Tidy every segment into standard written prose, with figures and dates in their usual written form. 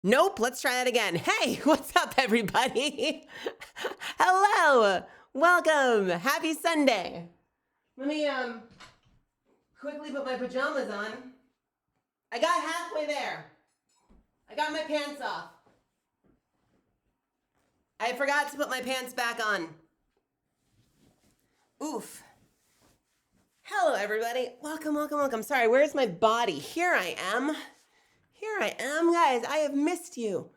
Nope, let's try that again. Hey, what's up, everybody? Hello, welcome, happy Sunday. Let me quickly put my pajamas on. I got halfway there. I got my pants off. I forgot to put my pants back on. Oof. Hello, everybody. Welcome, welcome, welcome. Sorry, where's my body? Here I am. Here I am, guys. I have missed you.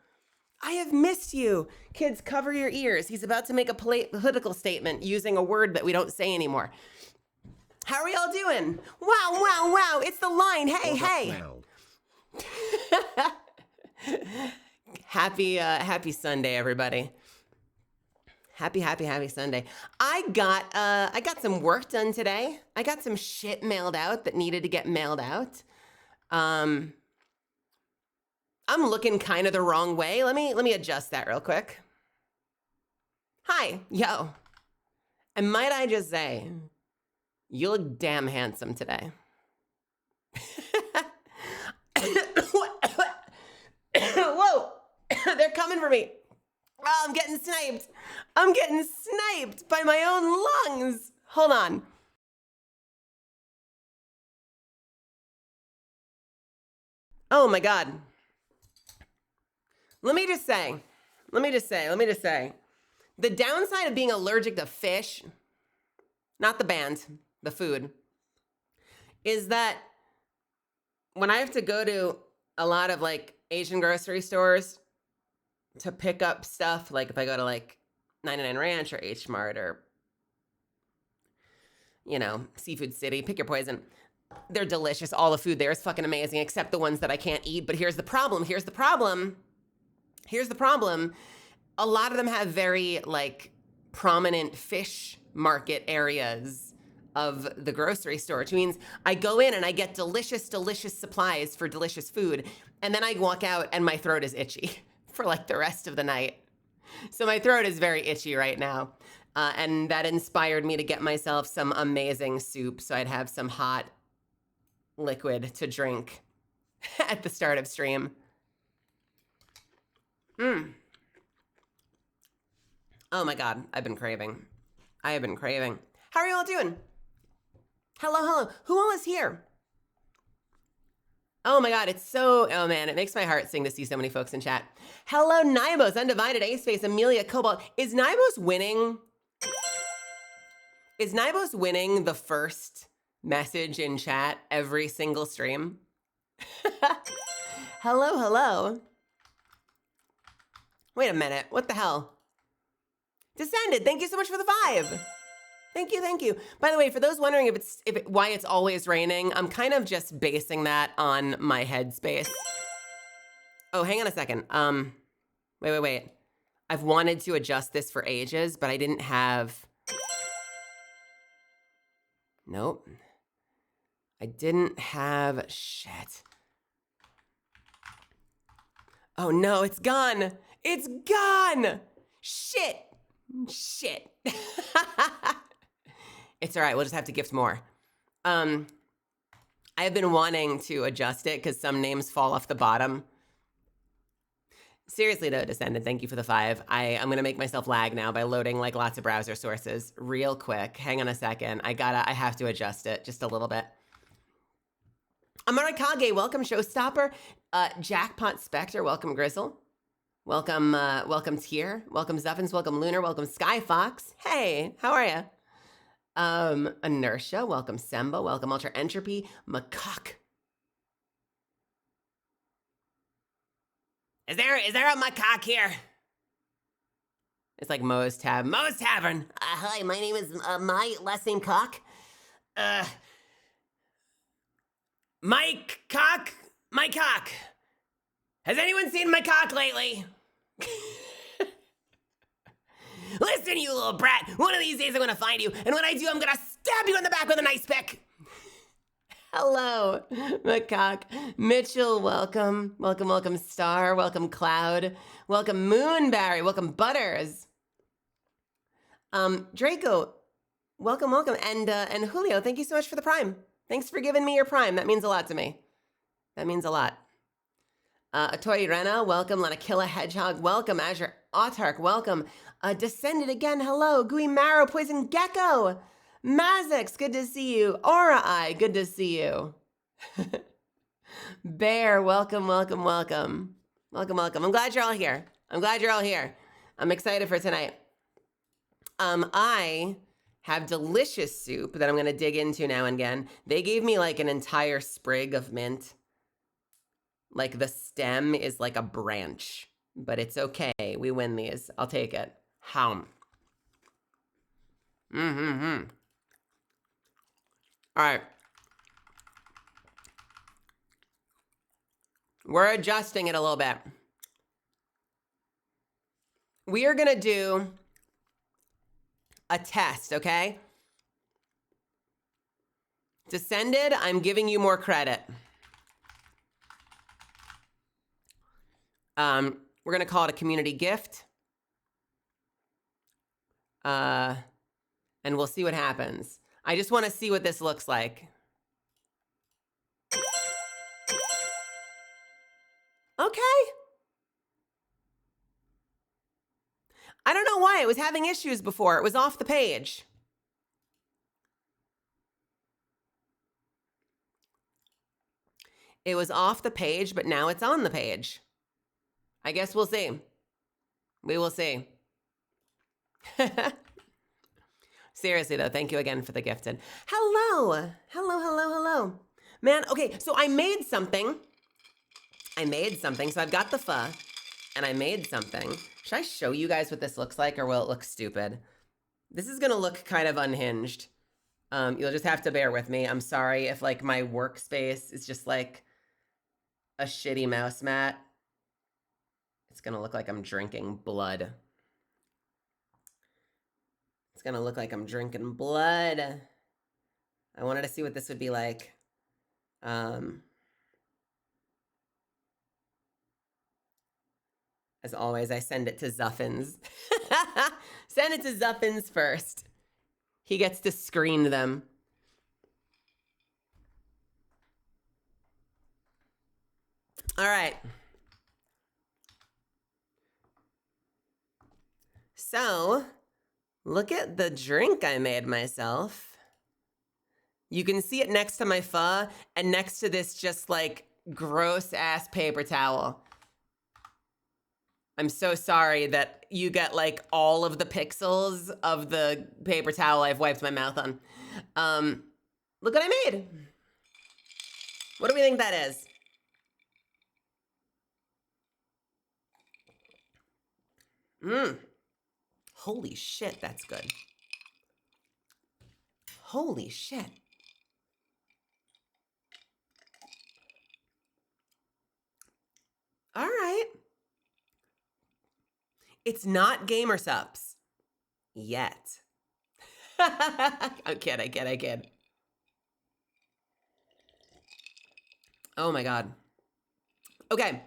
I have missed you. Kids, cover your ears. He's about to make a political statement using a word that we don't say anymore. How are we all doing? Wow, wow, wow. It's the line. Hey, hey. Happy Sunday, everybody. Happy Sunday. I got some work done today. I got some shit mailed out that needed to get mailed out. I'm looking kind of the wrong way. Let me adjust that real quick. Hi, yo. And might I just say, you look damn handsome today. Whoa, they're coming for me. Oh, I'm getting sniped. I'm getting sniped by my own lungs. Hold on. Oh my God. Let me just say, the downside of being allergic to fish, not the band, the food, is that when I have to go to a lot of like Asian grocery stores to pick up stuff, like if I go to like 99 Ranch or H Mart or, you know, Seafood City, pick your poison. They're delicious. All the food there is fucking amazing, except the ones that I can't eat. But here's the problem. A lot of them have very like prominent fish market areas of the grocery store, which means I go in and I get delicious supplies for delicious food. And then I walk out and my throat is itchy for like the rest of the night. So my throat is very itchy right now. And that inspired me to get myself some amazing soup so I'd have some hot liquid to drink at the start of stream. Oh my God, I've been craving. How are you all doing? Hello. Who all is here? Oh my God, oh man, it makes my heart sing to see so many folks in chat. Hello, Nibos, Undivided, A-Space, Amelia, Cobalt. Is Nibos winning the first message in chat every single stream? Hello. Wait a minute, what the hell? Descended, thank you so much for the 5. Thank you. By the way, for those wondering why it's always raining, I'm kind of just basing that on my headspace. Oh, hang on a second. Wait. I've wanted to adjust this for ages, but I didn't have... Nope. I didn't have... Shit. Oh no, it's gone. It's gone. Shit. It's all right. We'll just have to gift more. I have been wanting to adjust it because some names fall off the bottom. Seriously though, Descendant, thank you for the 5. I'm going to make myself lag now by loading like lots of browser sources real quick. Hang on a second. I have to adjust it just a little bit. Amara Kage, welcome Showstopper. Jackpot Spectre, welcome Grizzle. Welcome Tier. Welcome Zuffins, welcome Lunar, welcome Skyfox. Hey, how are you? Inertia, welcome Semba, welcome Ultra Entropy, Macaque. Is there a macaque here? It's like Moe's Tavern. Hi, my name is, my last name Cock. My cock. Has anyone seen my cock lately? Listen, you little brat. One of these days I'm gonna find you, and when I do, I'm gonna stab you in the back with an ice pick. Hello, Macaque. Mitchell, welcome. Welcome, Star. Welcome, Cloud. Welcome, Moonberry. Welcome, Butters. Draco, welcome. And Julio, thank you so much for the Prime. Thanks for giving me your Prime. That means a lot to me. That means a lot. Atoy Rena, welcome. Lanakilla Hedgehog, welcome. Azure Autark, welcome. Descended again, hello. Gooey Marrow, Poison Gecko. Mazix, good to see you. Aura Eye, good to see you. Bear, welcome, welcome, welcome. Welcome, welcome. I'm glad you're all here. I'm excited for tonight. I have delicious soup that I'm going to dig into now and again. They gave me like an entire sprig of mint. Like the stem is like a branch, but it's okay. We win these. I'll take it. All right. We're adjusting it a little bit. We are going to do a test, okay? Descended, I'm giving you more credit. We're going to call it a community gift. And we'll see what happens. I just want to see what this looks like. Okay. I don't know why it was having issues before. It was off the page. It was off the page, but now it's on the page. I guess we'll see. We will see. Seriously, though, thank you again for the gifted. Hello. Hello, hello, hello. Man, okay, so I made something. So I've got the pho, and I made something. Should I show you guys what this looks like, or will it look stupid? This is gonna look kind of unhinged. You'll just have to bear with me. I'm sorry if, like, my workspace is just, like, a shitty mouse mat. It's gonna look like I'm drinking blood. It's gonna look like I'm drinking blood. I wanted to see what this would be like. As always, I send it to Zuffins. Send it to Zuffins first. He gets to screen them. All right. So, look at the drink I made myself. You can see it next to my pho and next to this just like gross ass paper towel. I'm so sorry that you get like all of the pixels of the paper towel I've wiped my mouth on. Look what I made. What do we think that is? Holy shit, that's good. Holy shit. All right. It's not Gamer Sups yet. I kid. Oh my God. Okay.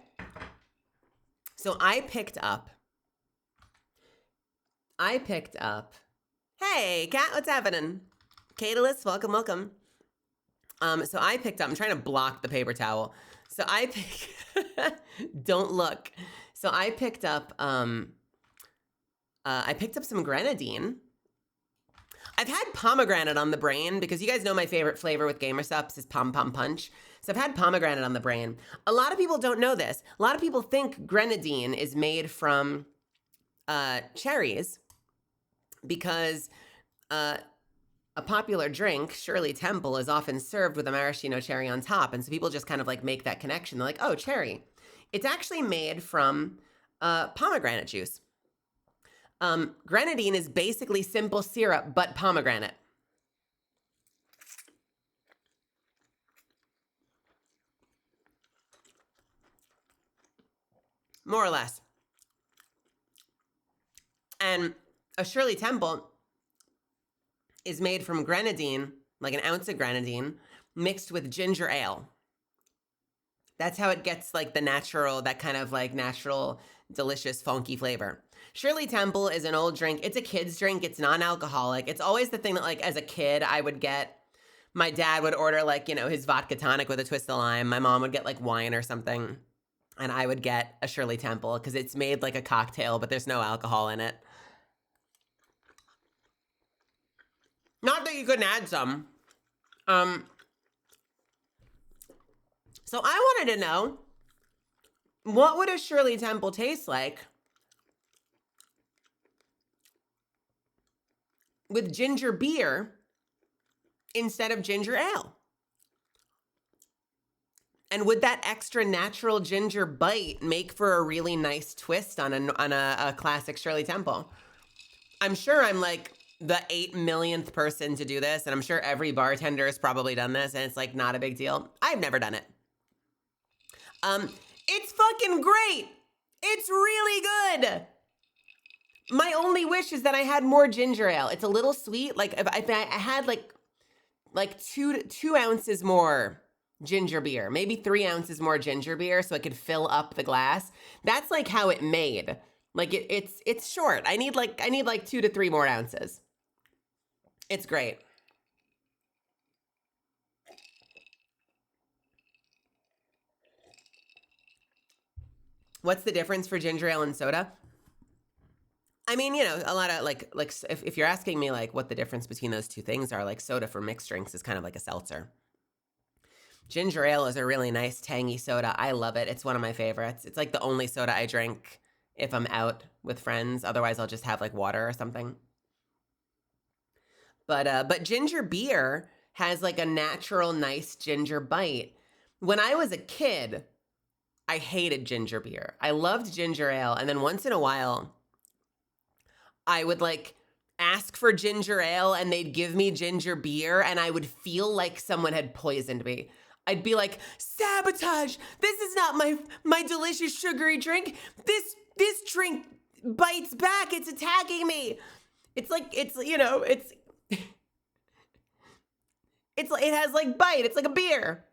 So I picked up. Hey, Kat, what's happening? Catalyst, welcome, welcome. So I picked up, I'm trying to block the paper towel. So don't look. So I picked up some grenadine. I've had pomegranate on the brain because you guys know my favorite flavor with Gamer Sups is Pom Pom Punch. So I've had pomegranate on the brain. A lot of people don't know this. A lot of people think grenadine is made from cherries because a popular drink, Shirley Temple, is often served with a maraschino cherry on top. And so people just kind of like make that connection. They're like, oh, cherry. It's actually made from pomegranate juice. Grenadine is basically simple syrup, but pomegranate. More or less. And a Shirley Temple is made from grenadine, like an ounce of grenadine, mixed with ginger ale. That's how it gets like the natural, that kind of like natural, delicious, funky flavor. Shirley Temple is an old drink. It's a kid's drink. It's non-alcoholic. It's always the thing that like as a kid I would get. My dad would order like, you know, his vodka tonic with a twist of lime. My mom would get like wine or something. and I would get a Shirley Temple because it's made like a cocktail, but there's no alcohol in it. Not that you couldn't add some. So I wanted to know, what would a Shirley Temple taste like with ginger beer instead of ginger ale? And would that extra natural ginger bite make for a really nice twist on a classic Shirley Temple? I'm sure I'm like the 8 millionth person to do this, and I'm sure every bartender has probably done this, and it's like not a big deal. I've never done it. It's fucking great. It's really good. My only wish is that I had more ginger ale. It's a little sweet. Like if I had like 2 ounces more ginger beer, maybe 3 ounces more ginger beer, so I could fill up the glass. That's like how it made. Like it's short. I need like 2 to 3 more ounces. It's great. What's the difference for ginger ale and soda? I mean, you know, a lot of like if you're asking me like what the difference between those two things are, like soda for mixed drinks is kind of like a seltzer. Ginger ale is a really nice tangy soda. I love it. It's one of my favorites. It's like the only soda I drink if I'm out with friends. Otherwise, I'll just have like water or something. But ginger beer has like a natural, nice ginger bite. When I was a kid, I hated ginger beer. I loved ginger ale, and then once in a while, I would like ask for ginger ale and they'd give me ginger beer, and I would feel like someone had poisoned me. I'd be like, sabotage! This is not my delicious sugary drink. This drink bites back. It's attacking me. It's like it has like bite. It's like a beer,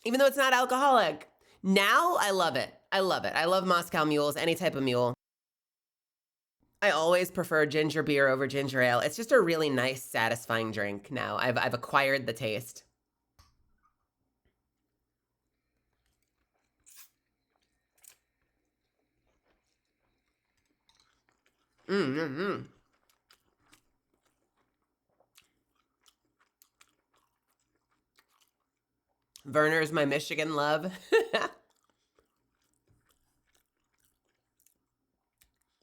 even though it's not alcoholic. Now I love it. I love it. I love Moscow mules, any type of mule. I always prefer ginger beer over ginger ale. It's just a really nice, satisfying drink now. I've acquired the taste. Mm-hmm. Werner's my Michigan love.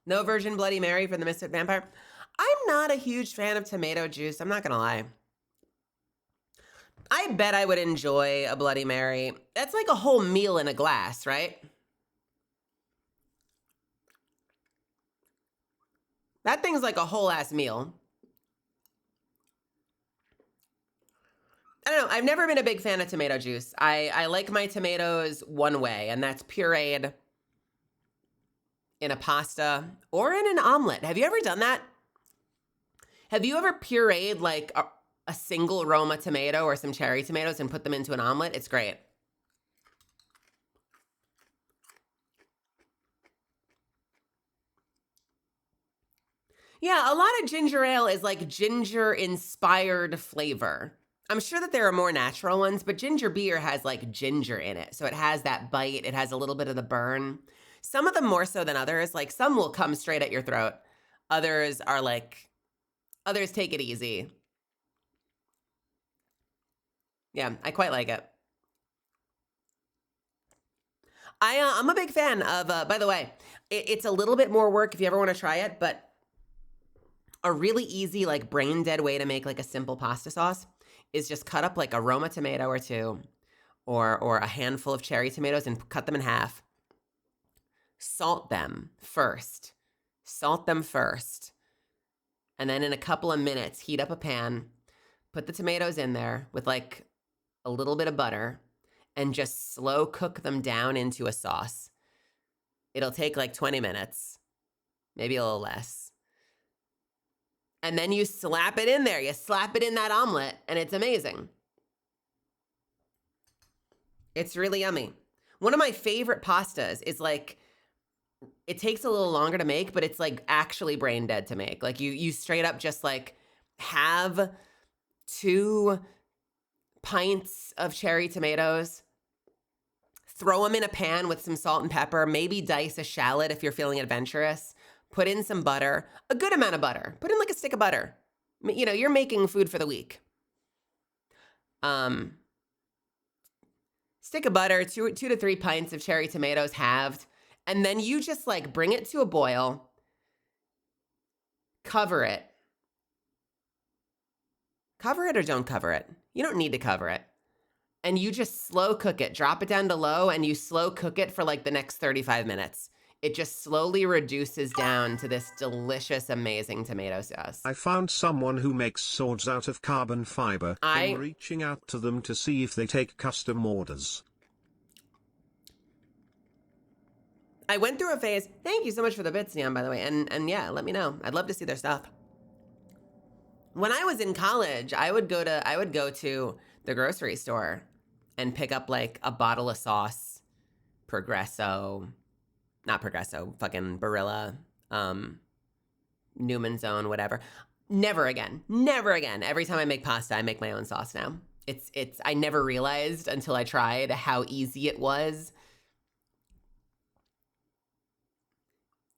No virgin Bloody Mary for the Misfit Vampire. I'm not a huge fan of tomato juice. I'm not going to lie. I bet I would enjoy a Bloody Mary. That's like a whole meal in a glass, right? That thing's like a whole ass meal. I don't know. I've never been a big fan of tomato juice. I like my tomatoes one way, and that's pureed in a pasta or in an omelet. Have you ever done that? Have you ever pureed like a single Roma tomato or some cherry tomatoes and put them into an omelet? It's great. Yeah, a lot of ginger ale is like ginger inspired flavor. I'm sure that there are more natural ones, but ginger beer has like ginger in it. So it has that bite, it has a little bit of the burn. Some of them more so than others. Like some will come straight at your throat. Others are like, others take it easy. Yeah, I quite like it. I'm a big fan of, by the way, it's a little bit more work if you ever want to try it, but a really easy, like brain dead way to make like a simple pasta sauce is just cut up like a Roma tomato or two, or a handful of cherry tomatoes and cut them in half. Salt them first. Salt them first. And then in a couple of minutes, heat up a pan, put the tomatoes in there with like a little bit of butter, and just slow cook them down into a sauce. It'll take like 20 minutes, maybe a little less. And then you slap it in there. You slap it in that omelet, and it's amazing. It's really yummy. One of my favorite pastas is like, it takes a little longer to make, but it's like actually brain dead to make. Like you straight up just like have 2 pints of cherry tomatoes, throw them in a pan with some salt and pepper, maybe dice a shallot if you're feeling adventurous, put in some butter, a good amount of butter, put in like a stick of butter. You know, you're making food for the week. Stick of butter, 2 to 3 pints of cherry tomatoes halved, and then you just like bring it to a boil, cover it. Cover it or don't cover it. You don't need to cover it. And you just slow cook it. Drop it down to low and you slow cook it for like the next 35 minutes. It just slowly reduces down to this delicious, amazing tomato sauce. I found someone who makes swords out of carbon fiber. I'm reaching out to them to see if they take custom orders. I went through a phase. Thank you so much for the bits, Neon, by the way. And yeah, let me know. I'd love to see their stuff. When I was in college, I would go to the grocery store and pick up like a bottle of sauce, not Progresso, fucking Barilla, Newman's Own, whatever. Never again. Every time I make pasta, I make my own sauce now. I never realized until I tried how easy it was.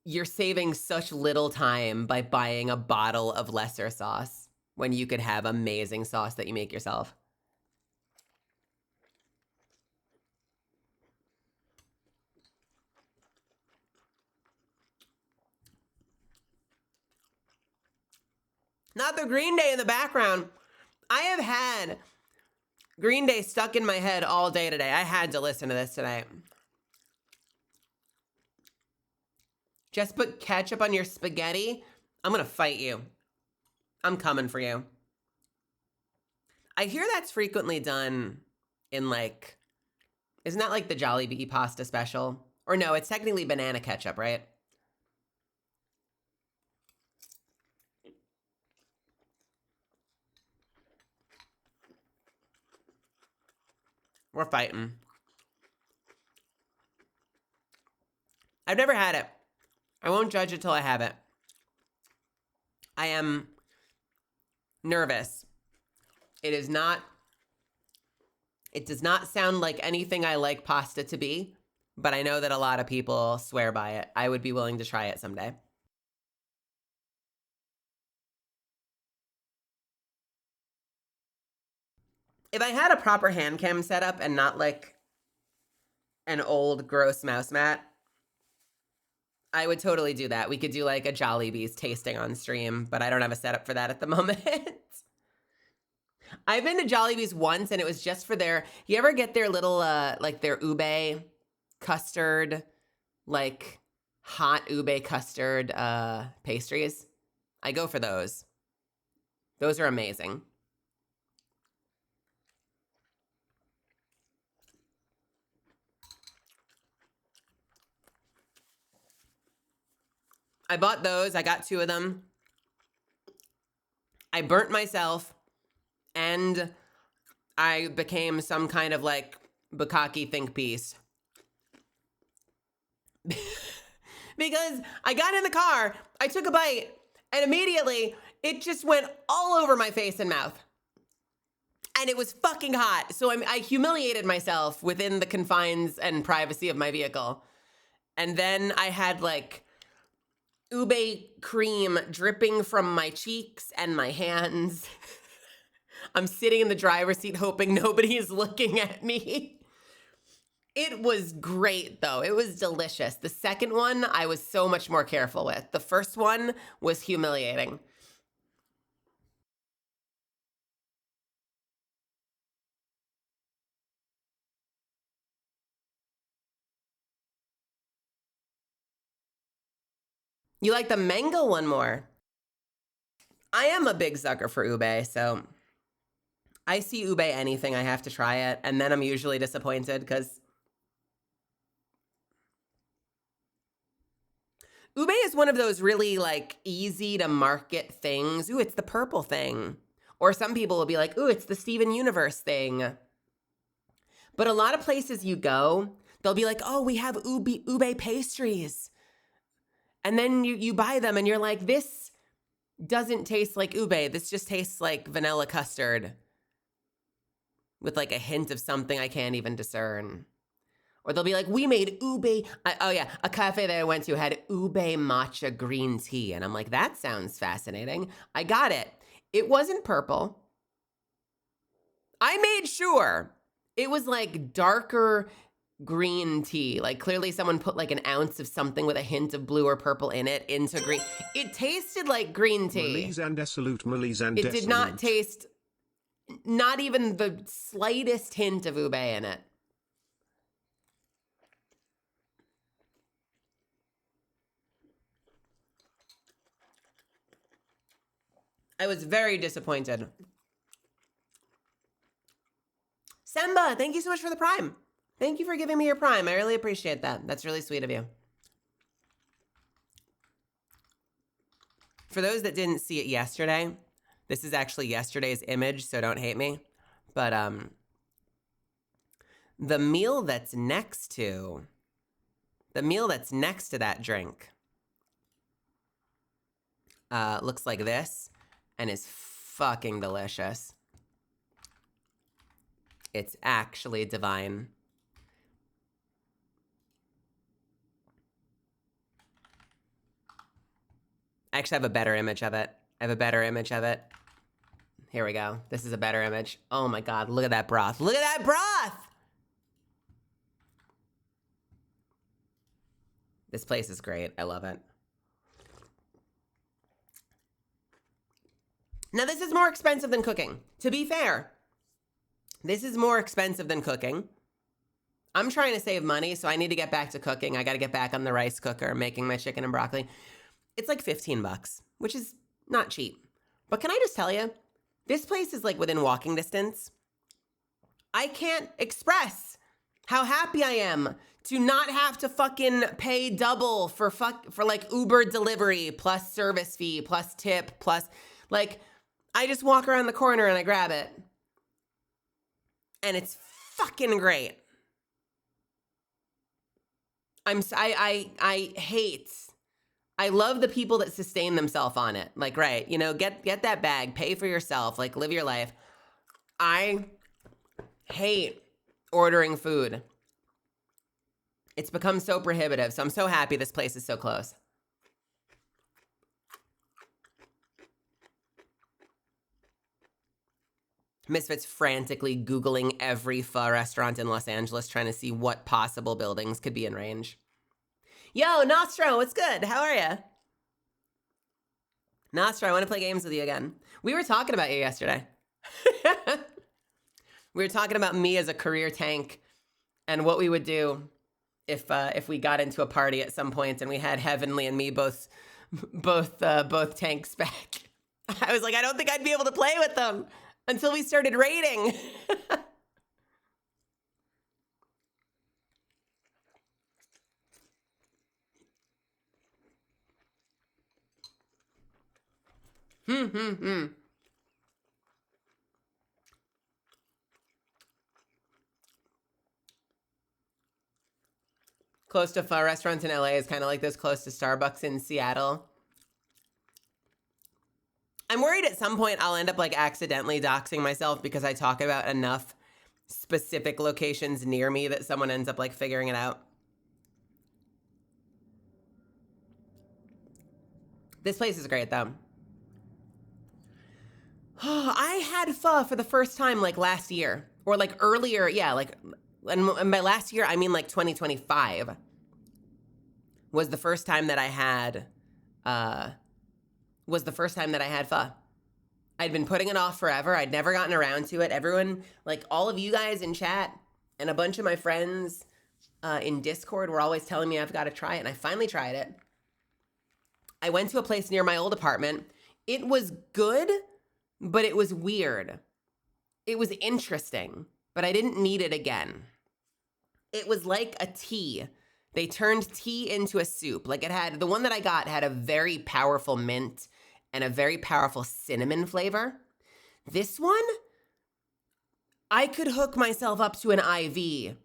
You're saving such little time by buying a bottle of lesser sauce when you could have amazing sauce that you make yourself. Not the Green Day in the background. I have had Green Day stuck in my head all day today. I had to listen to this tonight. Just put ketchup on your spaghetti. I'm going to fight you. I'm coming for you. I hear that's frequently done in like, isn't that like the Jollibee pasta special? Or no, it's technically banana ketchup, right? We're fighting. I've never had it. I won't judge it till I have it. I am nervous. It does not sound like anything I like pasta to be, but I know that a lot of people swear by it. I would be willing to try it someday. If I had a proper hand cam setup and not like an old gross mouse mat, I would totally do that. We could do like a Jollibee's tasting on stream, but I don't have a setup for that at the moment. I've been to Jollibee's once and it was just for you ever get their little, like their ube custard, like hot ube custard pastries? I go for those. Those are amazing. I bought those. I got 2 of them. I burnt myself and I became some kind of like bukkake think piece. Because I got in the car, I took a bite, and immediately it just went all over my face and mouth. And it was fucking hot. So I humiliated myself within the confines and privacy of my vehicle. And then I had like ube cream dripping from my cheeks and my hands. I'm sitting in the driver's seat hoping nobody is looking at me. It was great though. It was delicious. The second one I was so much more careful with. The first one was humiliating. You like the mango one more? I am a big sucker for ube, so I see ube anything, I have to try it, and then I'm usually disappointed because ube is one of those really like easy to market things. Ooh, it's the purple thing. Or some people will be like, ooh, it's the Steven Universe thing. But a lot of places you go, they'll be like, oh, we have ube pastries. And then you buy them and you're like, this doesn't taste like ube. This just tastes like vanilla custard with like a hint of something I can't even discern. Or they'll be like, we made ube. Oh yeah, a cafe that I went to had ube matcha green tea. And I'm like, that sounds fascinating. I got it. It wasn't purple. I made sure it was like darker green tea. Like clearly someone put like an ounce of something with a hint of blue or purple in it into green. It tasted like green tea. It did not taste, not even the slightest hint of ube in it. I was very disappointed. Semba, thank you so much for the Prime. Thank you for giving me your Prime. I really appreciate that. That's really sweet of you. For those that didn't see it yesterday, this is actually yesterday's image, so don't hate me. But the meal that's next to that drink looks like this and is fucking delicious. It's actually divine. I actually have a better image of it. Here we go. This is a better image. Oh my God, look at that broth. Look at that broth! This place is great. I love it. Now, this is more expensive than cooking. To be fair, this is more expensive than cooking. I'm trying to save money, so I need to get back to cooking. I got to get back on the rice cooker, making my chicken and broccoli. It's like 15 bucks, which is not cheap. But can I just tell you, this place is like within walking distance. I can't express how happy I am to not have to fucking pay double for like Uber delivery plus service fee plus tip plus like I just walk around the corner and I grab it. And it's fucking great. I love the people that sustain themselves on it. Like, right, you know, get that bag, pay for yourself, like live your life. I hate ordering food. It's become so prohibitive. So I'm so happy this place is so close. Misfits frantically Googling every pho restaurant in Los Angeles, trying to see what possible buildings could be in range. Yo, Nostro, what's good? How are you? Nostro, I want to play games with you again. We were talking about you yesterday. We were talking about me as a career tank and what we would do if we got into a party at some point and we had Heavenly and me both tanks back. I was like, I don't think I'd be able to play with them until we started raiding. Close to pho restaurants in LA is kind of like this close to Starbucks in Seattle. I'm worried at some point I'll end up like accidentally doxing myself because I talk about enough specific locations near me that someone ends up like figuring it out. This place is great though. I had pho for the first time like last year or like earlier. Yeah, like, and by last year, I mean like 2025 was the first time that I had, pho. I'd been putting it off forever. I'd never gotten around to it. Everyone, like all of you guys in chat and a bunch of my friends in Discord were always telling me I've got to try it. And I finally tried it. I went to a place near my old apartment. It was good, but it was weird. It was interesting, but I didn't need it again. It was like a tea. They turned tea into a soup. Like it had, the one that I got had a very powerful mint and a very powerful cinnamon flavor. This one, I could hook myself up to an IV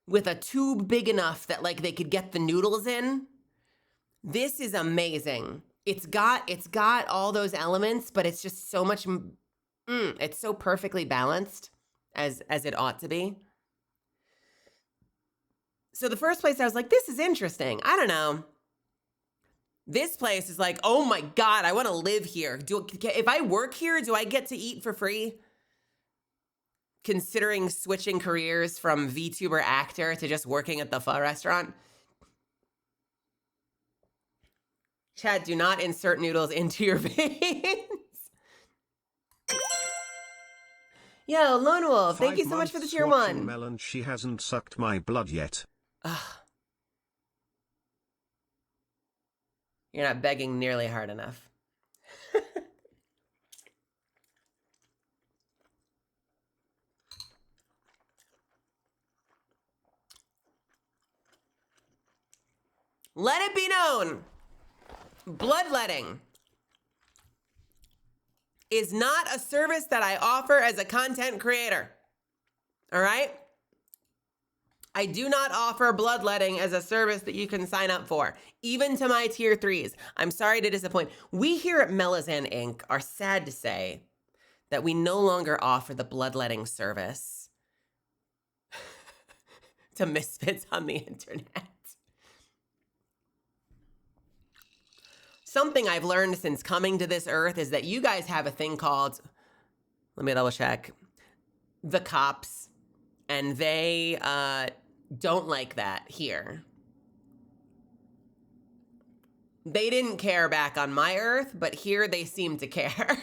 with a tube big enough that like they could get the noodles in. This is amazing. It's got all those elements, but it's just so much, it's so perfectly balanced as it ought to be. So the first place I was like, this is interesting. I don't know. This place is like, oh my God, I want to live here. If I work here, do I get to eat for free? Considering switching careers from VTuber actor to just working at the pho restaurant. Chad, do not insert noodles into your veins. Yo, Lone Wolf, thank you so much for the tier 1. Melon, she hasn't sucked my blood yet. Ugh. You're not begging nearly hard enough. Let it be known, bloodletting is not a service that I offer as a content creator. All right? I do not offer bloodletting as a service that you can sign up for, even to my tier 3s. I'm sorry to disappoint. We here at Melazan Inc. are sad to say that we no longer offer the bloodletting service to misfits on the internet. Something I've learned since coming to this earth is that you guys have a thing called, let me double check, the cops, and they don't like that here. They didn't care back on my earth, but here they seem to care.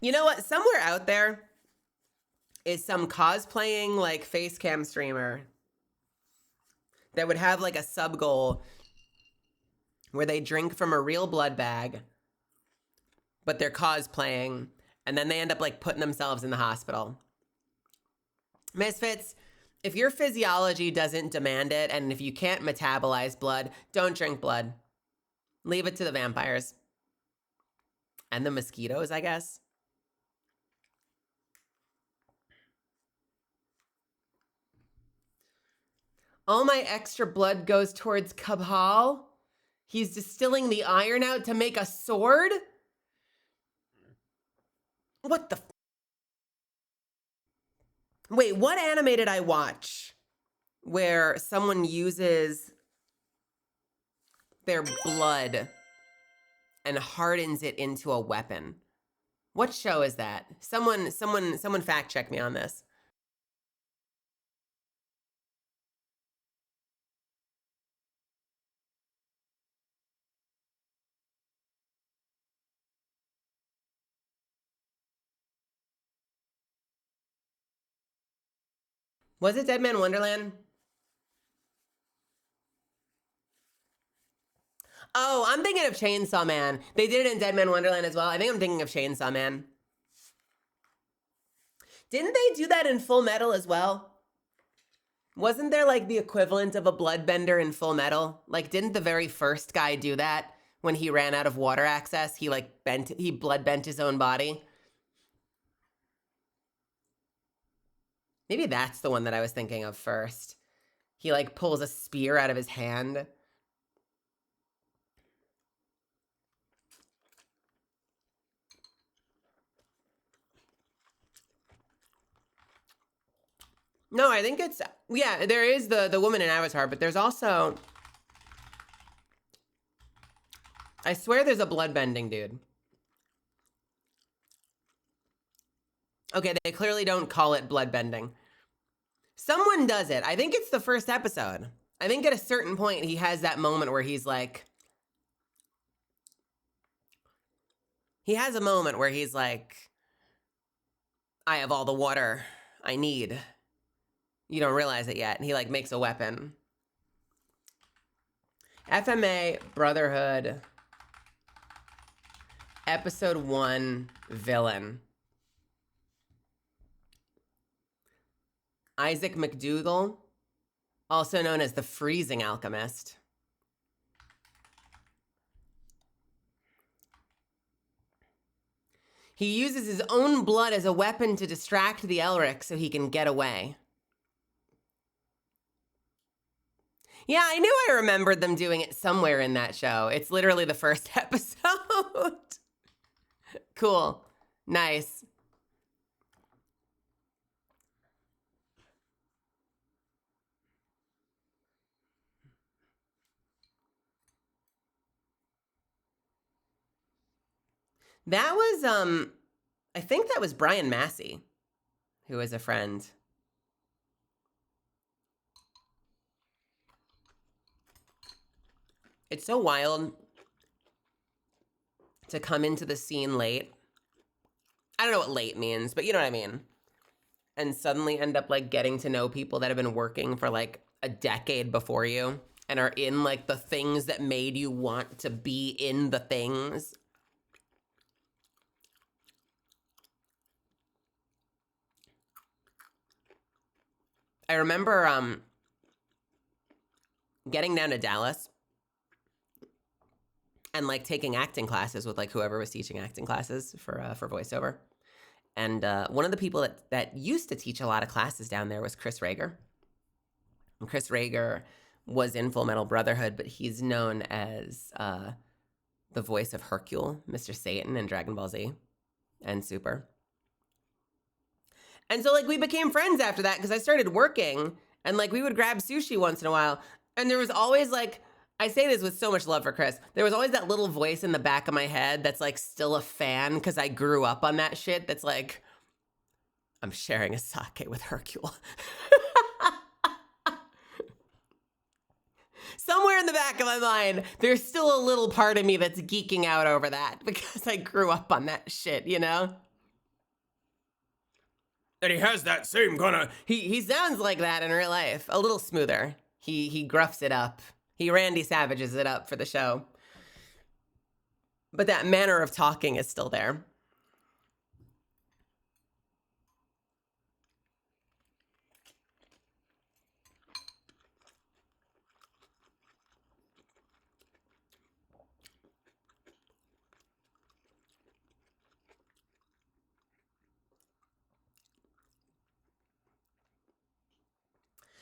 You know what? Somewhere out there is some cosplaying like face cam streamer that would have like a sub goal where they drink from a real blood bag, but they're cosplaying, and then they end up like putting themselves in the hospital. Misfits, if your physiology doesn't demand it, and if you can't metabolize blood, don't drink blood. Leave it to the vampires. And the mosquitoes, I guess. All my extra blood goes towards Cabal. He's distilling the iron out to make a sword? What the Wait, what anime did I watch where someone uses their blood and hardens it into a weapon? What show is that? Someone fact check me on this. Was it Dead Man Wonderland? Oh, I'm thinking of Chainsaw Man. They did it in Dead Man Wonderland as well. I think I'm thinking of Chainsaw Man. Didn't they do that in Full Metal as well? Wasn't there like the equivalent of a bloodbender in Full Metal? Like, didn't the very first guy do that when he ran out of water access? He blood bent his own body. Maybe that's the one that I was thinking of first. He like pulls a spear out of his hand. No, I think it's, yeah, there is the woman in Avatar, but there's also, I swear there's a bloodbending dude. Okay, they clearly don't call it bloodbending. Someone does it. I think it's the first episode. I think at a certain point he has that moment where he's like, I have all the water I need. You don't realize it yet. And he like makes a weapon. FMA Brotherhood Episode 1 Villain. Isaac McDougall, also known as the Freezing Alchemist. He uses his own blood as a weapon to distract the Elric so he can get away. Yeah, I knew I remembered them doing it somewhere in that show. It's literally the first episode. Cool. Nice. That was I think that was Brian Massey, who was a friend. It's so wild to come into the scene late. I don't know what late means, but you know what I mean. And suddenly end up like getting to know people that have been working for like a decade before you and are in like the things that made you want to be in the things. I remember getting down to Dallas and like taking acting classes with like whoever was teaching acting classes for voiceover. And one of the people that used to teach a lot of classes down there was Chris Rager. And Chris Rager was in Full Metal Brotherhood, but he's known as the voice of Hercule, Mr. Satan in Dragon Ball Z and Super. And so like we became friends after that because I started working and like we would grab sushi once in a while. And there was always like, I say this with so much love for Chris, there was always that little voice in the back of my head that's like still a fan because I grew up on that shit that's like, I'm sharing a sake with Hercule. Somewhere in the back of my mind, there's still a little part of me that's geeking out over that because I grew up on that shit, you know? And he has that same kind of... He sounds like that in real life. A little smoother. He gruffs it up. He Randy Savages it up for the show. But that manner of talking is still there.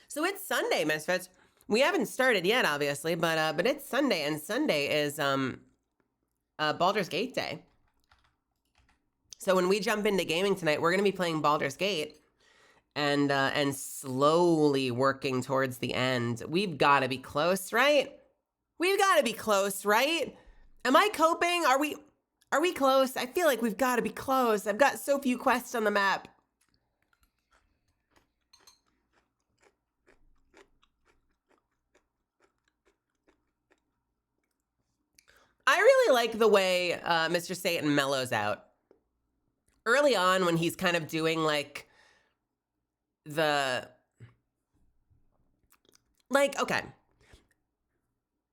So it's Sunday, Misfits. We haven't started yet, obviously, but it's Sunday, and Sunday is Baldur's Gate Day. So when we jump into gaming tonight, we're going to be playing Baldur's Gate and slowly working towards the end. We've got to be close, right? We've got to be close, right? Am I coping? Are we close? I feel like we've got to be close. I've got so few quests on the map. I really like the way Mr. Satan mellows out. Early on when he's kind of doing like okay.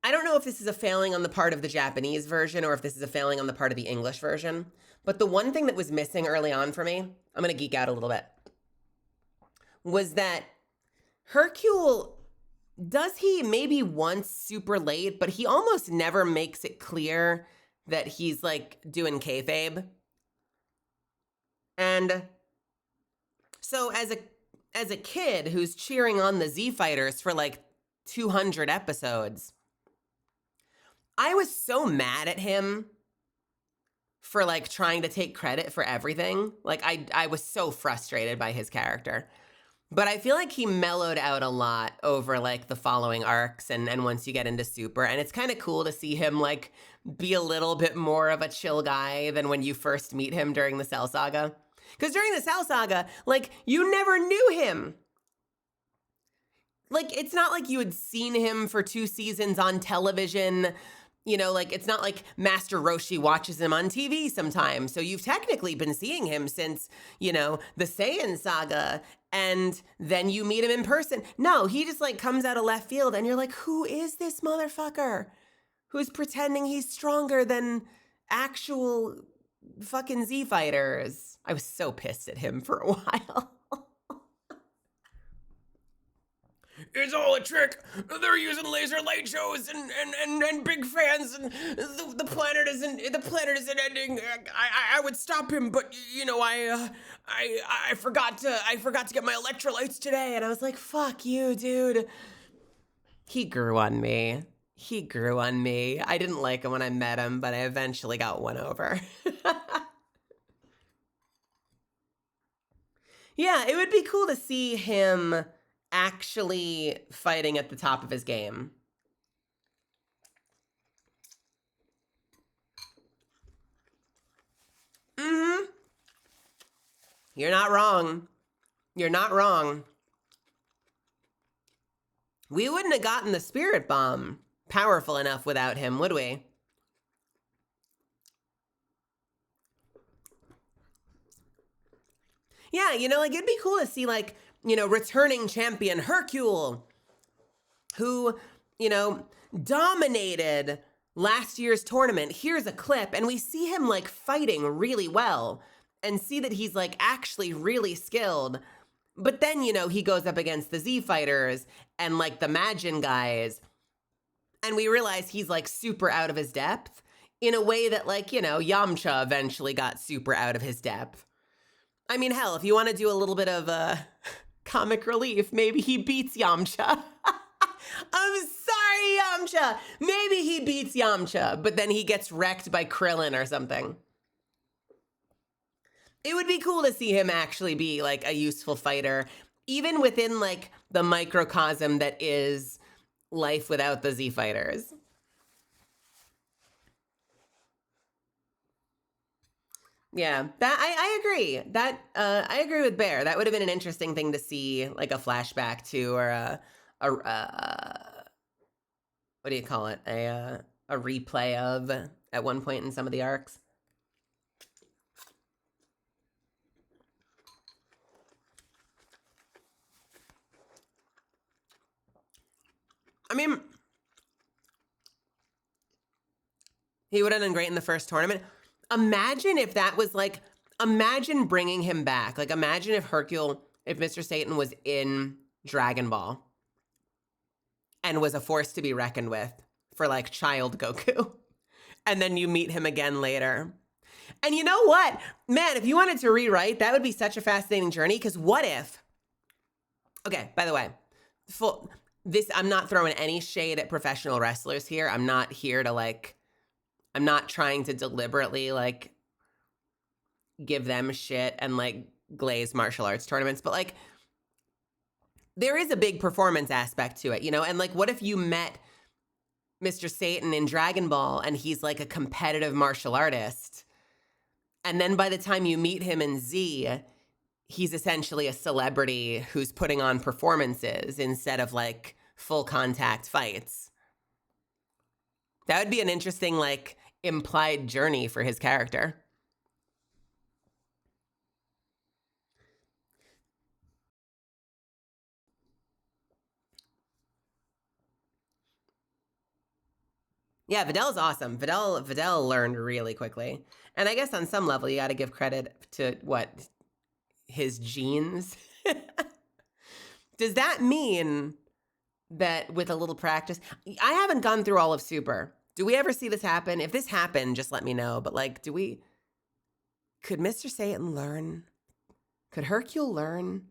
I don't know if this is a failing on the part of the Japanese version or if this is a failing on the part of the English version, but the one thing that was missing early on for me, I'm going to geek out a little bit, was that Hercule... Does he maybe once super late, but he almost never makes it clear that he's like doing kayfabe. And so as a kid who's cheering on the Z Fighters for like 200 episodes, I was so mad at him for like trying to take credit for everything. Like I was so frustrated by his character. But I feel like he mellowed out a lot over like the following arcs and once you get into Super. And it's kind of cool to see him like be a little bit more of a chill guy than when you first meet him during the Cell Saga. Because during the Cell Saga, like you never knew him. Like it's not like you had seen him for 2 seasons on television. You know, like it's not like Master Roshi watches him on TV sometimes. So you've technically been seeing him since, you know, the Saiyan saga, and then you meet him in person. No, he just like comes out of left field and you're like, who is this motherfucker who's pretending he's stronger than actual fucking Z fighters? I was so pissed at him for a while. It's all a trick. They're using laser light shows and big fans, and the planet isn't ending. I would stop him, but you know I forgot to get my electrolytes today, and I was like, fuck you, dude. He grew on me. He grew on me. I didn't like him when I met him, but I eventually got won over. Yeah, it would be cool to see him actually fighting at the top of his game. Mm-hmm. You're not wrong. You're not wrong. We wouldn't have gotten the spirit bomb powerful enough without him, would we? Yeah, you know, like it'd be cool to see like, you know, returning champion Hercule, who, you know, dominated last year's tournament. Here's a clip, and we see him like fighting really well and see that he's like actually really skilled. But then, you know, he goes up against the Z fighters and like the Majin guys, and we realize he's like super out of his depth in a way that, like, you know, Yamcha eventually got super out of his depth. I mean, hell, if you want to do a little bit of comic relief, maybe he beats Yamcha. I'm sorry, Yamcha. Maybe he beats Yamcha, but then he gets wrecked by Krillin or something. It would be cool to see him actually be like a useful fighter, even within like the microcosm that is life without the Z fighters. Yeah, that I agree. That I agree with Bear. That would have been an interesting thing to see, like a flashback to, or what do you call it? A replay of at one point in some of the arcs. I mean, he would have done great in the first tournament. Imagine if that was like, imagine bringing him back. Like, imagine if Mr. Satan was in Dragon Ball and was a force to be reckoned with for like child Goku. And then you meet him again later. And you know what? Man, if you wanted to rewrite, that would be such a fascinating journey. Because what if, okay, by the way, I'm not throwing any shade at professional wrestlers here. I'm not here to like, I'm not trying to deliberately like give them shit and like glaze martial arts tournaments, but like there is a big performance aspect to it, you know? And like, what if you met Mr. Satan in Dragon Ball and he's like a competitive martial artist? And then by the time you meet him in Z, he's essentially a celebrity who's putting on performances instead of like full contact fights. That would be an interesting like implied journey for his character. Yeah, Vidal's awesome. Vidal learned really quickly. And I guess on some level you got to give credit to what, his genes. Does that mean that with a little practice, I haven't gone through all of Super. Do we ever see this happen? If this happened, just let me know. But like, could Mr. Satan learn? Could Hercule learn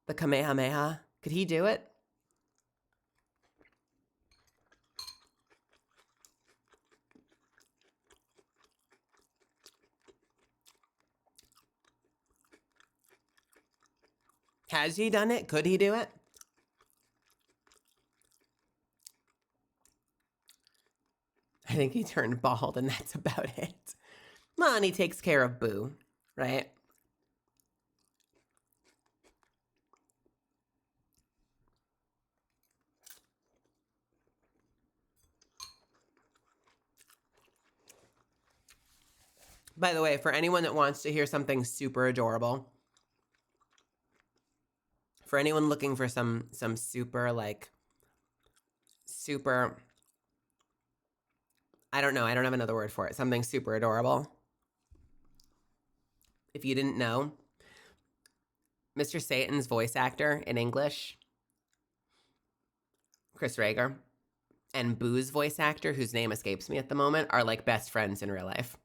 the Kamehameha? Could he do it? Has he done it? Could he do it? I think he turned bald and that's about it. Well, and he takes care of Boo, right? By the way, for anyone that wants to hear something super adorable, for anyone looking for some super like super, I don't know, I don't have another word for it, something super adorable. If you didn't know, Mr. Satan's voice actor in English, Chris Rager, and Boo's voice actor, whose name escapes me at the moment, are like best friends in real life.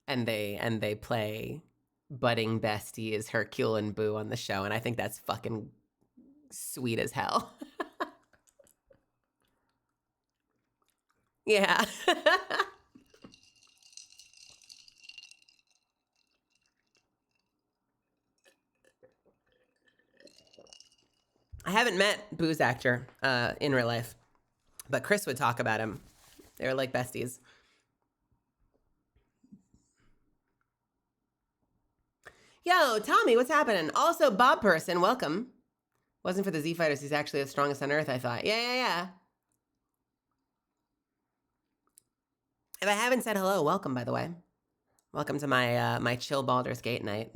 And they play budding bestie is Hercule and Boo on the show, and I think that's fucking sweet as hell. Yeah. I haven't met Boo's actor in real life, but Chris would talk about him. They were like besties. Yo, Tommy, what's happening? Also, Bob Person, welcome. Wasn't for the Z Fighters, he's actually the strongest on Earth, I thought. Yeah. If I haven't said hello, welcome, by the way. Welcome to my my chill Baldur's Gate night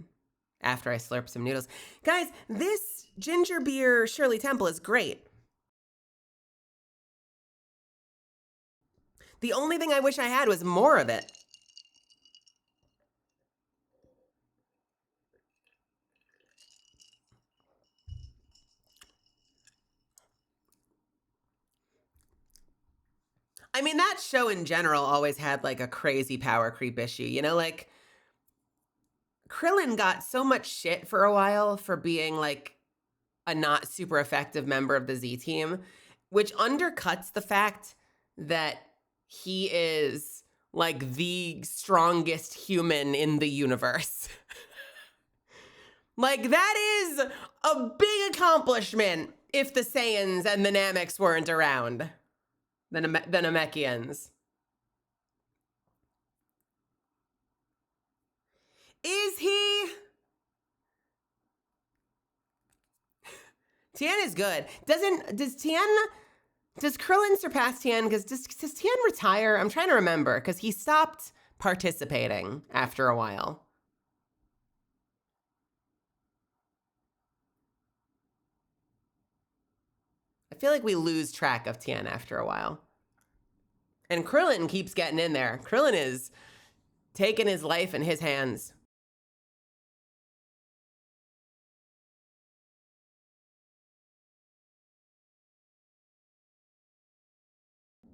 after I slurp some noodles. Guys, this ginger beer Shirley Temple is great. The only thing I wish I had was more of it. I mean, that show in general always had like a crazy power creep issue. You know, like Krillin got so much shit for a while for being like a not super effective member of the Z team, which undercuts the fact that he is like the strongest human in the universe. Like, that is a big accomplishment if the Saiyans and the Nameks weren't around. The Namekians. Is he? Tien is good. Does Krillin surpass Tien? Because does Tien retire? I'm trying to remember because he stopped participating after a while. I feel like we lose track of Tien after a while. And Krillin keeps getting in there. Krillin is taking his life in his hands.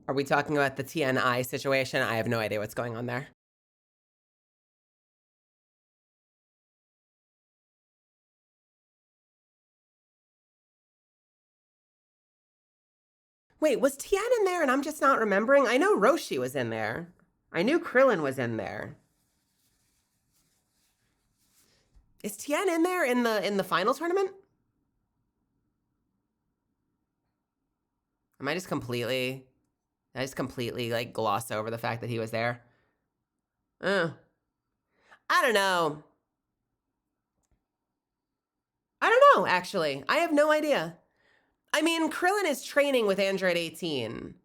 Are we talking about the TNI situation? I have no idea what's going on there. Wait, was Tien in there and I'm just not remembering? I know Roshi was in there. I knew Krillin was in there. Is Tien in there in the final tournament? I just completely like gloss over the fact that he was there? I don't know. I don't know, actually. I have no idea. I mean, Krillin is training with Android 18.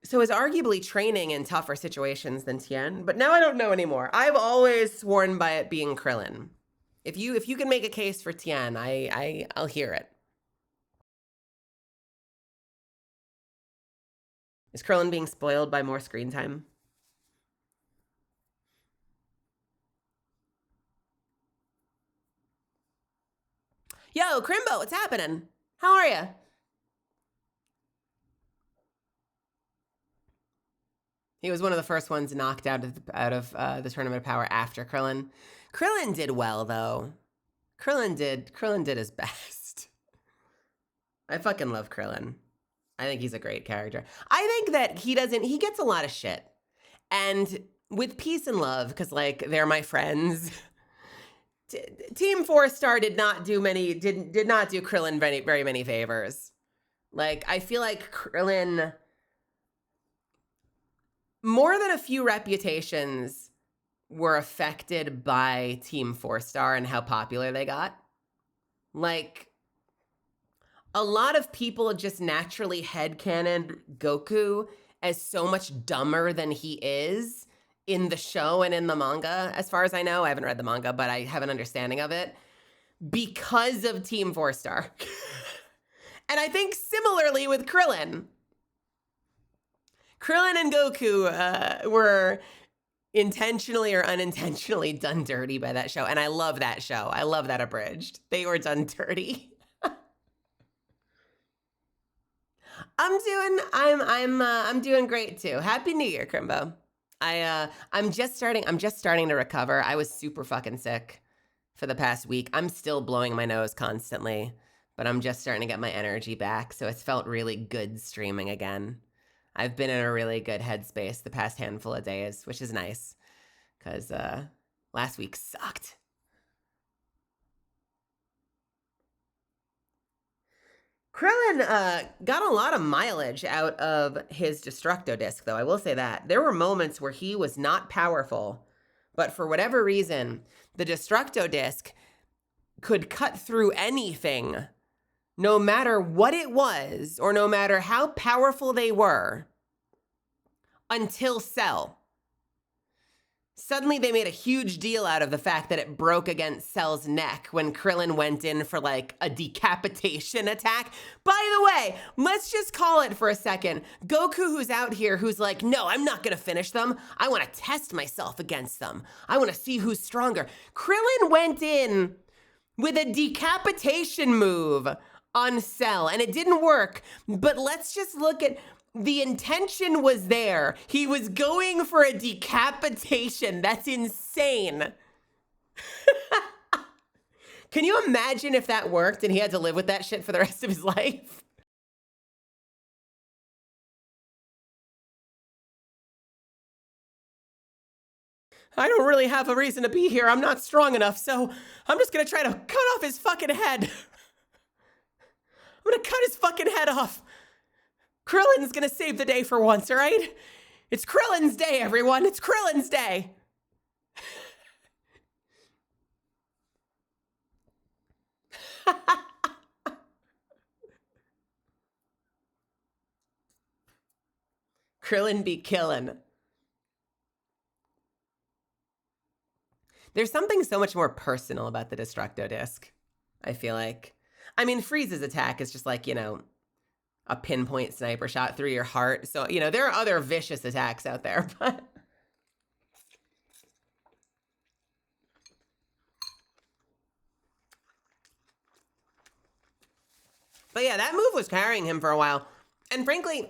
So is arguably training in tougher situations than Tien, but now I don't know anymore. I've always sworn by it being Krillin. If you can make a case for Tien, I'll hear it. Is Krillin being spoiled by more screen time? Yo, Crimbo, what's happening? How are you? He was one of the first ones knocked out of the Tournament of Power after Krillin. Krillin did well, though. Krillin did his best. I fucking love Krillin. I think he's a great character. I think that he gets a lot of shit. And with peace and love, because like they're my friends. Team 4-Star did not do Krillin very many favors. Like, I feel like Krillin, more than a few reputations were affected by Team 4-Star and how popular they got. Like, a lot of people just naturally headcanoned Goku as so much dumber than he is in the show and in the manga. As far as I know, I haven't read the manga, but I have an understanding of it because of Team 4-Star. And I think similarly with Krillin. Krillin and Goku were intentionally or unintentionally done dirty by that show. And I love that show. I love that abridged. They were done dirty. I'm doing great too. Happy New Year, Crimbo. I'm just starting to recover. I was super fucking sick for the past week. I'm still blowing my nose constantly, but I'm just starting to get my energy back. So it's felt really good streaming again. I've been in a really good headspace the past handful of days, which is nice because last week sucked. Krillin got a lot of mileage out of his Destructo Disc, though. I will say that. There were moments where he was not powerful, but for whatever reason, the Destructo Disc could cut through anything, no matter what it was, or no matter how powerful they were, until Cell. Suddenly they made a huge deal out of the fact that it broke against Cell's neck when Krillin went in for like a decapitation attack. By the way, let's just call it for a second. Goku, who's out here, who's like, no, I'm not gonna finish them. I wanna test myself against them. I wanna see who's stronger. Krillin went in with a decapitation move on Cell and it didn't work. But let's just look at the intention was there. He was going for a decapitation. That's insane. Can you imagine if that worked and he had to live with that shit for the rest of his life? I don't really have a reason to be here. I'm not strong enough, so I'm just gonna try to cut off his fucking head. I'm gonna cut his fucking head off. Krillin's gonna save the day for once, all right? It's Krillin's day, everyone. It's Krillin's day. Krillin be killin'. There's something so much more personal about the Destructo Disc, I feel like. I mean, Frieza's attack is just like, you know, a pinpoint sniper shot through your heart. So, you know, there are other vicious attacks out there, but... But yeah, that move was carrying him for a while. And frankly,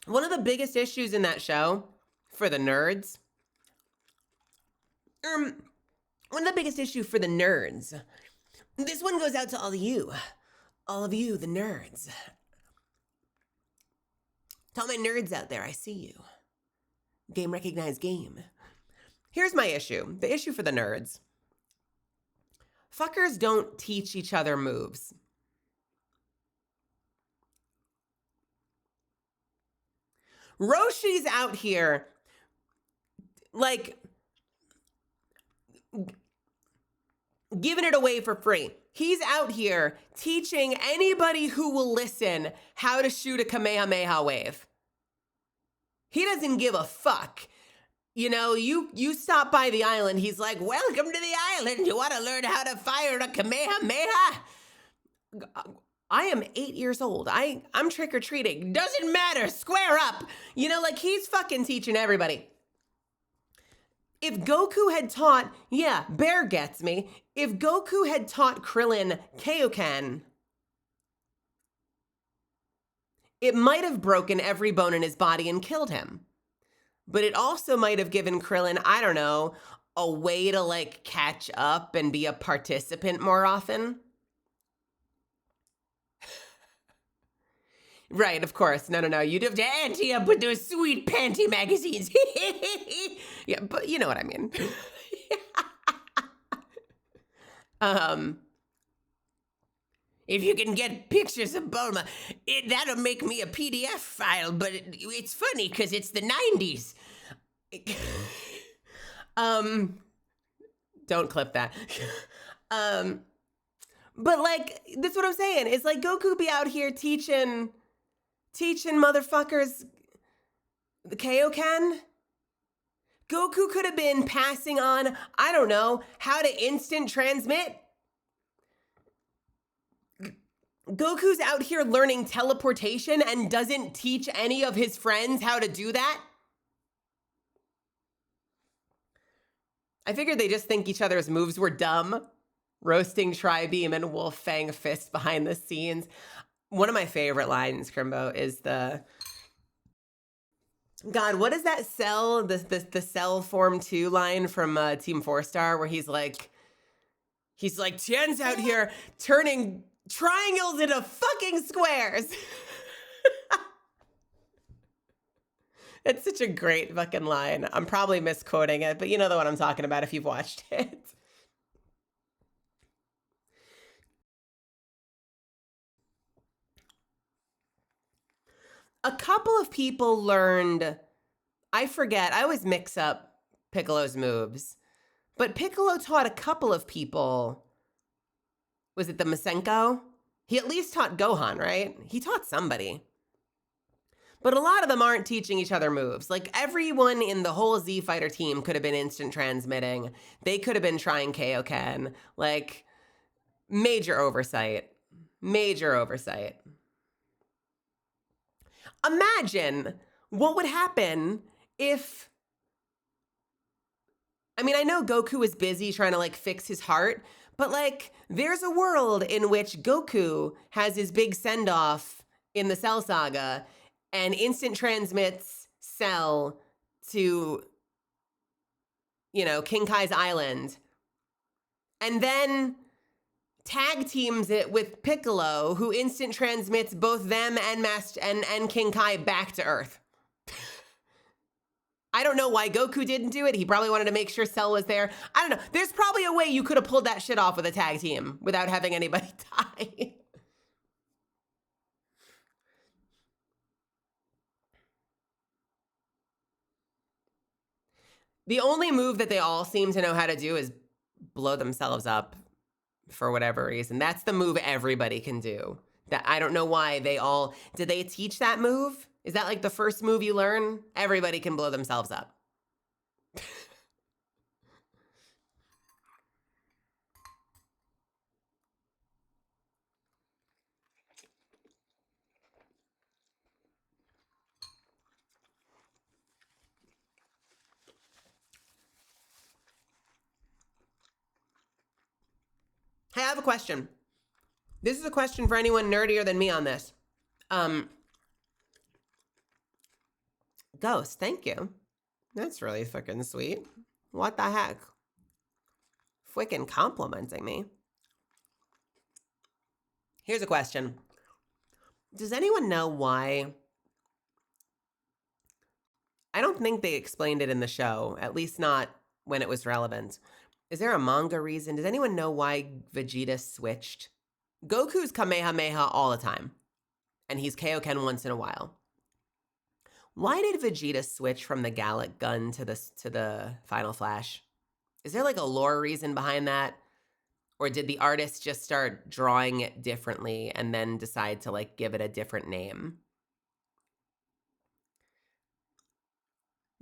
one of the biggest issues in that show, for the nerds, one of the biggest issue for the nerds, this one goes out to all of you, the nerds. To all my nerds out there, I see you. Game recognized game. Here's my issue. The issue for the nerds. Fuckers don't teach each other moves. Roshi's out here, like, giving it away for free. He's out here teaching anybody who will listen how to shoot a Kamehameha wave. He doesn't give a fuck. You know, you stop by the island, he's like, welcome to the island. You want to learn how to fire a Kamehameha? I am 8 years old. I'm trick-or-treating. Doesn't matter. Square up. You know, like, he's fucking teaching everybody. If Goku had taught, yeah, Bear gets me. If Goku had taught Krillin Kaioken, it might have broken every bone in his body and killed him. But it also might have given Krillin, I don't know, a way to, like, catch up and be a participant more often. Right, of course. No. You'd have to ante up with those sweet panty magazines. Yeah, but you know what I mean. If you can get pictures of Bulma, that'll make me a PDF file, but it's funny because it's the 90s. Don't clip that. But like, that's what I'm saying. It's like Goku be out here teaching motherfuckers the Kaioken. Goku could have been passing on, I don't know, how to instant transmit. Goku's out here learning teleportation and doesn't teach any of his friends how to do that. I figured they just think each other's moves were dumb. Roasting Tri-Beam and Wolf Fang Fist behind the scenes. One of my favorite lines, Crimbo, is God, what is that Cell, the Cell Form 2 line from Team 4-Star where he's like, Tien's out here turning triangles into fucking squares. It's such a great fucking line. I'm probably misquoting it, but you know the one I'm talking about if you've watched it. A couple of people learned, I forget, I always mix up Piccolo's moves, but Piccolo taught a couple of people. Was it the Masenko? He at least taught Gohan, right? He taught somebody. But a lot of them aren't teaching each other moves. Like everyone in the whole Z Fighter team could have been instant transmitting. They could have been trying Kaioken. Like major oversight. Major oversight. Imagine what would happen if, I mean, I know Goku is busy trying to like fix his heart, but like there's a world in which Goku has his big send off in the Cell Saga and instant transmits Cell to, you know, King Kai's island, and then tag teams it with Piccolo, who instant transmits both them and and King Kai back to Earth. I don't know why Goku didn't do it. He probably wanted to make sure Cell was there. I don't know. There's probably a way you could have pulled that shit off with a tag team without having anybody die. The only move that they all seem to know how to do is blow themselves up for whatever reason. That's the move everybody can do. That I don't know why they all, did they teach that move? Is that like the first move you learn? Everybody can blow themselves up. Hey, I have a question. This is a question for anyone nerdier than me on this. Ghost, thank you. That's really fucking sweet. What the heck? Freaking complimenting me. Here's a question. Does anyone know why? I don't think they explained it in the show, at least not when it was relevant. Is there a manga reason? Does anyone know why Vegeta switched? Goku's Kamehameha all the time, and he's Kaioken once in a while. Why did Vegeta switch from the Gallic gun to the Final Flash? Is there like a lore reason behind that? Or did the artist just start drawing it differently and then decide to like give it a different name?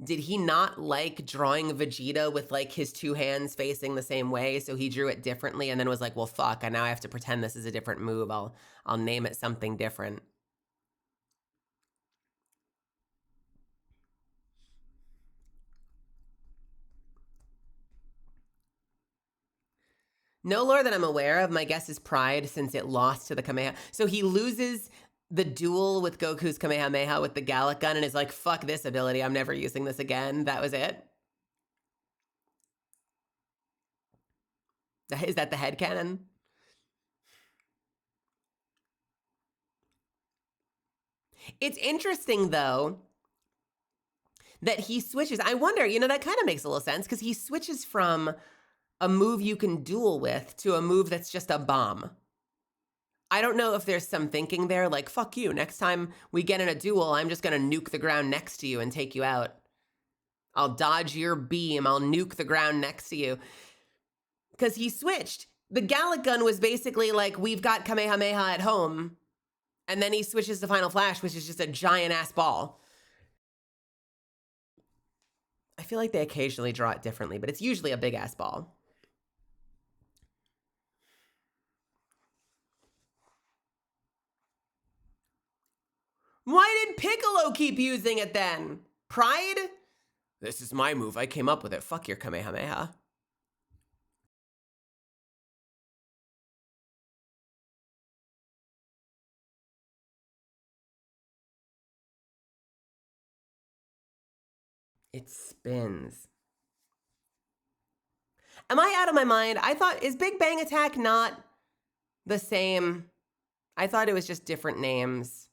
Did he not like drawing Vegeta with like his two hands facing the same way, so he drew it differently and then was like, well, fuck, I now have to pretend this is a different move. I'll name it something different. No lore that I'm aware of. My guess is Pride, since it lost to the Kamehameha. So he loses the duel with Goku's Kamehameha with the Gallic gun and is like, fuck this ability. I'm never using this again. That was it. Is that the headcanon? It's interesting, though, that he switches. I wonder, you know, that kind of makes a little sense because he switches from a move you can duel with to a move that's just a bomb. I don't know if there's some thinking there, like, fuck you, next time we get in a duel, I'm just gonna nuke the ground next to you and take you out. I'll dodge your beam, I'll nuke the ground next to you. Because he switched. The Gallic gun was basically like, we've got Kamehameha at home, and then he switches to Final Flash, which is just a giant-ass ball. I feel like they occasionally draw it differently, but it's usually a big-ass ball. Why did Piccolo keep using it then? Pride? This is my move. I came up with it. Fuck your Kamehameha. It spins. Am I out of my mind? I thought, is Big Bang Attack not the same? I thought it was just different names.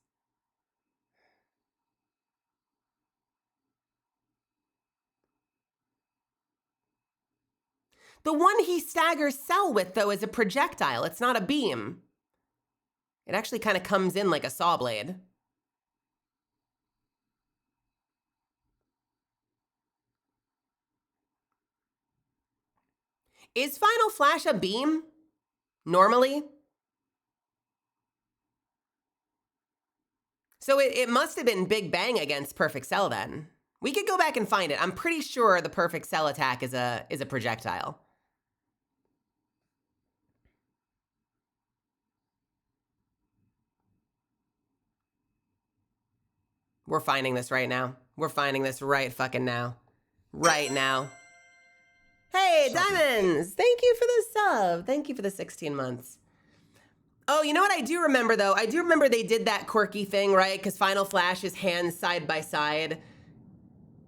The one he staggers Cell with, though, is a projectile. It's not a beam. It actually kind of comes in like a saw blade. Is Final Flash a beam? Normally? So it must have been Big Bang against Perfect Cell then. We could go back and find it. I'm pretty sure the Perfect Cell attack is a projectile. We're finding this right now. We're finding this right fucking now. Right now. Hey, Diamonds! Thank you for the sub. Thank you for the 16 months. Oh, you know what I do remember, though? I do remember they did that quirky thing, right? Because Final Flash is hands side by side.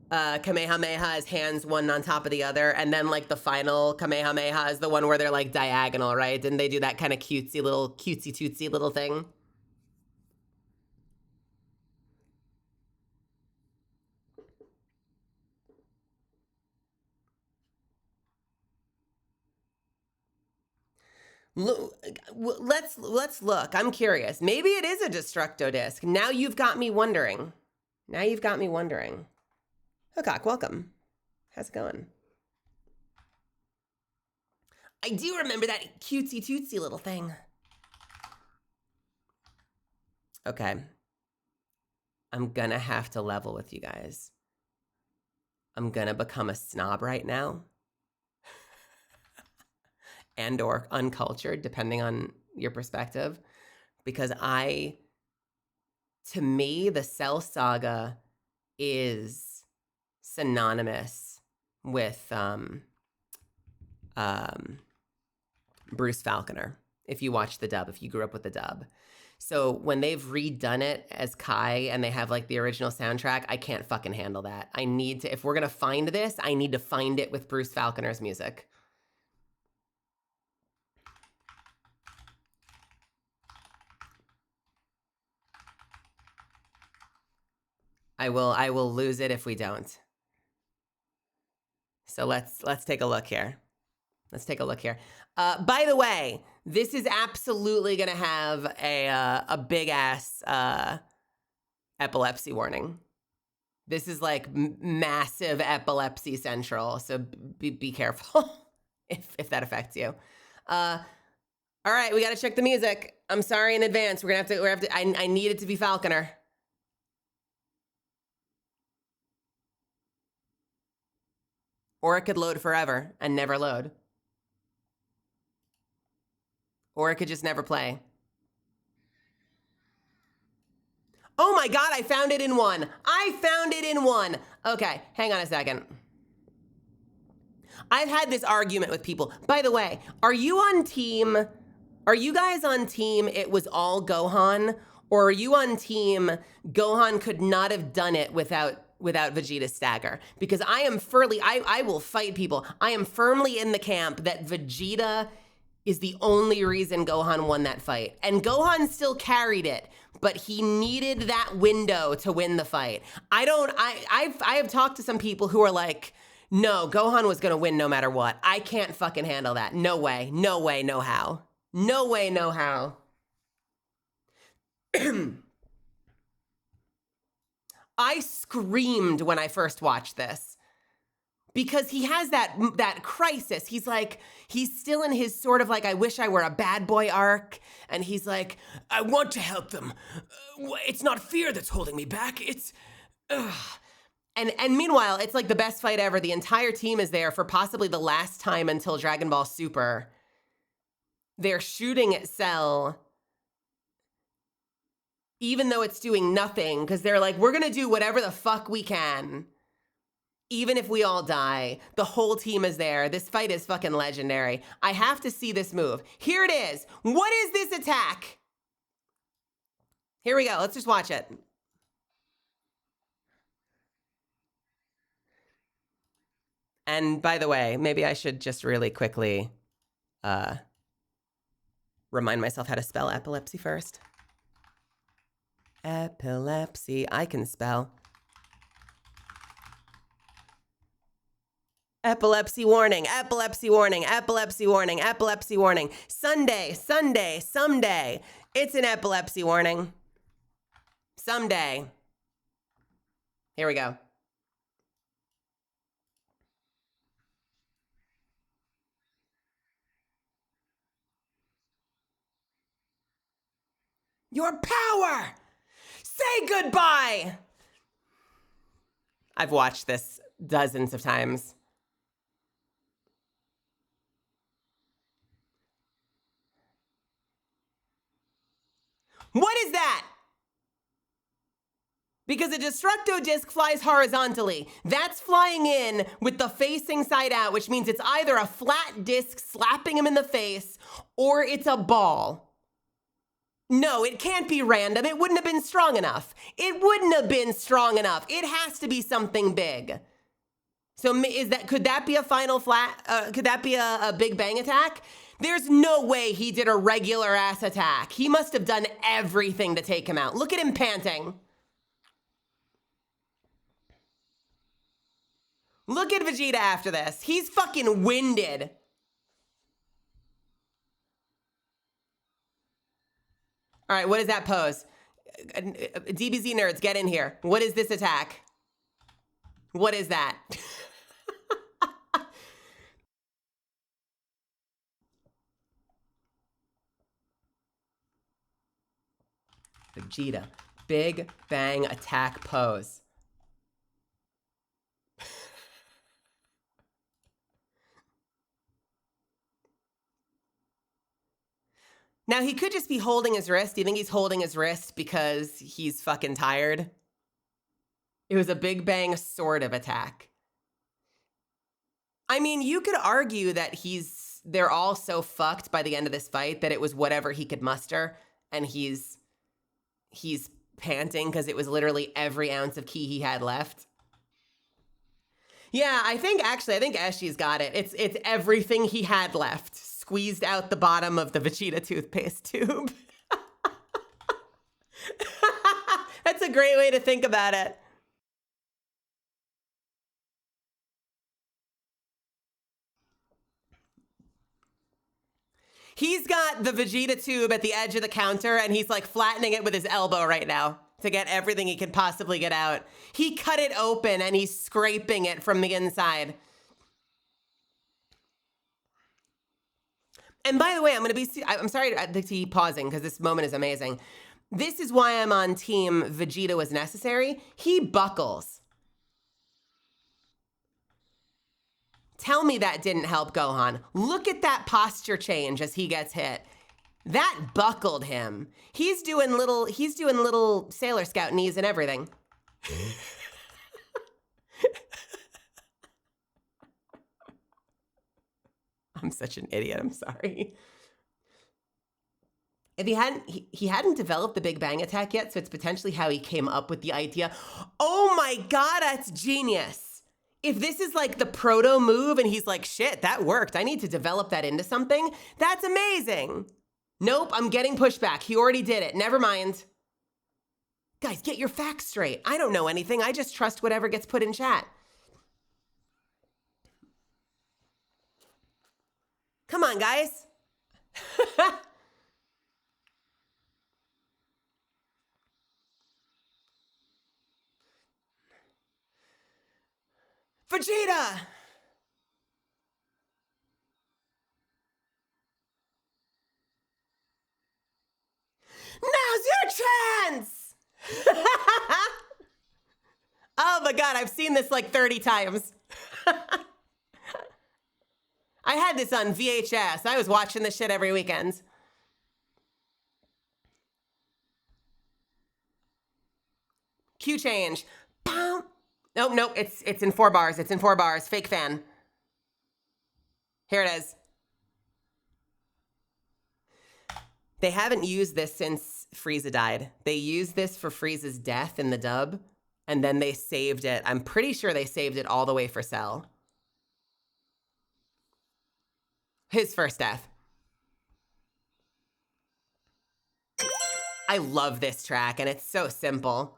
Kamehameha is hands one on top of the other. And then, like, the final Kamehameha is the one where they're, like, diagonal, right? Didn't they do that kind of cutesy tootsie little thing? Let's look. I'm curious. Maybe it is a Destructo disc. Now you've got me wondering. Hookok, welcome. How's it going? I do remember that cutesy tootsie little thing. Okay. I'm gonna have to level with you guys. I'm gonna become a snob right now. And or uncultured, depending on your perspective. Because to me, the Cell Saga is synonymous with Bruce Falconer, if you watch the dub, if you grew up with the dub. So when they've redone it as Kai and they have like the original soundtrack, I can't fucking handle that. I need to, if we're gonna find this, I need to find it with Bruce Falconer's music. I will lose it if we don't. So let's take a look here. By the way, this is absolutely gonna have a big ass epilepsy warning. This is like massive epilepsy central, so be careful if that affects you. All right, we gotta check the music. I'm sorry in advance. We're gonna have to. I need it to be Falconer. Or it could load forever and never load. Or it could just never play. Oh my God, I found it in one. Okay, hang on a second. I've had this argument with people. By the way, are you guys on team it was all Gohan? Or are you on team Gohan could not have done it without Vegeta's stagger? Because I will fight people. I am firmly in the camp that Vegeta is the only reason Gohan won that fight. And Gohan still carried it, but he needed that window to win the fight. I have talked to some people who are like, no, Gohan was gonna win no matter what. I can't fucking handle that. No way, no how. No way, no how. I screamed when I first watched this because he has that crisis. He's like, he's still in his sort of like, I wish I were a bad boy arc. And he's like, I want to help them. It's not fear that's holding me back. It's, And meanwhile, it's like the best fight ever. The entire team is there for possibly the last time until Dragon Ball Super. They're shooting at Cell, even though it's doing nothing, because they're like, we're gonna do whatever the fuck we can. Even if we all die, the whole team is there. This fight is fucking legendary. I have to see this move. Here it is. What is this attack? Here we go. Let's just watch it. And by the way, maybe I should just really quickly remind myself how to spell epilepsy first. Epilepsy, I can spell. Epilepsy warning, epilepsy warning, epilepsy warning, epilepsy warning. Sunday, someday. It's an epilepsy warning. Someday. Here we go. Your power! Say goodbye! I've watched this dozens of times. What is that? Because a destructo disc flies horizontally. That's flying in with the facing side out, which means it's either a flat disc slapping him in the face or it's a ball. No, it can't be random. It wouldn't have been strong enough. It wouldn't have been strong enough. It has to be something big. So could that be a final flat? Could that be a Big Bang attack? There's no way he did a regular ass attack. He must have done everything to take him out. Look at him panting. Look at Vegeta after this. He's fucking winded. All right, what is that pose? DBZ nerds, get in here. What is this attack? What is that? Vegeta, Big Bang attack pose. Now, he could just be holding his wrist. Do you think he's holding his wrist because he's fucking tired? It was a Big Bang sort of attack. I mean, you could argue that they're all so fucked by the end of this fight that it was whatever he could muster, and he's panting because it was literally every ounce of ki he had left. Yeah, I think Eshi's got it. It's everything he had left, squeezed out the bottom of the Vegeta toothpaste tube. That's a great way to think about it. He's got the Vegeta tube at the edge of the counter, and he's like flattening it with his elbow right now to get everything he can possibly get out. He cut it open and he's scraping it from the inside. And by the way, I'm sorry to keep pausing because this moment is amazing. This is why I'm on team Vegeta was necessary. He buckles. Tell me that didn't help Gohan. Look at that posture change as he gets hit. That buckled him. He's doing little Sailor Scout knees and everything. I'm such an idiot. I'm sorry. If he hadn't developed the Big Bang attack yet, so it's potentially how he came up with the idea. Oh my God, that's genius. If this is like the proto move and he's like, shit, that worked. I need to develop that into something. That's amazing. Nope, I'm getting pushback. He already did it. Never mind. Guys, get your facts straight. I don't know anything. I just trust whatever gets put in chat. Come on, guys. Vegeta! Now's your chance! Oh my God, I've seen this like 30 times. I had this on VHS. I was watching this shit every weekend. Cue change. Boom. Nope, it's in 4 bars. It's in 4 bars. Fake fan. Here it is. They haven't used this since Frieza died. They used this for Frieza's death in the dub, and then they saved it. I'm pretty sure they saved it all the way for Cell. His first death. I love this track, and it's so simple.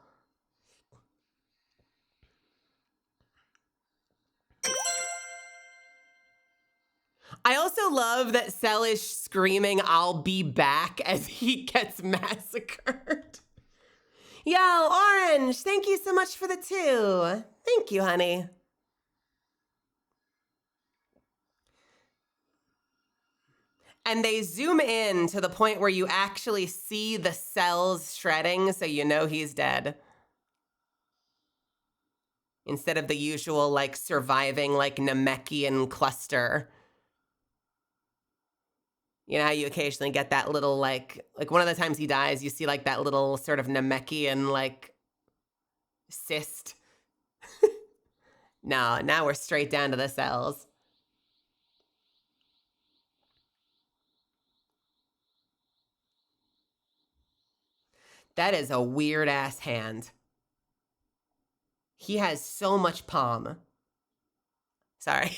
I also love that Cell is screaming, "I'll be back," as he gets massacred. Yo, Orange, thank you so much for the 2. Thank you, honey. And they zoom in to the point where you actually see the cells shredding, so you know he's dead. Instead of the usual, like, surviving, like, Namekian cluster. You know how you occasionally get that little, like one of the times he dies, you see, like, that little sort of Namekian, like, cyst. No, now we're straight down to the cells. That is a weird-ass hand. He has so much palm. Sorry.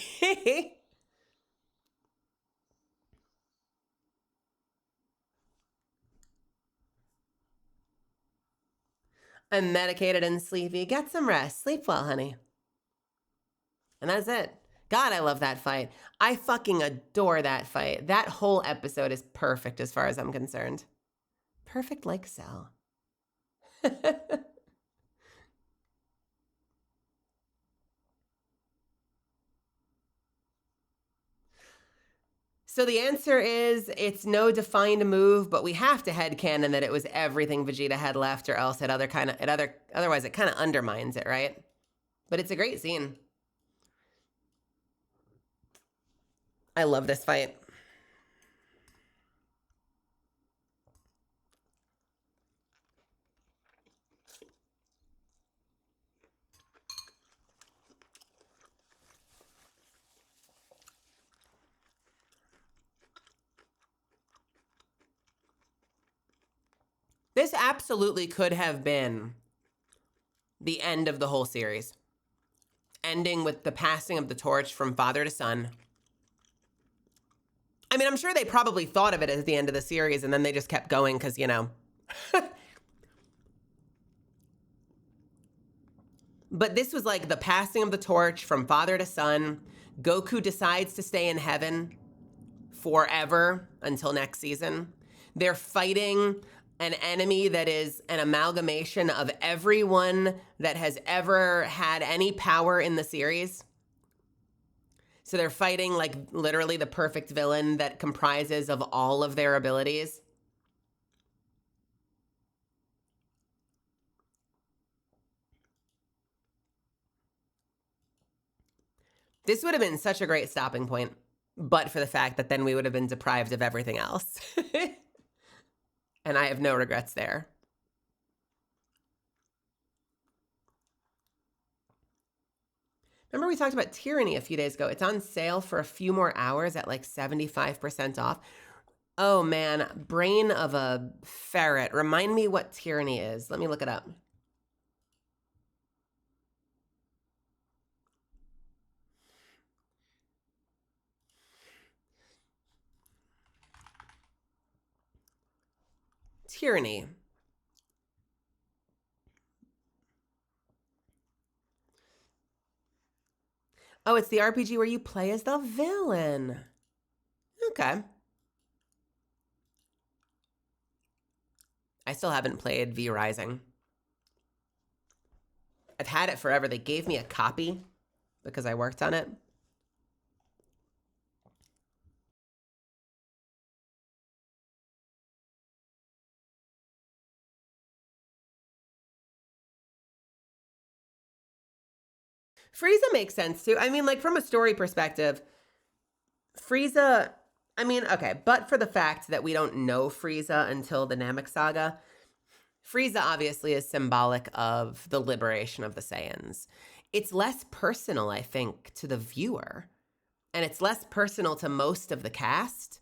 I'm medicated and sleepy. Get some rest. Sleep well, honey. And that's it. God, I love that fight. I fucking adore that fight. That whole episode is perfect as far as I'm concerned. Perfect like Cell. So the answer is it's no defined move, but we have to headcanon that it was everything Vegeta had left, or else otherwise it kind of undermines it, right? But it's a great scene. I love this fight. This absolutely could have been the end of the whole series, ending with the passing of the torch from father to son. I mean, I'm sure they probably thought of it as the end of the series, and then they just kept going because, you know. But this was like the passing of the torch from father to son. Goku decides to stay in heaven forever until next season. They're fighting an enemy that is an amalgamation of everyone that has ever had any power in the series. So they're fighting like literally the perfect villain that comprises of all of their abilities. This would have been such a great stopping point, but for the fact that then we would have been deprived of everything else. And I have no regrets there. Remember we talked about Tyranny a few days ago? It's on sale for a few more hours at like 75% off. Oh man, brain of a ferret. Remind me what Tyranny is. Let me look it up. Tyranny. Oh, it's the RPG where you play as the villain. Okay. I still haven't played V Rising. I've had it forever. They gave me a copy because I worked on it. Frieza makes sense too. I mean, like from a story perspective, Frieza, I mean, okay, but for the fact that we don't know Frieza until the Namek Saga, Frieza obviously is symbolic of the liberation of the Saiyans. It's less personal, I think, to the viewer, and it's less personal to most of the cast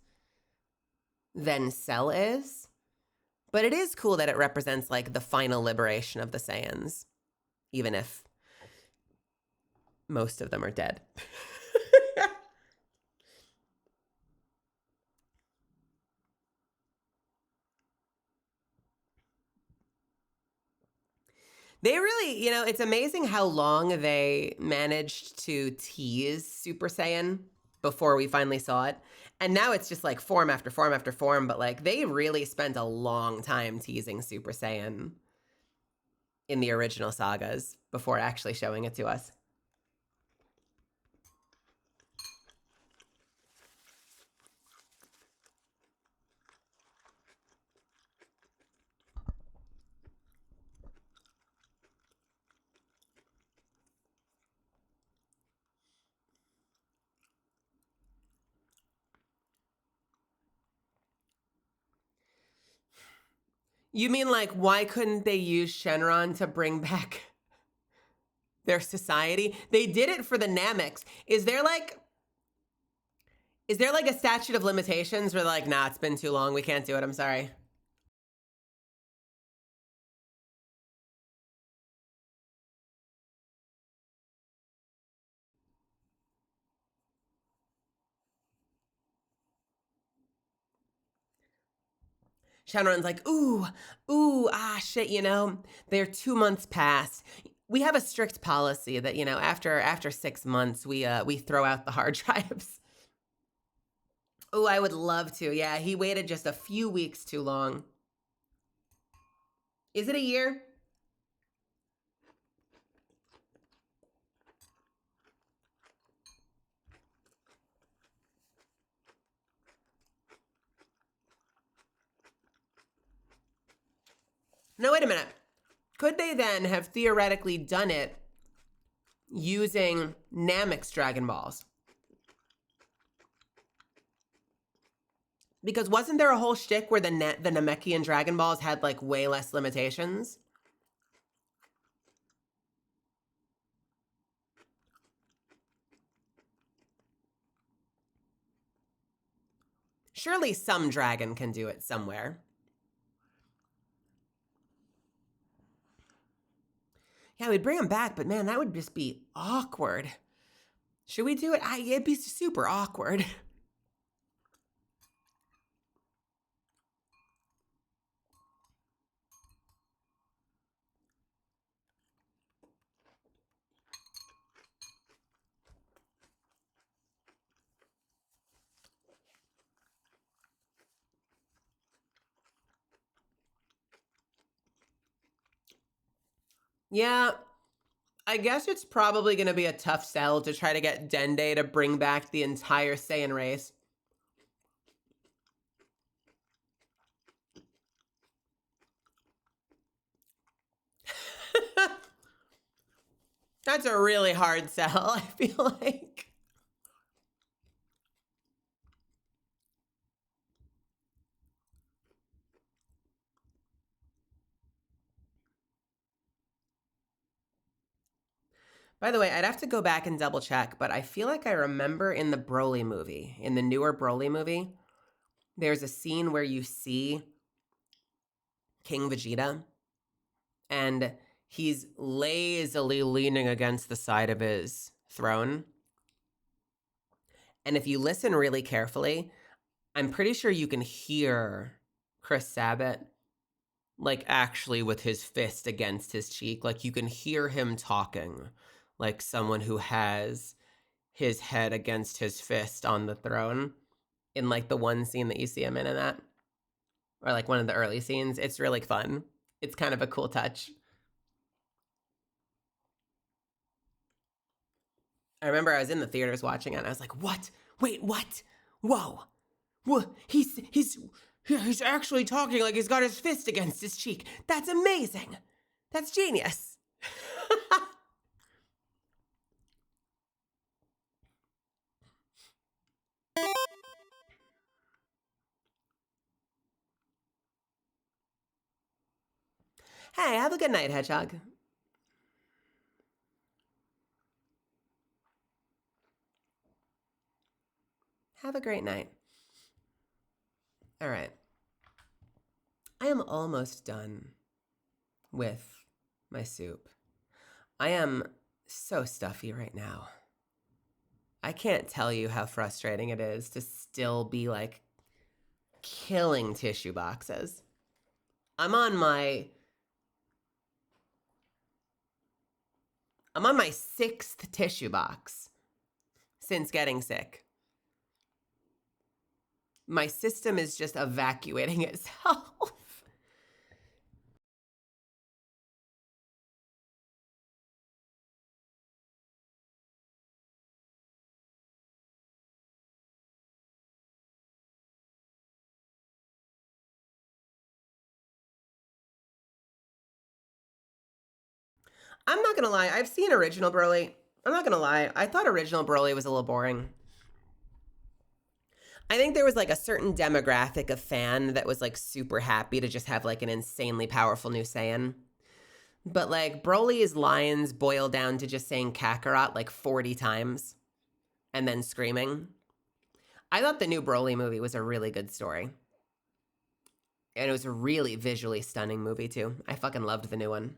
than Cell is. But it is cool that it represents like the final liberation of the Saiyans, even if most of them are dead. They really, it's amazing how long they managed to tease Super Saiyan before we finally saw it. And now it's just like form after form after form, but like they really spent a long time teasing Super Saiyan in the original sagas before actually showing it to us. You mean like why couldn't they use Shenron to bring back their society? They did it for the Nameks. Is there like a statute of limitations where they're like, nah, it's been too long, we can't do it, I'm sorry? Shenron's like, shit, they're 2 months past. We have a strict policy that, after 6 months, we throw out the hard drives. Ooh, I would love to. Yeah, he waited just a few weeks too long. Is it a year? No, wait a minute. Could they then have theoretically done it using Namek's Dragon Balls? Because wasn't there a whole shtick where the Namekian Dragon Balls had like way less limitations? Surely some dragon can do it somewhere. Yeah, we'd bring him back, but man, that would just be awkward. Should we do it? It'd be super awkward. Yeah, I guess it's probably going to be a tough sell to try to get Dende to bring back the entire Saiyan race. That's a really hard sell, I feel like. By the way, I'd have to go back and double check, but I feel like I remember in the Broly movie, in the newer Broly movie, there's a scene where you see King Vegeta and he's lazily leaning against the side of his throne. And if you listen really carefully, I'm pretty sure you can hear Chris Sabat like actually with his fist against his cheek. Like you can hear him talking like someone who has his head against his fist on the throne in like the one scene that you see him in that, or like one of the early scenes. It's really fun. It's kind of a cool touch. I remember I was in the theaters watching it and I was like, what? Wait, what? Whoa. What? He's actually talking like he's got his fist against his cheek. That's amazing. That's genius. Hey, have a good night, Hedgehog. Have a great night. All right. I am almost done with my soup. I am so stuffy right now. I can't tell you how frustrating it is to still be like killing tissue boxes. I'm on my I'm on my 6th tissue box since getting sick. My system is just evacuating itself. I'm not gonna lie, I've seen original Broly. I'm not gonna lie, I thought original Broly was a little boring. I think there was like a certain demographic of fan that was like super happy to just have like an insanely powerful new Saiyan. But like Broly's lines boil down to just saying Kakarot like 40 times and then screaming. I thought the new Broly movie was a really good story. And it was a really visually stunning movie too. I fucking loved the new one.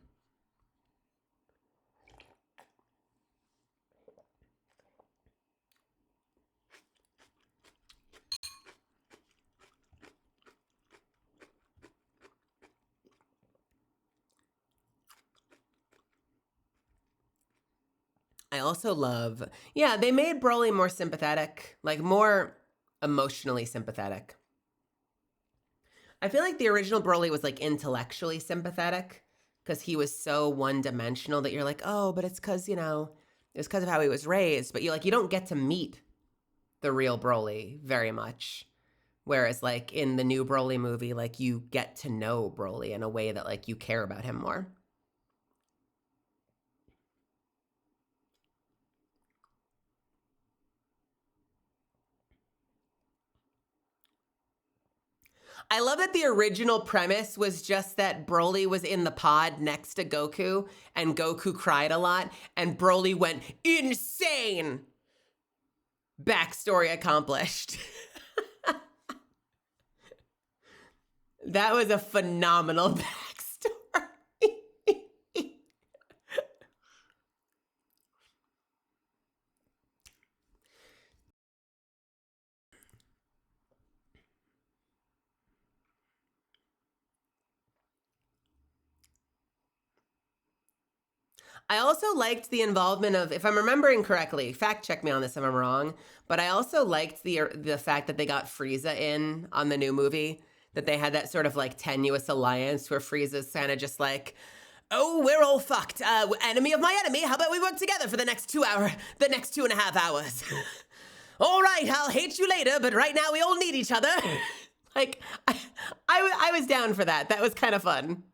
I also love, yeah, they made Broly more sympathetic, like more emotionally sympathetic. I feel like the original Broly was like intellectually sympathetic because he was so one dimensional that you're like, oh, but it's because, it's because of how he was raised. But you don't get to meet the real Broly very much. Whereas like in the new Broly movie, like you get to know Broly in a way that like you care about him more. I love that the original premise was just that Broly was in the pod next to Goku and Goku cried a lot and Broly went insane. Backstory accomplished. That was a phenomenal backstory. I also liked the involvement of, if I'm remembering correctly, fact check me on this if I'm wrong, but I also liked the fact that they got Frieza in on the new movie, that they had that sort of like tenuous alliance where Frieza's kind of just like, oh, we're all fucked. Enemy of my enemy. How about we work together for the next 2.5 hours? All right, I'll hate you later, but right now we all need each other. Like, I was down for that. That was kind of fun.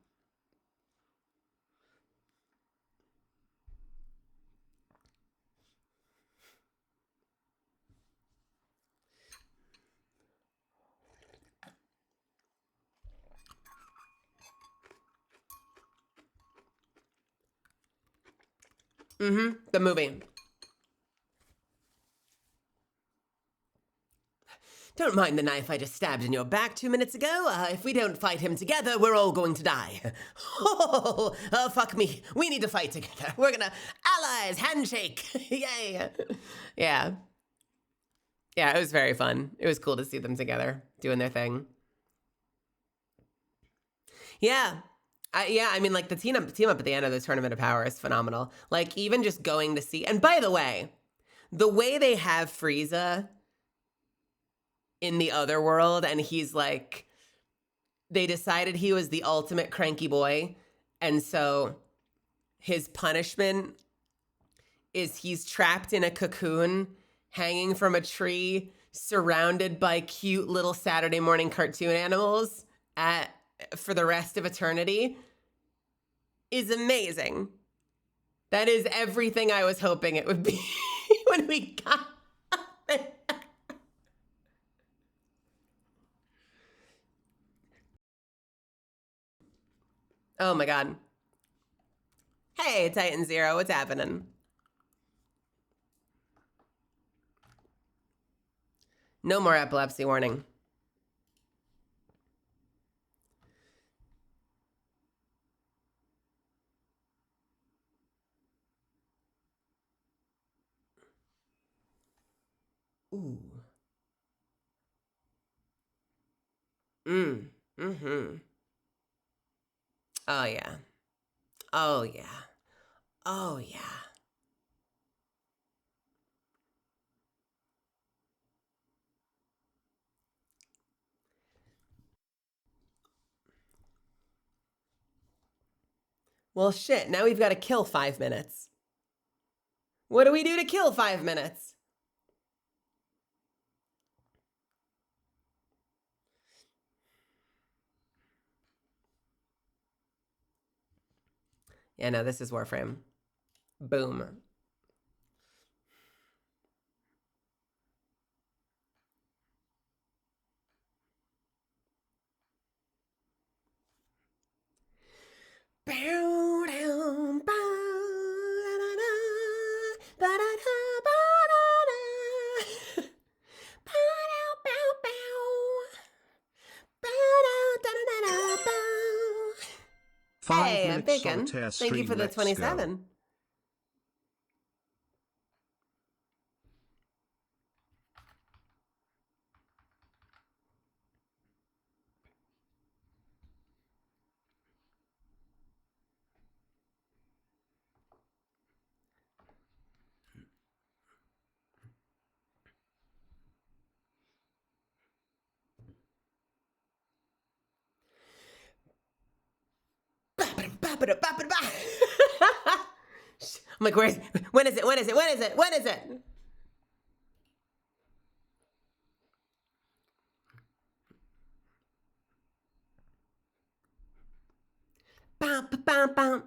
The movie. Don't mind the knife I just stabbed in your back 2 minutes ago. If we don't fight him together, we're all going to die. Oh, fuck me. We need to fight together. We're gonna allies, handshake. Yay. Yeah. Yeah, it was very fun. It was cool to see them together doing their thing. Yeah. I mean, like the team up at the end of the Tournament of Power is phenomenal. Like even just going to see, and by the way they have Frieza in the other world, and he's like, they decided he was the ultimate cranky boy, and so his punishment is he's trapped in a cocoon, hanging from a tree, surrounded by cute little Saturday morning cartoon animals for the rest of eternity, is amazing. That is everything I was hoping it would be when we got it. Oh my god. Hey, Titan Zero, what's happening? No more epilepsy warning. Ooh. Mm-hmm. Oh yeah. Oh yeah. Oh yeah. Well, shit, now we've got to kill 5 minutes. What do we do to kill 5 minutes? Yeah, no, this is Warframe. Boom. Bow down, Hey, I'm 5 minutes bacon. solitaire Thank you stream. for the Let's go. 27. I'm like, when is it? When is it? When is it? When is it? Bum, bum, bum.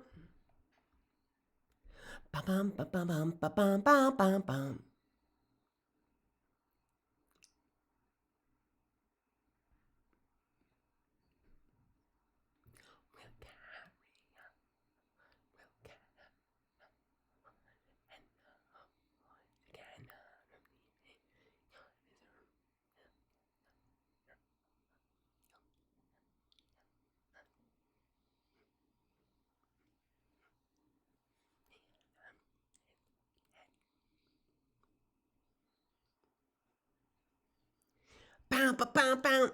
Bum, bum, bum, bum, bum, bum, bum, bum. Bum, bum, bum, bum.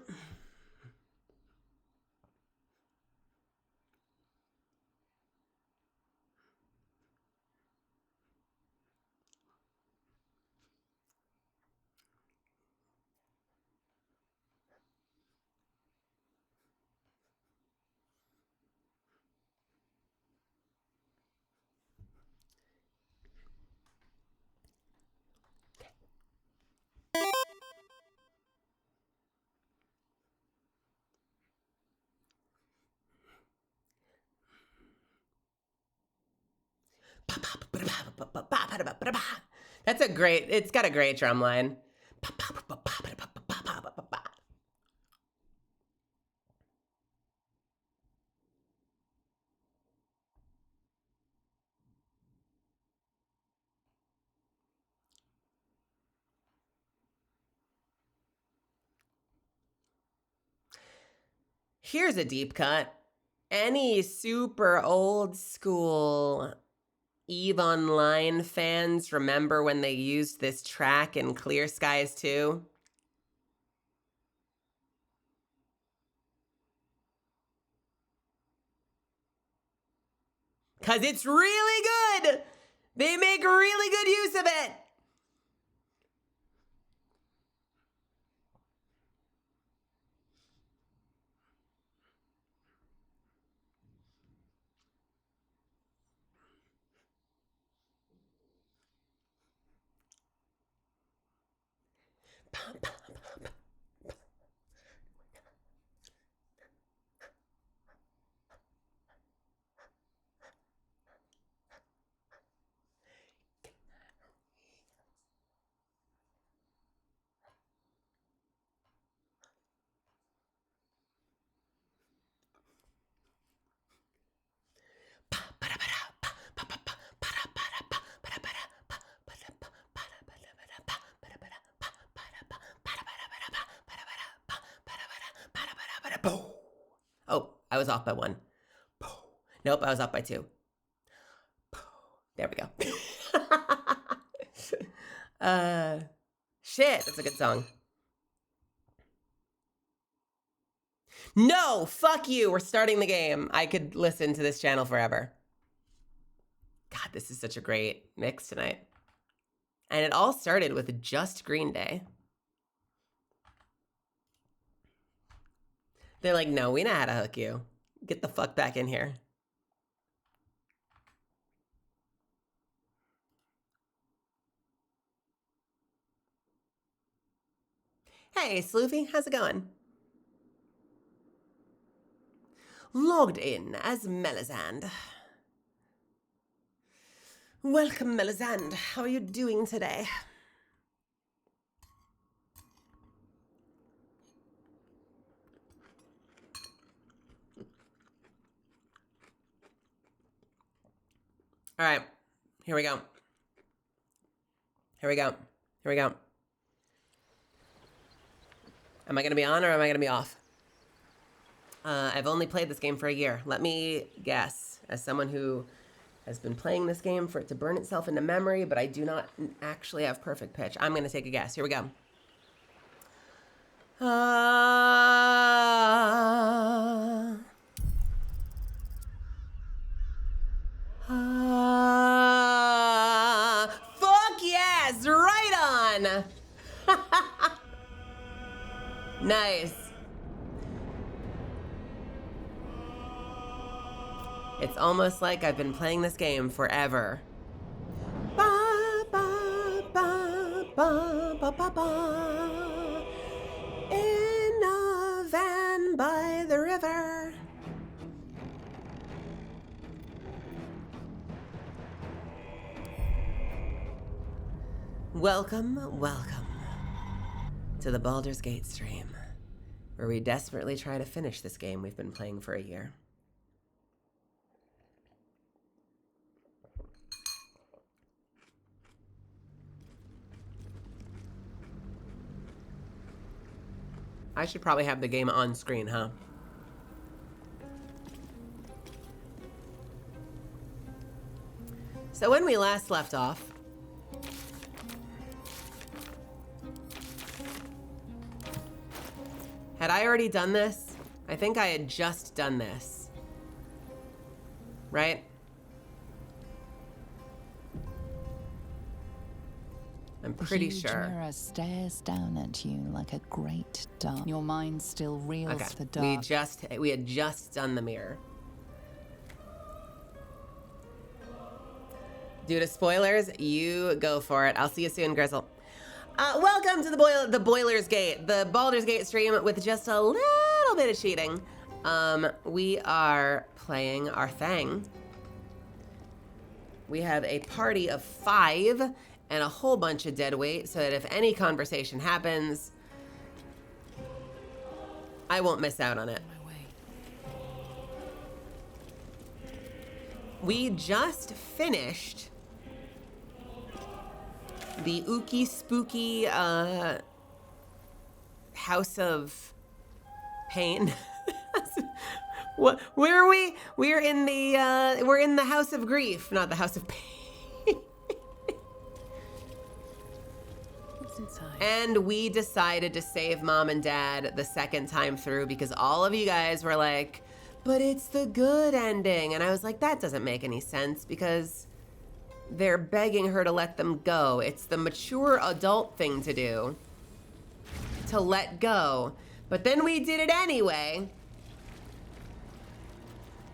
That's a great, it's got a great drum line. Here's a deep cut. Any super old school EVE Online fans remember when they used this track in Clear Skies 2? Because it's really good. They make really good use of it. Oh, I was off by 1. Nope, I was off by 2. There we go. Shit, that's a good song. No, fuck you. We're starting the game. I could listen to this channel forever. God, this is such a great mix tonight. And it all started with just Green Day. They're like, no, we know how to hook you. Get the fuck back in here. Hey, Sloofy, how's it going? Logged in as Melisande. Welcome, Melisande. How are you doing today? All right, here we go. Here we go. Here we go. Am I going to be on or am I going to be off? I've only played this game for a year. Let me guess, as someone who has been playing this game for it to burn itself into memory, but I do not actually have perfect pitch. I'm going to take a guess. Here we go. Fuck yes! Right on! Nice. It's almost like I've been playing this game forever. Ba, ba, ba, ba, ba, ba, ba. In a van by the river. Welcome, welcome to the Baldur's Gate stream, where we desperately try to finish this game we've been playing for a year. I should probably have the game on screen, huh? So when we last left off, had I already done this? I think I had just done this. Right? I'm pretty sure. Mirror stares down at you like a great dark. Your mind still reels the dark. We had just done the mirror. Due to spoilers, you go for it. I'll see you soon, Grizzle. Welcome to the Boiler's Gate, the Baldur's Gate stream with just a little bit of cheating. We are playing our thing. We have a party of 5 and a whole bunch of dead weight, so that if any conversation happens, I won't miss out on it. We just finished the ooky spooky House of Pain. What? Where are we? We're in the House of Grief, not the House of Pain. And we decided to save Mom and Dad the second time through because all of you guys were like, but it's the good ending. And I was like, that doesn't make any sense because they're begging her to let them go. It's the mature adult thing to do, to let go. But then we did it anyway.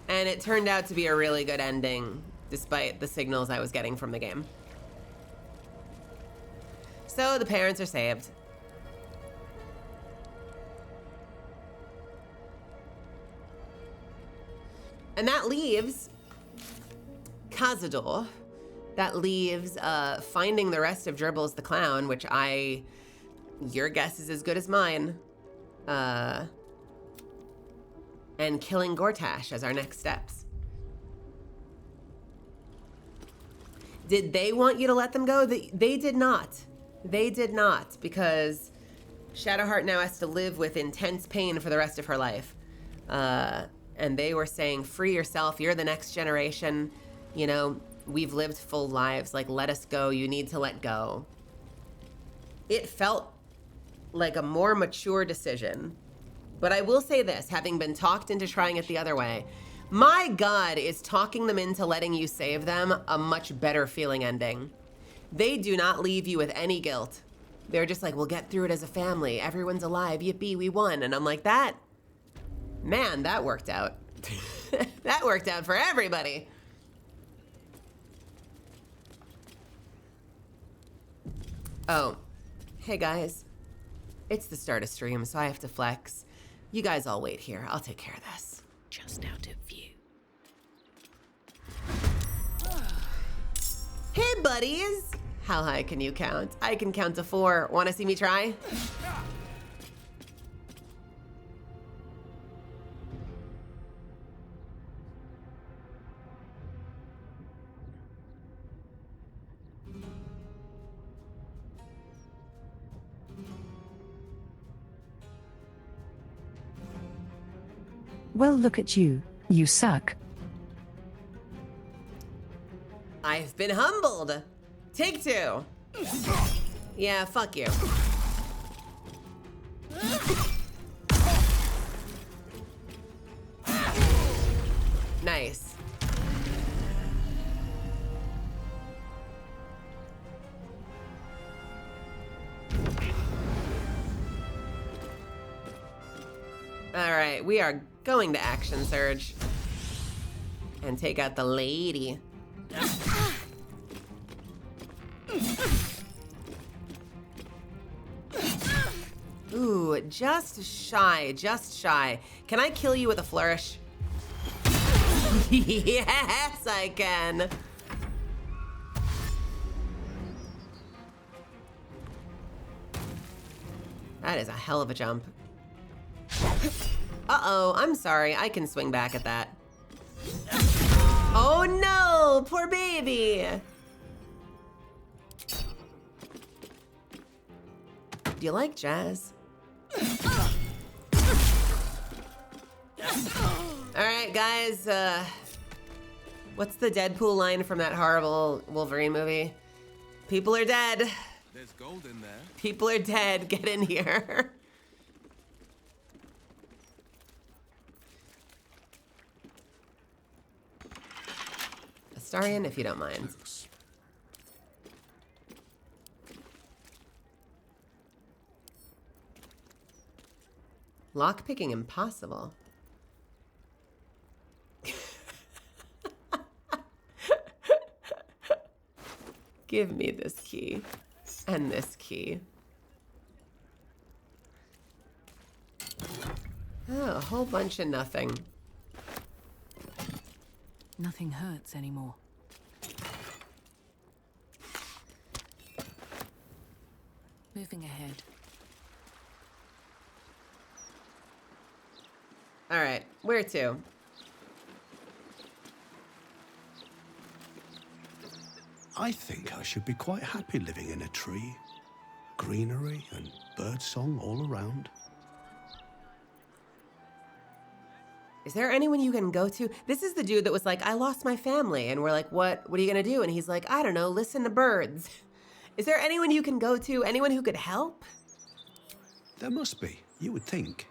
And it turned out to be a really good ending, despite the signals I was getting from the game. So the parents are saved. And that leaves Cazador. That leaves finding the rest of Dribbles the Clown, which your guess is as good as mine. And killing Gortash as our next steps. Did they want you to let them go? They did not. They did not, because Shadowheart now has to live with intense pain for the rest of her life. And they were saying, free yourself, you're the next generation. You know, we've lived full lives, like, let us go, you need to let go. It felt like a more mature decision. But I will say this, having been talked into trying it the other way, my God, is talking them into letting you save them a much better feeling ending. They do not leave you with any guilt. They're just like, we'll get through it as a family. Everyone's alive. Yippee, we won. And I'm like, man, that worked out. That worked out for everybody. Oh, hey guys. It's the start of stream, so I have to flex. You guys all wait here. I'll take care of this. Just out of view. Hey, buddies! How high can you count? I can count to 4. Wanna see me try? Well, look at you. You suck. I've been humbled. Take 2. Yeah, fuck you. Nice. All right, we are going to action surge and take out the lady. Ooh, just shy, just shy. Can I kill you with a flourish? Yes, I can. That is a hell of a jump. Uh-oh, I'm sorry. I can swing back at that. Oh no, poor baby. Do you like jazz? All right, guys. What's the Deadpool line from that horrible Wolverine movie? People are dead. There's gold in there. People are dead. Get in here. Astarion, if you don't mind. Lockpicking impossible. Give me this key and this key. Oh, a whole bunch of nothing. Nothing hurts anymore. Moving ahead. All right, where to? I think I should be quite happy living in a tree. Greenery and birdsong all around. Is there anyone you can go to? This is the dude that was like, I lost my family. And we're like, what are you gonna do? And he's like, I don't know, listen to birds. Is there anyone you can go to? Anyone who could help? There must be, you would think.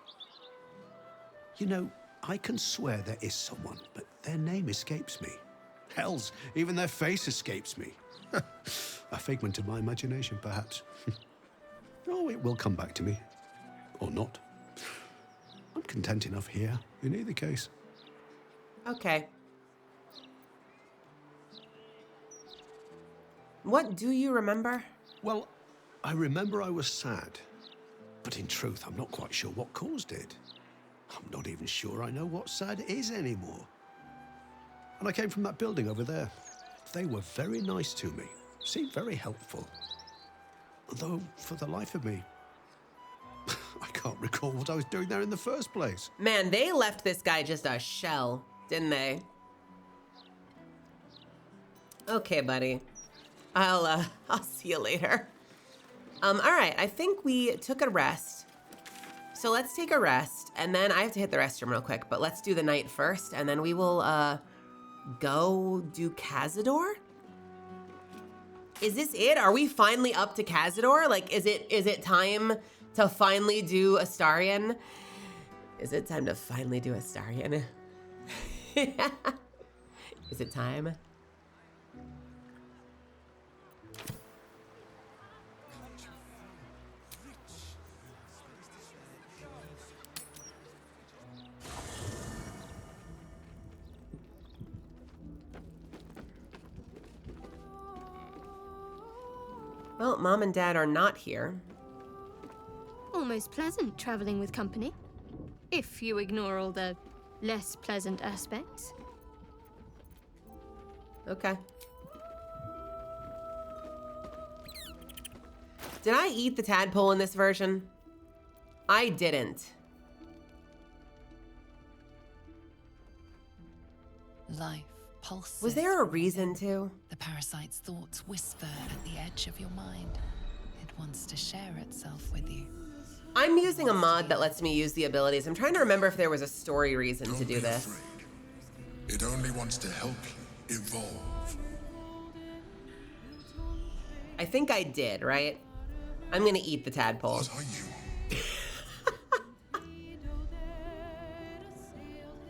You know, I can swear there is someone, but their name escapes me. Hells, even their face escapes me. A figment of my imagination, perhaps. Oh, it will come back to me. Or not. I'm content enough here, in either case. Okay. What do you remember? Well, I remember I was sad. But in truth, I'm not quite sure what caused it. I'm not even sure I know what sad is anymore. And I came from that building over there. They were very nice to me, seemed very helpful. Though, for the life of me, I can't recall what I was doing there in the first place. Man, they left this guy just a shell, didn't they? Okay, buddy. I'll see you later. All right, I think we took a rest. So let's take a rest, and then I have to hit the restroom real quick, but let's do the night first, and then we will, go do Cazador? Is this it? Are we finally up to Cazador? Like, is it time to finally do Astarion? Is it time to finally do Astarion? Is it time? Well, Mom and Dad are not here. Oh, almost pleasant traveling with company, if you ignore all the less pleasant aspects. Okay. Did I eat the tadpole in this version? I didn't. Life pulses. Was there a reason to? The parasite's thoughts whisper at the edge of your mind. It wants to share itself with you. I'm using a mod that lets me use the abilities. I'm trying to remember if there was a story reason to do this. Afraid. It only wants to help you evolve. I think I did, right? I'm gonna eat the tadpole. What are you?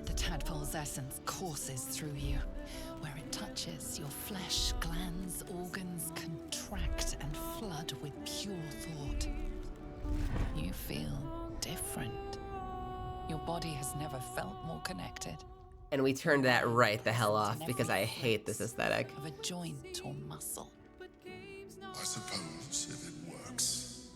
The tadpole's essence courses through you. Where it touches, your flesh, glands, organs contract and flood with pure thought. You feel different. Your body has never felt more connected. And we turned that right the hell off because I hate this aesthetic. Of a joint or muscle. I suppose if it works.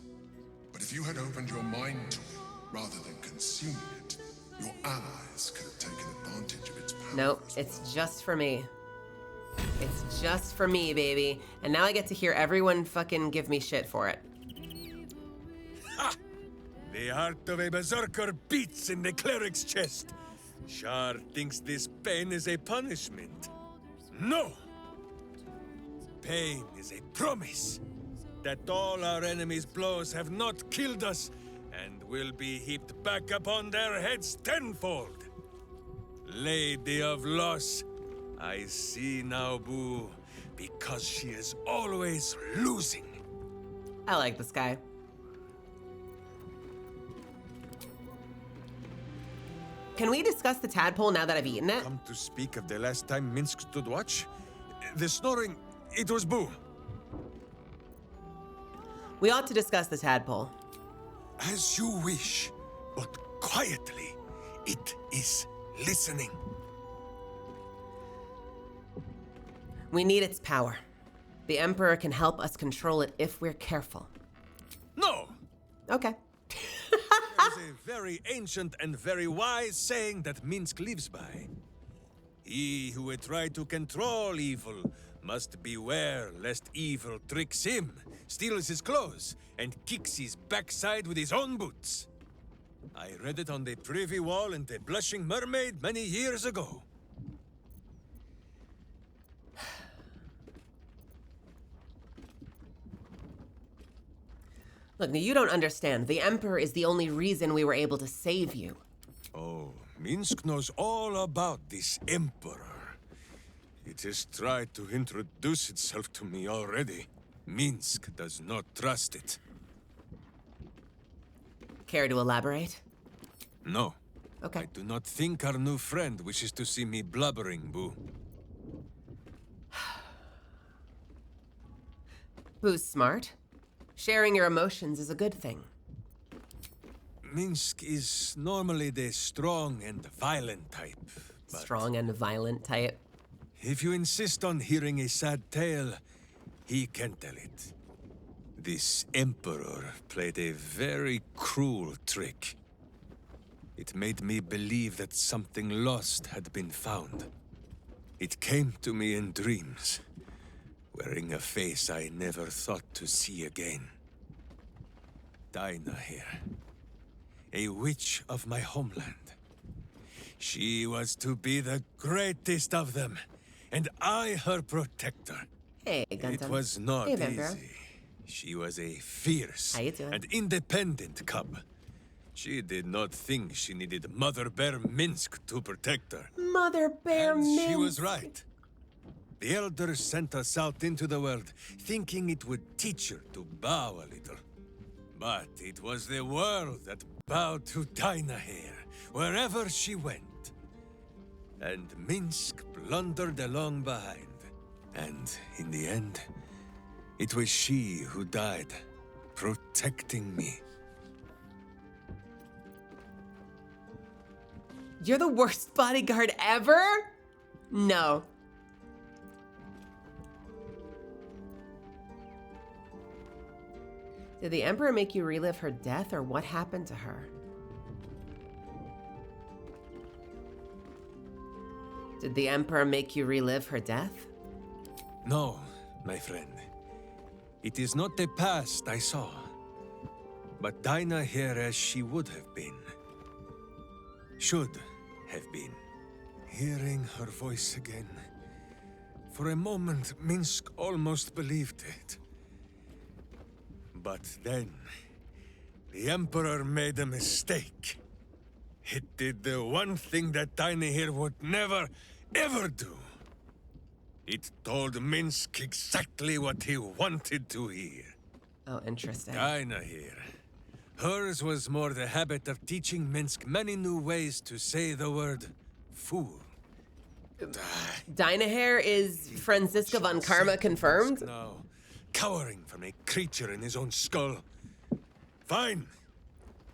But if you had opened your mind to it rather than consuming it, your allies could have taken advantage of its power. Nope, it's just for me. It's just for me, baby. And now I get to hear everyone fucking give me shit for it. Ha! The heart of a berserker beats in the cleric's chest. Shar thinks this pain is a punishment. No! Pain is a promise that all our enemies' blows have not killed us and will be heaped back upon their heads tenfold. Lady of Loss, I see now, Boo, because she is always losing. I like this guy. Can we discuss the tadpole now that I've eaten it? Come to speak of the last time Minsk stood watch? The snoring, it was Boo. We ought to discuss the tadpole. As you wish, but quietly. It is listening. We need its power. The Emperor can help us control it if we're careful. No! Okay. There's a very ancient and very wise saying that Minsk lives by. He who would try to control evil must beware lest evil tricks him, steals his clothes, and kicks his backside with his own boots. I read it on the privy wall in the Blushing Mermaid many years ago. Look, now you don't understand. The Emperor is the only reason we were able to save you. Oh, Minsk knows all about this Emperor. It has tried to introduce itself to me already. Minsk does not trust it. Care to elaborate? No. Okay. I do not think our new friend wishes to see me blubbering, Boo. Boo's smart. Sharing your emotions is a good thing. Minsk is normally the strong and violent type. But Strong and violent type. if you insist on hearing a sad tale, he can tell it. This Emperor played a very cruel trick. It made me believe that something lost had been found. It came to me in dreams, wearing a face I never thought to see again. Dinah here, a witch of my homeland. She was to be the greatest of them, and I her protector. Hey, Gunther. It was not Hey, Vampire. easy. She was a fierce How you doing? and independent cub. She did not think she needed Mother Bear Minsk to protect her. Mother Bear And Minsk. she was right. The elders sent us out into the world, thinking it would teach her to bow a little. But it was the world that bowed to Dinah here, wherever she went. And Minsk blundered along behind. And in the end, it was she who died, protecting me. You're the worst bodyguard ever? No. Did the Emperor make you relive her death, or what happened to her? Did the Emperor make you relive her death? No, my friend. It is not the past I saw, but Dinah here as she would have been. Should have been. Hearing her voice again. For a moment, Minsk almost believed it. But then, the Emperor made a mistake. It did the one thing that Dinah here would never, ever do. It told Minsk exactly what he wanted to hear. Oh, interesting. Dinah here. Hers was more the habit of teaching Minsk many new ways to say the word fool. Dynahair is Franziska von Karma confirmed? Now, cowering from a creature in his own skull. Fine.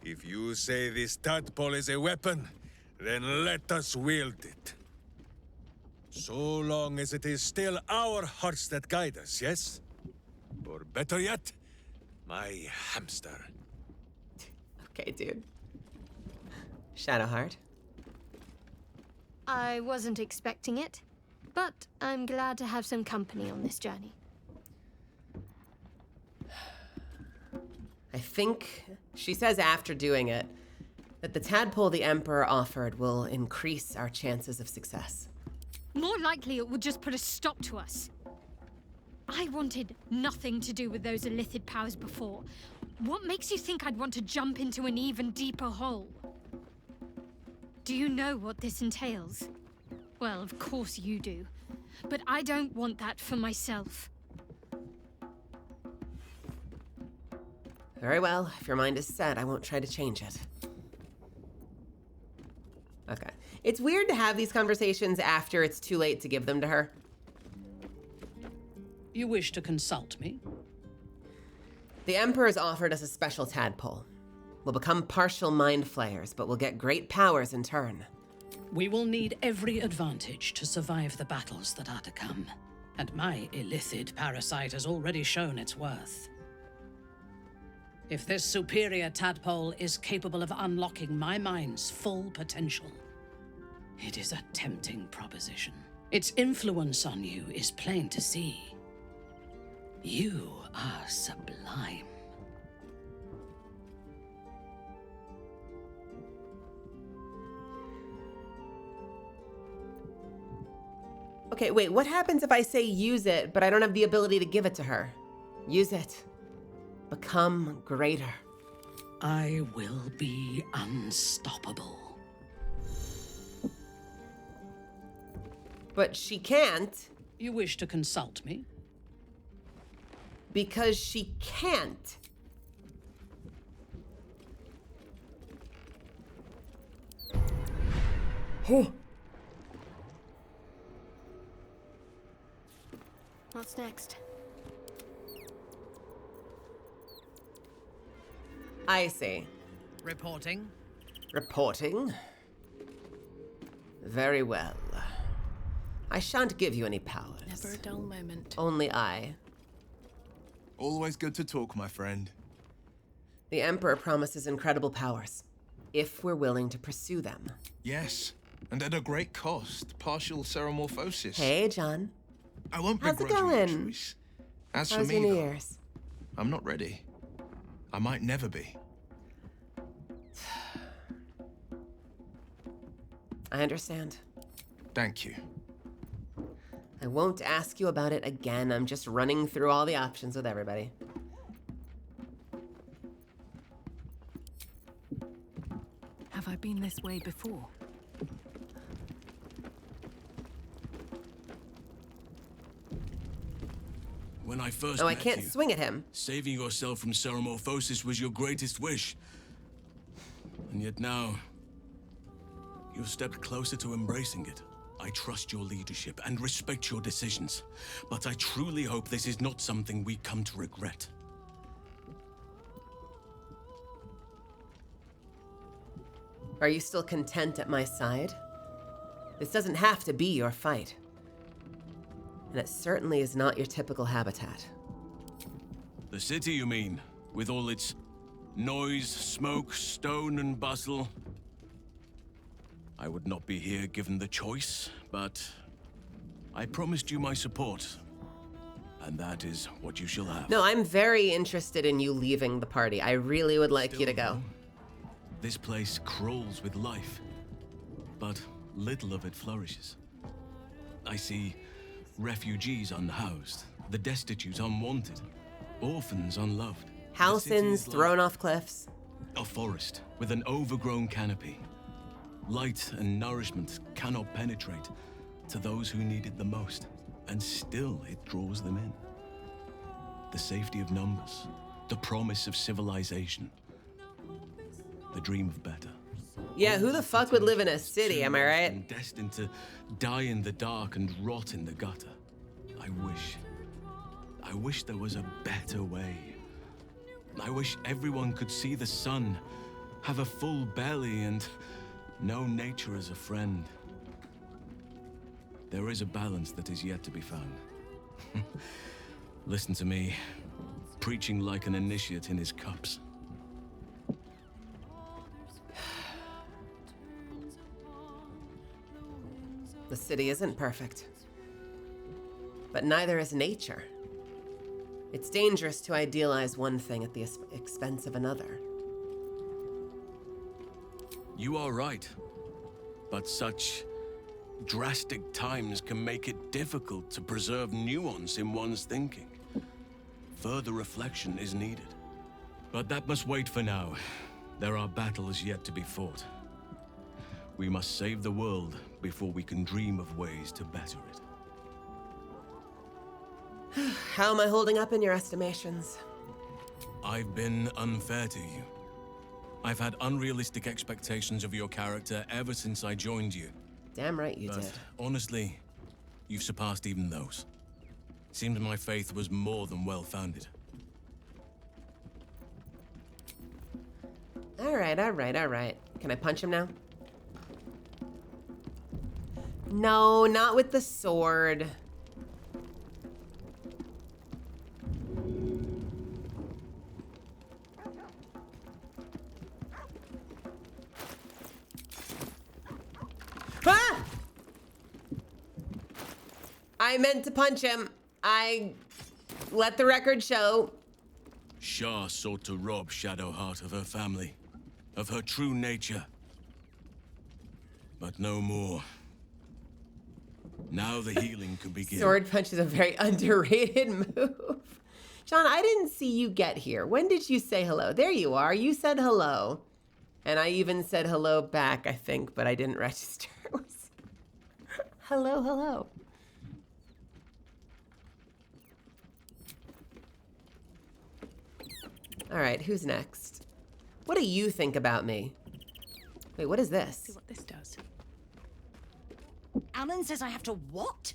If you say this tadpole is a weapon, then let us wield it. So long as it is still our hearts that guide us, yes? Or better yet, my hamster. Okay, dude. Shadowheart. I wasn't expecting it, but I'm glad to have some company on this journey. I think she says after doing it that the tadpole the Emperor offered will increase our chances of success. More likely it would just put a stop to us. I wanted nothing to do with those illithid powers before. What makes you think I'd want to jump into an even deeper hole? Do you know what this entails? Well, of course you do. But I don't want that for myself. Very well. If your mind is set, I won't try to change it. Okay. It's weird to have these conversations after it's too late to give them to her. You wish to consult me? The Emperor's offered us a special tadpole. We'll become partial mind flayers, but we'll get great powers in turn. We will need every advantage to survive the battles that are to come. And my illithid parasite has already shown its worth. If this superior tadpole is capable of unlocking my mind's full potential, it is a tempting proposition. Its influence on you is plain to see. You are sublime. Okay, wait, what happens if I say use it, but I don't have the ability to give it to her? Use it. Become greater. I will be unstoppable. But she can't. You wish to consult me? Because she can't. Oh. What's next? I see. Reporting. Reporting? Very well. I shan't give you any powers. Never a dull moment. Only I. Always good to talk, my friend. The Emperor promises incredible powers, if we're willing to pursue them. Yes, and at a great cost. Partial ceremorphosis. Hey, John. I won't How's it begrudge you your going? choice. As for How's me, your New though, Year's? I'm not ready. I might never be. I understand. Thank you. I won't ask you about it again. I'm just running through all the options with everybody. Have I been this way before? When I first Oh, I met can't you, swing at him. saving yourself from ceremorphosis was your greatest wish. And yet now, you've stepped closer to embracing it. I trust your leadership and respect your decisions, but I truly hope this is not something we come to regret. Are you still content at my side? This doesn't have to be your fight. And it certainly is not your typical habitat. The city, you mean? with all its noise, smoke, stone, and bustle. I would not be here given the choice, but I promised you my support, and that is what you shall have. No, I'm very interested in you leaving the party. I really would like you to go. This place crawls with life, but little of it flourishes. I see refugees unhoused, the destitute unwanted, orphans unloved. Halcyons thrown off cliffs. A forest with an overgrown canopy. Light and nourishment cannot penetrate to those who need it the most, and still it draws them in. The safety of numbers, the promise of civilization, the dream of better. Yeah, who the fuck would live in a city, am I right? And destined to die in the dark and rot in the gutter. I wish there was a better way. I wish everyone could see the sun, have a full belly, and know nature as a friend. There is a balance that is yet to be found. Listen to me, preaching like an initiate in his cups. The city isn't perfect. But neither is nature. It's dangerous to idealize one thing at the expense of another. You are right. But such drastic times can make it difficult to preserve nuance in one's thinking. Further reflection is needed. But that must wait for now. There are battles yet to be fought. We must save the world before we can dream of ways to better it. How am I holding up in your estimations? I've been unfair to you. I've had unrealistic expectations of your character ever since I joined you. Damn right you did. Honestly, you've surpassed even those. Seems my faith was more than well-founded. All right. Can I punch him now? No, not with the sword. Ah! I meant to punch him. I let the record show. Shah sought to rob Shadowheart of her family, of her true nature. But no more. Now the healing can begin. Sword punch is a very underrated move. John, I didn't see you get here. When did you say hello? There you are. You said hello. And I even said hello back, I think, but I didn't register. It was hello, hello. All right, who's next? What do you think about me? Wait, what is this? See what this does. Alan says I have to what?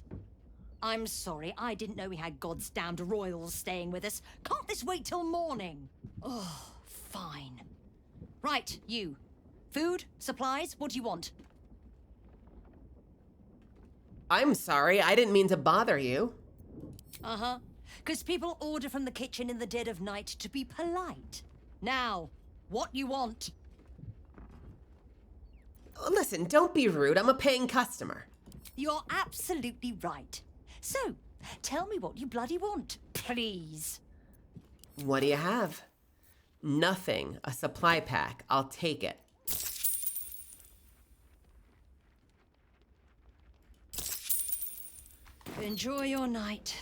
I'm sorry, I didn't know we had God's damned royals staying with us. Can't this wait till morning? Oh, fine. Right, you. Food? Supplies? What do you want? I'm sorry, I didn't mean to bother you. Uh-huh. Because people order from the kitchen in the dead of night to be polite. Now, what you want? Listen, don't be rude. I'm a paying customer. You're absolutely right. So, tell me what you bloody want, please. What do you have? Nothing. A supply pack. I'll take it. Enjoy your night.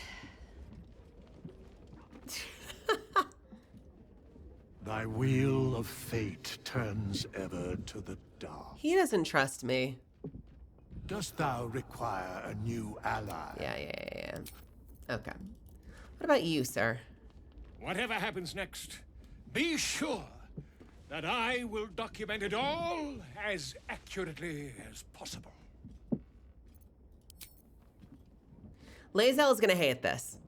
Thy wheel of fate turns ever to the dark. He doesn't trust me. Dost thou require a new ally? Yeah. Okay. What about you, sir? Whatever happens next, be sure that I will document it all as accurately as possible. Lae'zel's gonna hate this.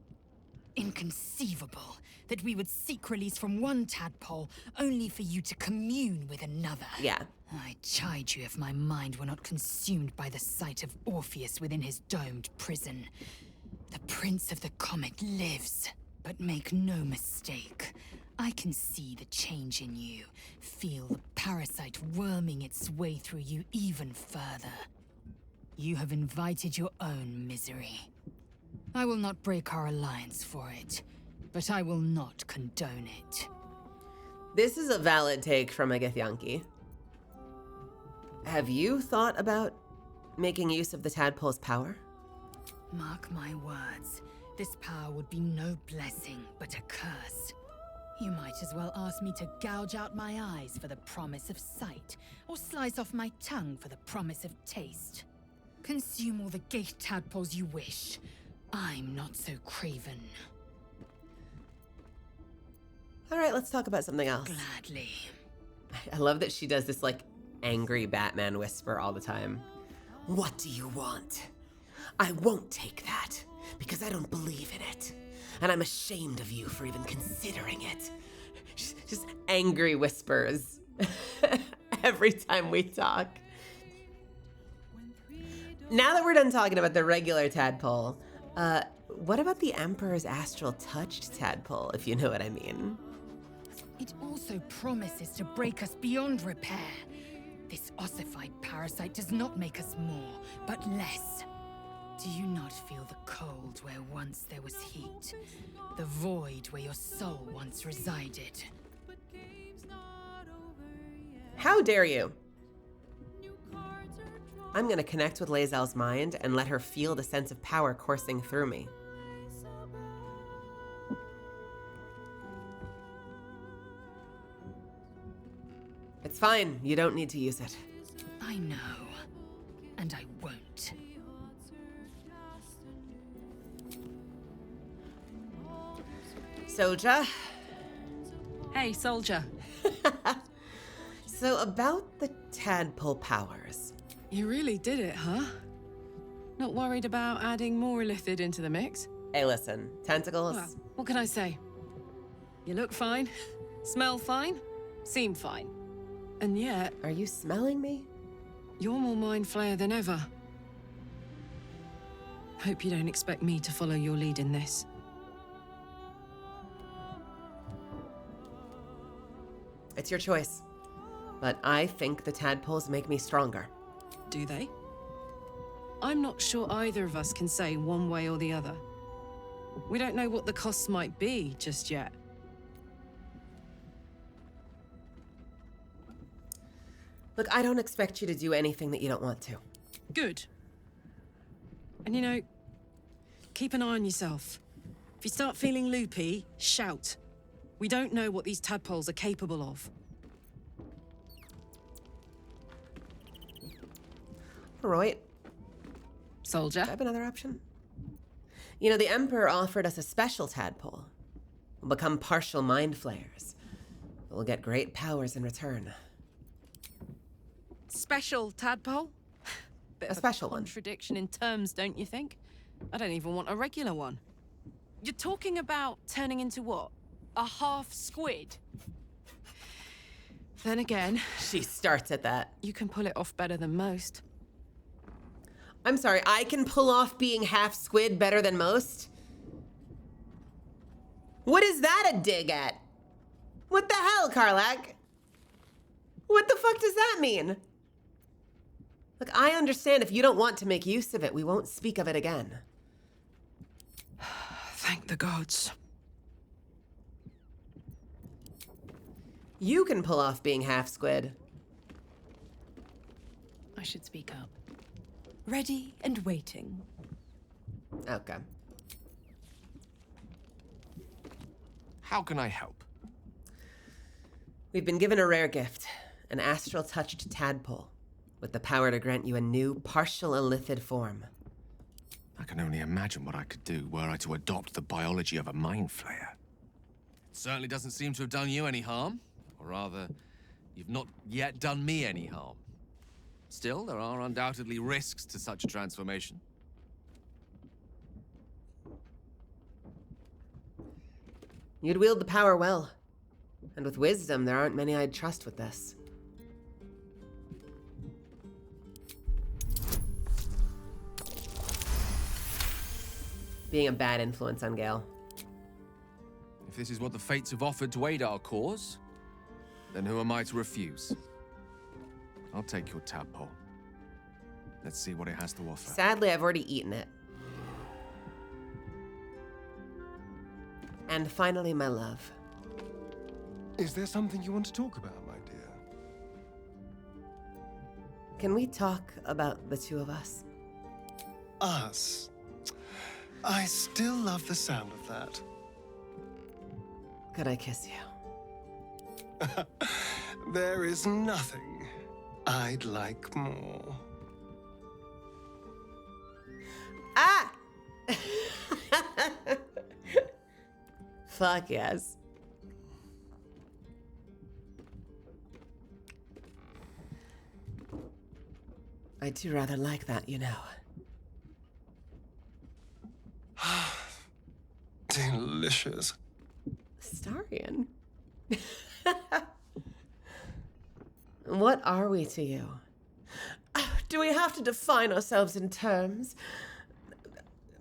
Inconceivable that we would seek release from one tadpole only for you to commune with another. Yeah. I chide you if my mind were not consumed by the sight of Orpheus within his domed prison. The Prince of the Comet lives, but make no mistake, I can see the change in you, feel the parasite worming its way through you even further. You have invited your own misery. I will not break our alliance for it, but I will not condone it. This is a valid take from a Githyanki. Have you thought about making use of the tadpole's power? Mark my words, this power would be no blessing, but a curse. You might as well ask me to gouge out my eyes for the promise of sight, or slice off my tongue for the promise of taste. Consume all the gate tadpoles you wish. I'm not so craven. All right, let's talk about something else. Gladly. I love that she does this like angry Batman whisper all the time. What do you want? I won't take that because I don't believe in it. And I'm ashamed of you for even considering it. Just angry whispers every time we talk. Now that we're done talking about the regular tadpole, what about the Emperor's astral touched tadpole, if you know what I mean? It also promises to break us beyond repair. This ossified parasite does not make us more, but less. Do you not feel the cold where once there was heat? The void where your soul once resided? How dare you? I'm gonna connect with Lae'zel's mind and let her feel the sense of power coursing through me. It's fine, you don't need to use it. I know, and I won't. Soldier? Hey, soldier. So about the tadpole powers. You really did it, huh? Not worried about adding more illithid into the mix? Hey, listen, tentacles. Well, what can I say? You look fine, smell fine, seem fine. And yet... Are you smelling me? You're more mind flayer than ever. Hope you don't expect me to follow your lead in this. It's your choice. But I think the tadpoles make me stronger. Do they? I'm not sure either of us can say one way or the other. We don't know what the costs might be just yet. Look, I don't expect you to do anything that you don't want to. Good. And you know, keep an eye on yourself. If you start feeling loopy, shout. We don't know what these tadpoles are capable of. All right. Soldier? Do I have another option? You know, the Emperor offered us a special tadpole. We'll become partial mind flayers. We'll get great powers in return. Special tadpole? Bit of special one. Contradiction in terms, don't you think? I don't even want a regular one. You're talking about turning into what? A half squid? Then again... She starts at that. You can pull it off better than most. I'm sorry, I can pull off being half squid better than most? What is that a dig at? What the hell, Karlach? What the fuck does that mean? Look, I understand if you don't want to make use of it, we won't speak of it again. Thank the gods. You can pull off being half squid. I should speak up. Ready and waiting. Okay. How can I help? We've been given a rare gift, an astral-touched tadpole, with the power to grant you a new, partial illithid form. I can only imagine what I could do were I to adopt the biology of a mind flayer. It certainly doesn't seem to have done you any harm. Or rather, you've not yet done me any harm. Still, there are undoubtedly risks to such a transformation. You'd wield the power well. And with wisdom, there aren't many I'd trust with this. Being a bad influence on Gale. If this is what the fates have offered to aid our cause, then who am I to refuse? I'll take your tadpole. Let's see what it has to offer. Sadly, I've already eaten it. And finally, my love. Is there something you want to talk about, my dear? Can we talk about the two of us? Us? I still love the sound of that. Could I kiss you? There is nothing I'd like more. Ah! Fuck yes. I do rather like that, you know. Delicious. Starion. What are we to you? Do we have to define ourselves in terms?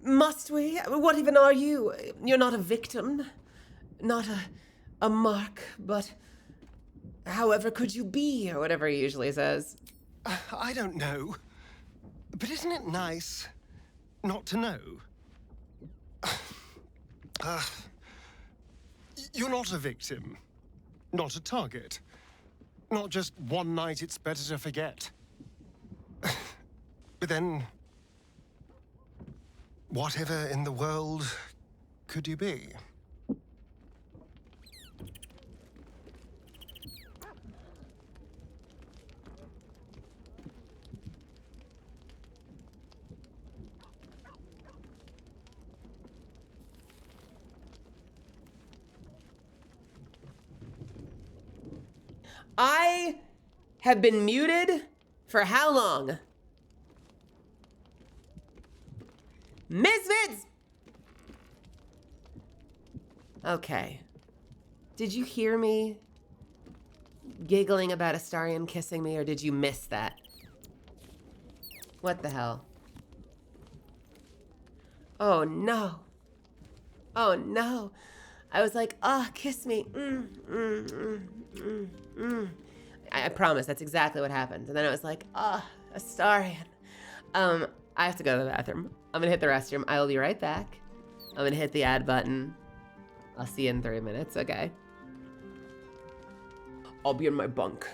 Must we? What even are you? You're not a victim, not a mark, but however could you be, or whatever he usually says. I don't know. But isn't it nice not to know? You're not a victim. Not a target. Not just one night it's better to forget. But then, whatever in the world could you be? I have been muted for how long? Misfits! Okay. Did you hear me giggling about Astarion kissing me, or did you miss that? What the hell? Oh no. Oh no. I was like, ah, oh, kiss me. I promise that's exactly what happened. And then I was like, ah, oh, Astarion. I have to go to the bathroom. I'm gonna hit the restroom. I will be right back. I'm gonna hit the add button. I'll see you in 3 minutes, okay? I'll be in my bunk.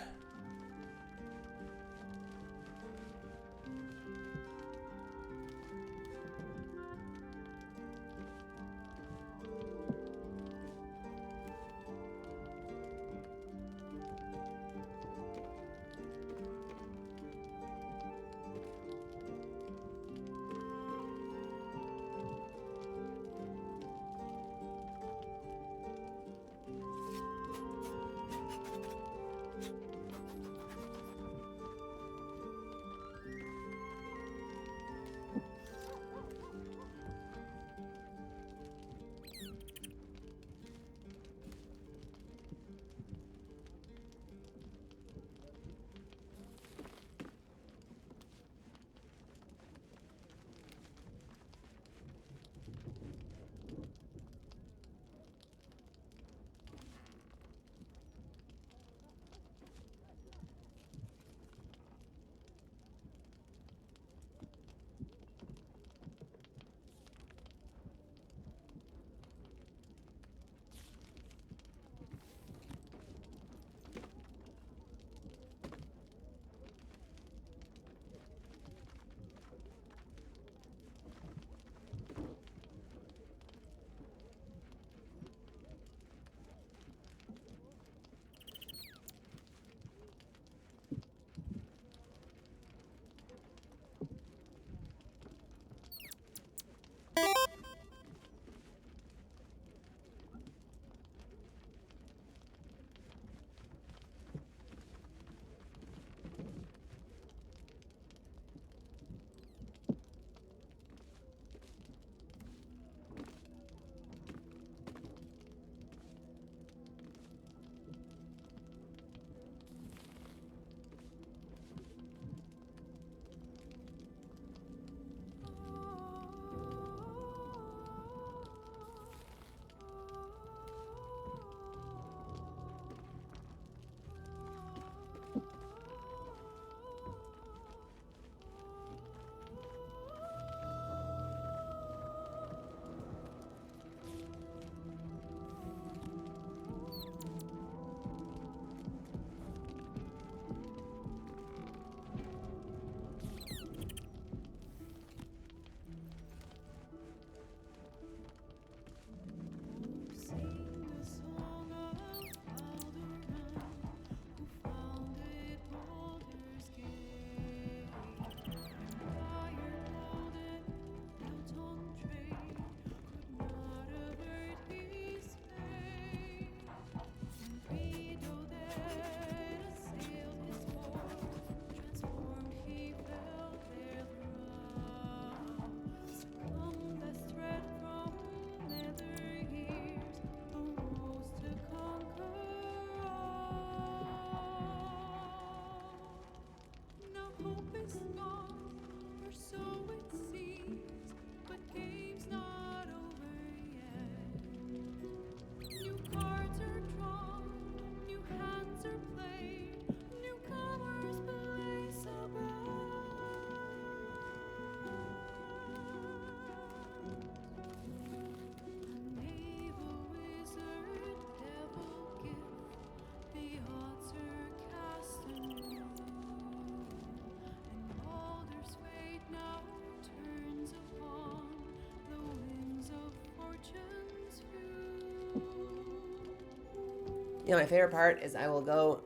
You know, my favorite part is I will go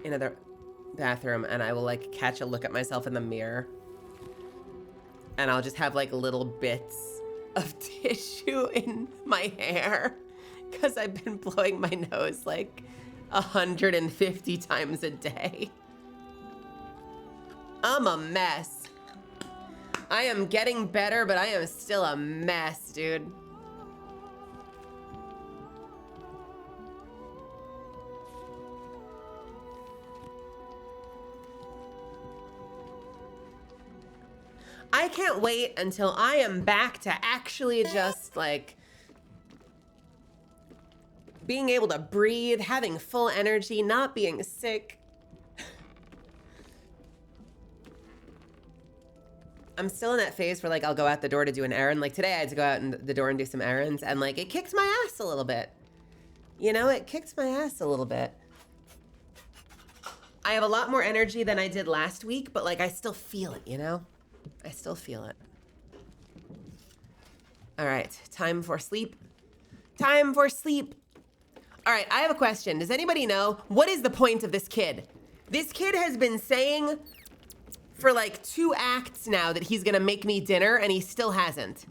into the bathroom and I will like catch a look at myself in the mirror and I'll just have like little bits of tissue in my hair because I've been blowing my nose like 150 times a day. I'm a mess. I am getting better, but I am still a mess, dude. I can't wait until I am back to actually just like being able to breathe, having full energy, not being sick. I'm still in that phase where like I'll go out the door to do an errand. Like today I had to go out the door and do some errands and like it kicks my ass a little bit. You know, it kicks my ass a little bit. I have a lot more energy than I did last week, but like I still feel it, you know? I still feel it. All right, time for sleep. Time for sleep. All right, I have a question. Does anybody know what is the point of this kid? This kid has been saying for like 2 acts now that he's gonna make me dinner and he still hasn't.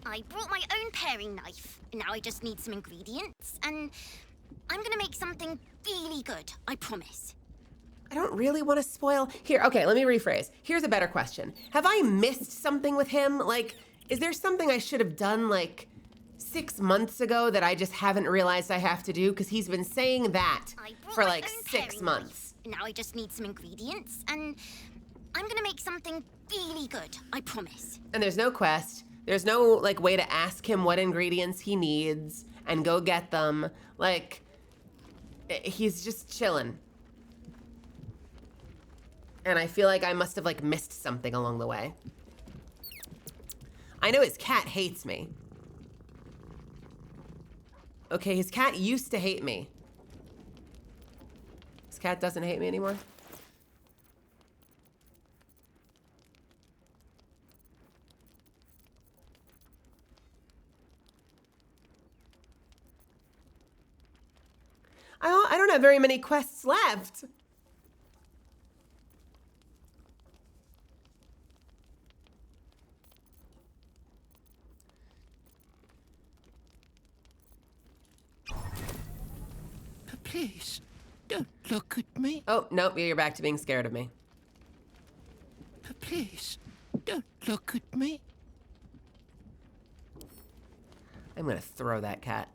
I brought my own paring knife. Now I just need some ingredients and I'm gonna make something really good, I promise. I don't really want to spoil. Here, okay, let me rephrase. Here's a better question. Have I missed something with him? Like, is there something I should have done like 6 months ago that I just haven't realized I have to do? Because he's been saying that for like 6 months. Now I just need some ingredients and I'm gonna make something really good, I promise. And there's no quest. There's no like way to ask him what ingredients he needs and go get them. Like, he's just chilling. And I feel like I must have like missed something along the way. I know his cat hates me. Okay, his cat used to hate me. His cat doesn't hate me anymore. I don't have very many quests left. Please, don't look at me. Oh, nope, you're back to being scared of me. Please, don't look at me. I'm gonna throw that cat.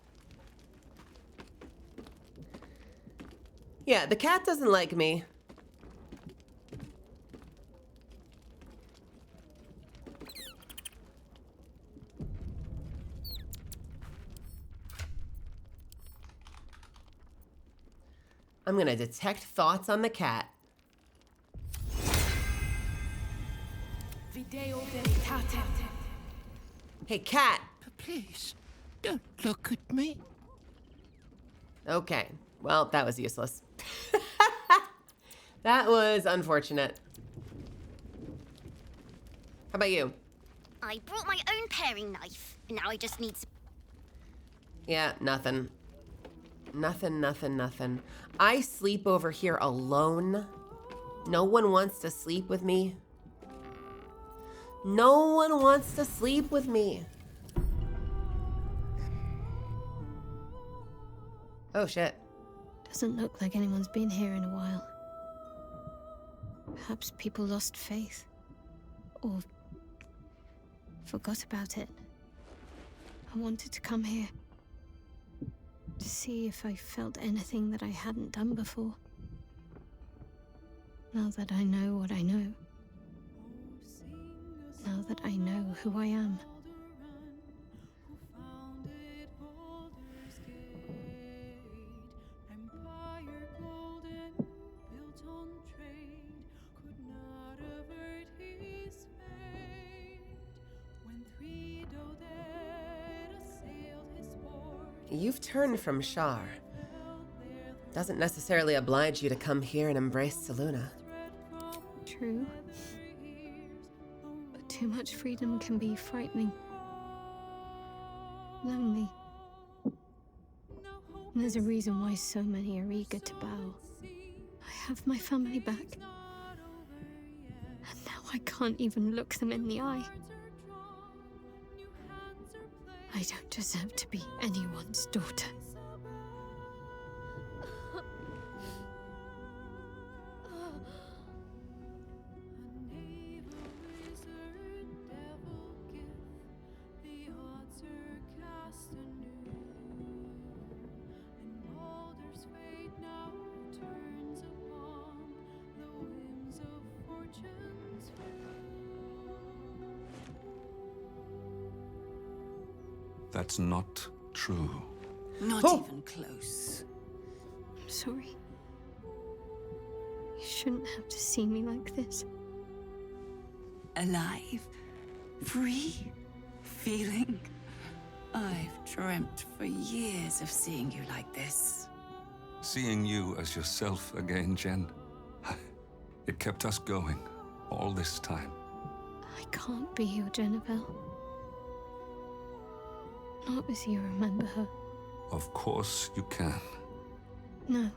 Yeah, the cat doesn't like me. I'm gonna detect thoughts on the cat. Hey, cat. Please, don't look at me. Okay, well, that was useless. That was unfortunate. How about you? I brought my own paring knife. Now I just need some... Yeah, nothing. Nothing. I sleep over here alone. No one wants to sleep with me. No one wants to sleep with me. Oh, shit. Doesn't look like anyone's been here in a while. Perhaps people lost faith. Or forgot about it. I wanted to come here to see if I felt anything that I hadn't done before. Now that I know what I know. Now that I know who I am. You've turned from Shar. Doesn't necessarily oblige you to come here and embrace Selûne. True. But too much freedom can be frightening. Lonely. And there's a reason why so many are eager to bow. I have my family back. And now I can't even look them in the eye. I don't deserve to be anyone's daughter. That's not true. Not even close. I'm sorry. You shouldn't have to see me like this. Alive? Free? Feeling? I've dreamt for years of seeing you like this. Seeing you as yourself again, Jen. It kept us going all this time. I can't be your Jennifer. Not as you remember her. Of course you can. No.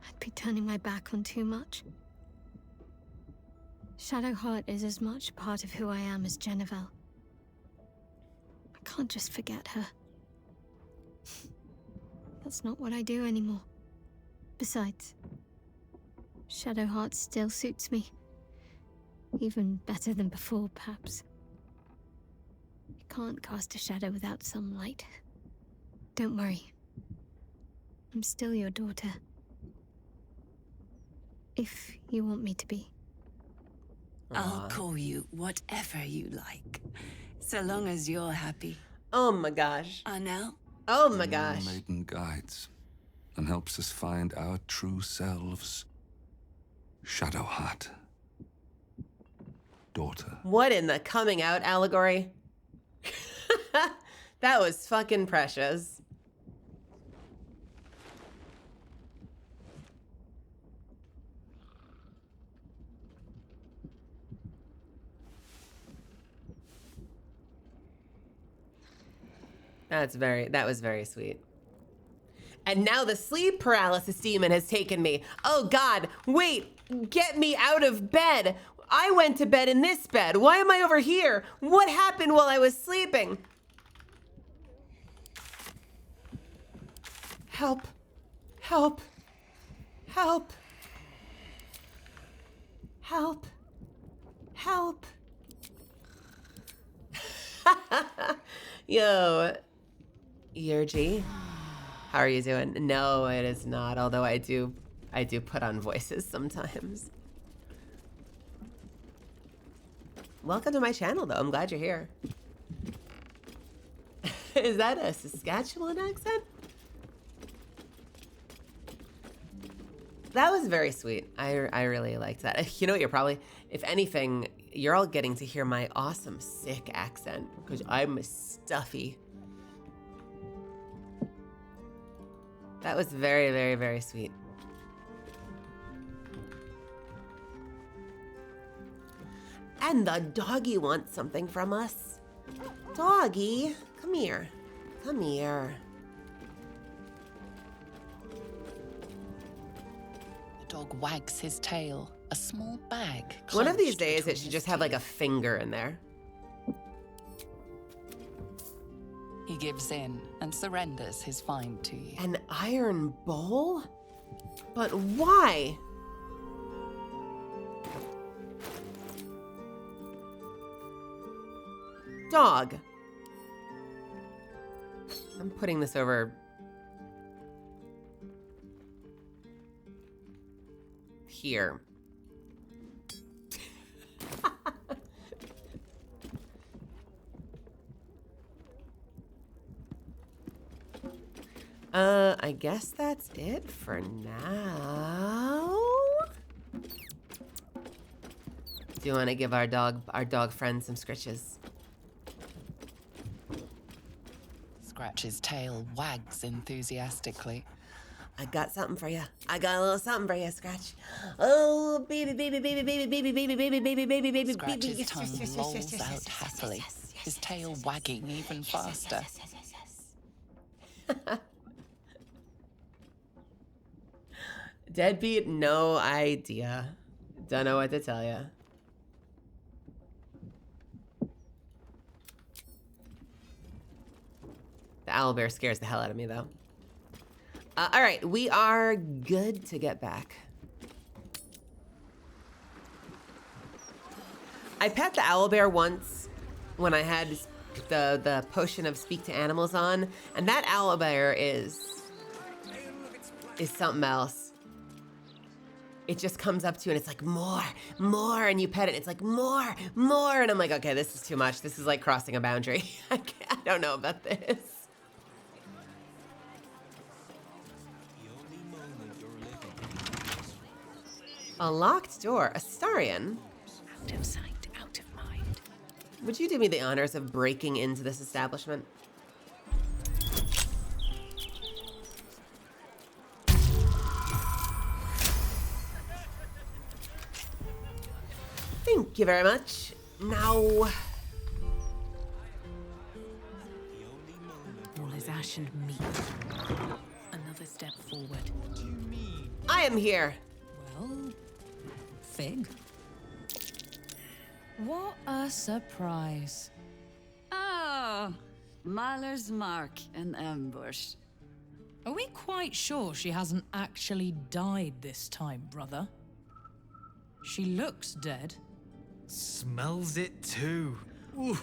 I'd be turning my back on too much. Shadowheart is as much a part of who I am as Jennifer. I can't just forget her. That's not what I do anymore. Besides, Shadowheart still suits me. Even better than before, perhaps. You can't cast a shadow without some light. Don't worry. I'm still your daughter. If you want me to be. I'll call you whatever you like, so long as you're happy. Oh my gosh. Now? Oh my gosh. The maiden guides and helps us find our true selves. Shadowheart. Daughter. What in the coming out allegory? That was fucking precious. That was very sweet. And now the sleep paralysis demon has taken me. Oh God, wait, get me out of bed. I went to bed in this bed. Why am I over here? What happened while I was sleeping? Help, help, help, help, help. Yo, Yerji, how are you doing? No, it is not, although I do put on voices sometimes. Welcome to my channel, though. I'm glad you're here. Is that a Saskatchewan accent? That was very sweet. I really liked that. You know what, if anything, you're all getting to hear my awesome, sick accent, because I'm stuffy. That was very, very, very sweet. And the doggy wants something from us. Doggy, come here. Come here. The dog wags his tail. A small bag. One of these days, it should just have like a finger in there. He gives in and surrenders his find to you. An iron bowl? But why? Dog. I'm putting this over. here. I guess that's it for now. Do you want to give our dog friend some scritches? Scratch's tail wags enthusiastically. I got something for you. I got a little something for you, Scratch. Oh, baby, baby, baby, baby, baby, baby, baby, baby, baby, baby, Scratch's baby. tongue lolls out happily, his tail wagging even faster. Deadbeat, no idea. Don't know what to tell you. The owlbear scares the hell out of me, though. All right, we are good to get back. I pet the owlbear once when I had the potion of speak to animals on, and that owlbear is something else. It just comes up to you and it's like, more, more, and you pet it, and it's like, more, more, and I'm like, okay, this is too much. This is like crossing a boundary. I don't know about this. A locked door, Astarion. Out of sight, out of mind. Would you do me the honors of breaking into this establishment? Thank you very much. Now... All is ash and meat. Another step forward. What do you mean? I am here. Well, Fig. What a surprise. Oh, Mahler's mark, an ambush. Are we quite sure she hasn't actually died this time, brother? She looks dead. Smells it too. Ooh.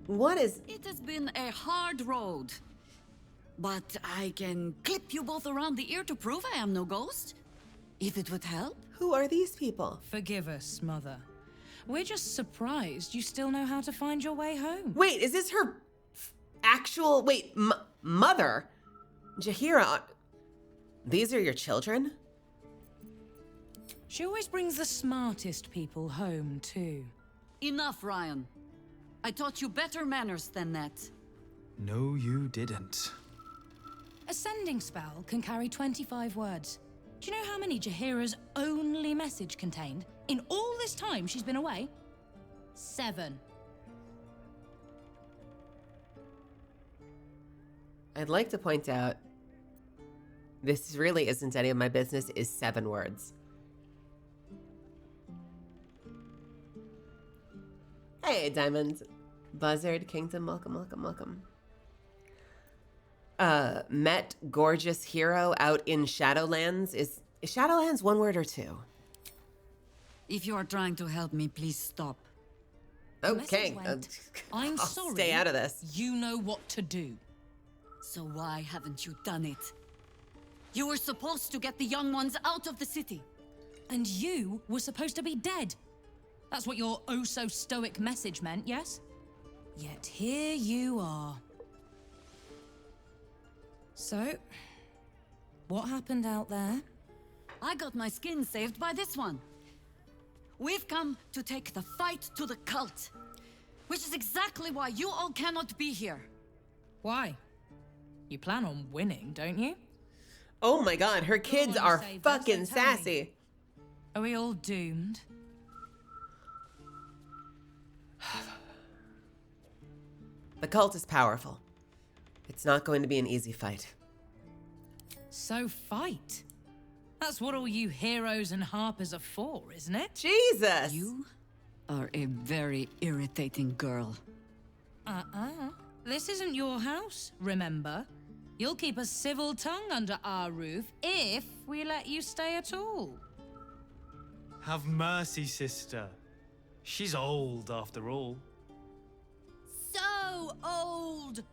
What is... It has been a hard road. But I can clip you both around the ear to prove I am no ghost. If it would help. Who are these people? Forgive us, Mother. We're just surprised you still know how to find your way home. Wait, is this her actual... Wait, mother? Jaheira, these are your children? She always brings the smartest people home, too. Enough, Ryan. I taught you better manners than that. No, you didn't. A sending spell can carry 25 words. Do you know how many Jaheira's only message contained? In all this time she's been away? 7. I'd like to point out, this really isn't any of my business, is 7 words. Hey, Diamond. Buzzard Kingdom, welcome, welcome, welcome. Met gorgeous hero out in Shadowlands. Is Shadowlands 1 word or 2? If you are trying to help me, please stop. Okay. I'm I'll sorry. stay out of this. You know what to do. So why haven't you done it? You were supposed to get the young ones out of the city. And you were supposed to be dead. That's what your oh-so-stoic message meant, yes? Yet here you are. So, what happened out there? I got my skin saved by this one. We've come to take the fight to the cult, which is exactly why you all cannot be here. Why? You plan on winning, don't you? Oh my god, her kids are fucking sassy. Are we all doomed? The cult is powerful. It's not going to be an easy fight. So fight. That's what all you heroes and harpers are for, isn't it? Jesus! You are a very irritating girl. This isn't your house, remember? You'll keep a civil tongue under our roof if we let you stay at all. Have mercy, sister. She's old, after all. So old!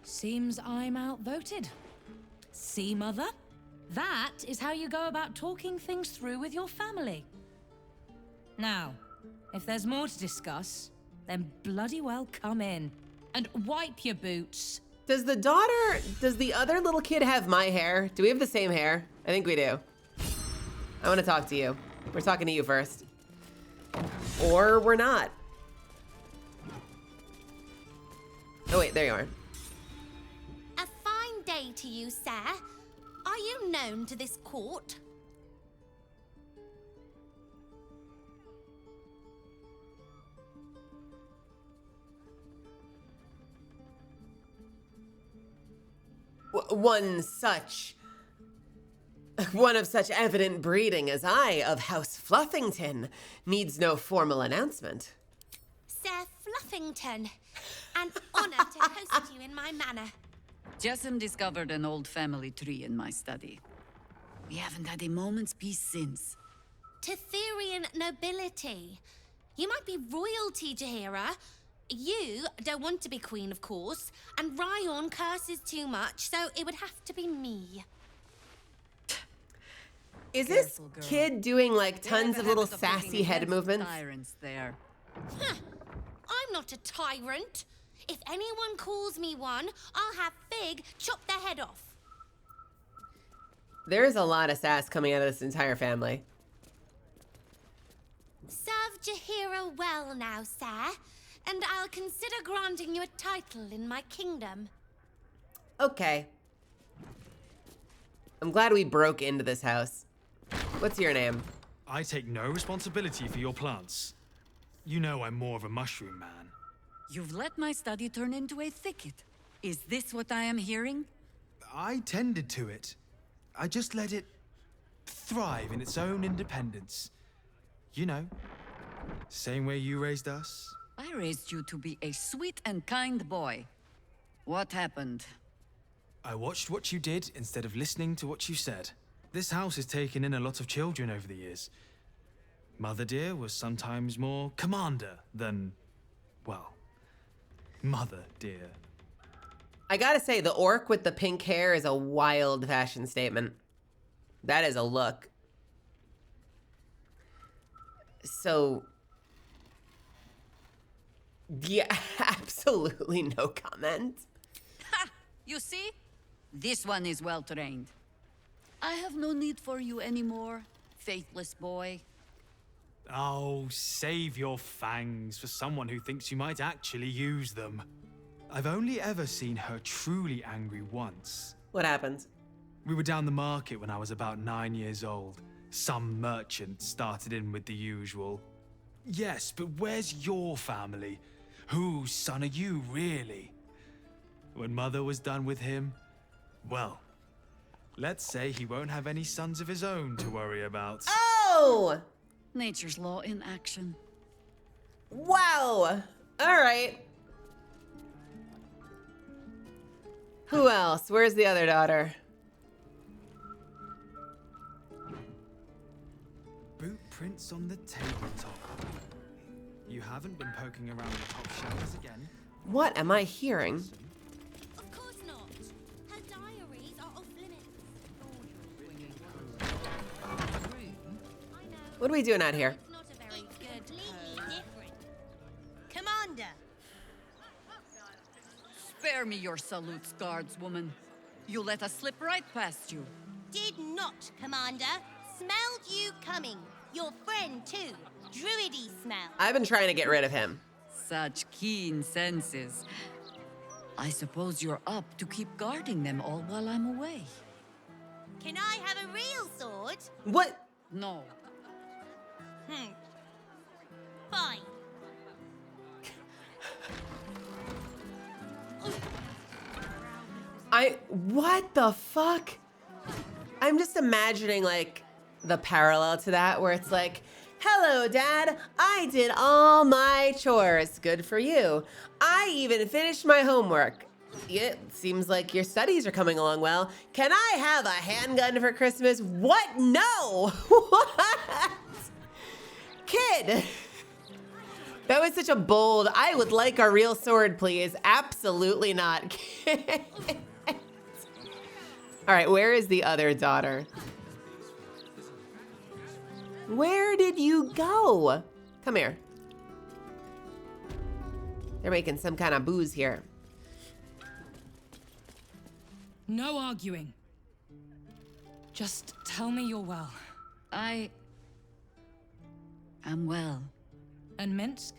Seems I'm outvoted. See, Mother? That is how you go about talking things through with your family. Now, if there's more to discuss, then bloody well come in. And wipe your boots. Does the other little kid have my hair? Do we have the same hair? I think we do. I want to talk to you. We're talking to you first. Or we're not. Oh wait, there you are. A fine day to you, sir. Are you known to this court? One of such evident breeding as I, of House Fluffington, needs no formal announcement. Sir Fluffington, an honor to host you in my manor. Jessam discovered an old family tree in my study. We haven't had a moment's peace since. Tetherian nobility. You might be royalty, Jaheira. You don't want to be queen, of course, and Ryon curses too much, so it would have to be me. Is this kid doing like tons of little sassy head movements? Tyrants there. Huh. I'm not a tyrant. If anyone calls me one, I'll have Fig chop their head off. There's a lot of sass coming out of this entire family. Serve Jaheira well now, sir, and I'll consider granting you a title in my kingdom. Okay. I'm glad we broke into this house. What's your name? I take no responsibility for your plants. You know I'm more of a mushroom man. You've let my study turn into a thicket. Is this what I am hearing? I tended to it. I just let it thrive in its own independence. You know, same way you raised us. I raised you to be a sweet and kind boy. What happened? I watched what you did instead of listening to what you said. This house has taken in a lot of children over the years. Mother dear was sometimes more commander than, well, mother dear. I gotta say, the orc with the pink hair is a wild fashion statement. That is a look. So, yeah, absolutely no comment. Ha! You see? This one is well trained. I have no need for you anymore, faithless boy. Oh, save your fangs for someone who thinks you might actually use them. I've only ever seen her truly angry once. What happened? We were down the market when I was about 9 years old. Some merchant started in with the usual. Yes, but where's your family? Whose son are you, really? When Mother was done with him, well, let's say he won't have any sons of his own to worry about. Oh! Nature's law in action. Wow! All right. Who else? Where's the other daughter? Boot prints on the tabletop. You haven't been poking around the top shelves again? What am I hearing? Of course not. Her diaries are off limits. What are we doing out here? Not a very good. Completely different. Commander. Spare me your salutes, guardswoman. You let us slip right past you. Did not, Commander. Smelled you coming. Your friend, too. Druidy smell. I've been trying to get rid of him. Such keen senses. I suppose you're up to keep guarding them all while I'm away. Can I have a real sword? What? No. Fine. What the fuck? I'm just imagining like the parallel to that where it's like, hello, Dad. I did all my chores. Good for you. I even finished my homework. It seems like your studies are coming along well. Can I have a handgun for Christmas? What? No. What? Kid. That was such a bold, I would like a real sword, please. Absolutely not. All right, where is the other daughter? Where did you go? Come here. They're making some kind of booze here. No arguing. Just tell me you're well. I am well. And Minsk?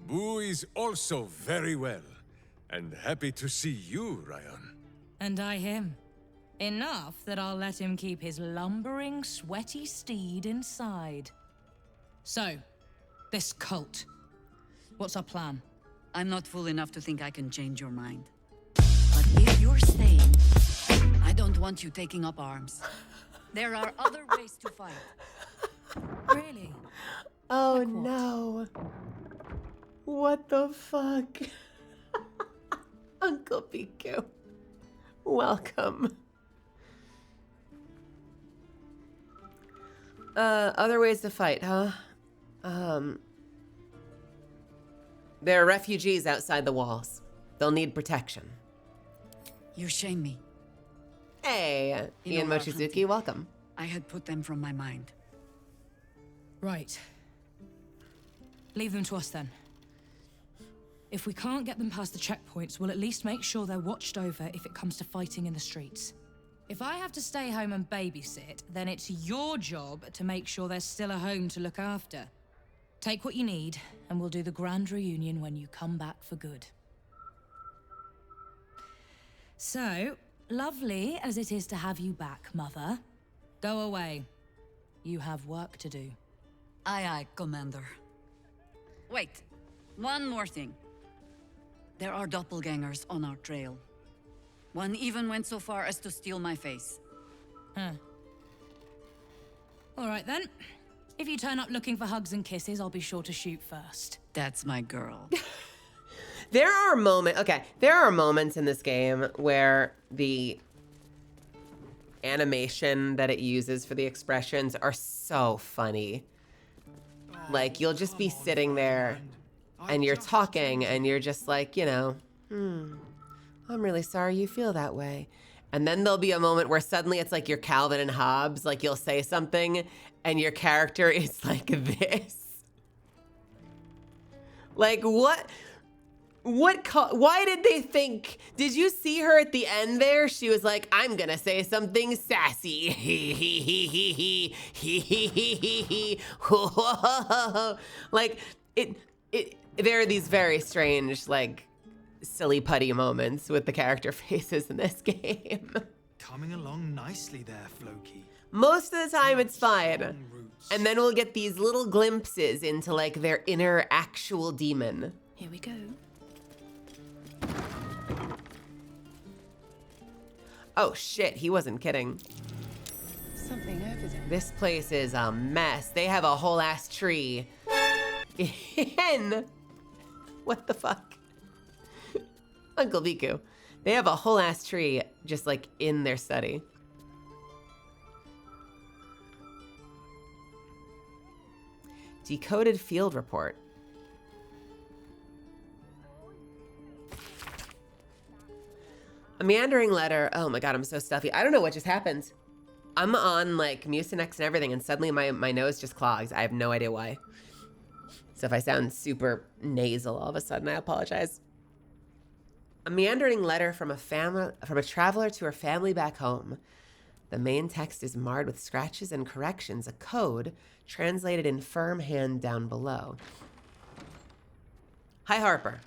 Boo is also very well. And happy to see you, Ryan. And I him. Enough that I'll let him keep his lumbering, sweaty steed inside. So, this cult. What's our plan? I'm not fool enough to think I can change your mind. But if you're staying, I don't want you taking up arms. There are other ways to fight. Really? Oh no. What the fuck? Uncle Piku. Welcome. Other ways to fight, huh? There are refugees outside the walls. They'll need protection. You shame me. Hey, Ian Mochizuki, welcome. I had put them from my mind. Right. Leave them to us then. If we can't get them past the checkpoints, we'll at least make sure they're watched over if it comes to fighting in the streets. If I have to stay home and babysit, then it's your job to make sure there's still a home to look after. Take what you need, and we'll do the grand reunion when you come back for good. So, lovely as it is to have you back, Mother. Go away. You have work to do. Aye, aye, Commander. Wait, one more thing. There are doppelgangers on our trail. One even went so far as to steal my face. Huh. All right then. If you turn up looking for hugs and kisses, I'll be sure to shoot first. That's my girl. There are moments in this game where the animation that it uses for the expressions are so funny. Like, you'll just be sitting there and you're talking and you're just like, you know, I'm really sorry you feel that way. And then there'll be a moment where suddenly it's like you're Calvin and Hobbes, like you'll say something and your character is like this. Like, why did they think, did you see her at the end there? She was like, I'm gonna say something sassy. Like, there are these very strange, like, silly putty moments with the character faces in this game. Coming along nicely there, Floki. Most of the time it's fine. And then we'll get these little glimpses into like their inner actual demon. Here we go. Oh shit, he wasn't kidding. Something over there. This place is a mess. They have a whole ass tree. What the fuck? Uncle Viku. They have a whole ass tree just like in their study. Decoded field report. A meandering letter. Oh my god, I'm so stuffy. I don't know what just happened. I'm on like Mucinex and everything and suddenly my nose just clogs. I have no idea why. So if I sound super nasal all of a sudden, I apologize. A meandering letter from a traveler to her family back home. The main text is marred with scratches and corrections, a code translated in firm hand down below. Hi, Harper.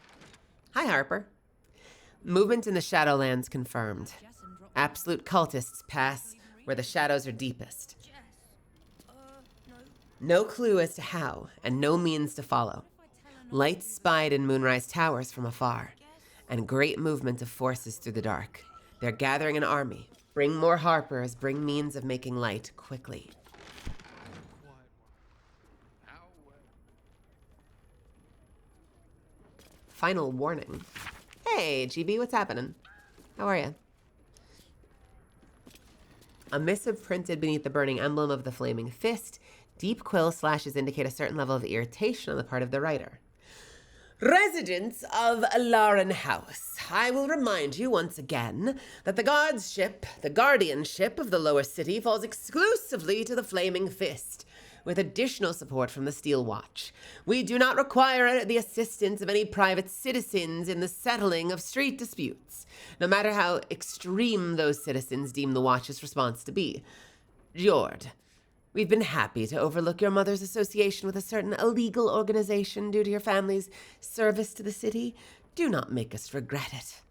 Hi, Harper. Movement in the Shadowlands confirmed. Absolute cultists pass where the shadows are deepest. No clue as to how, and no means to follow. Lights spied in Moonrise Towers from afar, and great movement of forces through the dark. They're gathering an army. Bring more Harpers, bring means of making light quickly. Final warning. Hey, GB, what's happening? How are you? A missive printed beneath the burning emblem of the flaming fist. Deep quill slashes indicate a certain level of irritation on the part of the writer. Residents of Alaran House, I will remind you once again that the guard's ship, the guardianship of the lower city, falls exclusively to the Flaming Fist, with additional support from the Steel Watch. We do not require the assistance of any private citizens in the settling of street disputes, no matter how extreme those citizens deem the Watch's response to be. Jord, we've been happy to overlook your mother's association with a certain illegal organization due to your family's service to the city. Do not make us regret it.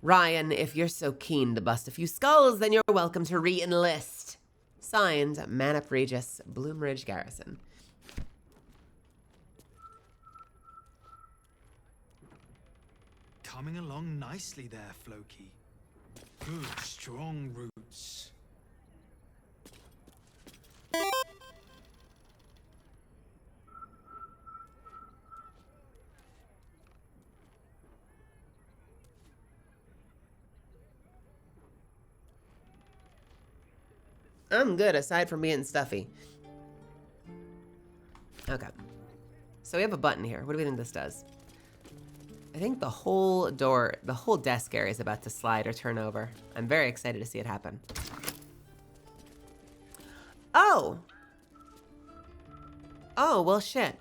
Ryan, if you're so keen to bust a few skulls, then you're welcome to re-enlist. Signed, Manip Regis, Bloomridge Garrison. Coming along nicely there, Floki. Good, strong roots. I'm good, aside from being stuffy. Okay. So we have a button here. What do we think this does? I think the whole door, the whole desk area is about to slide or turn over. I'm very excited to see it happen. Oh! Oh, well, shit.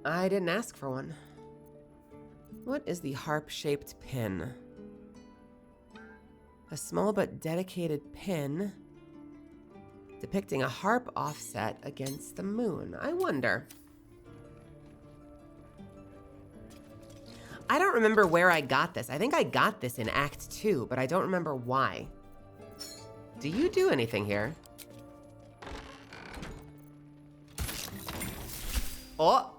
I didn't ask for one. What is the harp-shaped pin? A small but dedicated pin depicting a harp offset against the moon. I wonder. I don't remember where I got this. I think I got this in Act 2, but I don't remember why. Do you do anything here? Oh!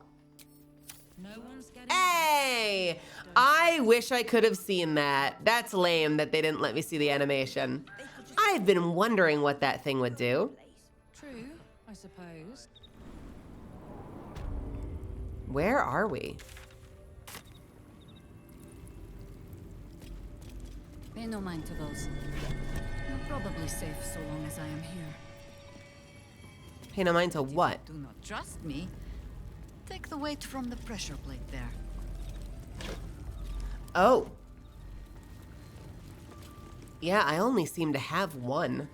Hey! I wish I could have seen that. That's lame that they didn't let me see the animation. I've been wondering what that thing would do. True, I suppose. Where are we? Pay no mind to those. You're probably safe so long as I am here. Pay no mind to what? Do not trust me. Take the weight from the pressure plate there. Oh. Yeah, I only seem to have one.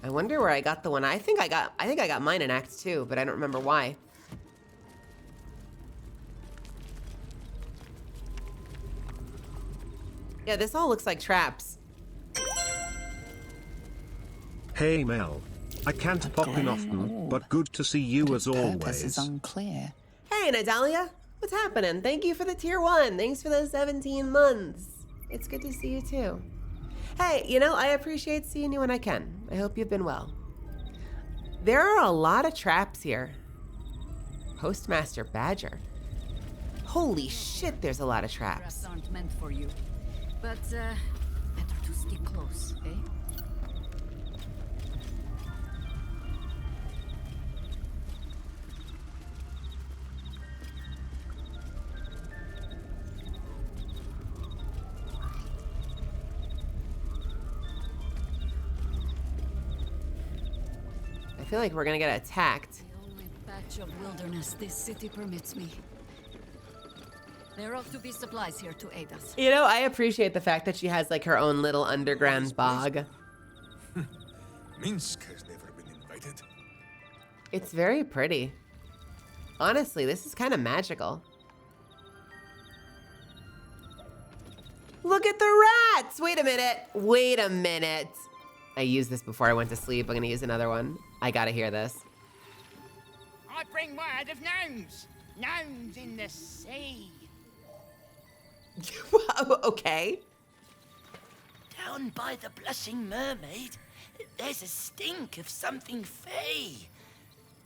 I wonder where I got the one. I think I got mine in Act 2, but I don't remember why. Yeah, this all looks like traps. Hey Mel. I can't pop in often, but good to see you as always. Is unclear. Hey, Natalia. What's happening? Thank you for the tier 1. Thanks for those 17 months. It's good to see you too. Hey, you know, I appreciate seeing you when I can. I hope you've been well. There are a lot of traps here. Postmaster Badger. Holy shit, there's a lot of traps. Traps aren't meant for you. But, better to stick close, eh? I feel like we're gonna get attacked. The only patch of wilderness this city permits me. There ought to be supplies here to aid us. You know, I appreciate the fact that she has like her own little underground bog. Minsk has never been invited. It's very pretty. Honestly, this is kind of magical. Look at the rats! Wait a minute. Wait a minute. I used this before I went to sleep. I'm gonna use another one. I gotta hear this. I bring word of gnomes. Gnomes in the sea. Okay. Down by the Blushing Mermaid, there's a stink of something fey.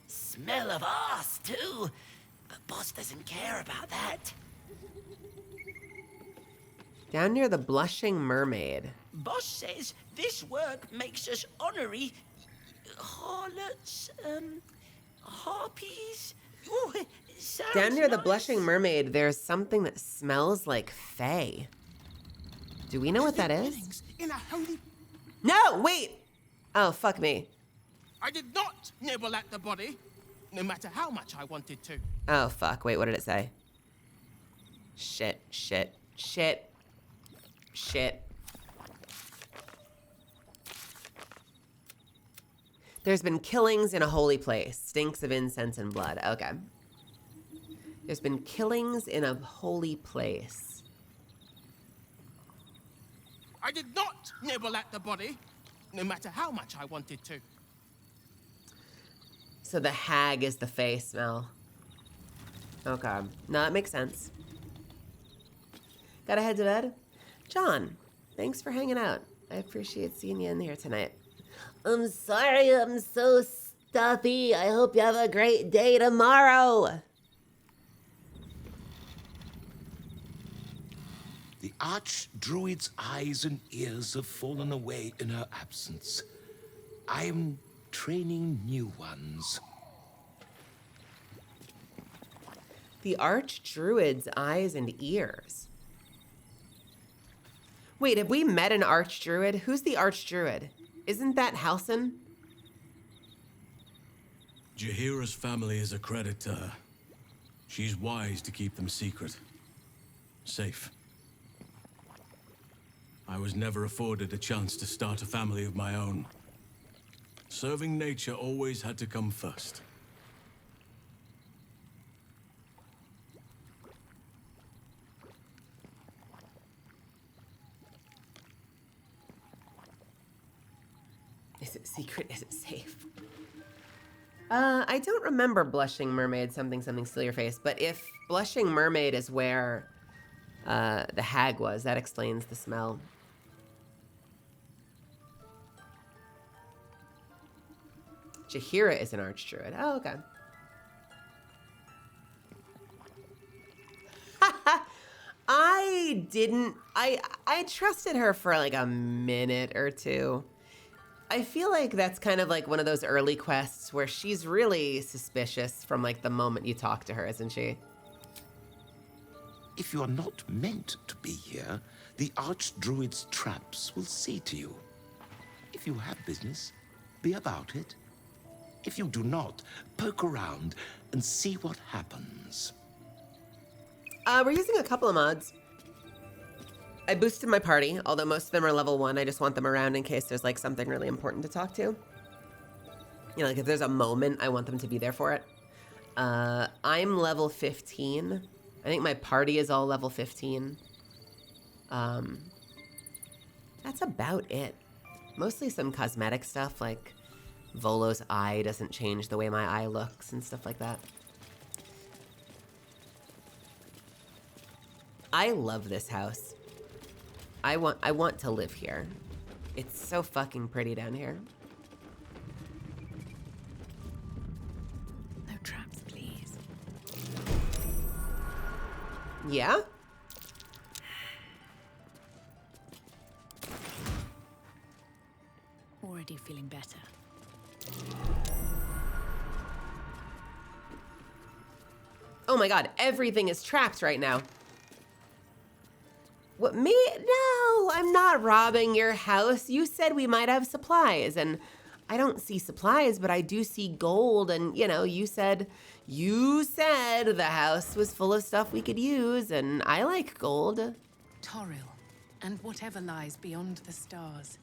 Smell of arse, too. But boss doesn't care about that. Down near the Blushing Mermaid. Boss says this work makes us honorary harlots. Harpies? Ooh, sounds Down near the nice. Blushing Mermaid, there's something that smells like Fae. Do we know what that is? In a holy... No, wait! Oh, fuck me. I did not nibble at the body, no matter how much I wanted to. Oh, fuck. Wait, what did it say? Shit, shit, shit, shit. There's been killings in a holy place. Stinks of incense and blood. Okay. There's been killings in a holy place. I did not nibble at the body, no matter how much I wanted to. So the hag is the Fae smell. Okay. No, that makes sense. Gotta head to bed? John, thanks for hanging out. I appreciate seeing you in here tonight. I'm sorry I'm so stuffy. I hope you have a great day tomorrow. The Archdruid's eyes and ears have fallen away in her absence. I am training new ones. The Archdruid's eyes and ears. Wait, have we met an Archdruid? Who's the Archdruid? Isn't that Halcyon? Jaheira's family is a credit to her. She's wise to keep them secret. Safe. I was never afforded a chance to start a family of my own. Serving nature always had to come first. Is it secret? Is it safe? I don't remember Blushing Mermaid, something steal your face, but if Blushing Mermaid is where the hag was, that explains the smell. Jaheira is an Archdruid. Oh, okay. I trusted her for like a minute or two. I feel like that's kind of like one of those early quests where she's really suspicious from like the moment you talk to her, isn't she? If you are not meant to be here, the Archdruid's traps will see to you. If you have business, be about it. If you do not, poke around and see what happens. We're using a couple of mods. I boosted my party, although most of them are level 1. I just want them around in case there's like something really important to talk to. You know, like if there's a moment, I want them to be there for it. I'm level 15. I think my party is all level 15. That's about it. Mostly some cosmetic stuff, like Volo's eye doesn't change the way my eye looks and stuff like that. I love this house. I want to live here. It's so fucking pretty down here. No traps, please. Yeah? Already feeling better. Oh my god, everything is trapped right now. What, me? No, I'm not robbing your house. You said we might have supplies, and I don't see supplies, but I do see gold, and, you know, you said the house was full of stuff we could use, and I like gold. Toril, and whatever lies beyond the stars.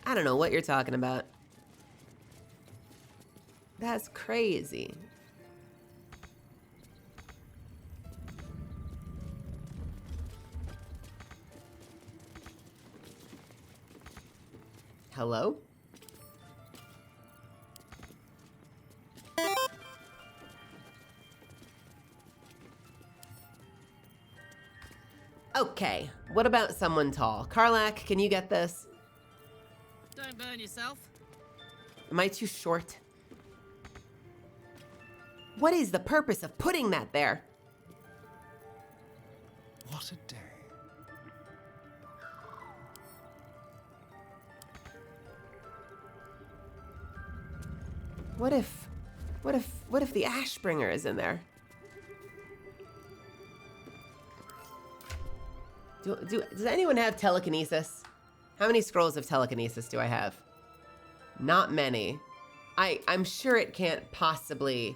I don't know what you're talking about. That's crazy. Hello? Okay, what about someone tall? Karlak, can you get this? Don't burn yourself. Am I too short? What is the purpose of putting that there? What a day. What if What if the Ashbringer is in there? Does anyone have telekinesis? How many scrolls of telekinesis do I have? Not many. I'm sure it can't possibly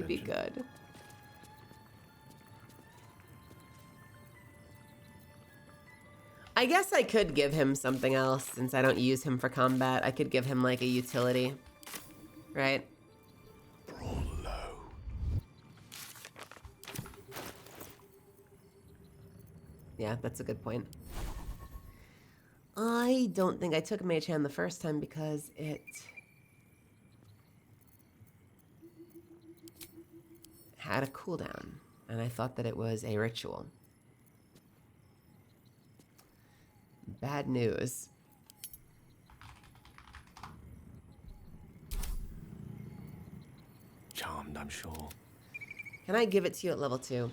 be good. I guess I could give him something else since I don't use him for combat. I could give him like a utility, right? Yeah, that's a good point. I don't think I took Mage Hand the first time because it had a cooldown, and I thought that it was a ritual. Bad news. Charmed, I'm sure. Can I give it to you at level 2?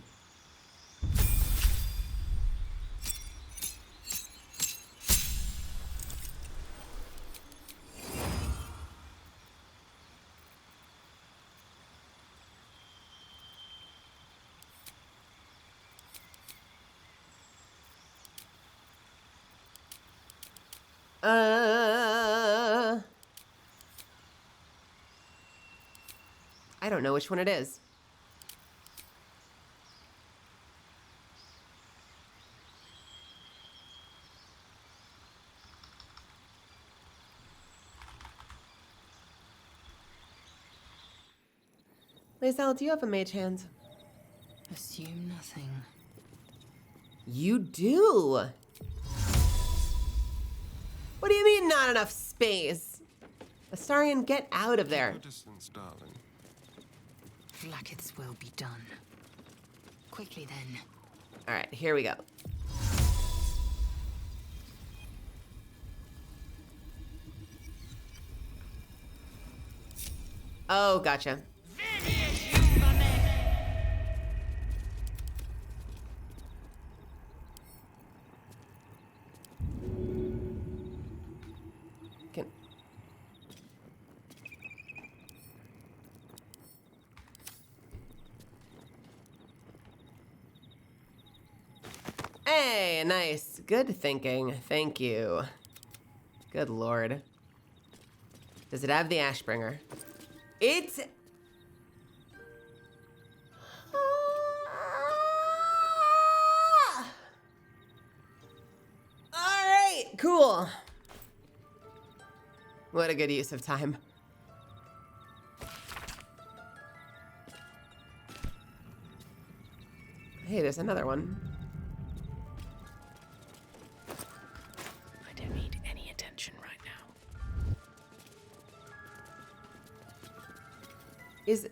I don't know which one it is. Lae'zel, do you have a mage hand? Assume nothing. You do. What do you mean not enough space? Astarion, get out of there. Distance, darling. Blacketh's will be done. Quickly then. All right, here we go. Oh, gotcha. Hey, nice. Good thinking. Thank you. Good lord. Does it have the Ashbringer? It's... Alright, cool. What a good use of time. Hey, there's another one. I don't need any attention right now. Is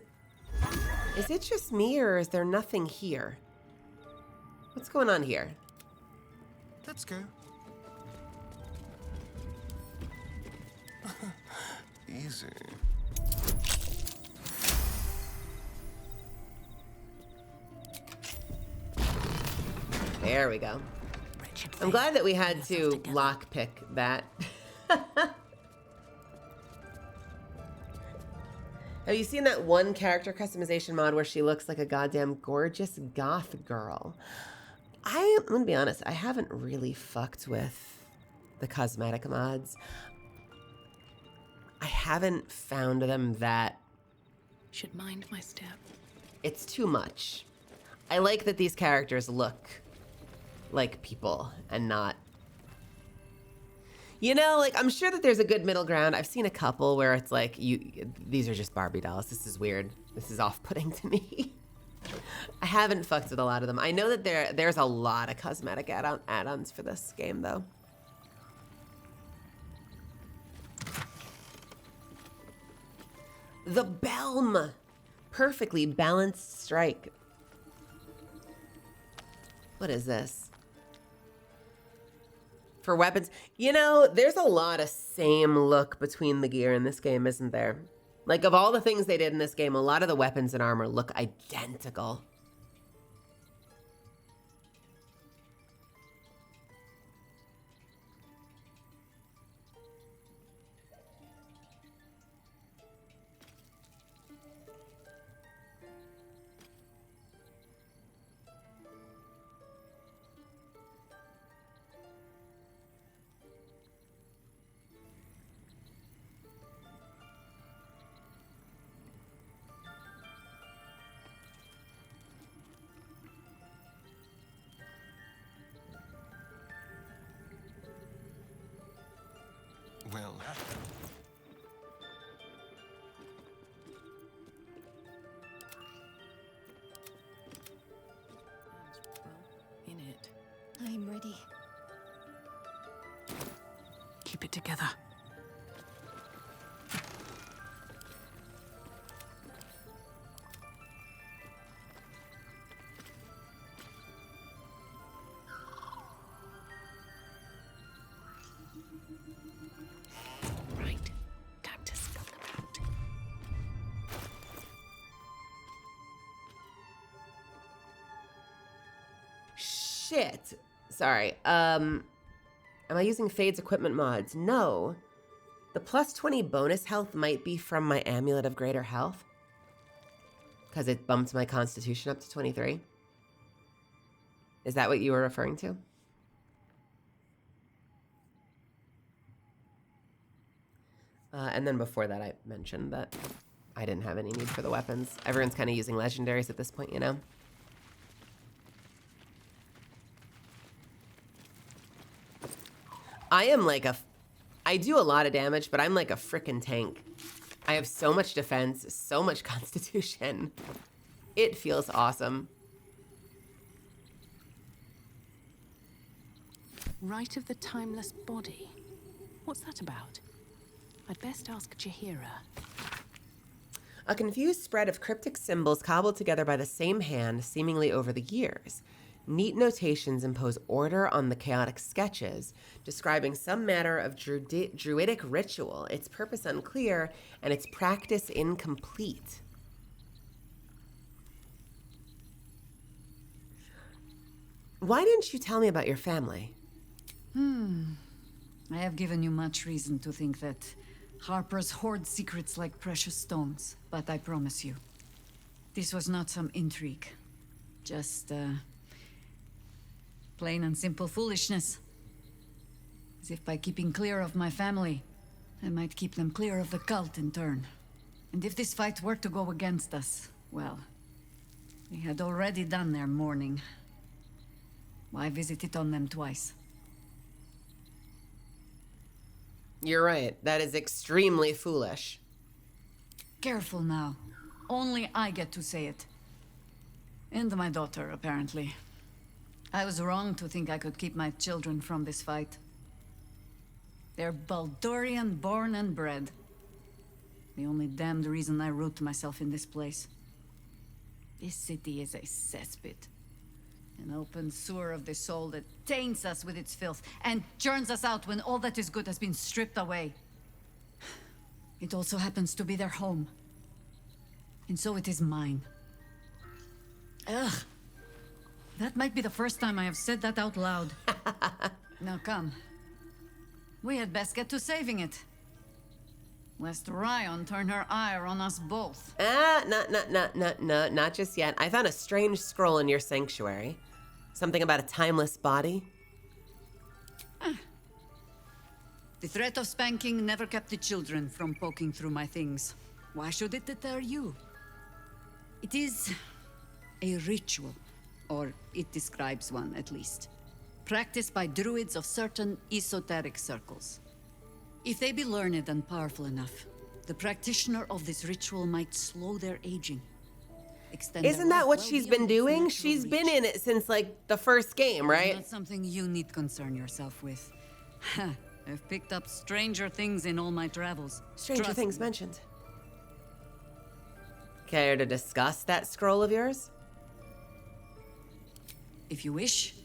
it just me, or is there nothing here? What's going on here? Let's go. Easy. There we go. I'm glad that we had to lockpick that. Have you seen that one character customization mod where she looks like a goddamn gorgeous goth girl? I'm gonna be honest, I haven't really fucked with the cosmetic mods. I haven't found them that... Should mind my step. It's too much. I like that these characters look like people and not... You know, like, I'm sure that there's a good middle ground. I've seen a couple where it's like, these are just Barbie dolls. This is weird. This is off-putting to me. I haven't fucked with a lot of them. I know that there's a lot of cosmetic add-ons for this game, though. The Belm! Perfectly balanced strike. What is this? For weapons, you know, there's a lot of same look between the gear in this game, isn't there? Like, of all the things they did in this game, a lot of the weapons and armor look identical. Well... In it. I'm ready. Keep it together. Right. Time to skulk about. Shit. Sorry. Am I using Fade's equipment mods? No. The plus 20 bonus health might be from my Amulet of Greater Health. Because it bumped my Constitution up to 23. Is that what you were referring to? And then before that, I mentioned that I didn't have any need for the weapons. Everyone's kind of using legendaries at this point, you know? I am like I do a lot of damage, but I'm like a frickin' tank. I have so much defense, so much constitution. It feels awesome. Rite of the Timeless Body. What's that about? I'd best ask Jaheira. A confused spread of cryptic symbols cobbled together by the same hand, seemingly over the years. Neat notations impose order on the chaotic sketches, describing some manner of druidic ritual, its purpose unclear, and its practice incomplete. Why didn't you tell me about your family? I have given you much reason to think that Harpers hoard secrets like precious stones, but I promise you, this was not some intrigue. Just, plain and simple foolishness. As if by keeping clear of my family, I might keep them clear of the cult in turn. And if this fight were to go against us, well, they had already done their mourning. Why visit it on them twice? You're right. That is extremely foolish. Careful now. Only I get to say it. And my daughter, apparently. I was wrong to think I could keep my children from this fight. They're Baldurian born and bred. The only damned reason I root myself in this place. This city is a cesspit. An open sewer of the soul that taints us with its filth and churns us out when all that is good has been stripped away. It also happens to be their home. And so it is mine. Ugh. That might be the first time I have said that out loud. Now come. We had best get to saving it. Lest Ryon turn her ire on us both. Not just yet. I found a strange scroll in your sanctuary. Something about a timeless body. The threat of spanking never kept the children from poking through my things. Why should it deter you? It is a ritual, or it describes one at least, practiced by druids of certain esoteric circles. If they be learned and powerful enough, the practitioner of this ritual might slow their aging. Isn't that what she's been doing? She's been in it since like the first game, right? Not something you need concern yourself with. I've picked up stranger things in all my travels. Stranger things mentioned. Care to discuss that scroll of yours? If you wish.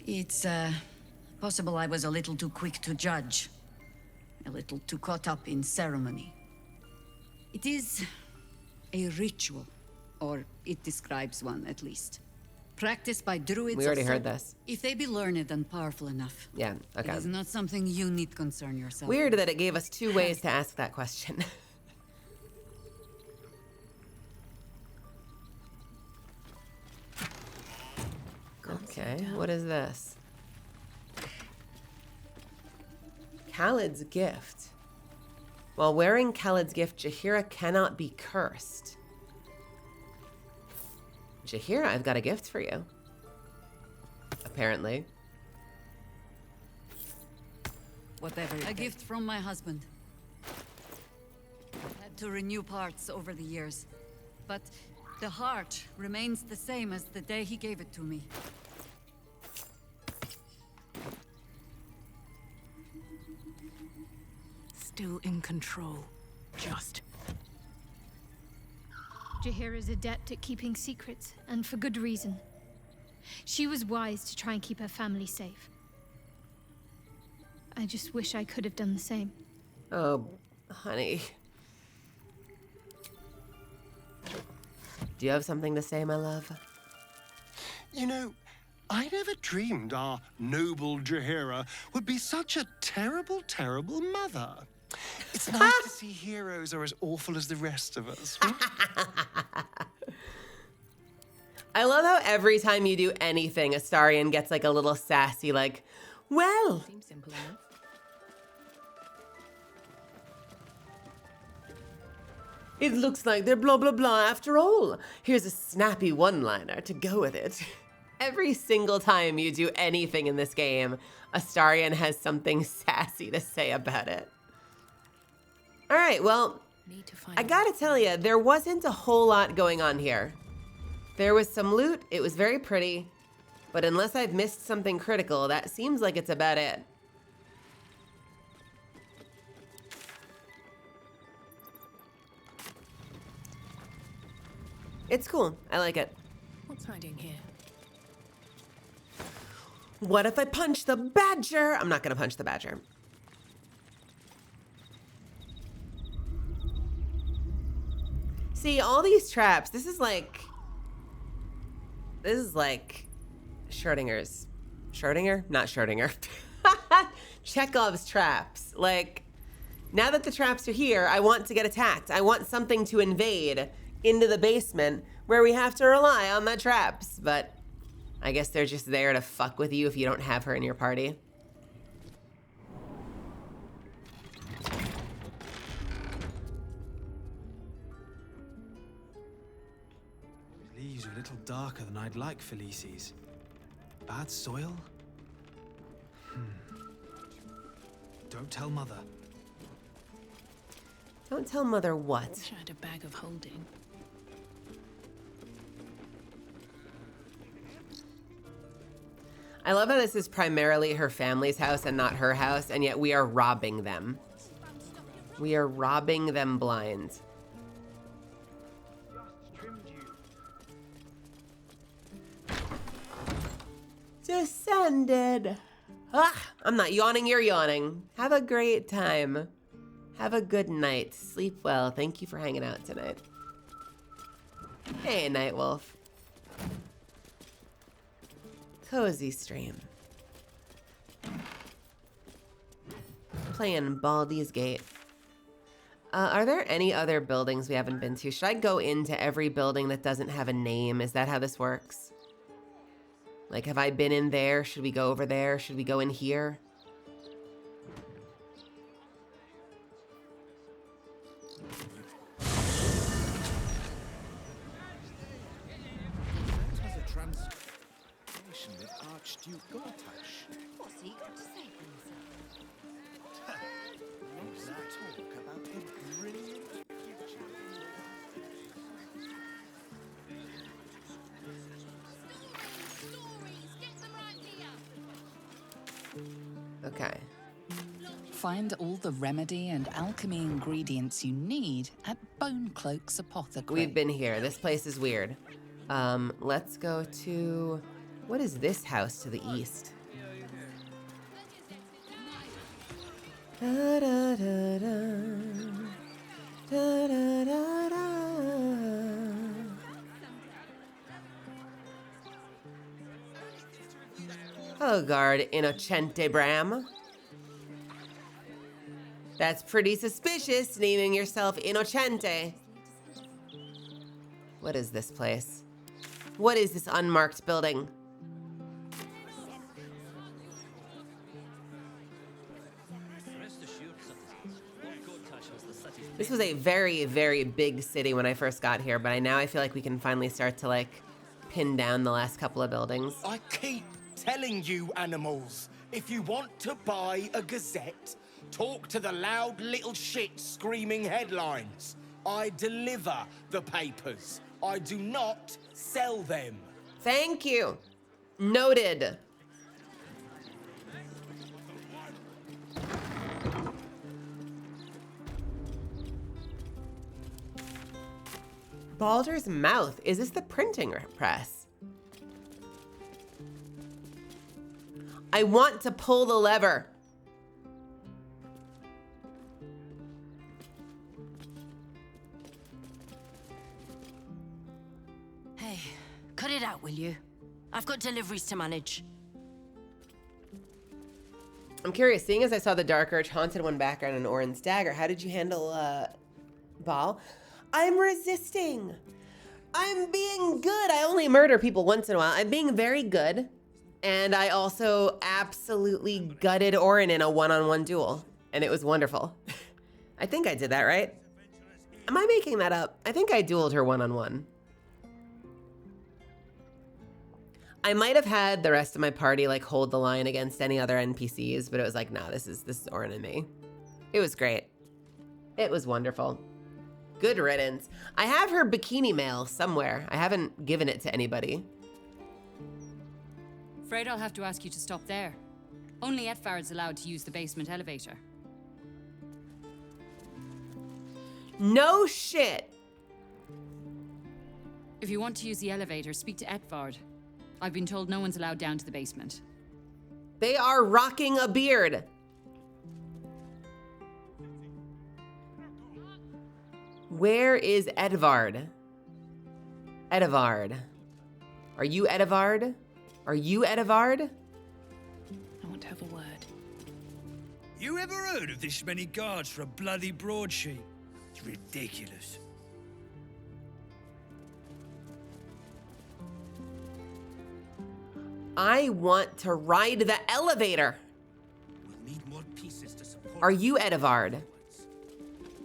It's, possible I was a little too quick to judge. A little too caught up in ceremony. It is a ritual, or it describes one at least. Practiced by druids. We already heard this. If they be learned and powerful enough. Yeah, okay. It is not something you need concern yourself Weird with. that it gave us two ways to ask that question. Okay, what is this? Khaled's gift. While wearing Khaled's gift, Jaheira cannot be cursed. Jaheira, I've got a gift for you. Apparently. Whatever. A gift from my husband. Had to renew parts over the years. But the heart remains the same as the day he gave it to me. Still in control. Just. Jaheira's adept at keeping secrets, and for good reason. She was wise to try and keep her family safe. I just wish I could have done the same. Oh, honey. Do you have something to say, my love? You know, I never dreamed our noble Jaheira would be such a terrible, terrible mother. It's nice to see heroes are as awful as the rest of us. I love how every time you do anything, Astarion gets like a little sassy, like, well. Seems simple enough. It looks like they're blah, blah, blah after all. Here's a snappy one-liner to go with it. Every single time you do anything in this game, Astarion has something sassy to say about it. All right, well, I gotta tell you, there wasn't a whole lot going on here. There was some loot, it was very pretty, but unless I've missed something critical, that seems like it's about it. It's cool. I like it. What's hiding here? What if I punch the badger? I'm not gonna punch the badger. See, all these traps, this is like Schrodinger's. Schrodinger? Not Schrodinger. Chekhov's traps. Like, now that the traps are here, I want to get attacked. I want something to invade into the basement where we have to rely on the traps, but I guess they're just there to fuck with you if you don't have her in your party. Leaves are a little darker than I'd like, Felices. Bad soil? Don't tell Mother. Don't tell Mother what? Wish I had a bag of holding. I love how this is primarily her family's house and not her house, and yet we are robbing them. We are robbing them blind. Descended. Ah, I'm not yawning, you're yawning. Have a great time. Have a good night. Sleep well. Thank you for hanging out tonight. Hey, Nightwolf. Cozy stream. Playing Baldur's Gate. Are there any other buildings we haven't been to? Should I go into every building that doesn't have a name? Is that how this works? Like, have I been in there? Should we go over there? Should we go in here? With Archduke Gortash. What's he got to say for himself? Lots of talk about a brilliant future. Okay. Find all the remedy and alchemy ingredients you need at Bonecloak's apothecary. We've been here. This place is weird. Let's go to... What is this house to the east? Da, da, da, da. Da, da, da, da. Oh, guard Innocente Bram. That's pretty suspicious, naming yourself Innocente. What is this place? What is this unmarked building? This was a very, very big city when I first got here, but now I feel like we can finally start to, like, pin down the last couple of buildings. I keep telling you, animals, If you want to buy a gazette, talk to the loud little shit screaming headlines. I deliver the papers. I do not sell them. Thank you. Noted. Baldur's mouth. Is this the printing press? I want to pull the lever. Hey, cut it out, will you? I've got deliveries to manage. I'm curious, seeing as I saw the Dark Urge Haunted one background and Orin's dagger, how did you handle Ball? I'm resisting. I'm being good. I only murder people once in a while. I'm being very good. And I also absolutely gutted Orin in a one-on-one duel. And it was wonderful. I think I did that, right? Am I making that up? I think I dueled her one-on-one. I might have had the rest of my party like hold the line against any other NPCs, but it was like, nah, this is Orin and me. It was great. It was wonderful. Good riddance. I have her bikini mail somewhere. I haven't given it to anybody. Afraid I'll have to ask you to stop there. Only Etfard's allowed to use the basement elevator. No shit. If you want to use the elevator, speak to Etfard. I've been told no one's allowed down to the basement. They are rocking a beard. Where is Edvard? Edvard. Are you Edvard? Are you Edvard? I want to have a word. You ever heard of this many guards for a bloody broadsheet? It's ridiculous. I want to ride the elevator. We'll need more pieces to support. Are you Edvard?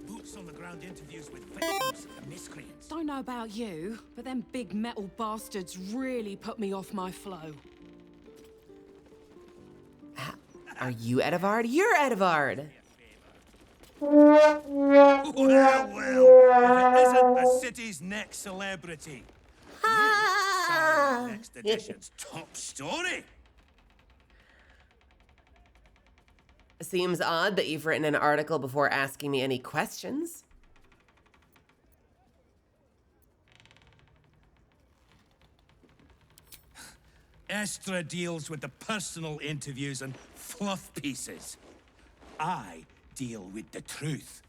Boots on the ground interviews with victims and miscreants. Don't know about you, but them big metal bastards really put me off my flow. Are you Edvard? You're Edvard. Well, if it isn't the city's next celebrity. Next edition's top story. Seems odd that you've written an article before asking me any questions. Estra deals with the personal interviews and fluff pieces. I deal with the truth.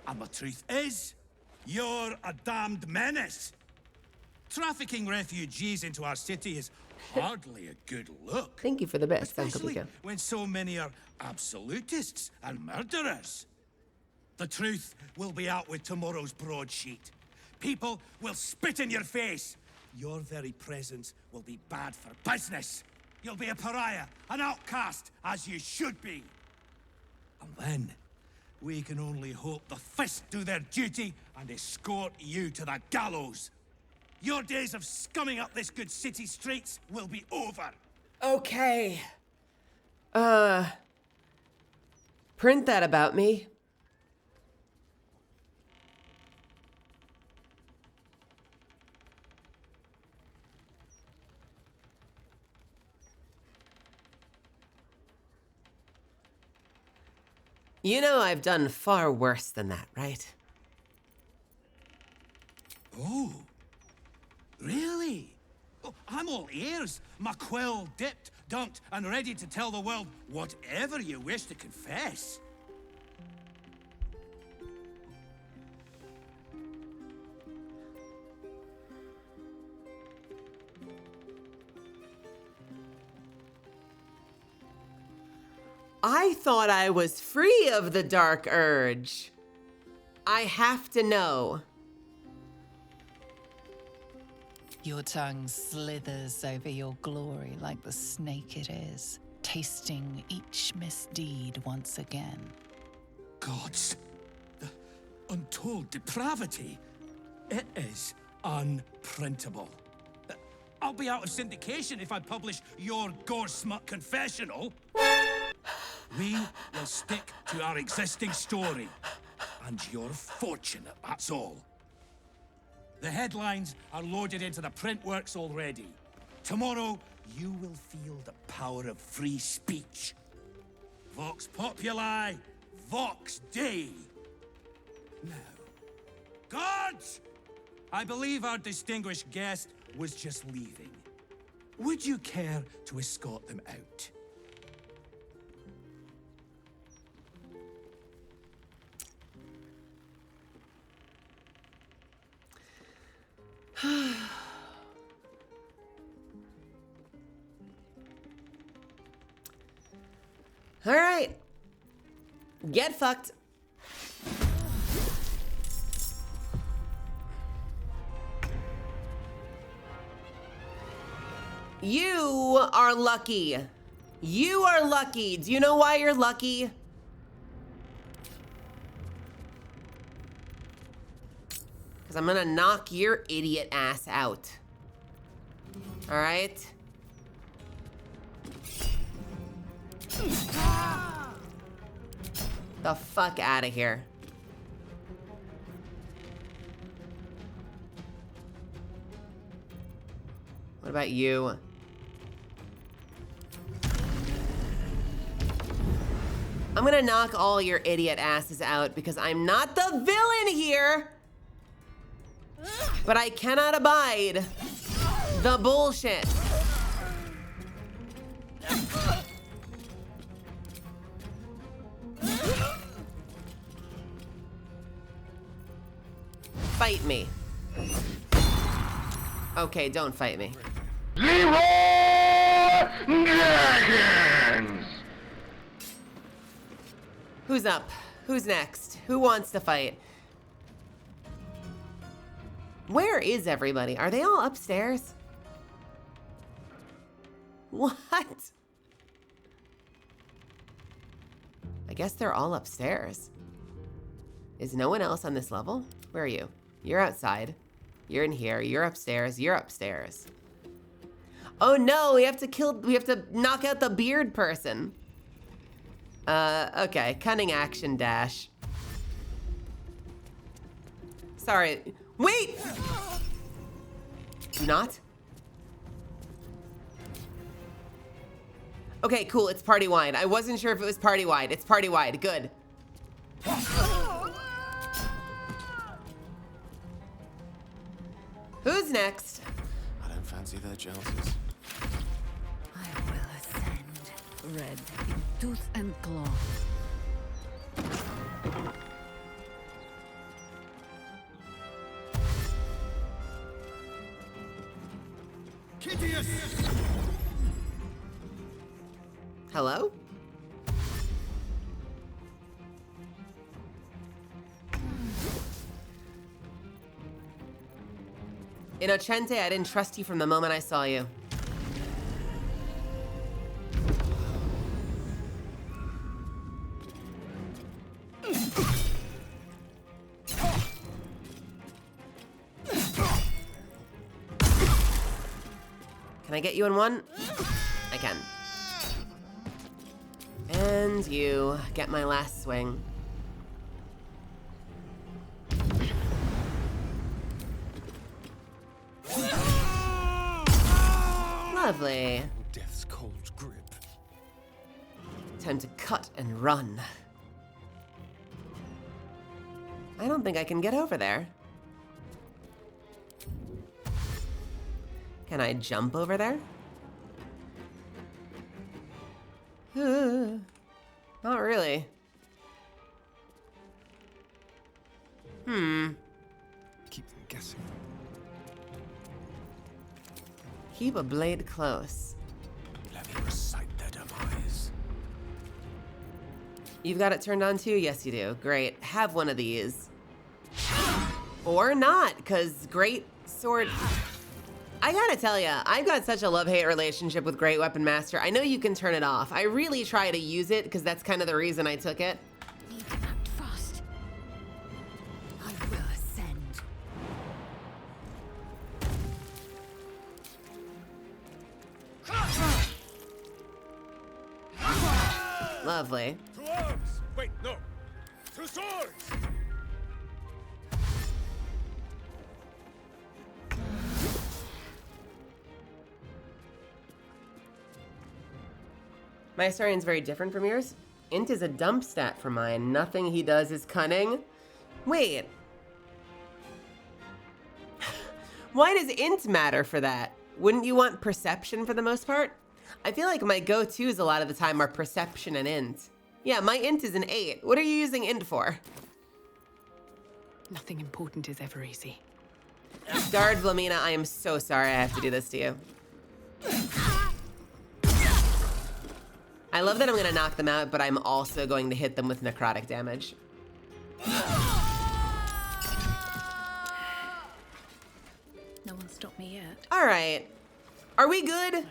And the truth is, you're a damned menace. Trafficking refugees into our city is hardly a good look. Thank you for the best, Uncle Especially Pico. when so many are absolutists and murderers. The truth will be out with tomorrow's broadsheet. People will spit in your face. Your very presence will be bad for business. You'll be a pariah, an outcast, as you should be. And then, we can only hope the Fist do their duty and escort you to the gallows. Your days of scumming up this good city streets will be over. Okay. Print that about me. You know I've done far worse than that, right? Oh, really? Oh, I'm all ears. My quill dipped, dunked, and ready to tell the world whatever you wish to confess. I thought I was free of the dark urge. I have to know. Your tongue slithers over your glory like the snake it is, tasting each misdeed once again. Gods, the untold depravity. It is unprintable. I'll be out of syndication if I publish your gore smut confessional. We will stick to our existing story. And you're fortunate, that's all. The headlines are loaded into the print works already. Tomorrow, you will feel the power of free speech. Vox Populi, Vox Dei. Now, guards! I believe our distinguished guest was just leaving. Would you care to escort them out? All right. Get fucked. You are lucky. You are lucky. Do you know why you're lucky? Because I'm gonna knock your idiot ass out. All right? The fuck out of here. What about you? I'm gonna knock all your idiot asses out because I'm not the villain here. But I cannot abide the bullshit. Fight me. Okay, don't fight me. Dragons! Who's up? Who's next? Who wants to fight? Where is everybody? Are they all upstairs? What? I guess they're all upstairs. Is no one else on this level? Where are you? You're outside. You're in here. You're upstairs. You're upstairs. Oh no, we have to knock out the beard person. Okay, cunning action dash. Sorry, wait! Do not? Okay, cool, it's party-wide. I wasn't sure if it was party-wide. It's party-wide, good. Who's next? I don't fancy their chances. I will ascend, red in tooth and claw. Kittius! Hello? Innocente, I didn't trust you from the moment I saw you. Can I get you in one? I can. And you get my last swing. Lovely. Death's cold grip. Time to cut and run. I don't think I can get over there. Can I jump over there? Not really. Keep them guessing. Keep a blade close. Let me recite their demise. You've got it turned on too? Yes, you do. Great. Have one of these. Or not, because great sword... I gotta tell ya, I've got such a love-hate relationship with Great Weapon Master. I know you can turn it off. I really try to use it, because that's kind of the reason I took it. Need to act fast. I will ascend. lovely. To arms! Wait, no. To swords! My historian's very different from yours. Int is a dump stat for mine. Nothing he does is cunning. Wait. Why does int matter for that? Wouldn't you want perception for the most part? I feel like my go-tos a lot of the time are perception and int. Yeah, my int is an 8. What are you using int for? Nothing important is ever easy. Guard Vlamina, I am so sorry I have to do this to you. I love that I'm gonna knock them out, but I'm also going to hit them with necrotic damage. No one stopped me yet. All right. Are we good?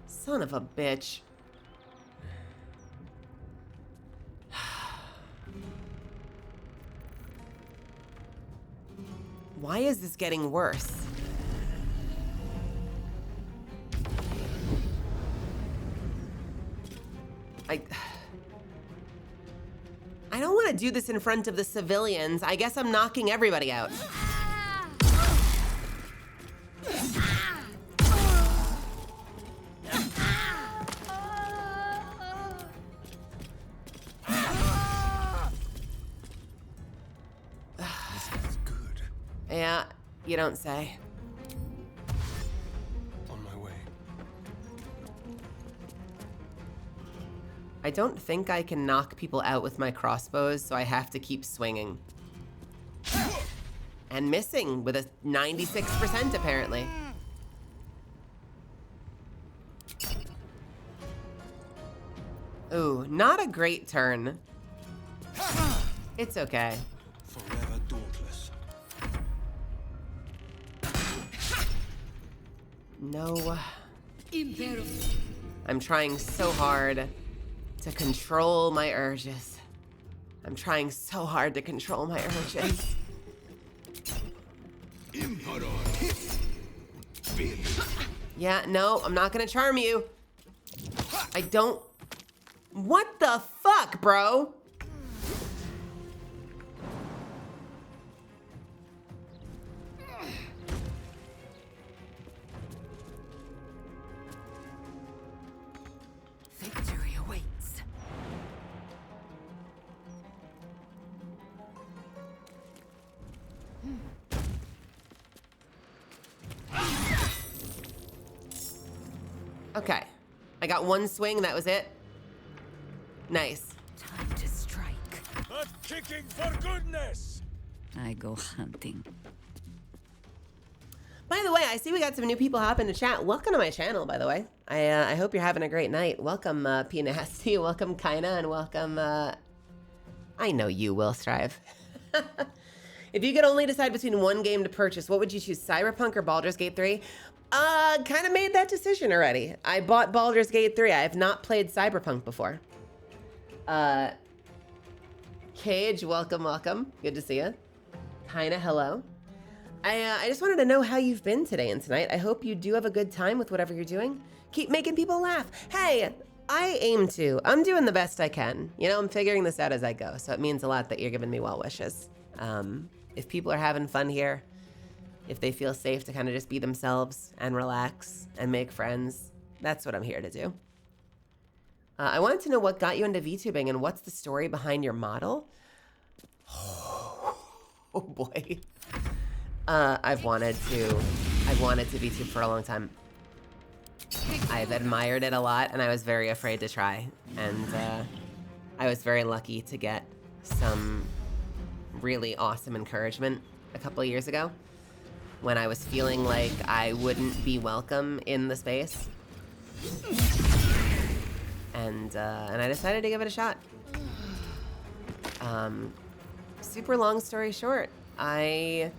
Son of a bitch. Why is this getting worse? I don't want to do this in front of the civilians. I guess I'm knocking everybody out. Yeah, you don't say. On my way. I don't think I can knock people out with my crossbows, so I have to keep swinging. And missing with a 96% apparently. Ooh, not a great turn. It's okay. Forever dauntless. No. I'm trying so hard to control my urges. I'm trying so hard to control my urges. Yeah, no, I'm not gonna charm you. I don't. What the fuck, bro? Victory awaits. Okay. I got one swing, that was it. Nice. Time to strike. Not kicking for goodness! I go hunting. By the way, I see we got some new people hop into chat. Welcome to my channel, by the way. I hope you're having a great night. Welcome, P Nasty. Welcome, Kaina, and welcome, I know you will, Strive. If you could only decide between one game to purchase, what would you choose, Cyberpunk or Baldur's Gate 3? Kind of made that decision already. I bought Baldur's Gate 3. I have not played Cyberpunk before. Cage, welcome, welcome. Good to see you. Kinda, hello. I just wanted to know how you've been today and tonight. I hope you do have a good time with whatever you're doing. Keep making people laugh. Hey, I aim to. I'm doing the best I can. You know, I'm figuring this out as I go, so it means a lot that you're giving me well wishes. If people are having fun here, if they feel safe to kind of just be themselves and relax and make friends, that's what I'm here to do. I wanted to know what got you into VTubing and what's the story behind your model? Oh boy. I've wanted to VTube for a long time. I've admired it a lot and I was very afraid to try. And I was very lucky to get some really awesome encouragement a couple of years ago when I was feeling like I wouldn't be welcome in the space. And I decided to give it a shot. Super long story short, I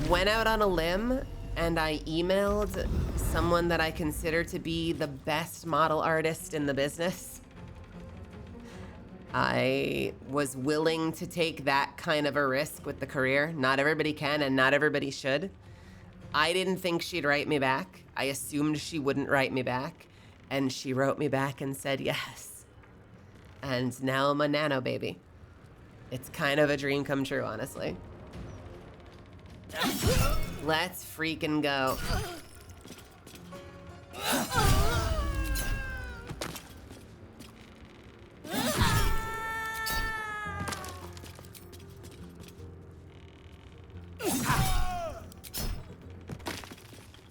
went out on a limb and I emailed someone that I consider to be the best model artist in the business. I was willing to take that kind of a risk with the career. Not everybody can and not everybody should. I didn't think she'd write me back. I assumed she wouldn't write me back. And she wrote me back and said yes. And now I'm a nano baby. It's kind of a dream come true, honestly. Let's freaking go.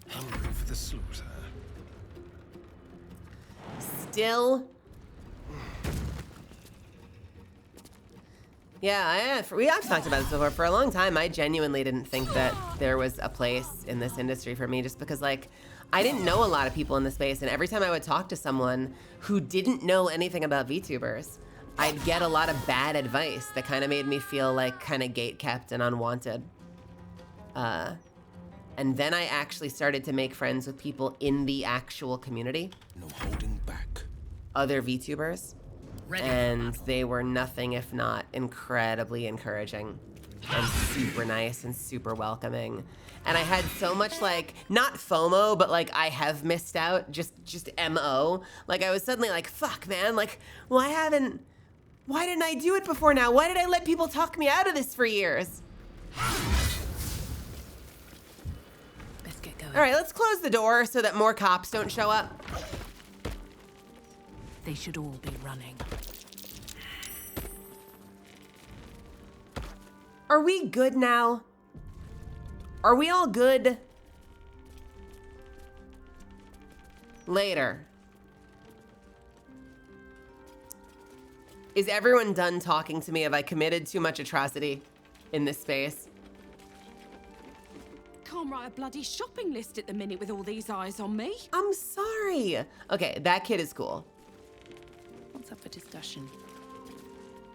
Hungry for the slaughter. Still. Yeah, I've talked about this before. For a long time, I genuinely didn't think that there was a place in this industry for me just because, like, I didn't know a lot of people in the space, and every time I would talk to someone who didn't know anything about VTubers, I'd get a lot of bad advice that kind of made me feel like kind of gatekept and unwanted. And then I actually started to make friends with people in the actual community. No holding back. Other VTubers. And they were nothing if not incredibly encouraging and super nice and super welcoming. And I had so much, like, not FOMO, but like I have missed out, just MO. Like I was suddenly like, fuck man, like why didn't I do it before now? Why did I let people talk me out of this for years? Let's get going. All right, let's close the door so that more cops don't show up. They should all be running. Are we good now? Are we all good? Later. Is everyone done talking to me? Have I committed too much atrocity in this space? Can't write a bloody shopping list at the minute with all these eyes on me. I'm sorry. Okay, that kid is cool. What's up for discussion?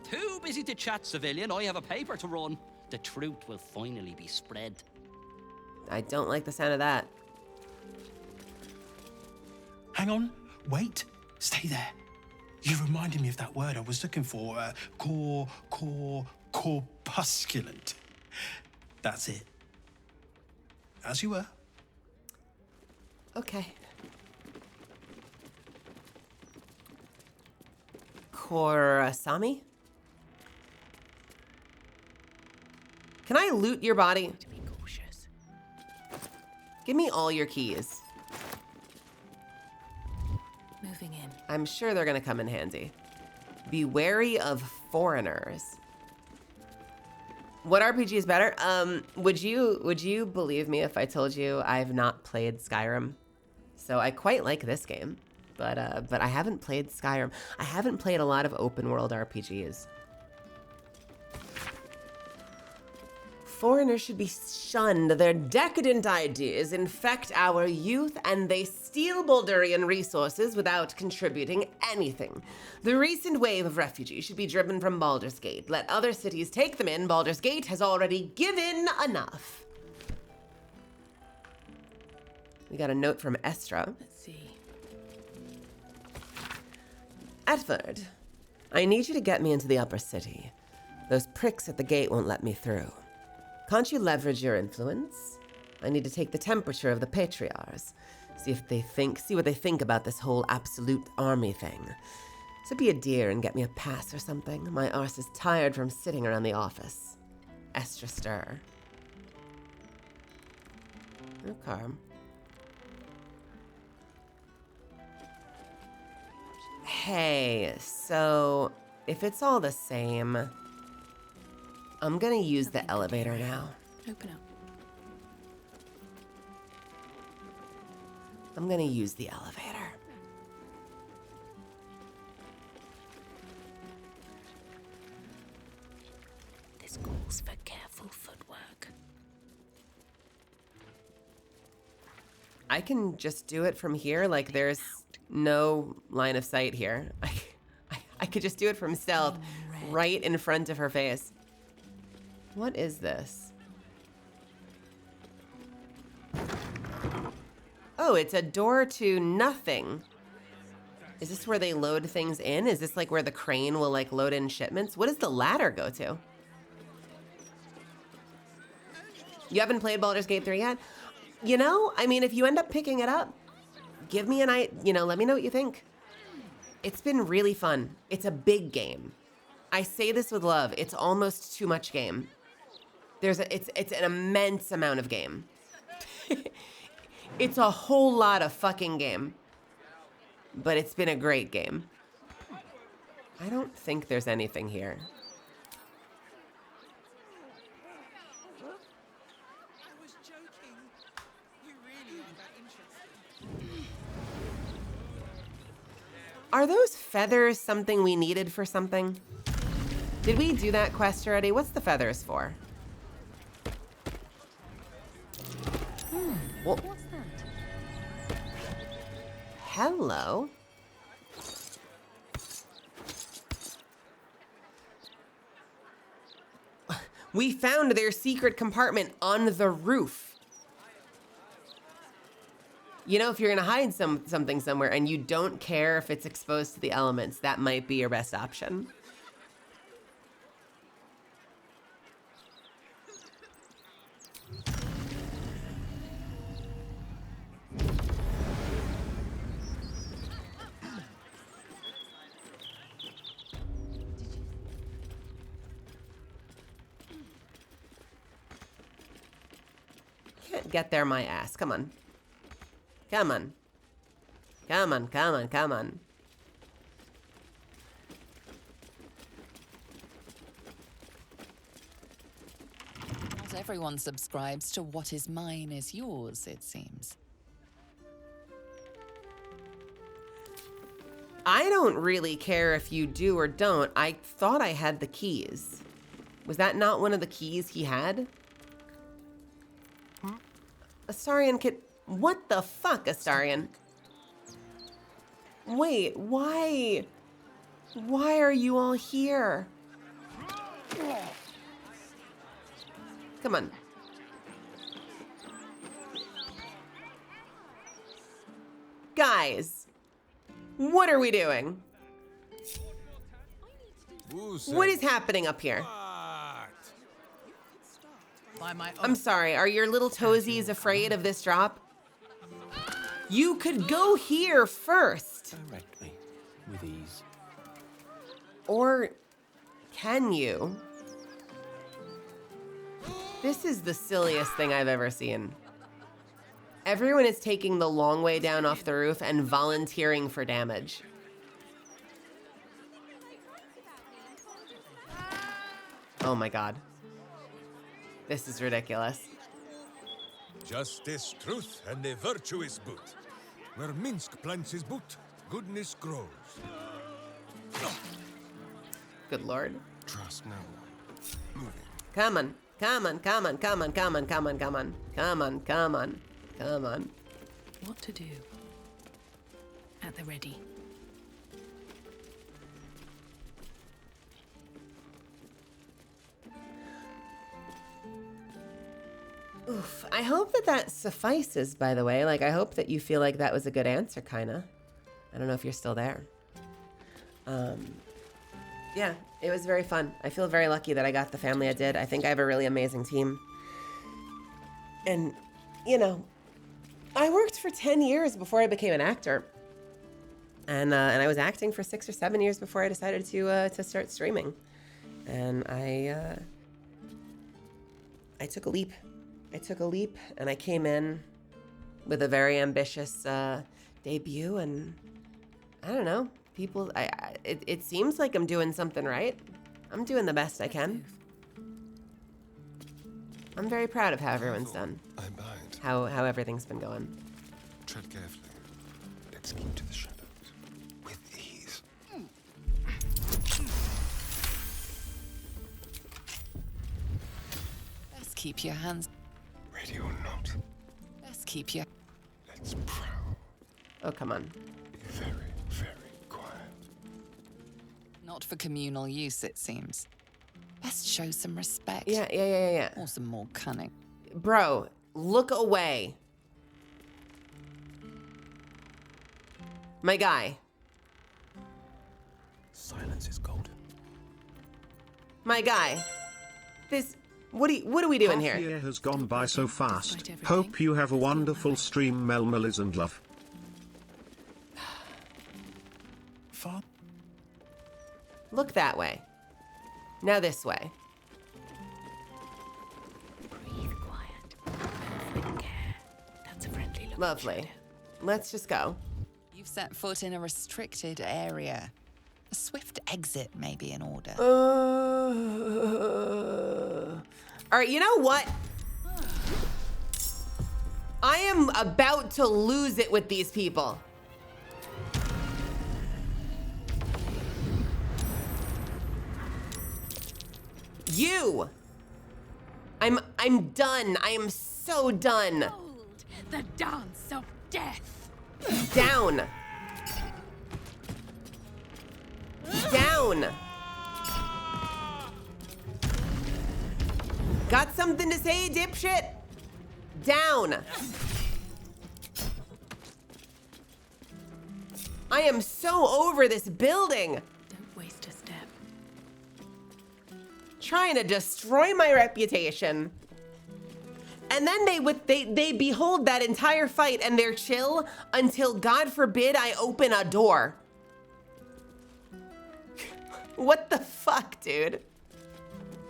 Too busy to chat, civilian. I have a paper to run. The truth will finally be spread. I don't like the sound of that. Hang on. Wait. Stay there. You reminded me of that word I was looking for. Corpusculent. That's it. As you were. Okay. Korasami? Can I loot your body? To be cautious. Give me all your keys. Moving in. I'm sure they're gonna come in handy. Be wary of foreigners. What RPG is better? Would you believe me if I told you I've not played Skyrim? So I quite like this game, but I haven't played Skyrim. I haven't played a lot of open world RPGs. Foreigners should be shunned. Their decadent ideas infect our youth, and they steal Baldurian resources without contributing anything. The recent wave of refugees should be driven from Baldur's Gate. Let other cities take them in. Baldur's Gate has already given enough. We got a note from Estra. Let's see. Edward, I need you to get me into the upper city. Those pricks at the gate won't let me through. Can't you leverage your influence? I need to take the temperature of the patriarchs. See what they think about this whole absolute army thing. So be a dear and get me a pass or something. My arse is tired from sitting around the office. Estra Stir. Okay. Hey, so if it's all the same, I'm gonna use the elevator now. Open up. I'm gonna use the elevator. This calls for careful footwork. I can just do it from here. Like, there's no line of sight here. I could just do it from stealth right in front of her face. What is this? Oh, it's a door to nothing. Is this where they load things in? Is this like where the crane will like load in shipments? What does the ladder go to? You haven't played Baldur's Gate 3 yet? You know, I mean, if you end up picking it up, give me let me know what you think. It's been really fun. It's a big game. I say this with love. It's almost too much game. It's an immense amount of game. It's a whole lot of fucking game. But it's been a great game. I don't think there's anything here. Are those feathers something we needed for something? Did we do that quest already? What's the feathers for? Well, What's that? hello. We found their secret compartment on the roof. You know, if you're gonna hide something somewhere and you don't care if it's exposed to the elements, that might be your best option. Can't get there my ass. Come on. Come on. Come on, come on, come on. Not everyone subscribes to what is mine is yours, it seems. I don't really care if you do or don't. I thought I had the keys. Was that not one of the keys he had? Astarion kid. What the fuck, Astarion? Wait, why? Why are you all here? Come on. Guys, what are we doing? What is happening up here? I'm sorry, are your little toesies afraid of this drop? You could go here first. Direct me with ease. Or can you? This is the silliest thing I've ever seen. Everyone is taking the long way down off the roof and volunteering for damage. Oh my god. This is ridiculous. Justice, truth, and a virtuous boot. Where Minsk plants his boot, goodness grows. Good lord. Trust no one. Moving. Come on. Come on, come on, come on, come on, come on, come on. Come on, come on, come on. What to do? At the ready. Oof. I hope that suffices, by the way. Like, I hope that you feel like that was a good answer, kinda. I don't know if you're still there. Yeah, it was very fun. I feel very lucky that I got the family I did. I think I have a really amazing team. And, you know, I worked for 10 years before I became an actor. And I was acting for 6 or 7 years before I decided to start streaming. And I took a leap. I took a leap, and I came in with a very ambitious debut, and I don't know. People, it seems like I'm doing something right. I'm doing the best I can. I'm very proud of how everyone's done. I bind. How everything's been going. Tread carefully. Let's keep to the shadows. With ease. Best keep your hands. Ready or not. Best keep your. Let's prowl. Oh, come on. Be very, very quiet. Not for communal use, it seems. Best show some respect. Yeah. Or some more cunning. Bro, look away. My guy. Silence is gold. My guy. What are we doing Half here? year has gone by so fast. Hope you have a wonderful stream, Melmelis and love. Look that way. Now this way. Breathe quiet. Perfect care. That's a friendly look. Lovely. Let's just go. You've set foot in a restricted area. A swift exit may be in order. All right, you know what? I am about to lose it with these people. You! I'm done. I am so done. The dance of death. Down. Down. Got something to say, dipshit? Down. I am so over this building. Don't waste a step. Trying to destroy my reputation. And then they behold that entire fight and they're chill until, God forbid, I open a door. What the fuck, dude?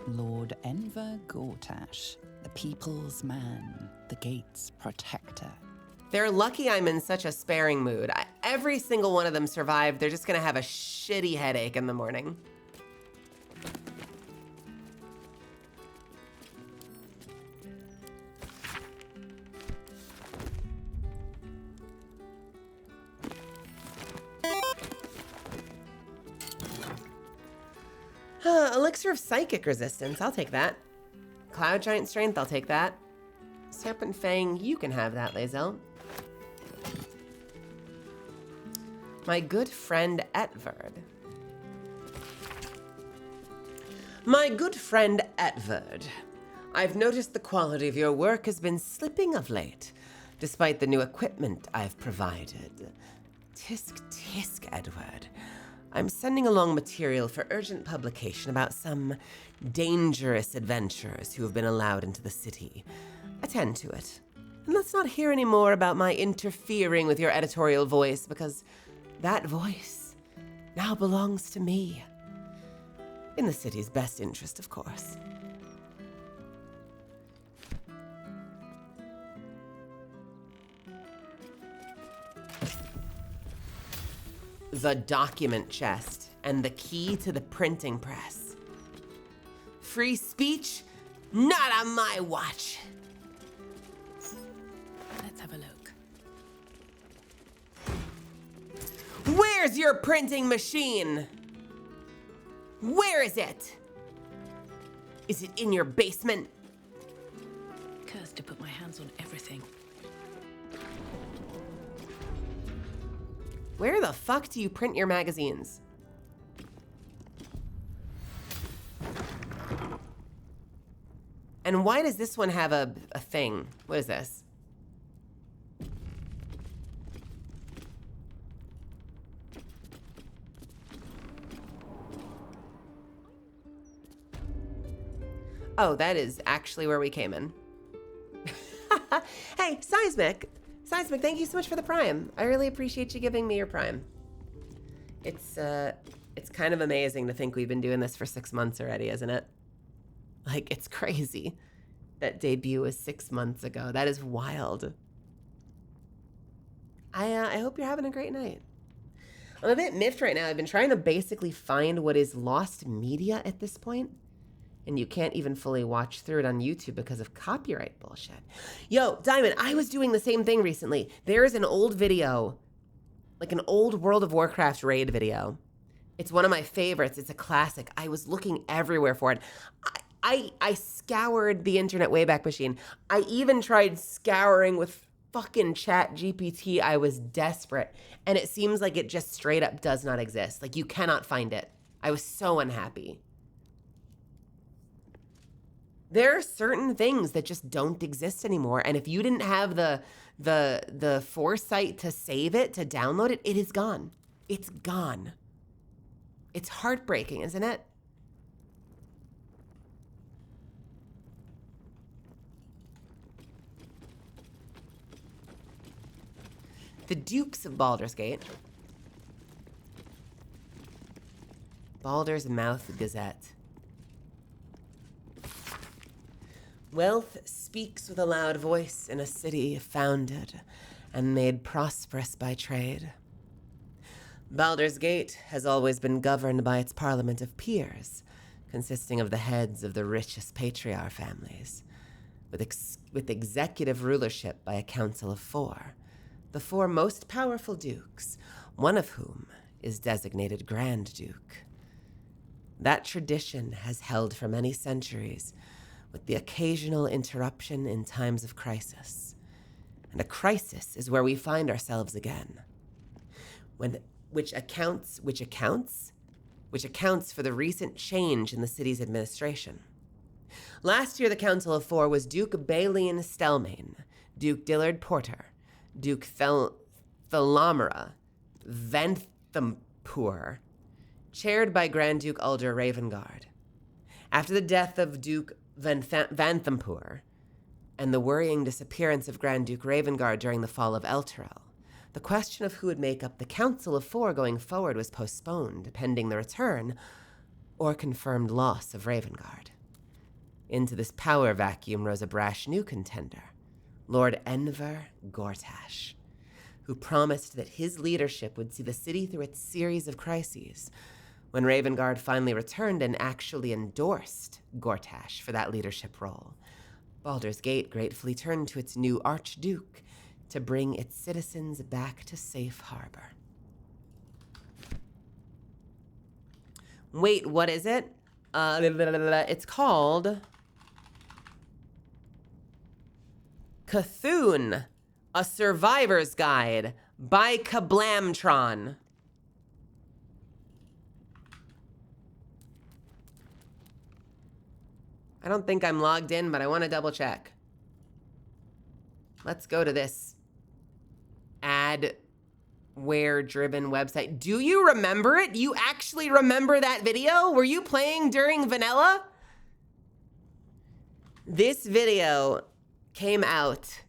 Lord Enver Gortash, the people's man, the gate's protector. They're lucky I'm in such a sparing mood. Every single one of them survived. They're just gonna have a shitty headache in the morning. Elixir of Psychic Resistance, I'll take that. Cloud Giant Strength, I'll take that. Serpent Fang, you can have that, Lae'zel. My good friend Etverd. My good friend Etverd, I've noticed the quality of your work has been slipping of late, despite the new equipment I've provided. Tisk, tisk, Edward. I'm sending along material for urgent publication about some dangerous adventurers who have been allowed into the city. Attend to it. And let's not hear any more about my interfering with your editorial voice, because that voice now belongs to me. In the city's best interest, of course. The document chest and the key to the printing press. Free speech? Not on my watch. Let's have a look. Where's your printing machine? Where is it? Is it in your basement? Cursed to put my hands on everything. Where the fuck do you print your magazines? And why does this one have a thing? What is this? Oh, that is actually where we came in. Hey, Seismic, thank you so much for the Prime. I really appreciate you giving me your Prime. It's kind of amazing to think we've been doing this for 6 months already, isn't it? Like, it's crazy. That debut was 6 months ago. That is wild. I hope you're having a great night. I'm a bit miffed right now. I've been trying to basically find what is lost media at this point, and you can't even fully watch through it on YouTube because of copyright bullshit. Yo, Diamond, I was doing the same thing recently. There is an old video, like an old World of Warcraft raid video. It's one of my favorites. It's a classic. I was looking everywhere for it. I scoured the internet Wayback Machine. I even tried scouring with fucking Chat GPT. I was desperate. And it seems like it just straight up does not exist. Like, you cannot find it. I was so unhappy. There are certain things that just don't exist anymore. And if you didn't have the foresight to save it, to download it, it is gone. It's gone. It's heartbreaking, isn't it? The Dukes of Baldur's Gate. Baldur's Mouth Gazette. Wealth speaks with a loud voice in a city founded and made prosperous by trade. Baldur's Gate has always been governed by its parliament of peers, consisting of the heads of the richest patriarch families, with executive rulership by a council of 4, the 4 most powerful dukes, one of whom is designated Grand Duke. That tradition has held for many centuries, with the occasional interruption in times of crisis. And a crisis is where we find ourselves again. Which accounts for the recent change in the city's administration. Last year, the Council of 4 was Duke Balien Stelmane, Duke Dillard Porter, Duke Thelomera Venthampur, chaired by Grand Duke Ulder Ravengard. After the death of Duke Vanthampur and the worrying disappearance of Grand Duke Ravengard during the fall of Elturel, the question of who would make up the Council of 4 going forward was postponed, pending the return or confirmed loss of Ravengard. Into this power vacuum rose a brash new contender, Lord Enver Gortash, who promised that his leadership would see the city through its series of crises. When Ravengard finally returned and actually endorsed Gortash for that leadership role, Baldur's Gate gratefully turned to its new Archduke to bring its citizens back to safe harbor. Wait, what is it? It's called Cthulhu, A Survivor's Guide by Kablamtron. I don't think I'm logged in, but I want to double check. Let's go to this adware-driven website. Do you remember it? You actually remember that video? Were you playing during vanilla? This video came out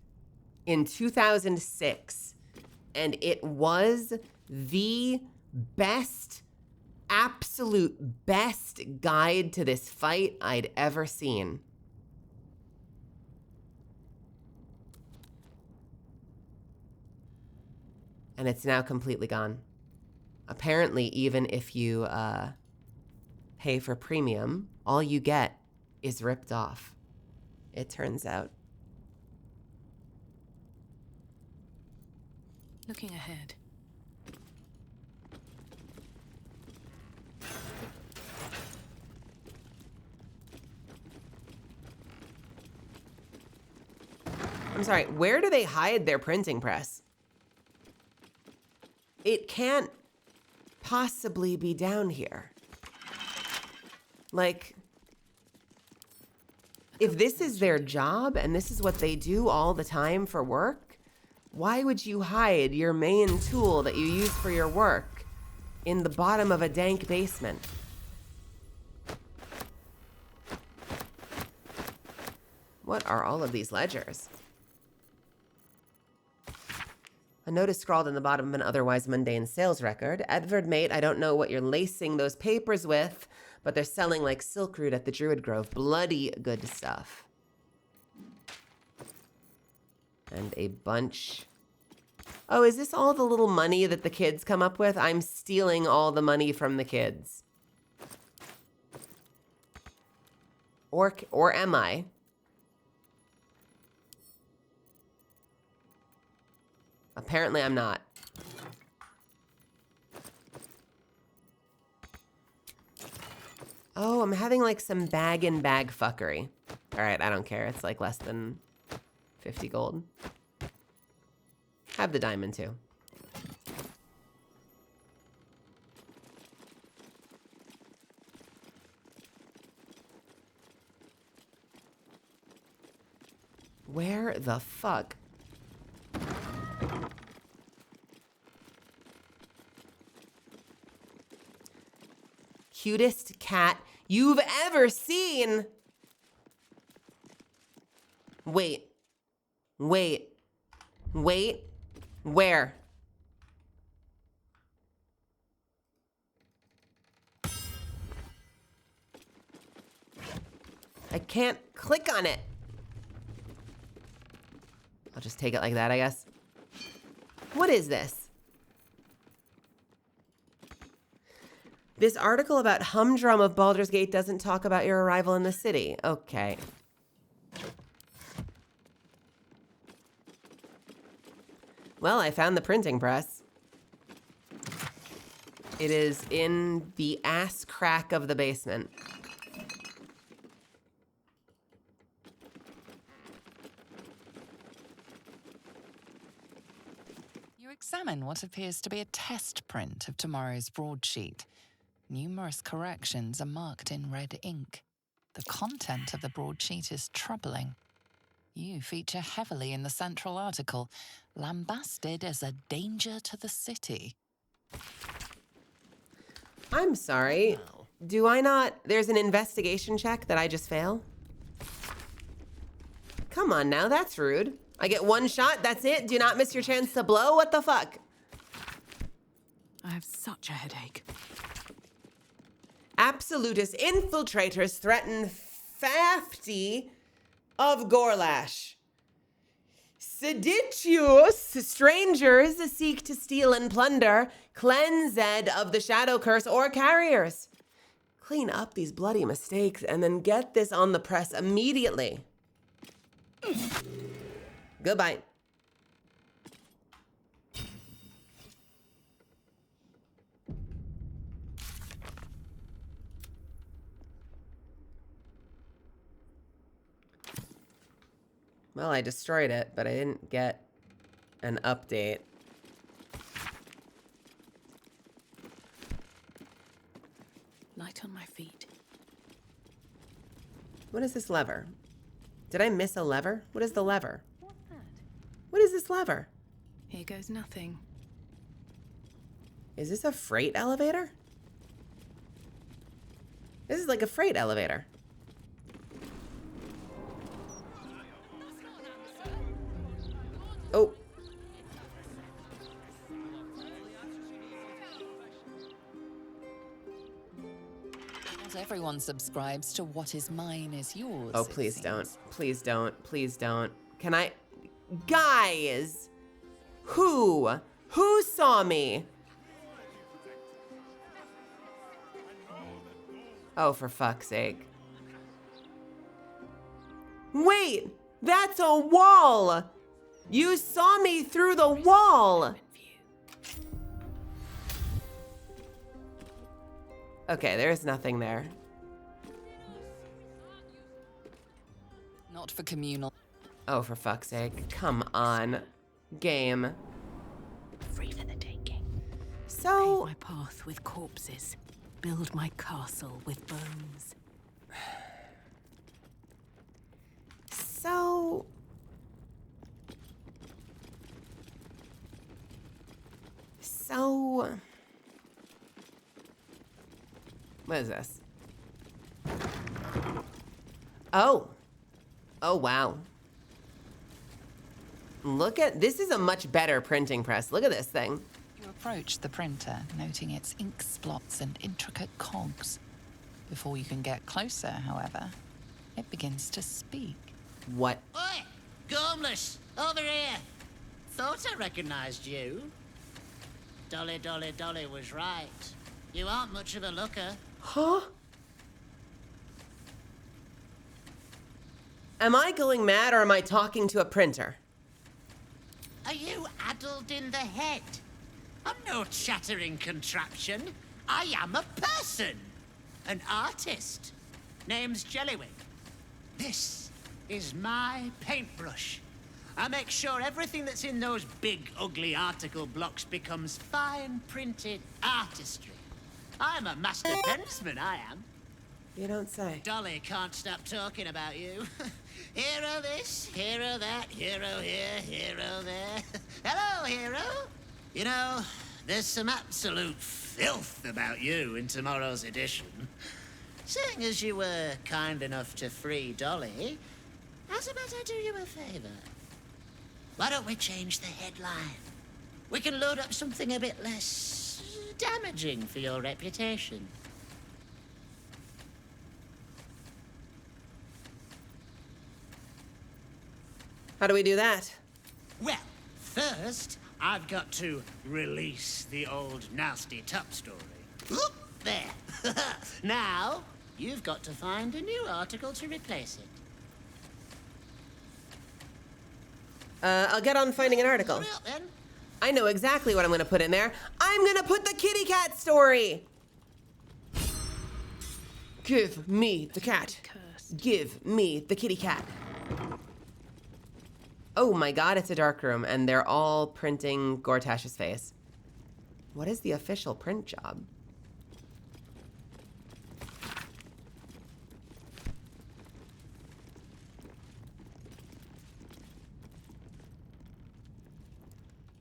in 2006, and it was the absolute best guide to this fight I'd ever seen. And it's now completely gone. Apparently, even if you pay for premium, all you get is ripped off, it turns out. Looking ahead. I'm sorry, where do they hide their printing press? It can't possibly be down here. Like, if this is their job and this is what they do all the time for work, why would you hide your main tool that you use for your work in the bottom of a dank basement? What are all of these ledgers? A notice scrawled in the bottom of an otherwise mundane sales record. Edvard, mate, I don't know what you're lacing those papers with, but they're selling like silk root at the Druid Grove. Bloody good stuff. And a bunch. Oh, is this all the little money that the kids come up with? I'm stealing all the money from the kids. Or am I? Apparently I'm not. Oh, I'm having like some bag-in-bag fuckery. All right, I don't care. It's like less than 50 gold. Have the diamond too. Where the fuck? cutest cat you've ever seen. Wait. Wait. Wait. Where? I can't click on it. I'll just take it like that, I guess. What is this? This article about humdrum of Baldur's Gate doesn't talk about your arrival in the city. Okay. Well, I found the printing press. It is in the ass crack of the basement. You examine what appears to be a test print of tomorrow's broadsheet. Numerous corrections are marked in red ink. The content of the broadsheet is troubling. You feature heavily in the central article, lambasted as a danger to the city. I'm sorry. Do I not... There's an investigation check that I just fail? Come on now, that's rude. I get one shot, that's it? Do not miss your chance to blow? What the fuck? I have such a headache. Absolutist infiltrators threaten Fafty of Gorlash. Seditious strangers seek to steal and plunder cleansed of the shadow curse or carriers. Clean up these bloody mistakes and then get this on the press immediately. Goodbye. Well, I destroyed it, but I didn't get an update. Light on my feet. What is this lever? Did I miss a lever? What is the lever? What is this lever? Here goes nothing. Is this a freight elevator? This is like a freight elevator. Oh. Not everyone subscribes to what is mine is yours. Oh, please don't. Please don't. Please don't. Can I... Guys! Who saw me? Oh, for fuck's sake. Wait! That's a wall! You saw me through the wall! Okay, there's nothing there. Not for communal. Oh, for fuck's sake. Come on. Game. Free for the taking. So... Pave my path with corpses. Build my castle with bones. So... What is this? Oh. Oh, wow. Look at... This is a much better printing press. Look at this thing. You approach the printer, noting its ink splots and intricate cogs. Before you can get closer, however, it begins to speak. What? Oi! Gormless! Over here! Thought I recognized you. Dolly was right. You aren't much of a looker. Huh? Am I going mad or am I talking to a printer? Are you addled in the head? I'm no chattering contraption. I am a person. An artist. Name's Jellywick. This is my paintbrush. I make sure everything that's in those big, ugly article blocks becomes fine printed artistry. I'm a master pensman, I am. You don't say. Dolly can't stop talking about you. Hero this, hero that, hero here, hero there. Hello, hero. You know, there's some absolute filth about you in tomorrow's edition. Seeing as you were kind enough to free Dolly, how's about I do you a favor? Why don't we change the headline? We can load up something a bit less damaging for your reputation. How do we do that? Well, first, I've got to release the old nasty top story. Oop, there. Now, you've got to find a new article to replace it. I'll get on finding an article. Hurry up, then. I know exactly what I'm going to put in there. I'm going to put the kitty cat story. Give me the cat. Give me the kitty cat. Oh my god, it's a dark room, and they're all printing Gortash's face. What is the official print job?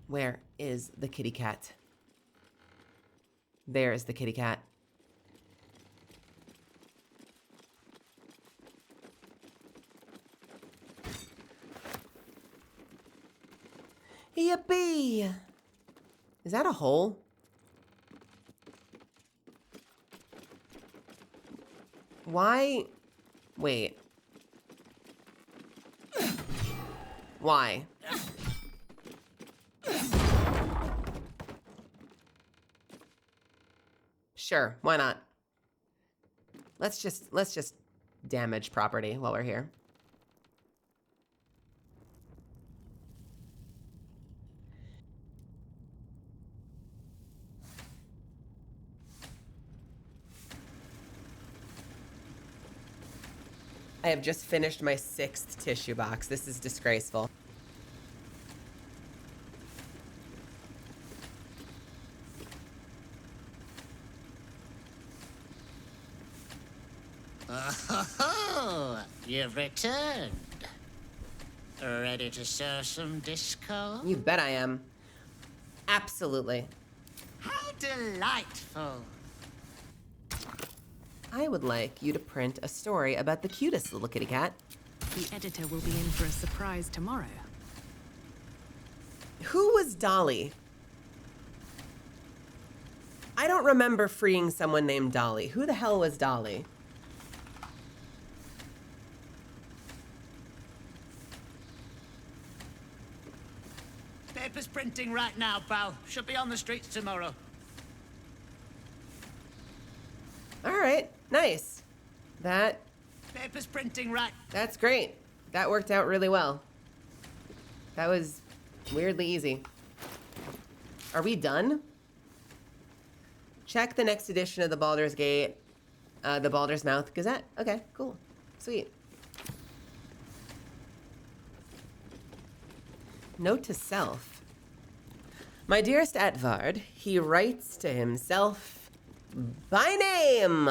Where is the kitty cat? There is the kitty cat. Yippee! Is that a hole? Why? Wait. Why? Sure, why not? Let's just damage property while we're here. I have just finished my 6th tissue box. This is disgraceful. Oh, you've returned. Ready to sow some discord? You bet I am. Absolutely. How delightful. I would like you to print a story about the cutest little kitty cat. The editor will be in for a surprise tomorrow. Who was Dolly? I don't remember freeing someone named Dolly. Who the hell was Dolly? Paper's printing right now, pal. Should be on the streets tomorrow. All right, nice. Paper's printing right. That's great. That worked out really well. That was weirdly easy. Are we done? Check the next edition of the Baldur's Gate, the Baldur's Mouth Gazette. Okay, cool. Sweet. Note to self. My dearest Atvard, he writes to himself by name.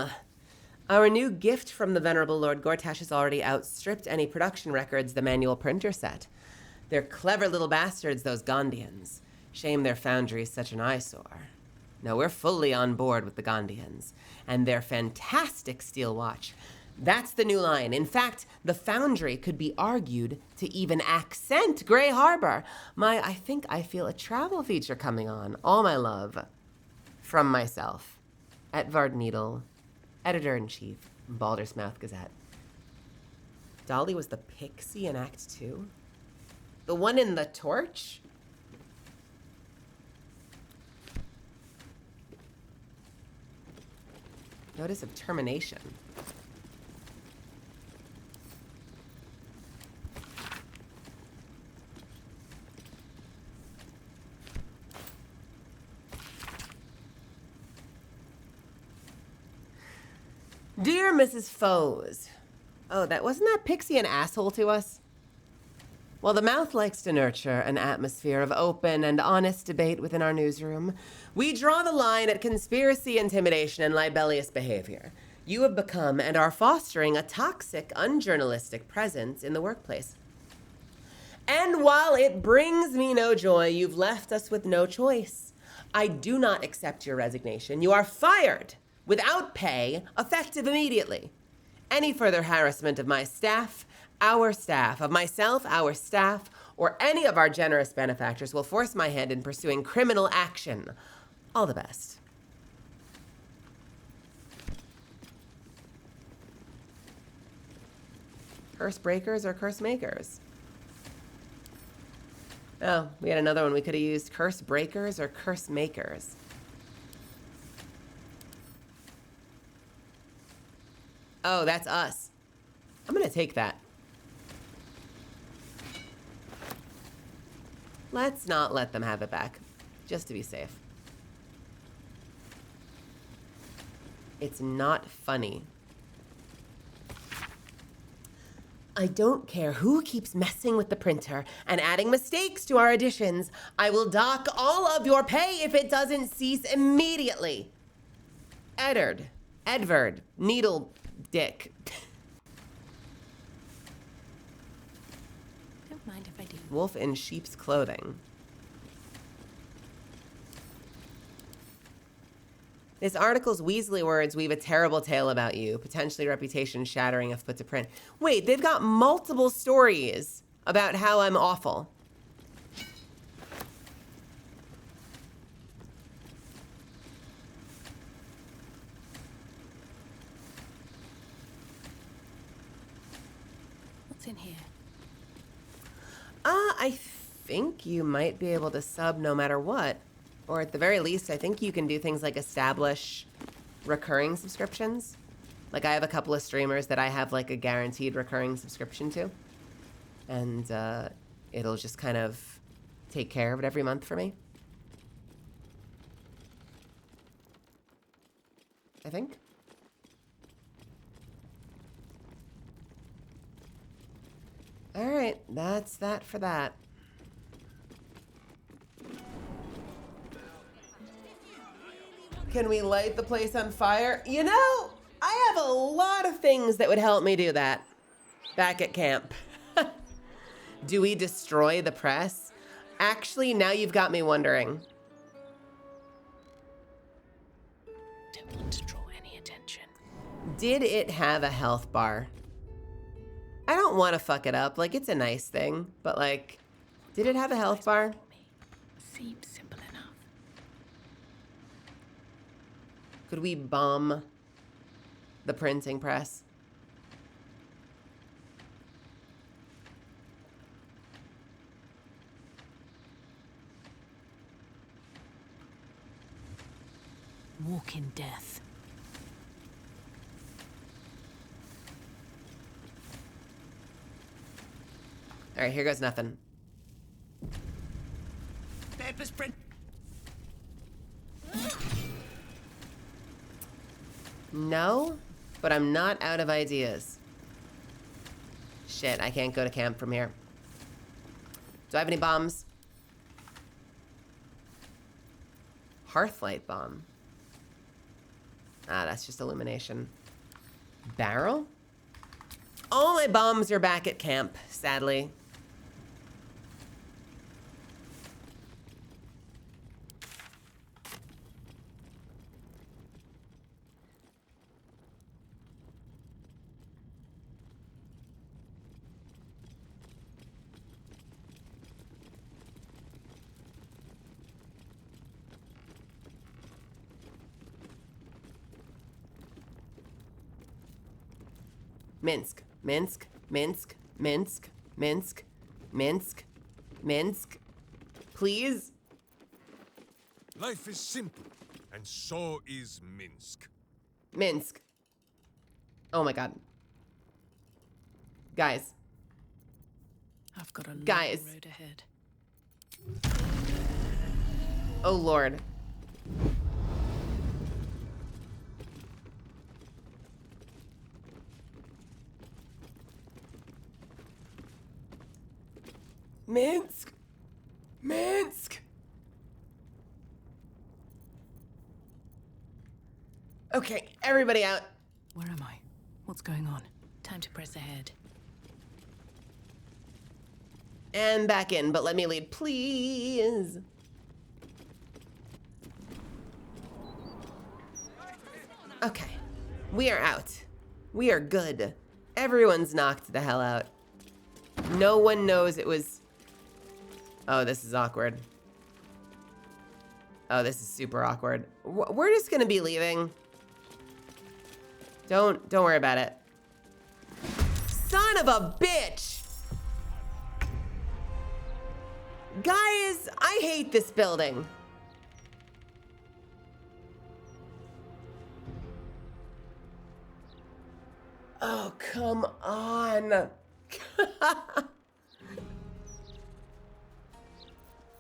Our new gift from the venerable Lord Gortash has already outstripped any production records the manual printer set. They're clever little bastards, those Gondians. Shame their foundry's such an eyesore. No, we're fully on board with the Gondians. And their fantastic steel watch. That's the new line. In fact, the foundry could be argued to even accent Grey Harbor. I think I feel a travel feature coming on. All my love. From myself. Atvard Needle, Editor-in-Chief, Baldur's Mouth Gazette. Dolly was the pixie in Act 2? The one in the torch? Notice of termination. Dear Mrs. Foes. Oh, wasn't that pixie an asshole to us? While the mouth likes to nurture an atmosphere of open and honest debate within our newsroom, we draw the line at conspiracy, intimidation, and libellous behavior. You have become and are fostering a toxic, unjournalistic presence in the workplace. And while it brings me no joy, you've left us with no choice. I do not accept your resignation. You are fired without pay, effective immediately. Any further harassment of my staff, our staff, of myself, our staff, or any of our generous benefactors will force my hand in pursuing criminal action. All the best. Curse breakers or curse makers? Oh, we had another one we could have used. Curse breakers or curse makers? Oh, that's us. I'm gonna take that. Let's not let them have it back, just to be safe. It's not funny. I don't care who keeps messing with the printer and adding mistakes to our editions. I will dock all of your pay if it doesn't cease immediately. Edvard, Needle Dick. Don't mind if I do. Wolf in sheep's clothing. This article's Weasley words weave a terrible tale about you, potentially reputation shattering if put to print. Wait, they've got multiple stories about how I'm awful. What's in here? I think you might be able to sub no matter what. Or at the very least, I think you can do things like establish recurring subscriptions. Like I have a couple of streamers that I have like a guaranteed recurring subscription to. And it'll just kind of take care of it every month for me. I think. All right, that's that for that. Can we light the place on fire? You know, I have a lot of things that would help me do that back at camp. Do we destroy the press? Actually, now you've got me wondering. Don't want to draw any attention. Did it have a health bar? I don't want to fuck it up. Like, it's a nice thing, but like, did it have a health bar? Seems simple enough. Could we bomb the printing press? Walk in death. All right, here goes nothing. Papers print. No, but I'm not out of ideas. Shit, I can't go to camp from here. Do I have any bombs? Hearthlight bomb. Ah, that's just illumination. Barrel? All my bombs are back at camp, sadly. Minsk, Minsk, Minsk, Minsk, Minsk, Minsk, Minsk. Please? Life is simple, and so is Minsk. Minsk. Oh my god. Guys. I've got a long Guys. road ahead. Oh lord. Minsk! Minsk! Okay, everybody out. Where am I? What's going on? Time to press ahead. And back in, but let me lead, please. Okay. We are out. We are good. Everyone's knocked the hell out. No one knows it was... Oh, this is awkward. Oh, this is super awkward. We're just gonna be leaving. Don't worry about it. Son of a bitch! Guys, I hate this building. Oh, come on.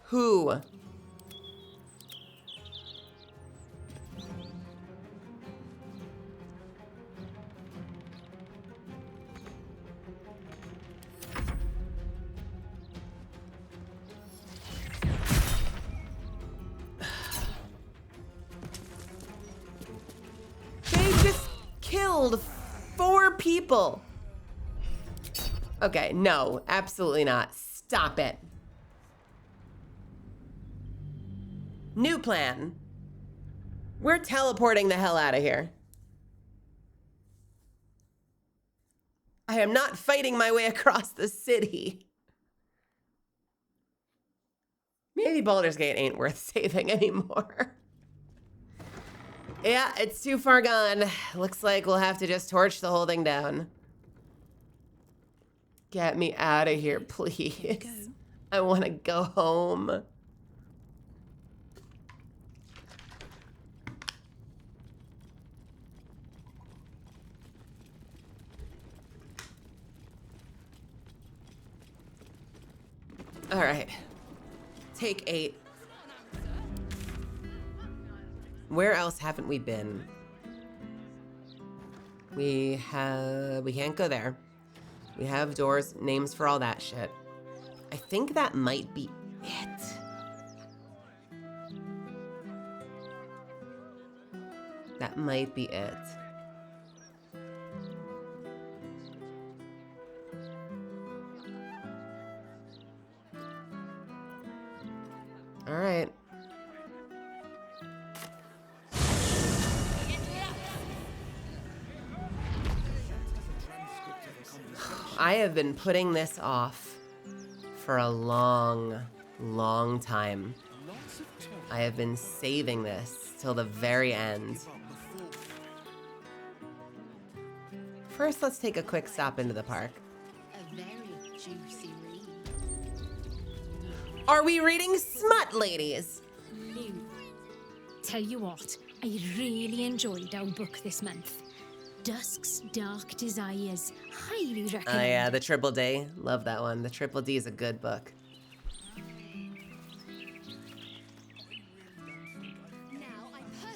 Who? They just killed 4 people. Okay, no, absolutely not. Stop it. New plan. We're teleporting the hell out of here. I am not fighting my way across the city. Maybe Baldur's Gate ain't worth saving anymore. Yeah, it's too far gone. Looks like we'll have to just torch the whole thing down. Get me out of here, please. I want to go home. All right. Take 8. Where else haven't we been? We can't go there. We have doors, names for all that shit. I think that might be it. That might be it. All right. I have been putting this off for a long, long time. I have been saving this till the very end. First, let's take a quick stop into the park. A very juicy read. Are we reading smut, ladies? Tell you what, I really enjoyed our book this month. Dusk's Dark Desires. Highly recommend. Oh yeah, the Triple D. Love that one. The Triple D is a good book.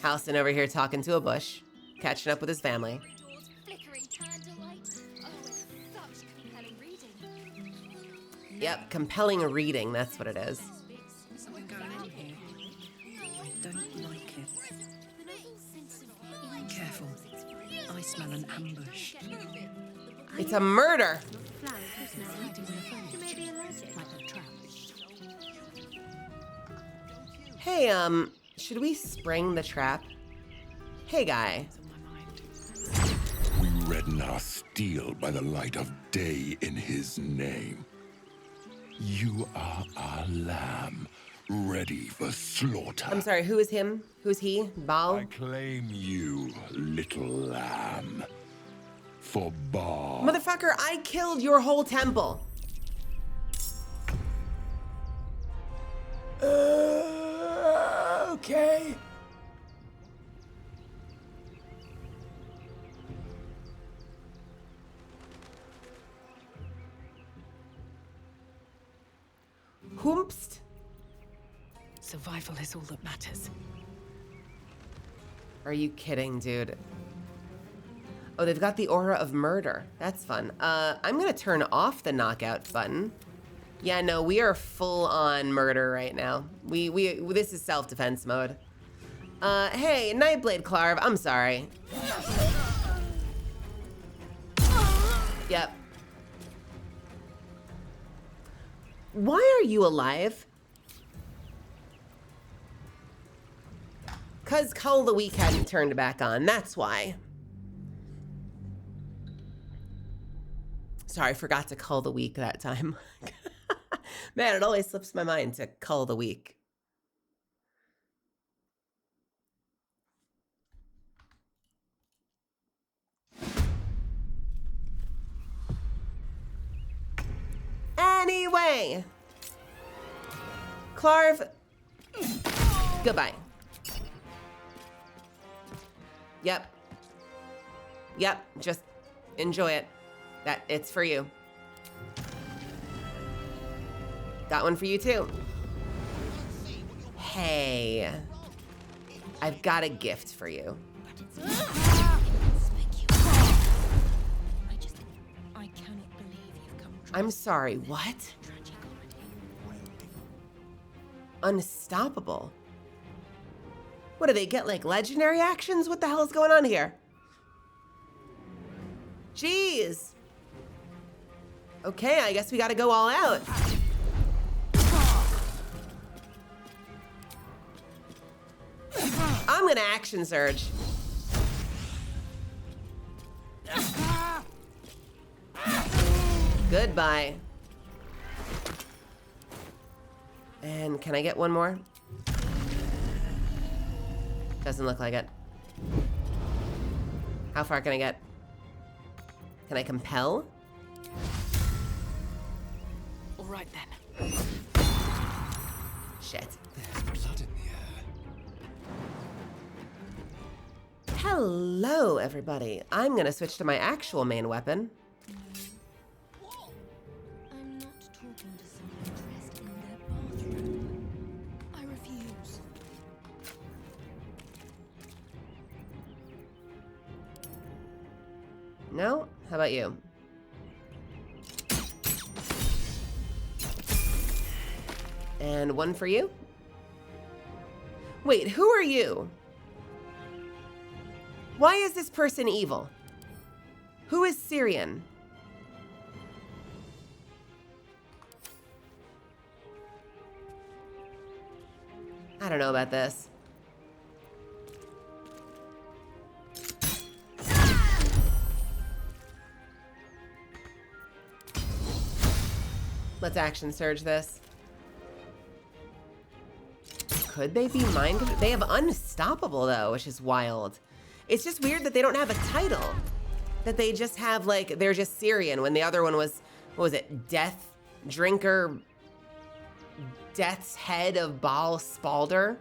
Halston over here talking to a bush, catching up with his family. Yep, compelling reading, that's what it is. Something going on here. I don't like it. Careful. I smell an ambush. It's a murder. Hey, should we spring the trap? Hey, guy. We redden our steel by the light of day in his name. You are our lamb, ready for slaughter. I'm sorry, who is him? Who's he? Baal? I claim you, little lamb, for Baal. Motherfucker, I killed your whole temple. Okay. Whoopst. Survival is all that matters. Are you kidding, dude? Oh, they've got the aura of murder. That's fun. I'm gonna turn off the knockout button. Yeah, no, we are full on murder right now. This is self-defense mode. Hey, Nightblade Clarv, I'm sorry. Yep. Why are you alive? because Cull the Weak hadn't turned back on. That's why. Sorry, I forgot to Cull the Weak that time. Man, it always slips my mind to Cull the Weak. Anyway. Clarv. Goodbye. Yep. Yep, just enjoy it. It's for you. Got one for you too. Hey. I've got a gift for you. I cannot believe you've come. I'm sorry, what? Unstoppable. What do they get, like legendary actions? What the hell is going on here? Jeez. Okay, I guess we gotta go all out. I'm gonna action surge. Goodbye. And can I get one more? Doesn't look like it. How far can I get? Can I compel? All right then. Shit. There's blood in the air. Hello, everybody. I'm gonna switch to my actual main weapon. I'm not talking to someone dressed in their bathroom. I refuse. No? How about you? And one for you? Wait, who are you? Why is this person evil? Who is Syrian? I don't know about this. Let's action surge this. Could they be mind control? They have unstoppable though, which is wild. It's just weird that they don't have a title. That they just have like, they're just Syrian when the other one was, what was it? Death Drinker, Death's Head of Baldur.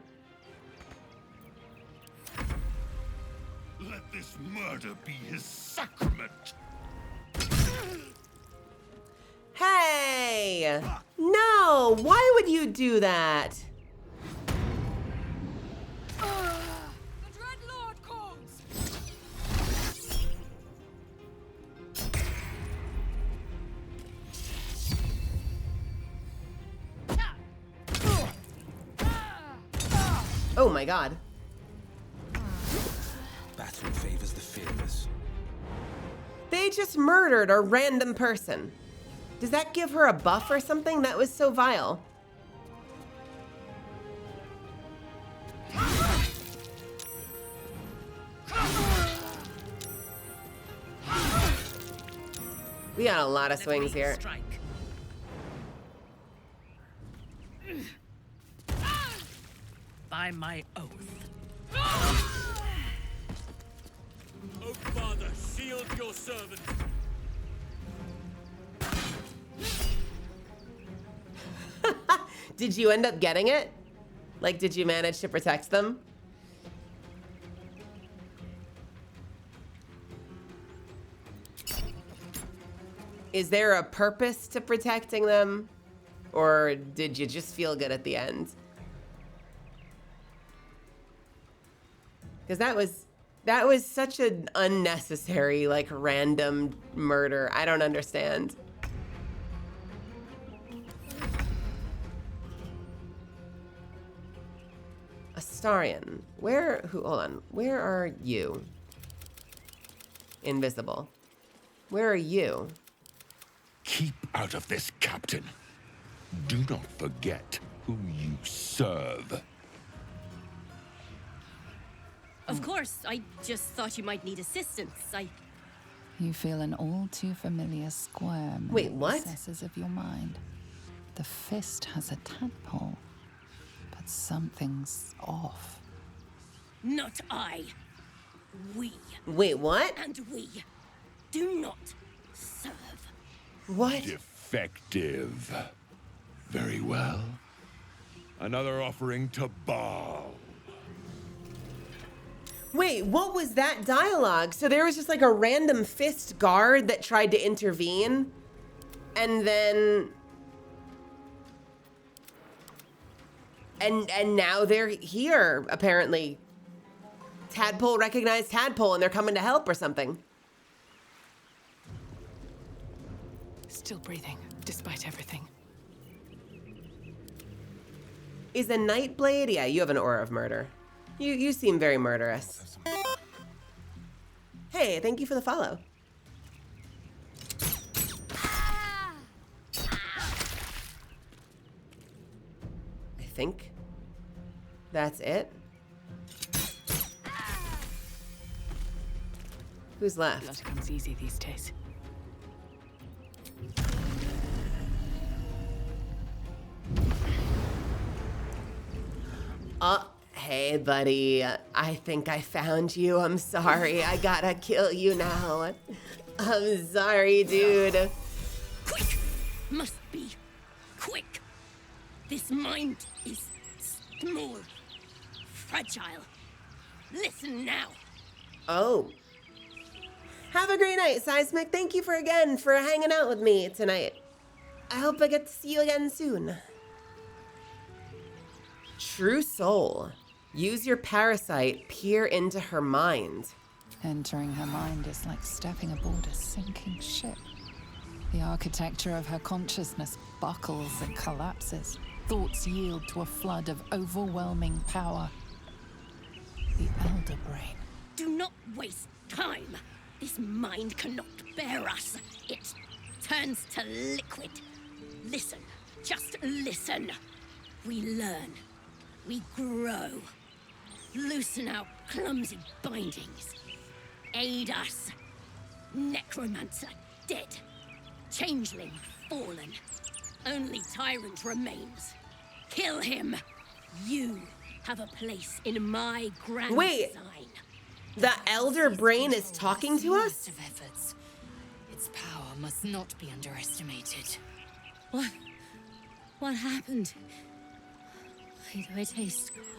Let this murder be his sacrament. Hey! No! Why would you do that? The Dread Lord calls. Oh my god. Battle favors the fearless. They just murdered a random person. Does that give her a buff or something? That was so vile. We got a lot of swings here. By my oath. Oh, Father, shield your servant. Did you end up getting it? Like, did you manage to protect them? Is there a purpose to protecting them? Or did you just feel good at the end? Because that was such an unnecessary, like, random murder. I don't understand. Astarion. Hold on. Where are you? Invisible. Where are you? Keep out of this, Captain. Do not forget who you serve. Of course, I just thought you might need assistance. You feel an all too familiar squirm Wait, in the what? recesses of your mind. The fist has a tadpole, but something's off. Not I. We. Wait, what? And we do not serve. What? Defective. Very well. Another offering to Baal. Wait, what was that dialogue? So there was just like a random fist guard that tried to intervene, and then and now they're here apparently. Tadpole recognized Tadpole and they're coming to help or something. Still breathing, despite everything. Is a Nightblade? Yeah, you have an aura of murder. You seem very murderous. Hey, thank you for the follow. I think that's it. Who's left? Blood comes easy these days. Hey, buddy. I think I found you. I'm sorry. I gotta kill you now. I'm sorry, dude. Quick! Must be quick. This mind is small, fragile. Listen now. Oh. Have a great night, Seismic. Thank you for hanging out with me tonight. I hope I get to see you again soon. True Soul. Use your parasite, peer into her mind. Entering her mind is like stepping aboard a sinking ship. The architecture of her consciousness buckles and collapses. Thoughts yield to a flood of overwhelming power. The Elder Brain. Do not waste time. This mind cannot bear us. It turns to liquid. Listen, just listen. We learn. We grow. Loosen our clumsy bindings. Aid us. Necromancer dead. Changeling fallen. Only Tyrant remains. Kill him. You have a place in my grand Wait. design. The Elder Brain is talking to us? Of efforts. Its power must not be underestimated. What happened? Why do I taste copper?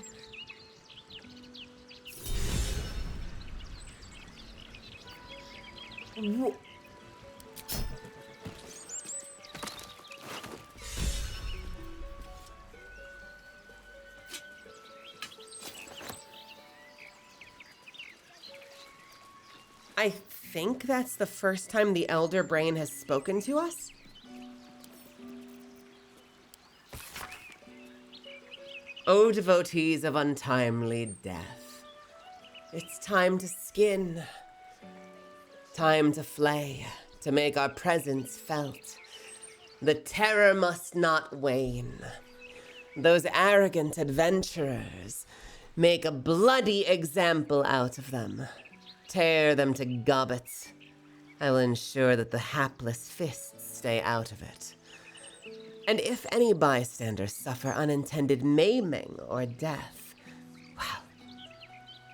I think that's the first time the Elder Brain has spoken to us. O devotees of untimely death, it's time to skin, time to flay, to make our presence felt. The terror must not wane. Those arrogant adventurers, make a bloody example out of them. Tear them to gobbets. I will ensure that the hapless fists stay out of it. And if any bystanders suffer unintended maiming or death, well,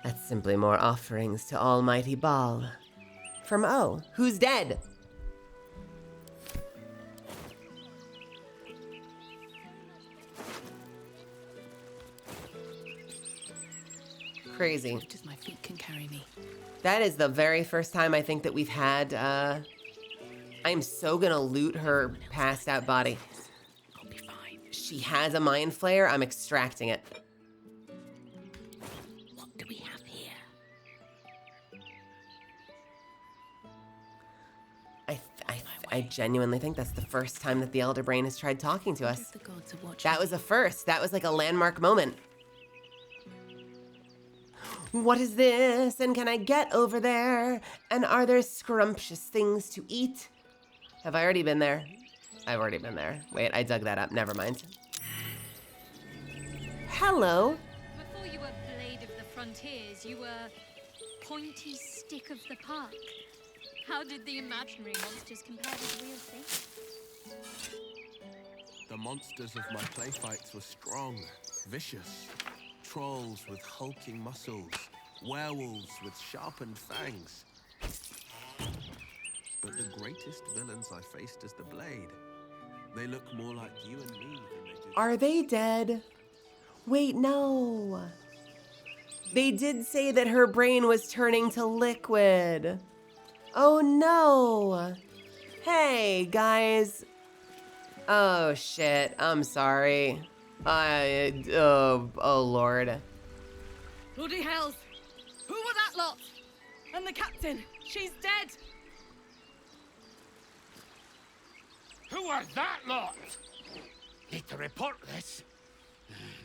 that's simply more offerings to Almighty Baal. From O, who's dead? Crazy. Lift as my feet can carry me. That is the very first time I think that we've had, I'm so gonna loot her passed out body. I'll be fine. She has a mind flayer, I'm extracting it. What do we have here? I genuinely think that's the first time that the Elder Brain has tried talking to us. The gods are watching. That was a first. That was like a landmark moment. What is this? And can I get over there? And are there scrumptious things to eat? Have I already been there? I've already been there. Wait, I dug that up. Never mind. Hello. Before you were Blade of the frontiers, you were pointy stick of the park. How did the imaginary monsters compare with the real thing? The monsters of my play fights were strong, vicious. Trolls with hulking muscles, werewolves with sharpened fangs. But the greatest villains I faced is the Blade. They look more like you and me than they do. Are they dead? Wait, no. They did say that her brain was turning to liquid. Oh no. Hey, guys. Oh shit, I'm sorry. Oh Lord. Bloody hells! Who were that lot? And the captain, she's dead! Who are that lot? Need to report this.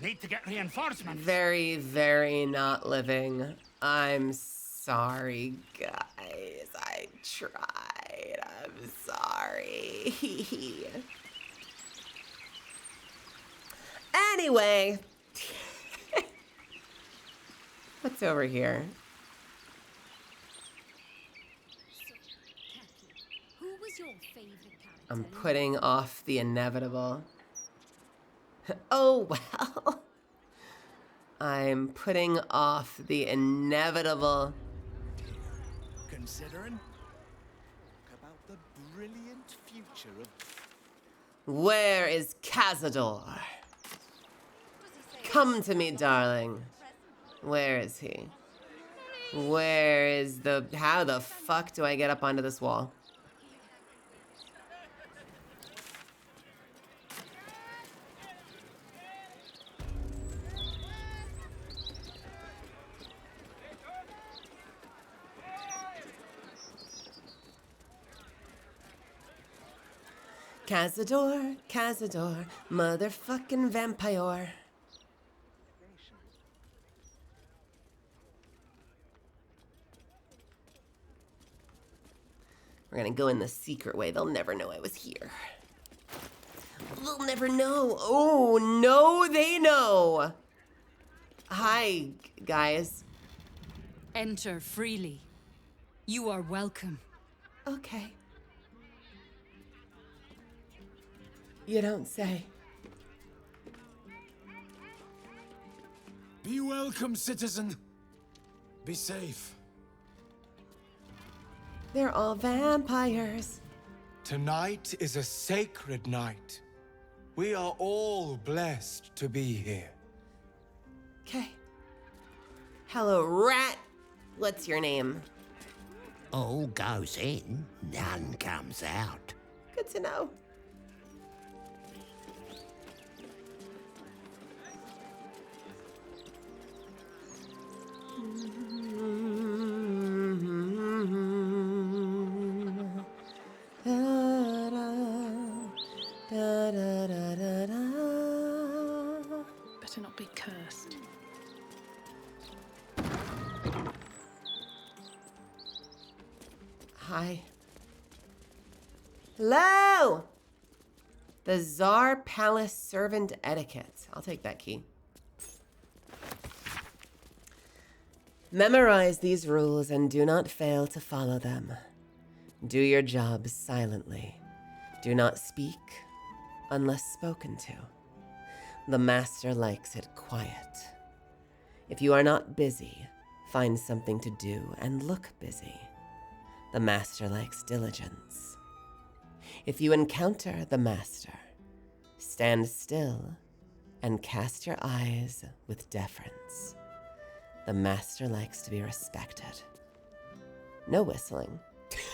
Need to get reinforcements. Very, very not living. I'm sorry, guys. I tried. I'm sorry. Anyway. What's over here? Who was your favorite character? I'm putting off the inevitable. Oh, well. I'm putting off the inevitable. Considering? Talk about the brilliant future of... Where is Cazador? Come to me, darling. Where is he? Where is the... How the fuck do I get up onto this wall? Cazador, Cazador, motherfucking vampire. We're gonna go in the secret way. They'll never know I was here. They'll never know. Oh, no, they know. Hi, guys. Enter freely. You are welcome. Okay. You don't say. Be welcome, citizen. Be safe. They're all vampires. Tonight is a sacred night. We are all blessed to be here. Okay. Hello, rat. What's your name? All goes in, none comes out. Good to know. Better not be cursed. Hi. Hello! The Tsar Palace Servant Etiquette. I'll take that key. Memorize these rules and do not fail to follow them. Do your job silently. Do not speak unless spoken to. The master likes it quiet. If you are not busy, find something to do and look busy. The master likes diligence. If you encounter the master, stand still and cast your eyes with deference. The master likes to be respected. No whistling.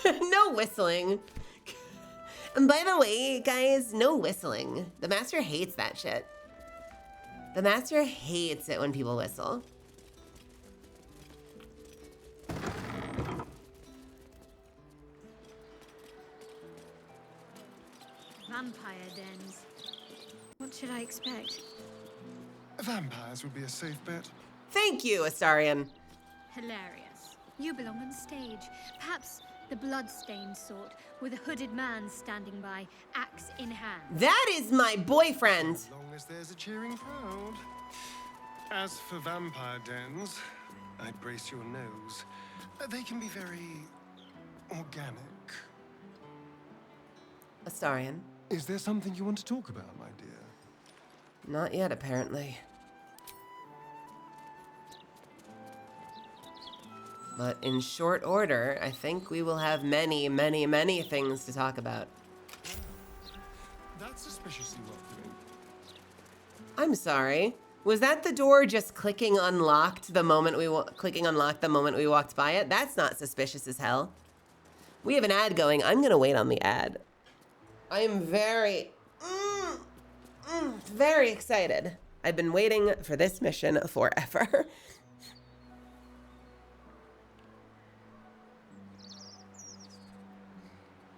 No whistling. And by the way, guys, no whistling. The master hates that shit. The master hates it when people whistle. Vampire dens. What should I expect? Vampires would be a safe bet. Thank you, Astarion. Hilarious. You belong on stage. Perhaps the blood-stained sort, with a hooded man standing by, axe in hand. That is my boyfriend. As long as there's a cheering crowd. As for vampire dens, I'd brace your nose. They can be very organic. Astarion. Is there something you want to talk about, my dear? Not yet, apparently. But in short order, I think we will have many, many, many things to talk about. That's suspiciously welcoming. I'm sorry. Was that the door just clicking unlocked the moment we walked by it? That's not suspicious as hell. We have an ad going. I'm gonna wait on the ad. I am very, very excited. I've been waiting for this mission forever.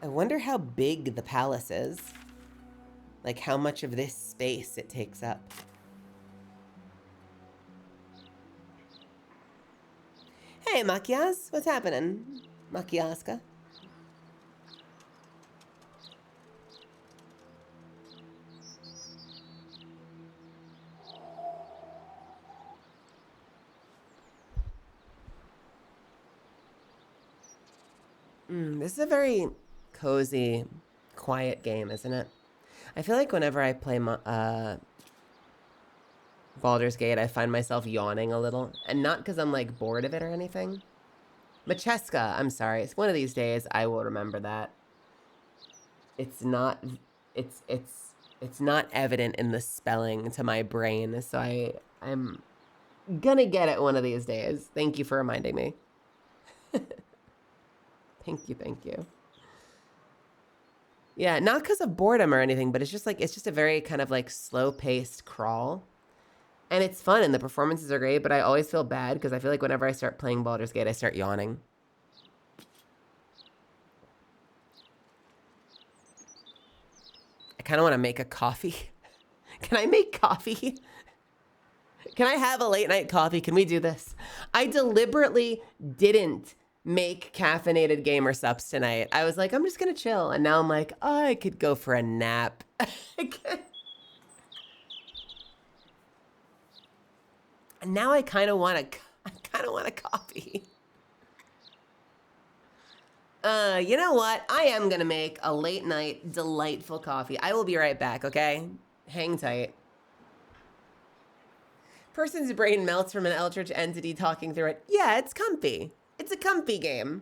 I wonder how big the palace is. Like how much of this space it takes up. Hey, Makias, what's happening? Makiaska. This is a very cozy, quiet game, isn't it? I feel like whenever I play Baldur's Gate, I find myself yawning a little. And not because I'm like bored of it or anything. Macheska, I'm sorry. It's one of these days I will remember that. It's not not evident in the spelling to my brain, so I'm gonna get it one of these days. Thank you for reminding me. Thank you. Yeah, not because of boredom or anything, but it's just a very kind of like slow-paced crawl. And it's fun and the performances are great, but I always feel bad because I feel like whenever I start playing Baldur's Gate, I start yawning. I kind of want to make a coffee. Can I make coffee? Can I have a late night coffee? Can we do this? I deliberately didn't make caffeinated gamer subs tonight. I was like, I'm just going to chill. And now I'm like, oh, I could go for a nap. And now I kind of want a coffee. You know what? I am going to make a late night delightful coffee. I will be right back, okay? Hang tight. Person's brain melts from an eldritch entity talking through it. Yeah, it's comfy. It's a comfy game.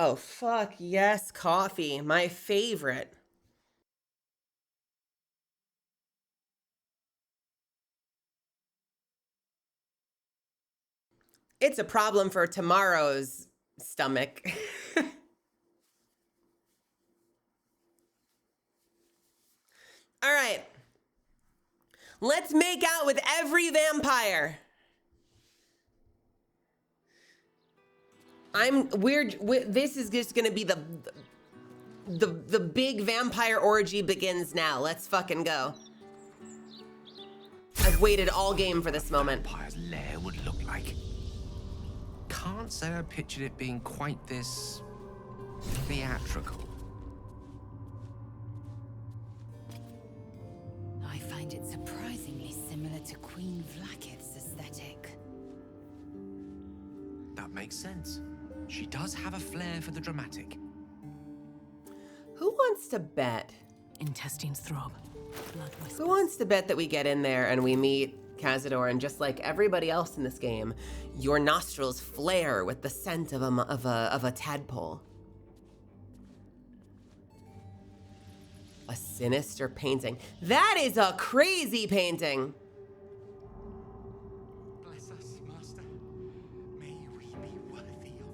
Oh, fuck yes, coffee. My favorite. It's a problem for tomorrow's stomach. All right. Let's make out with every vampire. I'm weird. This is just gonna be the big vampire orgy begins now. Let's fucking go. I've waited all game for this moment. Vampire's lair would look like. Can't say I pictured it being quite this theatrical. I find it surprisingly similar to Queen Vlaakith's aesthetic. That makes sense. She does have a flair for the dramatic. Who wants to bet? Intestines throb. Blood whispers. Who wants to bet that we get in there and we meet Cazador, and just like everybody else in this game, your nostrils flare with the scent of a tadpole? A sinister painting. That is a crazy painting. Bless us, Master. May we be worthy of you.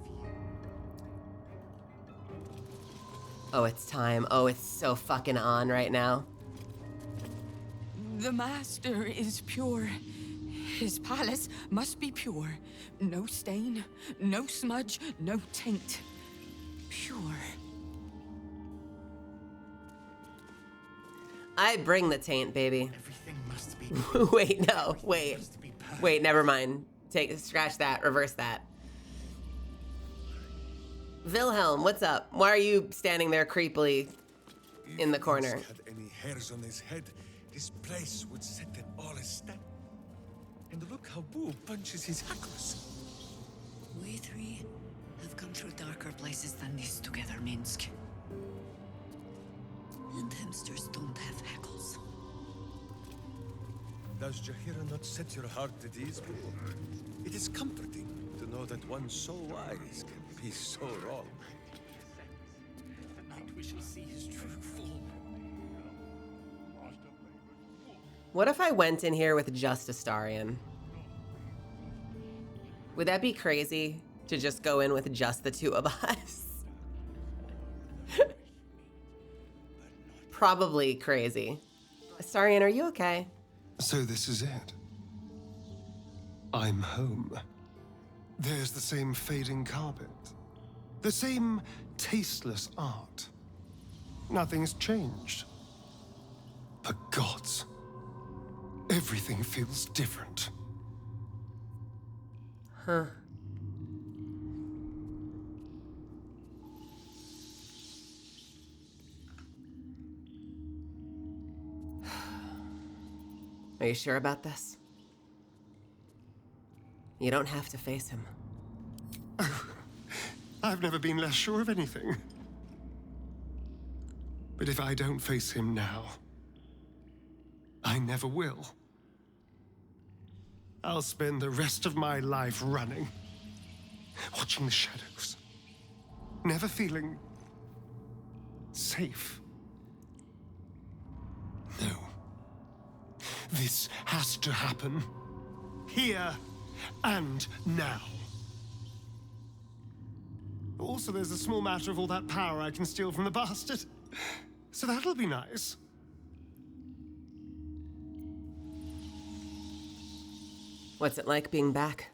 Oh, it's time. Oh, it's so fucking on right now. The Master is pure. His palace must be pure. No stain, no smudge, no taint. Pure. I bring the taint, baby. Everything must be. Wait, no, wait. Wait, never mind. Scratch that, reverse that. Wilhelm, what's up? Why are you standing there creepily in the corner? If he had any hairs on his head, this place would set it all astag. And look how Boo punches his hackles. We three have come through darker places than this together, Minsk. And hamsters don't have hackles. Does Jahira not set your heart at ease, Boo? It is comforting to know that one so wise can be so wrong. Tonight we shall see his true form. What if I went in here with just Astarion? Would that be crazy to just go in with just the two of us? Probably crazy. Astarion, are you okay? So this is it. I'm home. There's the same fading carpet. The same tasteless art. Nothing's changed. But gods, everything feels different. Huh. Are you sure about this? You don't have to face him. I've never been less sure of anything. But if I don't face him now, I never will. I'll spend the rest of my life running, watching the shadows, never feeling safe. No. This has to happen. Here and now. Also, there's a small matter of all that power I can steal from the bastard. So that'll be nice. What's it like being back?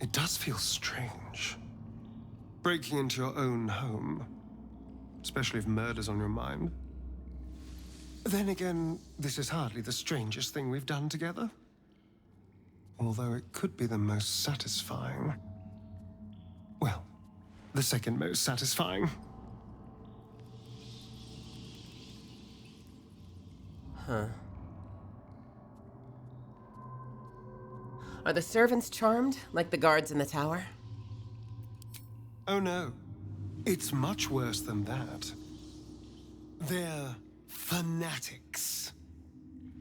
It does feel strange. Breaking into your own home. Especially if murder's on your mind. Then again, this is hardly the strangest thing we've done together. Although it could be the most satisfying. Well, the second most satisfying. Huh. Are the servants charmed, like the guards in the tower? Oh no. It's much worse than that. They're fanatics.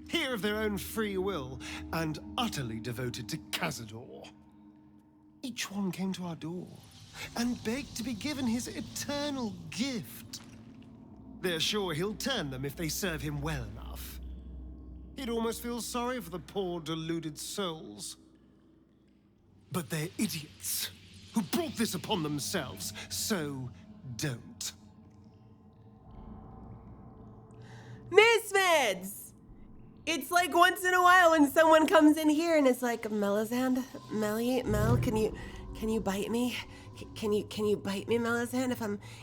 Here of their own free will, and utterly devoted to Cazador. Each one came to our door, and beg to be given his eternal gift. They're sure he'll turn them if they serve him well enough. He'd almost feel sorry for the poor deluded souls. But they're idiots who brought this upon themselves, so don't. Misfits! It's like once in a while when someone comes in here and it's like, Melisande, Mel, can you bite me? Can you bite me, Melisande?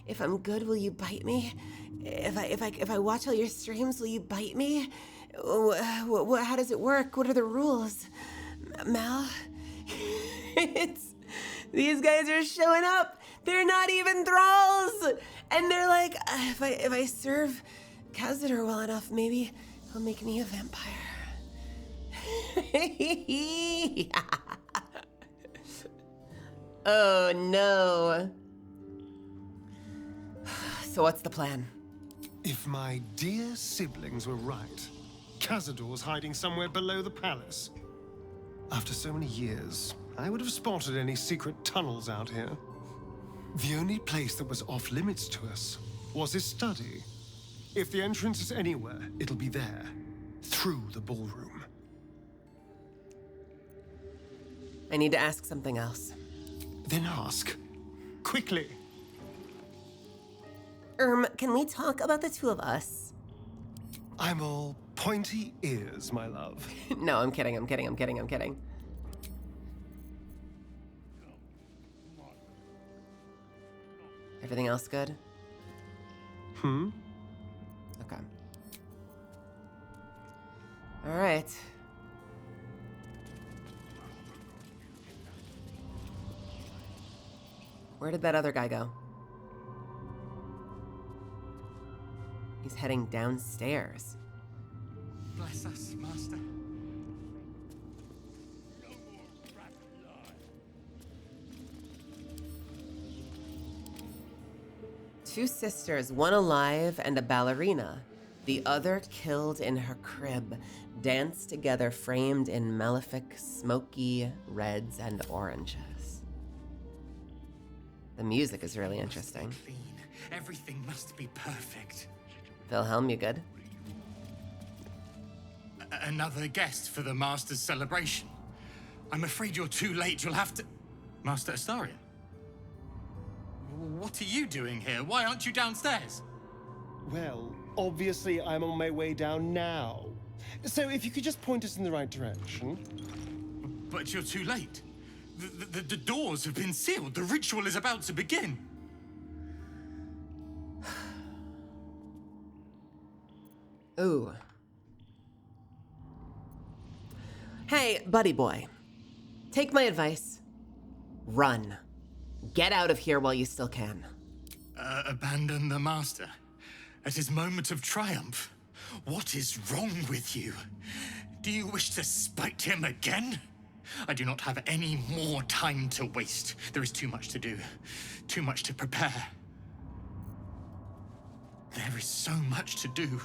If I'm good, will you bite me? If I watch all your streams, will you bite me? How does it work? What are the rules? Mel? These guys are showing up. They're not even thralls. And they're like, if I serve Cazador well enough, maybe he'll make me a vampire. Oh no. So what's the plan? If my dear siblings were right, Cazador's hiding somewhere below the palace. After so many years, I would have spotted any secret tunnels out here. The only place that was off limits to us was his study. If the entrance is anywhere, it'll be there, through the ballroom. I need to ask something else. Then ask. Quickly. Can we talk about the two of us? I'm all pointy ears, my love. No, I'm kidding. Everything else good? Okay. All right. Where did that other guy go? He's heading downstairs. Bless us, Master. Two sisters, one alive and a ballerina, the other killed in her crib, dance together framed in malefic, smoky reds and oranges. The music is really interesting. Clean. Everything must be perfect. Wilhelm, you good? Another guest for the Master's celebration. I'm afraid you're too late. You'll have to... Master Astarion? What are you doing here? Why aren't you downstairs? Well, obviously I'm on my way down now. So if you could just point us in the right direction. But you're too late. The doors have been sealed. The ritual is about to begin. Ooh. Hey, buddy boy. Take my advice. Run. Get out of here while you still can. Abandon the Master at his moment of triumph. What is wrong with you? Do you wish to spite him again? I do not have any more time to waste. There is too much to do, too much to prepare. There is so much to do,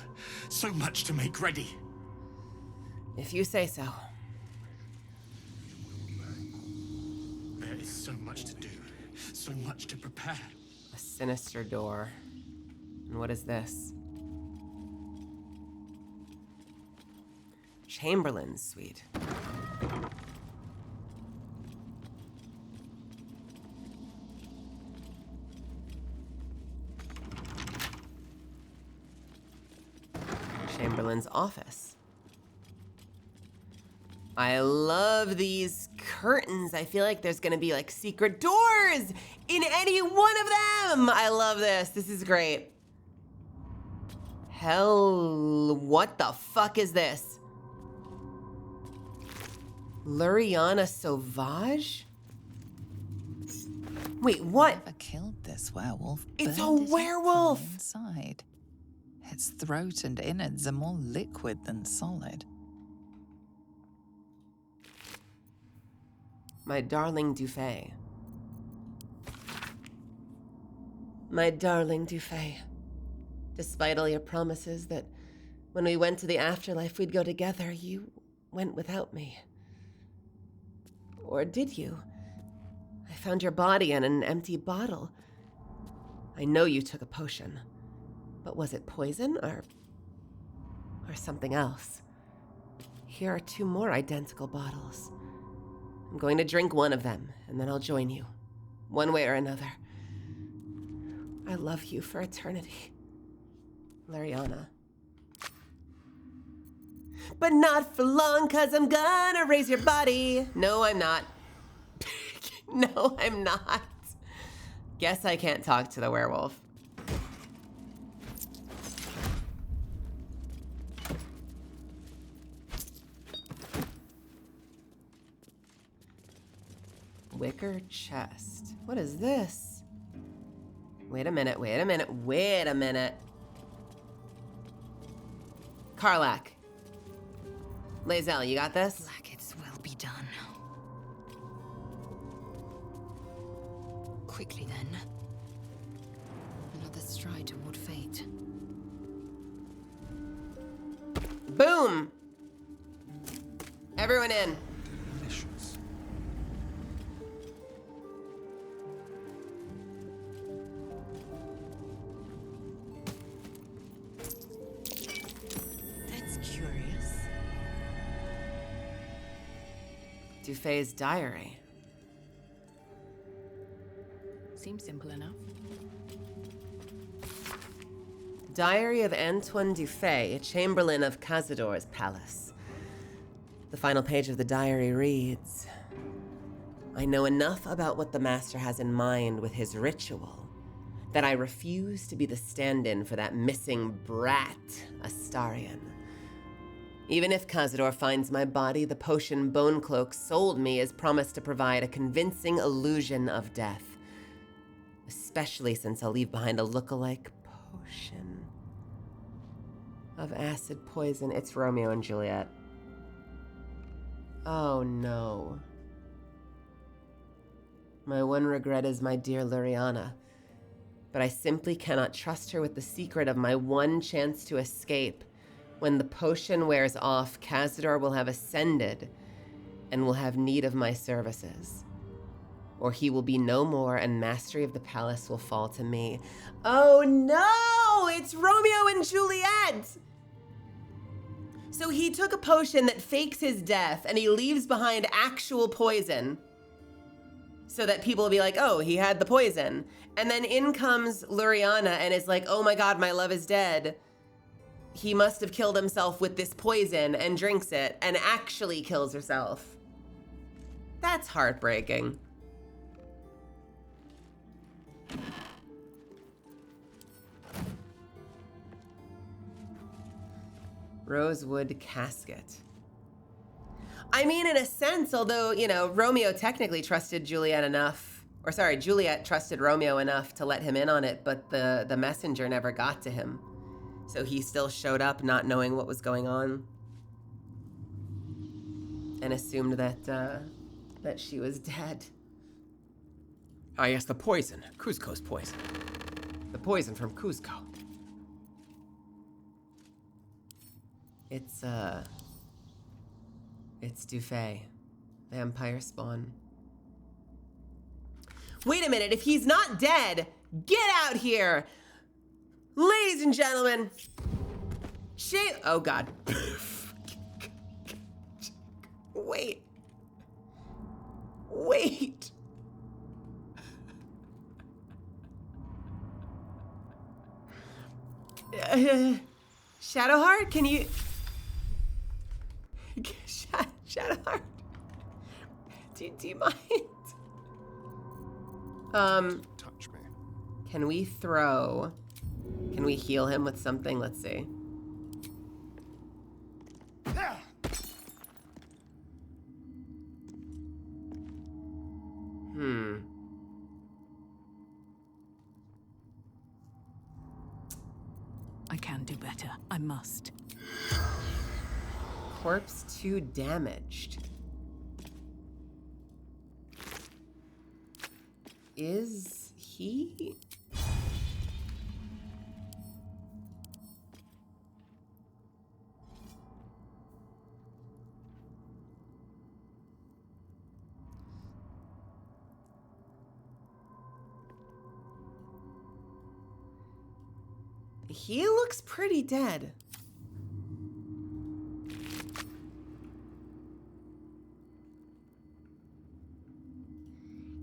so much to make ready. If you say so. There is so much to do, so much to prepare. A sinister door. And what is this? Chamberlain's suite. Chamberlain's office. I love these curtains. I feel like there's gonna be like secret doors in any one of them. I love this. This is great. Hell, what the fuck is this? Luriana Sauvage? Wait, what? Whoever killed this werewolf It's a burned it werewolf! from inside. Its throat and innards are more liquid than solid. My darling Dufay. My darling Dufay. Despite all your promises that when we went to the afterlife we'd go together, you went without me. Or did you? I found your body in an empty bottle. I know you took a potion, but was it poison or something else? Here are 2 more identical bottles. I'm going to drink one of them, and then I'll join you, one way or another. I love you for eternity, Lariana. But not for long, 'cause I'm gonna raise your body. No, I'm not. No, I'm not. Guess I can't talk to the werewolf. Wicker chest. What is this? Wait a minute, wait a minute, wait a minute. Karlak. Lae'zel, you got this? Blackets will be done. Quickly then. Another stride toward fate. Boom! Everyone in. Delicious. That's curious. Dufay's diary. Seems simple enough. Diary of Antoine Dufay, Chamberlain of Cazador's palace. The final page of the diary reads, I know enough about what the master has in mind with his ritual that I refuse to be the stand-in for that missing brat, Astarion. Even if Cazador finds my body, the potion Bone Cloak sold me is promised to provide a convincing illusion of death. Especially since I'll leave behind a look-alike potion of acid poison. It's Romeo and Juliet. Oh no. My one regret is my dear Luriana, but I simply cannot trust her with the secret of my one chance to escape. When the potion wears off, Cazador will have ascended and will have need of my services. Or he will be no more and mastery of the palace will fall to me. Oh no! It's Romeo and Juliet! So he took a potion that fakes his death and he leaves behind actual poison so that people will be like, oh, he had the poison. And then in comes Luriana and is like, oh my god, my love is dead. He must have killed himself with this poison and drinks it and actually kills herself. That's heartbreaking. Rosewood casket. I mean, in a sense, although, you know, Romeo technically trusted Juliet enough, or sorry, Juliet trusted Romeo enough to let him in on it, but the messenger never got to him. So he still showed up not knowing what was going on and assumed that she was dead. Ah, yes, the poison. Cuzco's poison. The poison from Cuzco. It's Dufay, vampire spawn. Wait a minute, if he's not dead, get out here! Ladies and gentlemen, oh god. Wait. Wait. Shadowheart, can you... Shadowheart, do you mind? Touch me. Can we heal him with something? Let's see. I can do better. I must. Corpse 2 damaged. Is he? He looks pretty dead.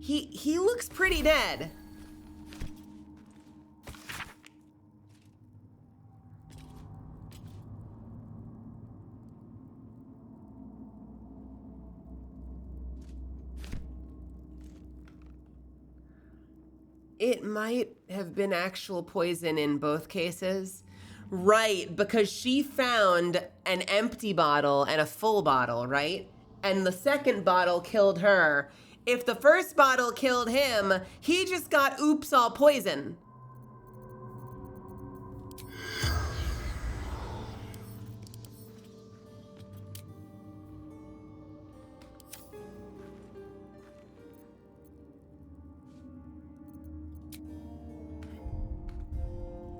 He looks pretty dead. It might have been actual poison in both cases. Right, because she found an empty bottle and a full bottle, right? And the second bottle killed her. If the first bottle killed him, he just got oops all poison.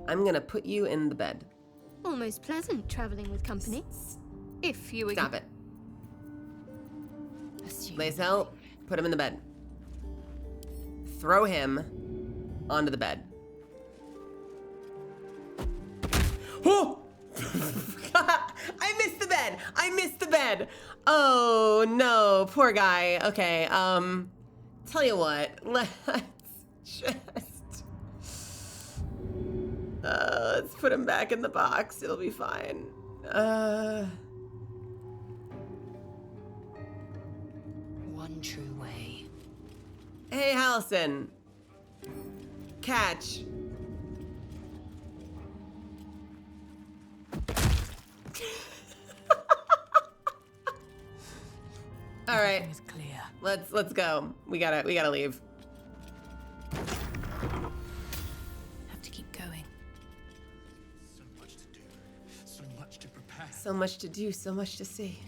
I'm gonna put you in the bed. Almost pleasant traveling with company. If you were... Stop it. Lae'zel, put him in the bed. Throw him onto the bed. Oh! I missed the bed! I missed the bed! Oh, no. Poor guy. Okay, tell you what. Let's put him back in the box. It'll be fine. One true way. Hey, Halson. Catch. All right. Is clear. Let's go. We gotta leave. Have to keep going. So much to do, so much to prepare. So much to do, so much to see.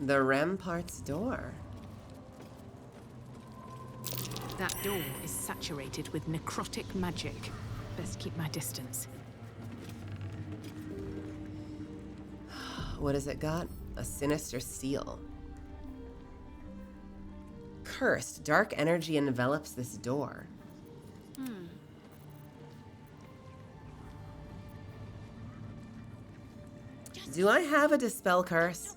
The rampart's door. That door is saturated with necrotic magic. Best keep my distance. What has it got? A sinister seal. Cursed, dark energy envelops this door. Do I have a dispel curse?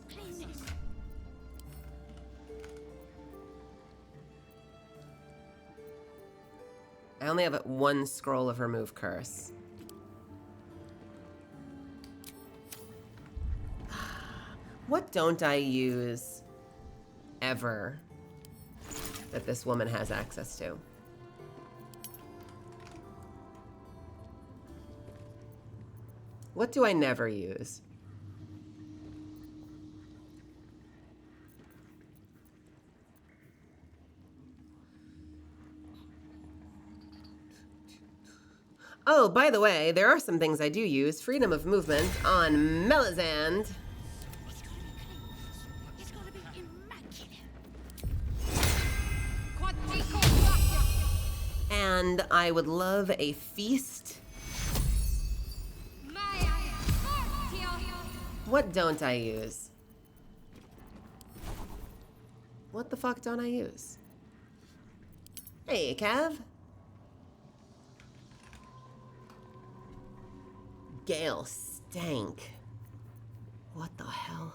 I only have one scroll of remove curse. What don't I use ever that this woman has access to? What do I never use? Oh, by the way, there are some things I do use. Freedom of movement on Melisande. And I would love a feast. What don't I use? What the fuck don't I use? Hey, Cav. Gale stank. What the hell?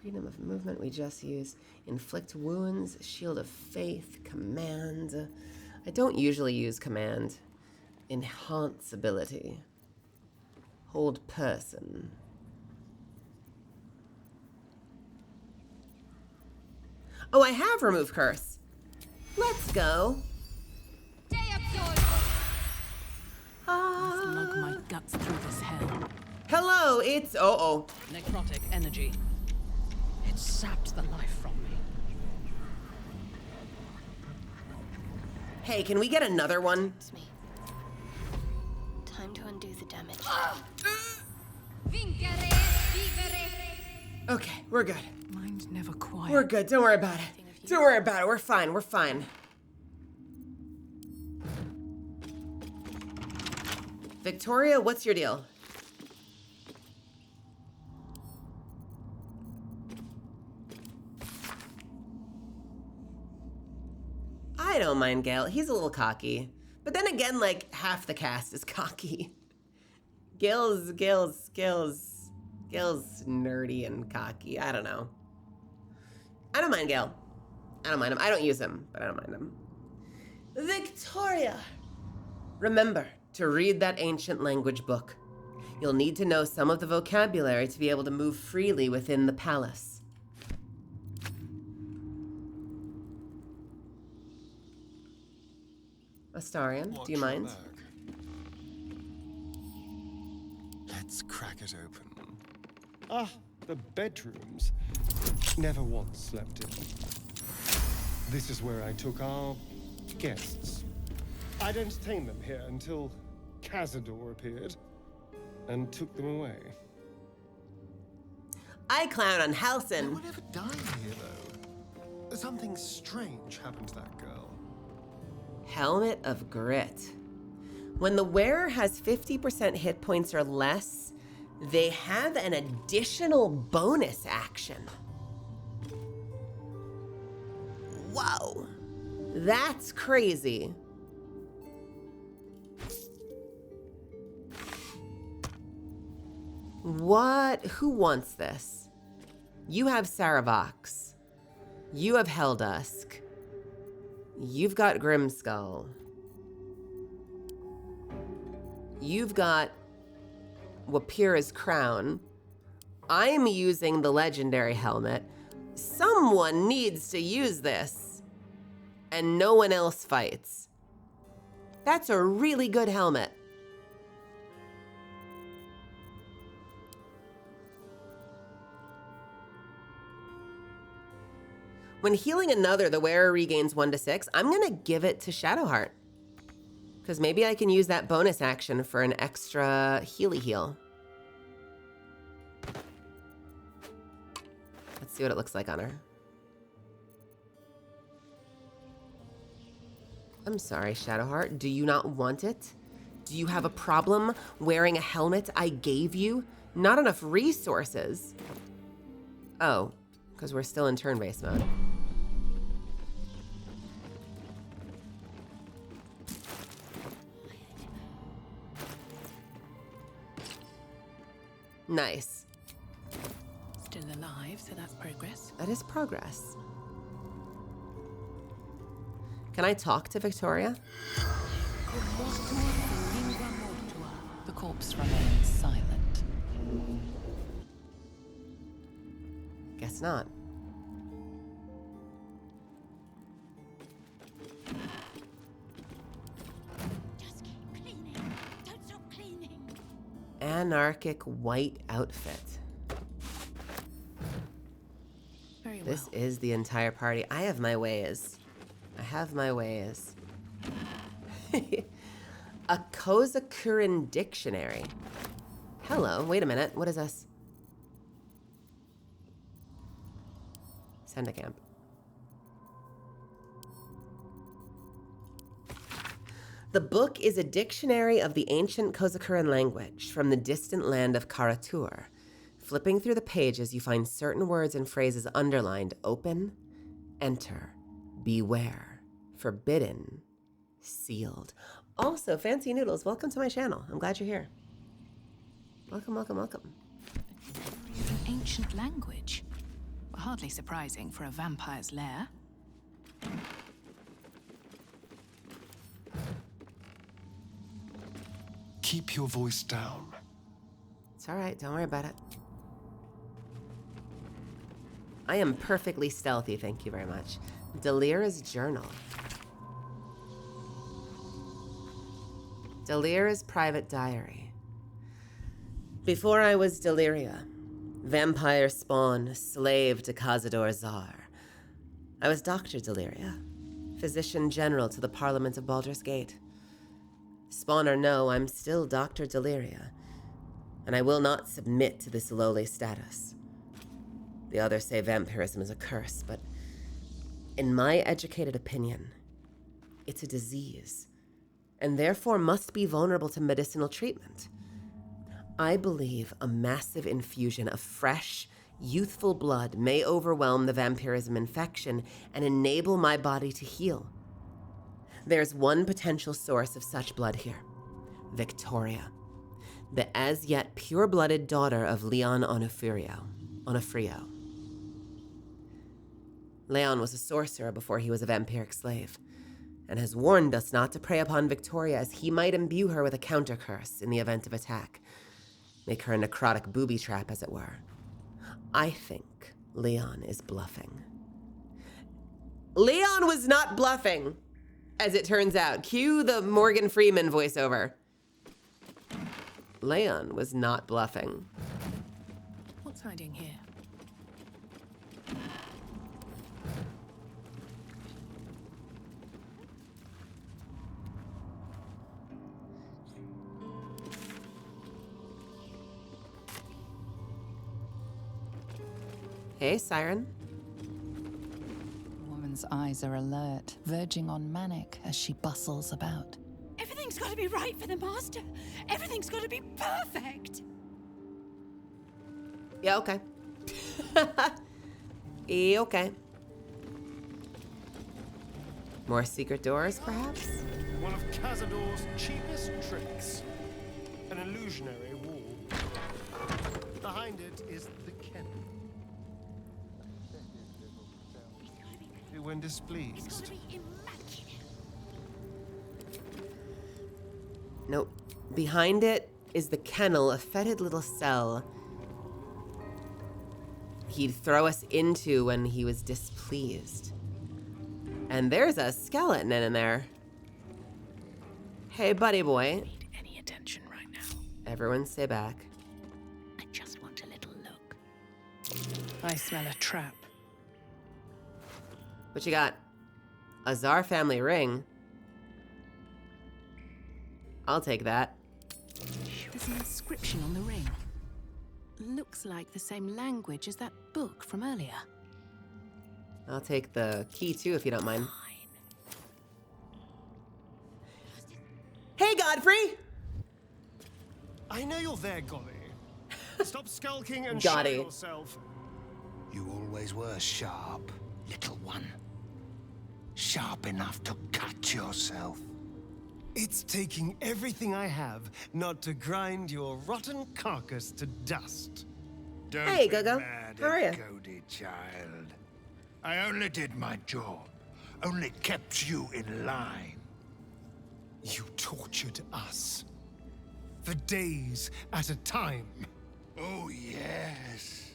Freedom of movement we just used. Inflict wounds, shield of faith, command. I don't usually use command. Enhance ability. Hold person. Oh, I have remove curse. Let's go. Slug my guts through this hell. Hello, it's Necrotic energy. It sapped the life from me. Hey, can we get another one? It's me. Time to undo the damage. Okay, we're good. Mine's never quiet. We're good. Don't worry about it. Don't worry about it. We're fine. We're fine. Victoria, what's your deal? I don't mind Gale. He's a little cocky. But then again, like, half the cast is cocky. Gale's nerdy and cocky. I don't know. I don't mind Gale. I don't mind him. I don't use him, but I don't mind him. Victoria! Remember to read that ancient language book. You'll need to know some of the vocabulary to be able to move freely within the palace. Astarion, do you mind? Let's crack it open. Ah, the bedrooms. Never once slept in. This is where I took our guests. I'd entertained them here until Cazador appeared and took them away. I clown on Halsin. No one ever died here, though. Something strange happened to that girl. Helmet of Grit. When the wearer has 50% hit points or less, they have an additional bonus action. Whoa. That's crazy. What? Who wants this? You have Saravox. You have Helldusk. You've got Grimskull. You've got Wapira's crown. I'm using the legendary helmet. Someone needs to use this. And no one else fights. That's a really good helmet. When healing another, the wearer regains 1 to 6. I'm gonna give it to Shadowheart. Because maybe I can use that bonus action for an extra heal. Let's see what it looks like on her. I'm sorry, Shadowheart. Do you not want it? Do you have a problem wearing a helmet I gave you? Not enough resources. Oh, because we're still in turn-based mode. Nice. Still alive, so that's progress. That is progress. Can I talk to Victoria? The corpse remains silent. Guess not. Just keep cleaning. Don't stop cleaning. Anarchic white outfit. Very well. This is the entire party. I have my ways. I have my ways. A Kozakurin dictionary. Hello, wait a minute. What is this? Send a camp. The book is a dictionary of the ancient Kozakurin language from the distant land of Karatur. Flipping through the pages, you find certain words and phrases underlined: open, enter, beware, forbidden, sealed. Also, Fancy Noodles, welcome to my channel. I'm glad you're here. Welcome, welcome, welcome. An ancient language. Hardly surprising for a vampire's lair. Keep your voice down. It's all right. Don't worry about it. I am perfectly stealthy, thank you very much. Delira's journal. Delira's private diary. Before I was Deliria, vampire spawn, slave to Cazador Czar, I was Dr. Deliria, physician general to the Parliament of Baldur's Gate. Spawn or no, I'm still Dr. Deliria, and I will not submit to this lowly status. The others say vampirism is a curse, but in my educated opinion, it's a disease, and therefore must be vulnerable to medicinal treatment. I believe a massive infusion of fresh, youthful blood may overwhelm the vampirism infection and enable my body to heal. There's one potential source of such blood here. Victoria, the as yet pure-blooded daughter of Leon Onofrio. Leon was a sorcerer before he was a vampiric slave, and has warned us not to prey upon Victoria as he might imbue her with a counter-curse in the event of attack. Make her a necrotic booby trap, as it were. I think Leon is bluffing. Leon was not bluffing, as it turns out. Cue the Morgan Freeman voiceover. Leon was not bluffing. What's hiding here? Hey, Siren. The woman's eyes are alert, verging on manic as she bustles about. Everything's got to be right for the master. Everything's got to be perfect. Yeah, okay. Yeah, okay. More secret doors, perhaps? One of Cazador's cheapest tricks. An illusionary wall. Behind it is the kennel. When displeased. Nope. Behind it is the kennel, a fetid little cell he'd throw us into when he was displeased. And there's a skeleton in there. Hey, buddy boy. Need any attention right now? Everyone stay back. I just want a little look. I smell a trap. What you got? A Tsar family ring. I'll take that. There's an inscription on the ring. Looks like the same language as that book from earlier. I'll take the key too, if you don't mind. Hey, Godfrey! I know you're there, Golly. Stop skulking and Got show it. yourself. You always were sharp, little one. Sharp enough to cut yourself. It's taking everything I have not to grind your rotten carcass to dust. Don't Hey, be Gogo. mad How are at ya? Cody, child. I only did my job. Only kept you in line. You tortured us. For days at a time. Oh, yes.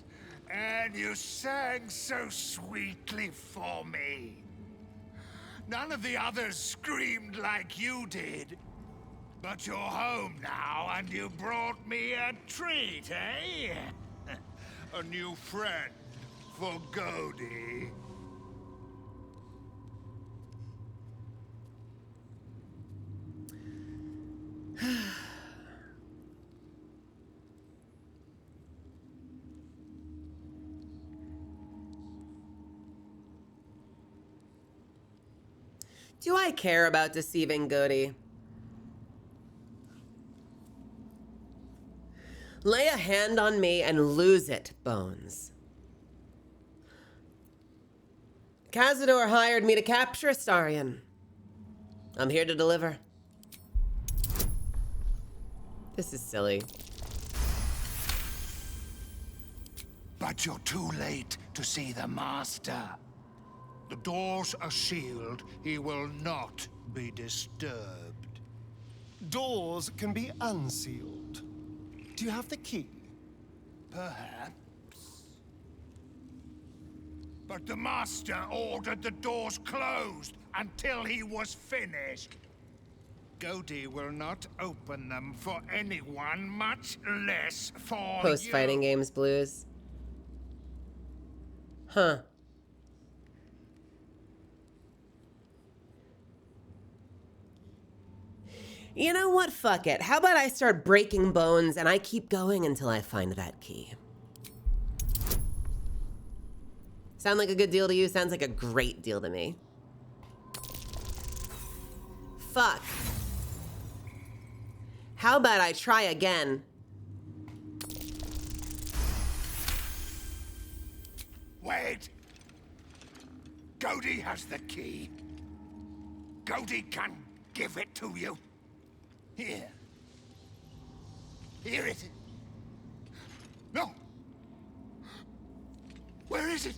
And you sang so sweetly for me. None of the others screamed like you did. But you're home now, and you brought me a treat, eh? A new friend for Godi. Do I care about deceiving Godi? Lay a hand on me and lose it, Bones. Cazador hired me to capture Astarion. I'm here to deliver. This is silly. But you're too late to see the Master. The doors are sealed. He will not be disturbed. Doors can be unsealed. Do you have the key? Perhaps. But the Master ordered the doors closed until he was finished. Godi will not open them for anyone, much less for Post-fighting games blues. Huh. You know what? Fuck it. How about I start breaking bones and I keep going until I find that key? Sound like a good deal to you? Sounds like a great deal to me. Fuck. How about I try again? Wait! Godi has the key. Goaty can give it to you. Here. Here it is. No. Where is it?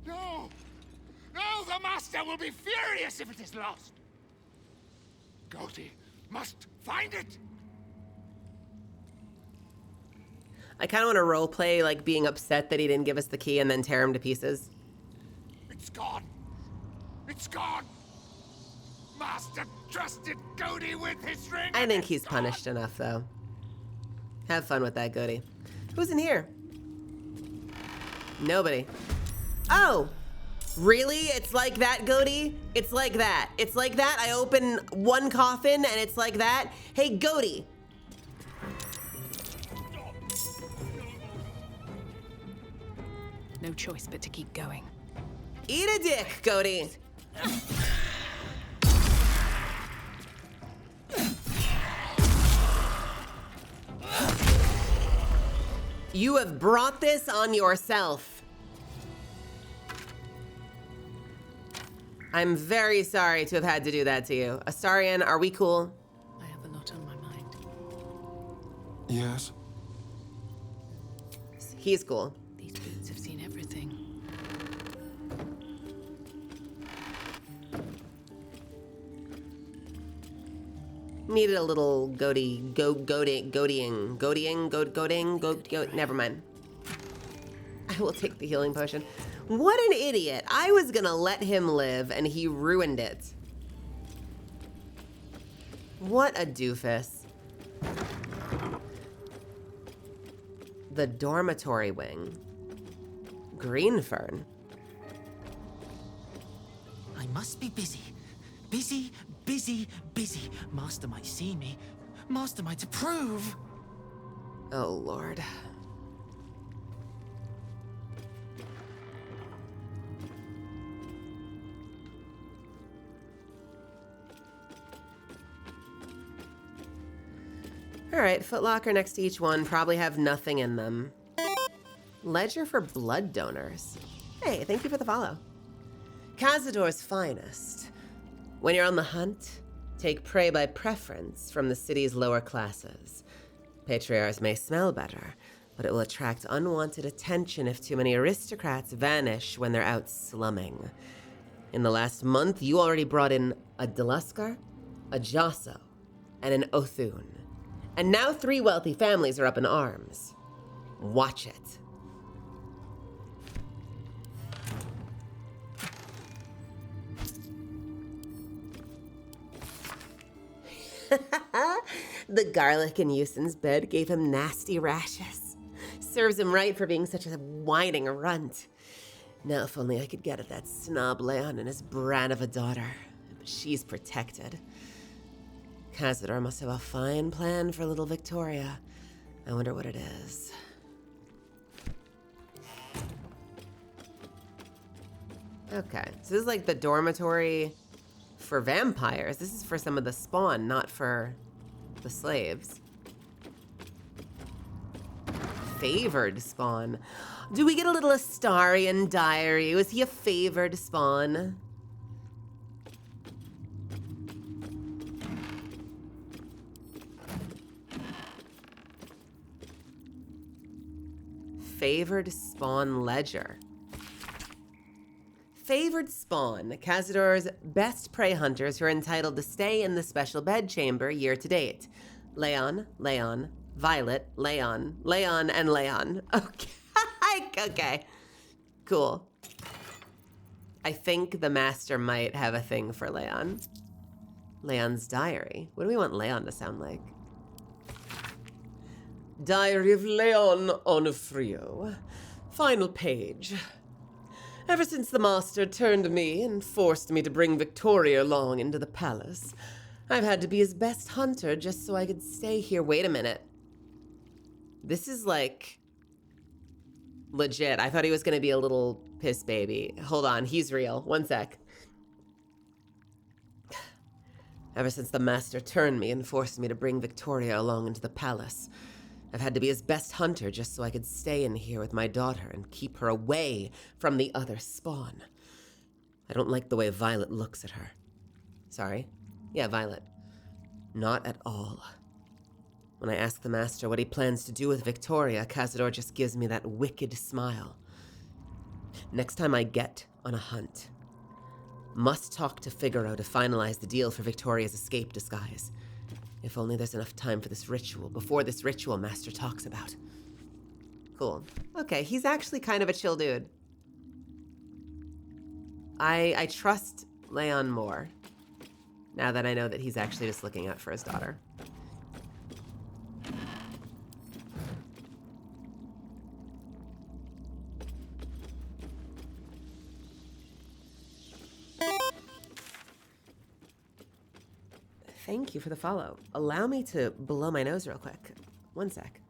No. No, the Master will be furious if it is lost. Goaty must find it. I kind of want to roleplay like being upset that he didn't give us the key and then tear him to pieces. It's gone. It's gone. Master trusted Goaty with his ring. I think he's punished enough, though. Have fun with that, Goaty. Who's in here? Nobody. Oh! Really? It's like that, Goaty? It's like that. It's like that? I open one coffin and it's like that? Hey, Goaty! No choice but to keep going. Eat a dick, Goaty! You have brought this on yourself. I'm very sorry to have had to do that to you. Astarion, are we cool? I have a lot on my mind. Yes. He's cool. These boots have seen everything. Needed a little goating. Never mind. I will take the healing potion. What an idiot. I was gonna let him live and he ruined it. What a doofus. The dormitory wing. Greenfern. I must be busy. Busy, busy, busy. Master might see me. Master might approve. Oh, Lord. All right, footlocker next to each one. Probably have nothing in them. Ledger for blood donors. Hey, thank you for the follow. Cazador's finest. When you're on the hunt, take prey by preference from the city's lower classes. Patriarchs may smell better, but it will attract unwanted attention if too many aristocrats vanish when they're out slumming. In the last month, you already brought in a Deluskar, a Josso, and an Othun. And now 3 wealthy families are up in arms. Watch it. The garlic in Yusin's bed gave him nasty rashes. Serves him right for being such a whining runt. Now if only I could get at that snob Leon and his brat of a daughter. But she's protected. Cazador must have a fine plan for little Victoria. I wonder what it is. Okay, so this is like the dormitory for vampires. This is for some of the spawn, not for the slaves. Favored spawn. Do we get a little Astarion diary? Was he a favored spawn? Favored spawn ledger. Favored spawn, Cazador's best prey hunters who are entitled to stay in the special bedchamber year to date. Leon, Leon, Violet, Leon, Leon, and Leon. Okay. Okay. Cool. I think the master might have a thing for Leon. Leon's diary. What do we want Leon to sound like? Diary of Leon Onofrio. Final page. Ever since the master turned me and forced me to bring Victoria along into the palace, I've had to be his best hunter just so I could stay here. Wait a minute. This is like legit. I thought he was going to be a little piss baby. Hold on, he's real. One sec. Ever since the master turned me and forced me to bring Victoria along into the palace, I've had to be his best hunter just so I could stay in here with my daughter and keep her away from the other spawn. I don't like the way Violet looks at her. Sorry. Yeah, Violet. Not at all. When I ask the Master what he plans to do with Victoria, Cazador just gives me that wicked smile. Next time I get on a hunt, must talk to Figaro to finalize the deal for Victoria's escape disguise. If only there's enough time for this ritual, before this ritual Master talks about. Cool. Okay, he's actually kind of a chill dude. I trust Leon more, now that I know that he's actually just looking out for his daughter. Thank you for the follow. Allow me to blow my nose real quick. One sec.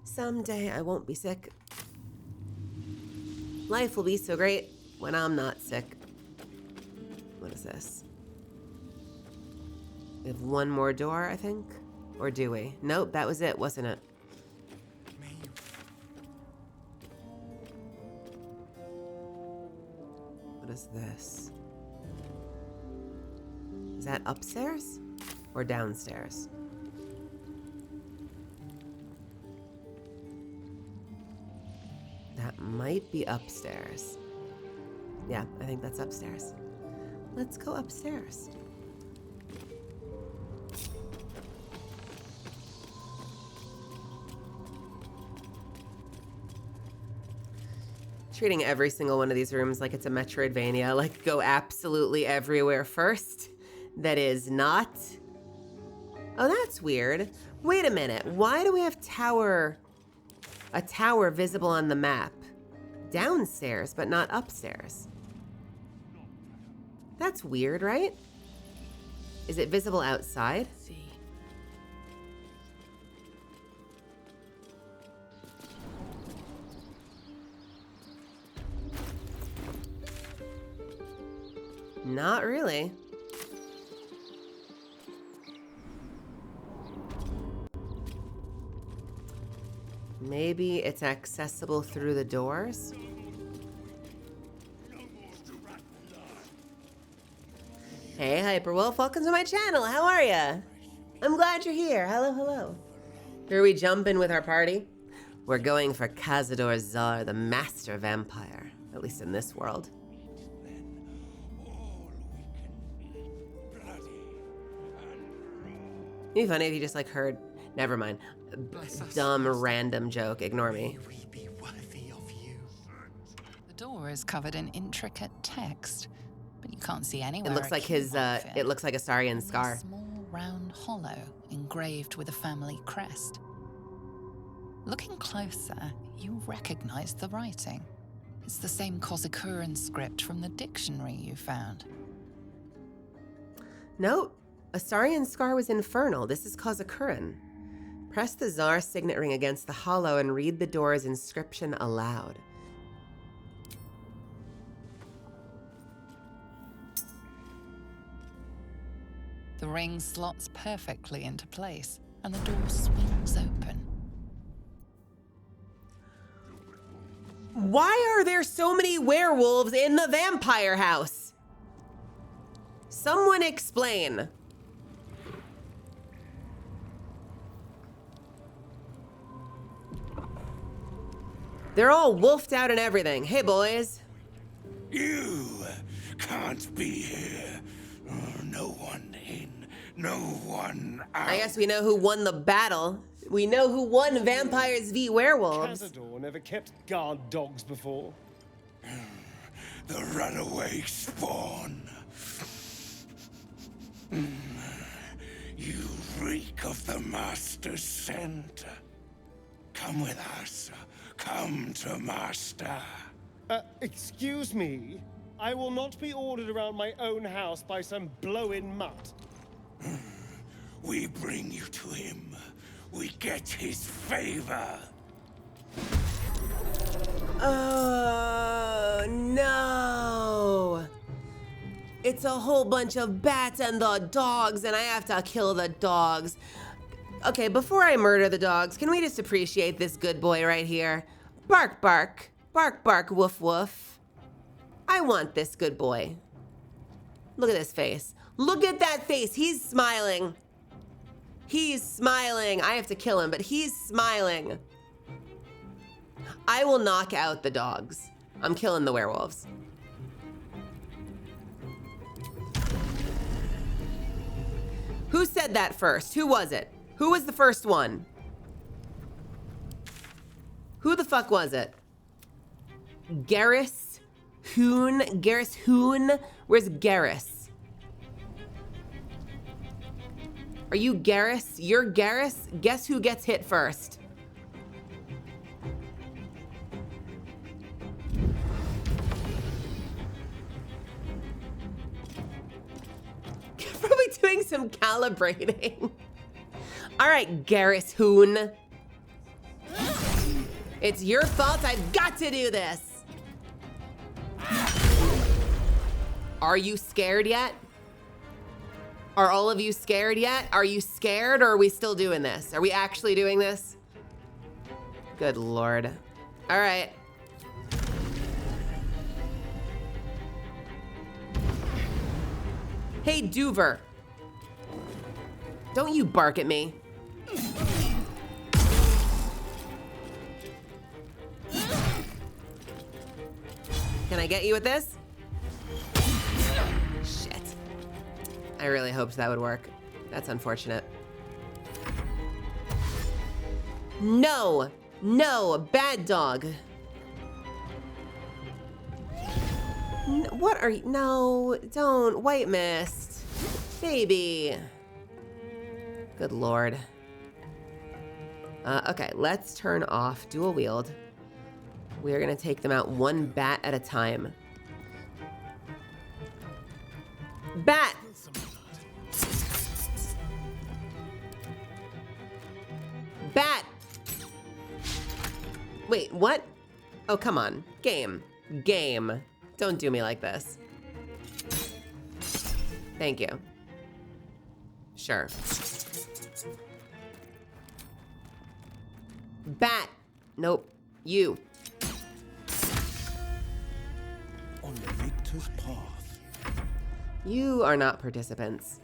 Someday I won't be sick. Life will be so great when I'm not sick. What is this? We have one more door, I think? Or do we? Nope, that was it, wasn't it? What is this? Is that upstairs or downstairs? That might be upstairs. Yeah, I think that's upstairs. Let's go upstairs. Treating every single one of these rooms like it's a Metroidvania, like go absolutely everywhere first. That is not. Oh, that's weird. Wait a minute. Why do we have a tower visible on the map? Downstairs, but not upstairs. That's weird, right? Is it visible outside? Not really. Maybe it's accessible through the doors? Hey, Hyperwolf, welcome to my channel. How are ya? I'm glad you're here. Hello, hello. Here we jump in with our party. We're going for Cazador Zar, the master vampire, at least in this world. It'd be funny if you just like heard, never mind, dumb random joke, ignore me. The door is covered in intricate text, but you can't see anywhere. It looks like his, it looks like a Saurian scar. A small round hollow engraved with a family crest. Looking closer, you recognize the writing. It's the same Kozakuran script from the dictionary you found. Nope. Astarian scar was infernal. This is Kozakuran. Press the Tsar signet ring against the hollow and read the door's inscription aloud. The ring slots perfectly into place, and the door swings open. Why are there so many werewolves in the vampire house? Someone explain. They're all wolfed out and everything. Hey, boys. You can't be here. No one in, no one out. I guess we know who won the battle. We know who won Vampires v Werewolves. Cazador never kept guard dogs before. The runaway spawn. You reek of the Master's scent. Come with us. Come to Master. Excuse me. I will not be ordered around my own house by some blow-in mutt. We bring you to him. We get his favor. Oh, no. It's a whole bunch of bats and the dogs, and I have to kill the dogs. Okay, before I murder the dogs, can we just appreciate this good boy right here? Bark, bark. Bark, bark, woof, woof. I want this good boy. Look at his face. Look at that face. He's smiling. He's smiling. I have to kill him, but he's smiling. I will knock out the dogs. I'm killing the werewolves. Who said that first? Who was it? Who was the first one? Who the fuck was it? Garrus Hoon? Garrus Hoon? Where's Garrus? Are you Garrus? You're Garrus? Guess who gets hit first? Probably doing some calibrating. All right, Garrus Hoon. It's your fault. I've got to do this. Are you scared yet? Are all of you scared yet? Are you scared, or are we still doing this? Are we actually doing this? Good Lord. All right. Hey, Duver. Don't you bark at me. Can I get you with this? Shit. I really hoped that would work. That's unfortunate. No, no, bad dog. What are you? No, don't. White mist. Baby. Good Lord. Okay, let's turn off dual wield. We are gonna take them out one bat at a time. Bat! Bat! Wait, what? Oh, come on. Game. Game. Don't do me like this. Thank you. Sure. Bat! Nope. You. On the victor's path. You are not participants.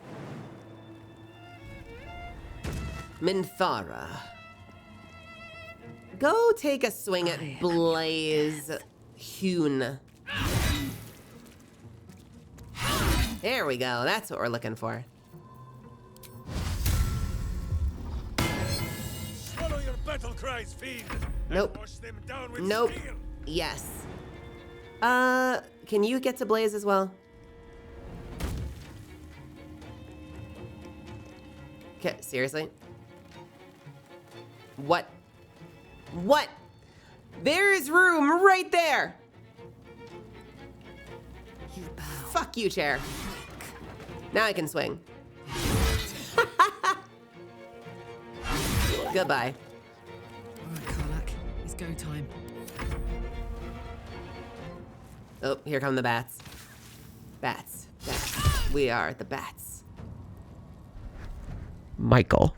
Minthara. Go take a swing at Blaze Hoon. There we go. That's what we're looking for. Swallow your battle cries, fiend. Nope. Wash them down with Nope. steel. Yes. Can you get to Blaze as well? Okay, seriously? What? What? There is room right there. Fuck you, chair. Now I can swing. Goodbye. All right, Karlak, it's go time. Oh, here come the bats. Bats. Bats. We are the bats. Michael.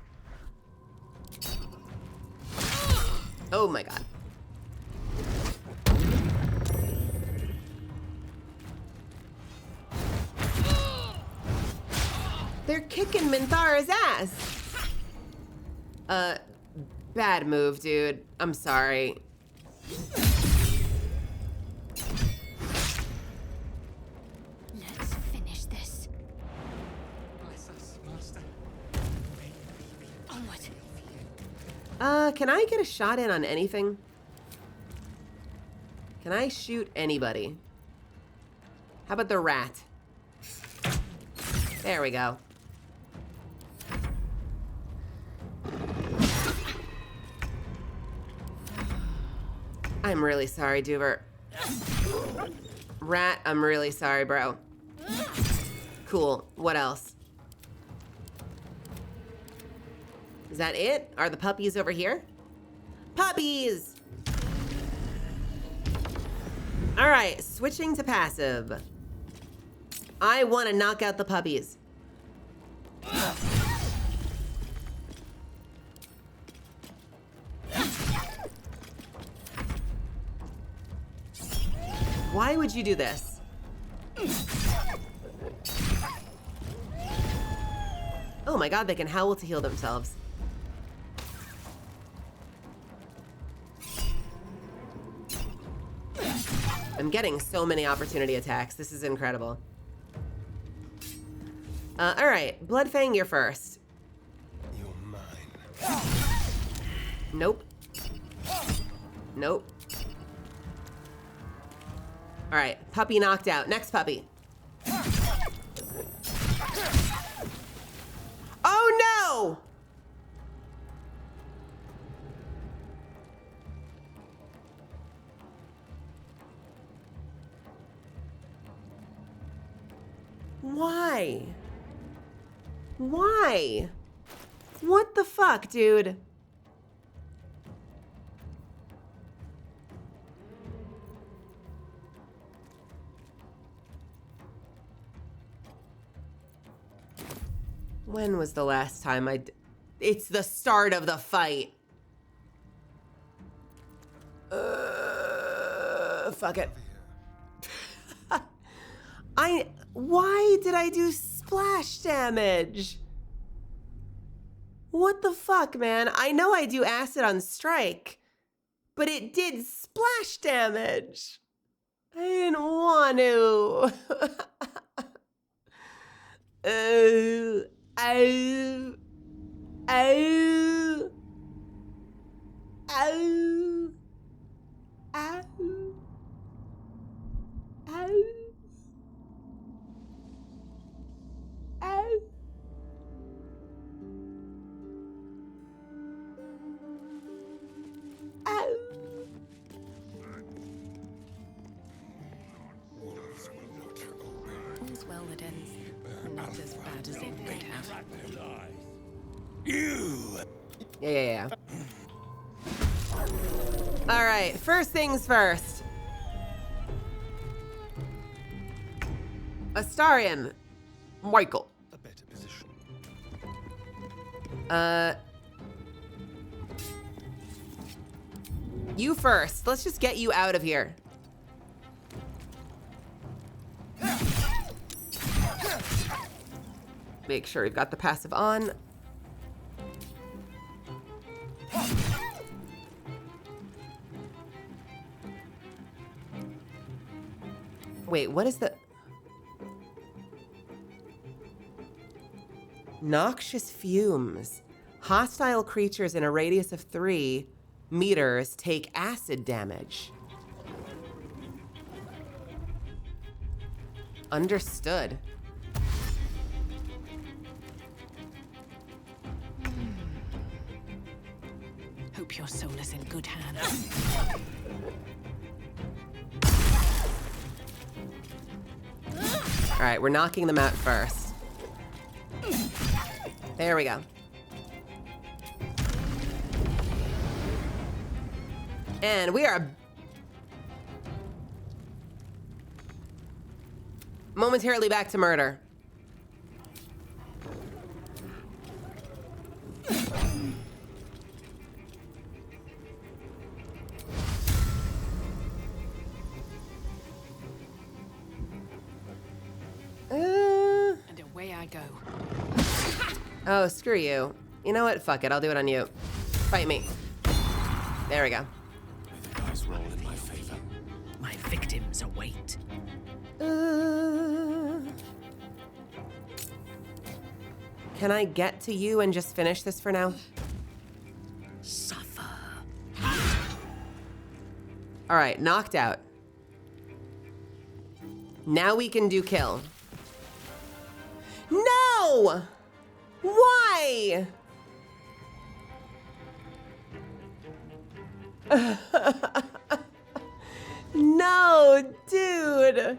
Oh my god. They're kicking Minthara's ass. Bad move, dude. I'm sorry. Let's finish this. Onward. Can I get a shot in on anything? Can I shoot anybody? How about the rat? There we go. I'm really sorry, Duver. Rat, I'm really sorry, bro. Cool. What else? Is that it? Are the puppies over here? Puppies! All right, switching to passive. I want to knock out the puppies. Why would you do this? Oh my god, they can howl to heal themselves. I'm getting so many opportunity attacks. This is incredible. All right, Bloodfang, you're first. You're mine. Nope. Nope. All right, puppy knocked out. Next puppy. Oh no! Why? Why? What the fuck, dude? When was the last time it's the start of the fight. Fuck it. Why did I do splash damage? What the fuck, man? I know I do acid on strike, but it did splash damage. I didn't want to. Ow. Ow. Ow. Ow. Ow. Ow. Ow. All's well that ends not as bad as it could have. Yeah. All right, first things first. Astarion. Michael. A better position. You first. Let's just get you out of here. Make sure we've got the passive on. Wait, what is the... Noxious fumes. Hostile creatures in a radius of 3 meters take acid damage. Understood. Hope your soul is in good hands. All right, we're knocking them out first. There we go. And we are momentarily back to murder. And away I go. Oh, screw you. You know what? Fuck it. I'll do it on you. Fight me. There we go. The dice roll in my favor. My victims await. Can I get to you and just finish this for now? Suffer. All right, knocked out. Now we can do kill. No! Why? No, dude.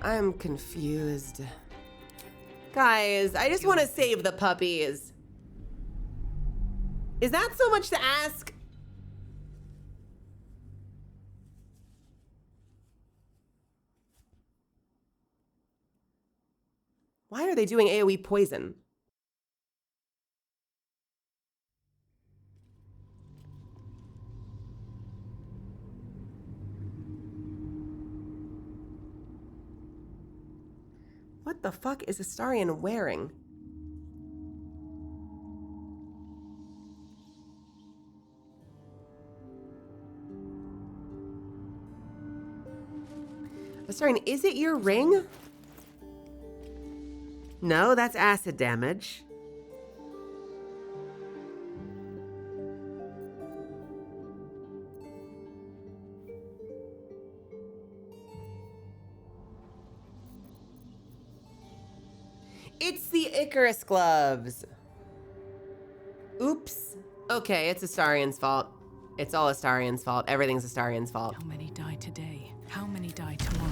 I'm confused. Guys, I just want to save the puppies. Is that so much to ask? Why are they doing AoE poison? What the fuck is Astarion wearing? Astarion, is it your ring? No, that's acid damage. It's the Icarus gloves. Oops. Okay, it's Astarion's fault. It's all Astarion's fault. Everything's Astarion's fault. How many die today? How many die tomorrow?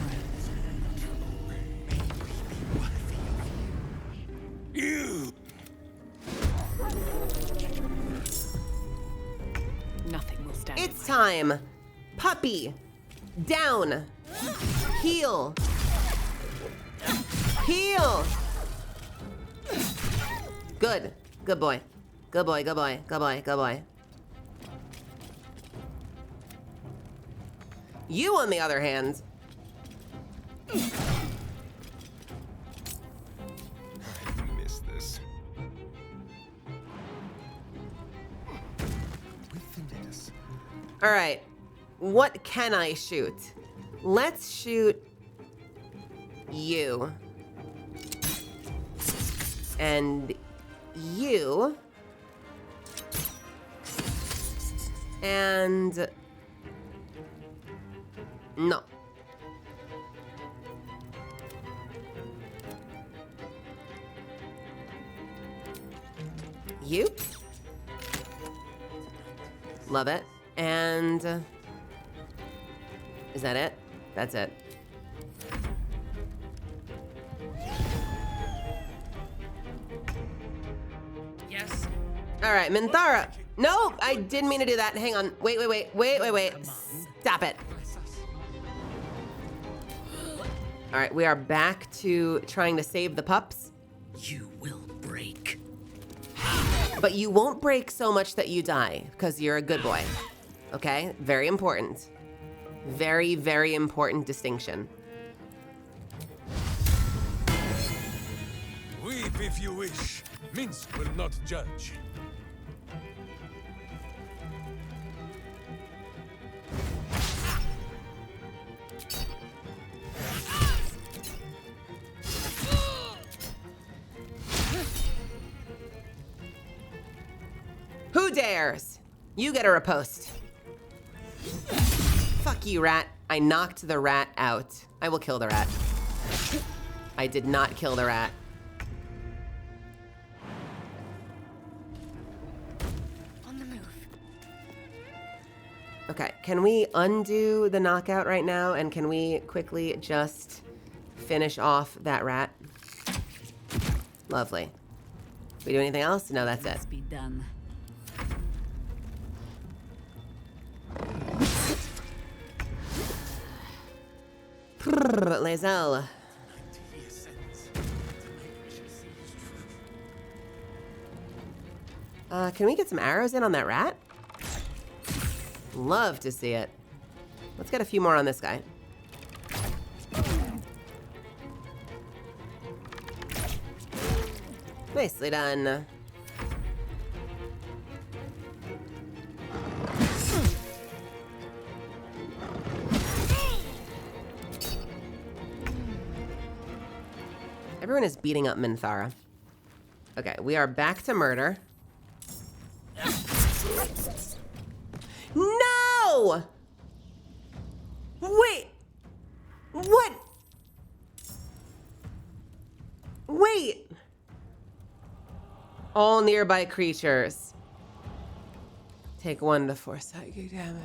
You! Nothing will stand. It's time. Puppy. Down. Heal. Heal. Good. Good boy. Good boy, good boy, good boy, good boy. You, on the other hand. Miss this. With finesse. All right. What can I shoot? Let's shoot you. And you. And no. You. Love it. And is that it? That's it. Yes. All right, Minthara. No, I didn't mean to do that. Hang on. Wait. Stop it. All right, we are back to trying to save the pups. You will break. But you won't break so much that you die, because you're a good boy. Okay? Very important. Very, very important distinction. Weep if you wish. Minsk will not judge. Who dares? You get a riposte. Fuck you, rat. I knocked the rat out. I will kill the rat. I did not kill the rat. On the move. Okay, can we undo the knockout right now? And can we quickly just finish off that rat? Lovely. We do anything else? No, that's it. Must be done. Les ailes. Can we get some arrows in on that rat? Love to see it. Let's get a few more on this guy. Nicely done. Everyone is beating up Minthara. Okay, we are back to murder. No! Wait! What? Wait! All nearby creatures take 1 to 4 psychic damage.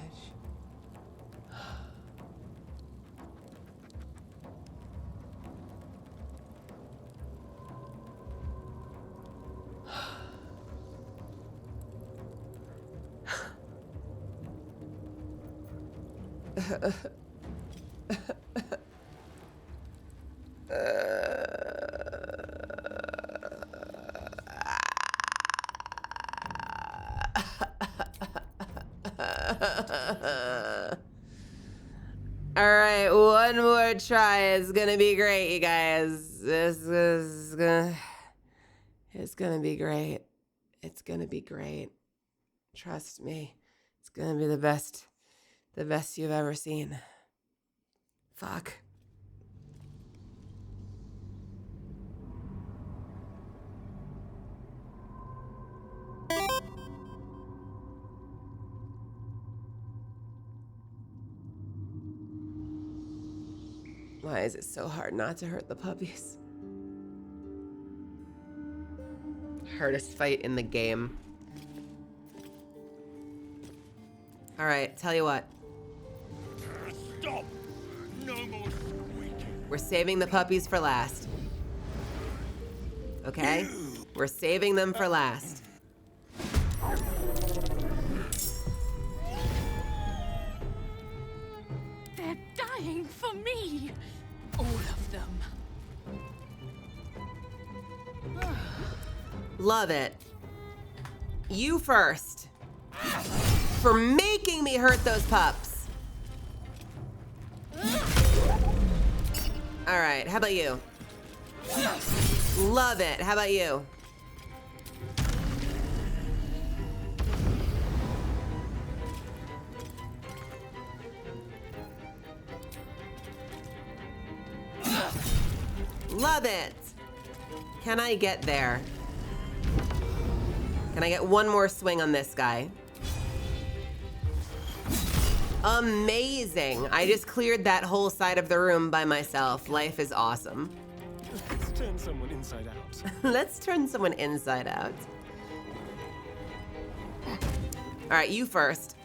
All right, one more try. It's gonna be great, you guys. This is gonna... It's gonna be great. It's gonna be great. Trust me. It's gonna be the best you've ever seen. Fuck. Why is it so hard not to hurt the puppies? Hardest fight in the game. All right, tell you what. Stop! No more squeaking. We're saving the puppies for last. Okay? We're saving them for last. They're dying for me. All of them. Love it. You first. For making me hurt those pups. All right, how about you? Love it. How about you? Love it. Can I get there? Can I get one more swing on this guy? Amazing. I just cleared that whole side of the room by myself. Life is awesome. Let's turn someone inside out. Let's turn someone inside out. All right, you first.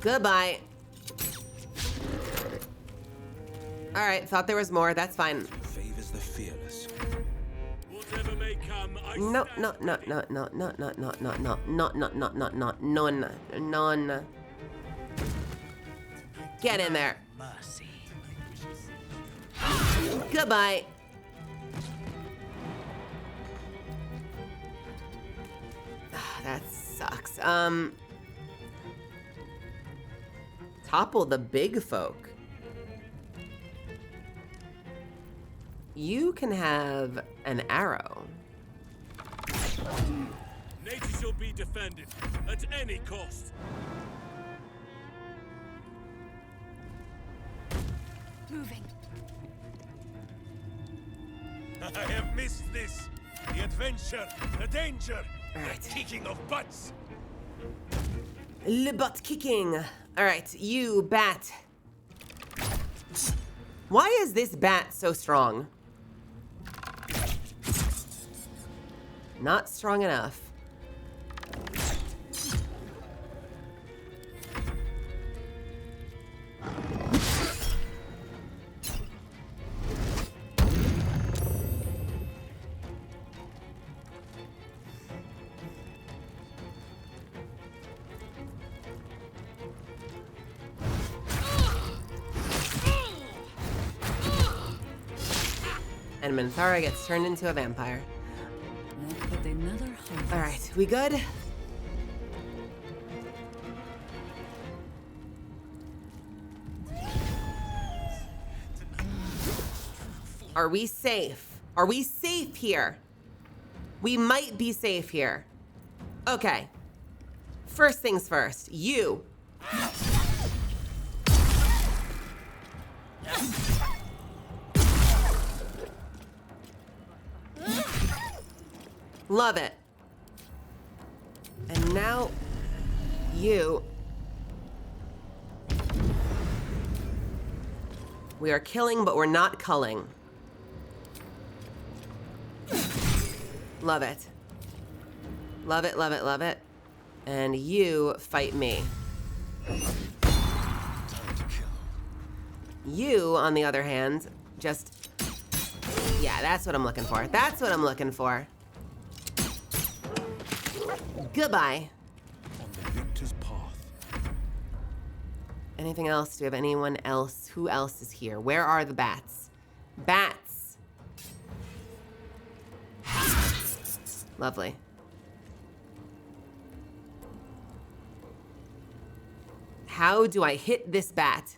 Goodbye. All right, thought there was more. That's fine. Favors the fearless. Whatever may come, I No, no, no, no, no, no, no, no, no, no, no, no, no, no, no, none, none. Get in there. Mercy. Goodbye. That sucks. Topple the big folk. You can have an arrow. nature shall be defended at any cost. Moving. I have missed this. The adventure, the danger, the kicking of butts. Le butt kicking. All right, you bat. Why is this bat so strong? Not strong enough. And Minthara gets turned into a vampire. But another harvest. All right, we good? Are we safe? Are we safe here? We might be safe here. Okay. First things first, you. Love it. And now, you. We are killing, but we're not culling. Love it. Love it, love it, love it. And you fight me. You, on the other hand, just... Yeah, that's what I'm looking for. That's what I'm looking for. Goodbye. On the victor's path. Anything else? Do we have anyone else? Who else is here? Where are the bats? Bats. Lovely. How do I hit this bat?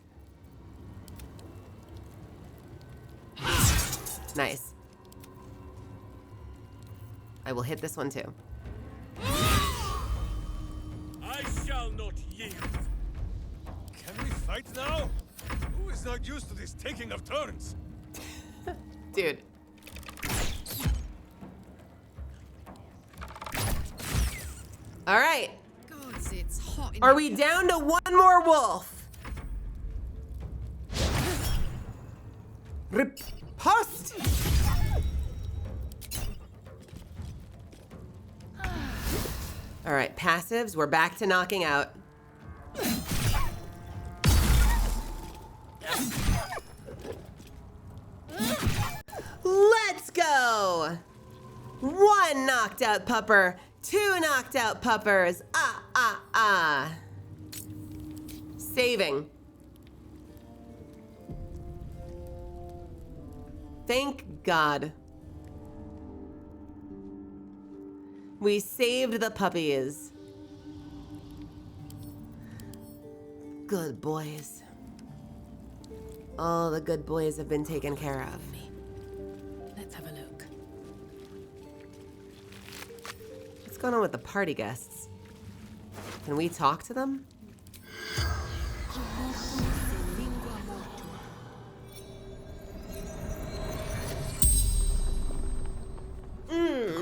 Nice. I will hit this one too. I shall not yield. Can we fight now? Who is not used to this taking of turns? Dude. All right. Gods, it's hot. Are we down to one more wolf? Riposte! All right, passives. We're back to knocking out. Let's go! 1 knocked out pupper, 2 knocked out puppers. Saving. Thank God. We saved the puppies. Good boys. All the good boys have been taken care of. Let's have a look. What's going on with the party guests? Can we talk to them?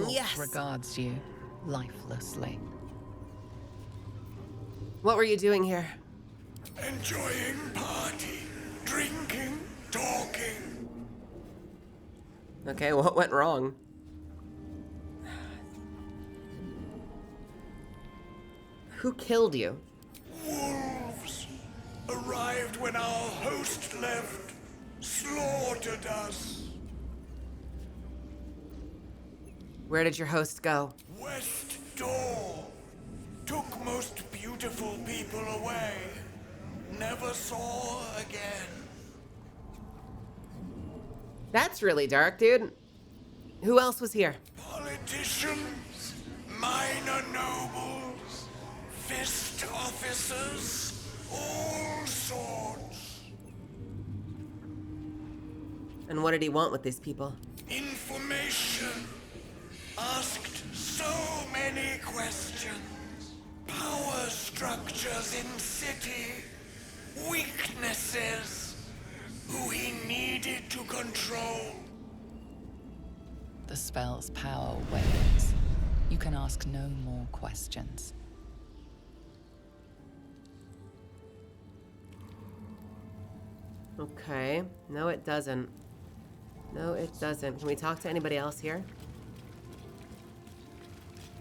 Yes. Regards you lifelessly. What were you doing here? Enjoying party, drinking, talking. Okay, what went wrong? Who killed you? Wolves arrived when our host left, slaughtered us. Where did your host go? West Door. Took most beautiful people away. Never saw again. That's really dark, dude. Who else was here? Politicians, minor nobles, fist officers, all sorts. And what did he want with these people? Information. Asked so many questions. Power structures in city. Weaknesses. Who he needed to control. The spell's power wanes. You can ask no more questions. Okay. No, it doesn't. No, it doesn't. Can we talk to anybody else here?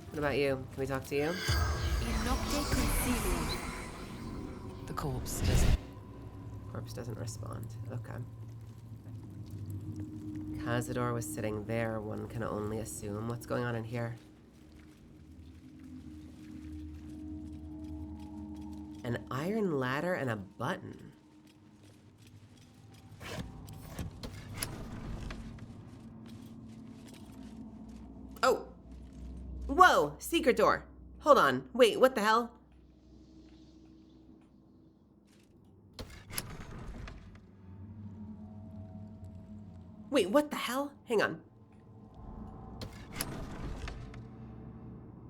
What about you? Can we talk to you? The corpse doesn't. Corpse doesn't respond. Okay. Cazador was sitting there, one can only assume. What's going on in here? An iron ladder and a button. Oh! Whoa! Secret door. Hold on. Wait, what the hell? Wait, what the hell? Hang on.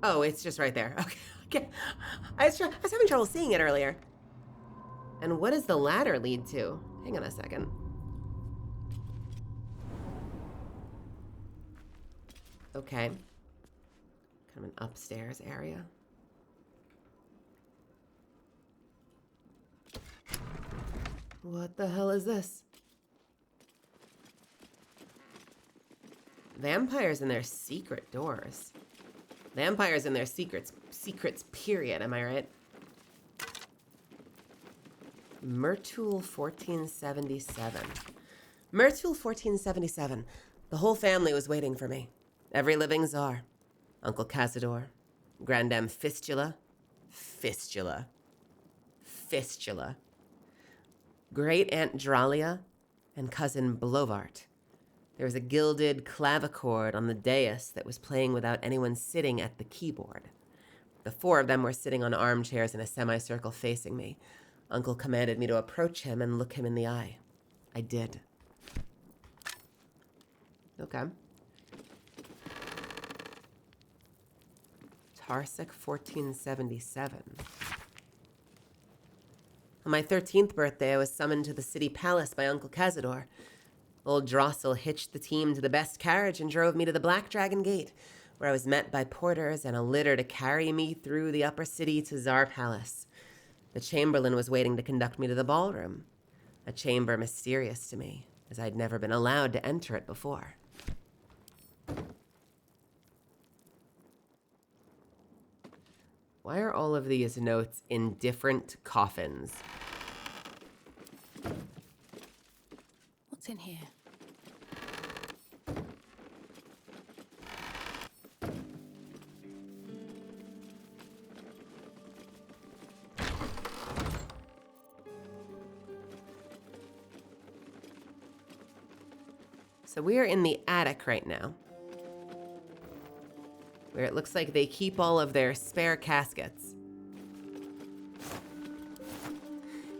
Oh, it's just right there. Okay. Okay. I was having trouble seeing it earlier. And what does the ladder lead to? Hang on a second. Okay. Kind of an upstairs area. What the hell is this? Vampires and their secret doors. Vampires and their secrets period, am I right? Myrtul 1477. Myrtul 1477. The whole family was waiting for me. Every living czar. Uncle Cazador. Grandam Fistula. Fistula. Great Aunt Dralia and cousin Blovart. There was a gilded clavichord on the dais that was playing without anyone sitting at the keyboard. The four of them were sitting on armchairs in a semicircle facing me. Uncle commanded me to approach him and look him in the eye. I did. Okay. Tarsic 1477. On my 13th birthday, I was summoned to the city palace by Uncle Cazador. Old Drossel hitched the team to the best carriage and drove me to the Black Dragon Gate, where I was met by porters and a litter to carry me through the upper city to Tsar Palace. The chamberlain was waiting to conduct me to the ballroom, a chamber mysterious to me, as I'd never been allowed to enter it before. Why are all of these notes in different coffins? What's in here? So we are in the attic right now, where it looks like they keep all of their spare caskets.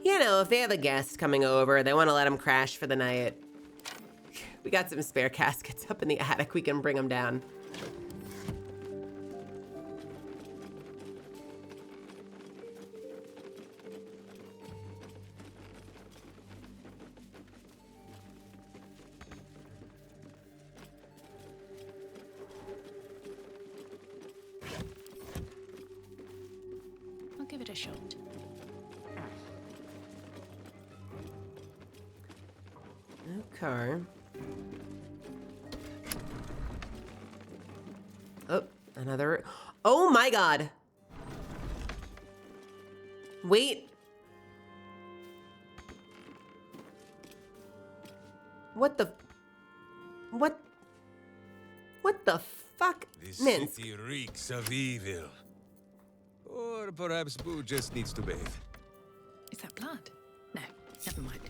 You know, if they have a guest coming over, they want to let them crash for the night. We got some spare caskets up in the attic. We can bring them down. I'll give it a shot. Okay. Oh, another. Oh my God. Wait. What the? What the fuck? This Minsk. city reeks of evil. Or perhaps Boo just needs to bathe. Is that blood? No, never mind.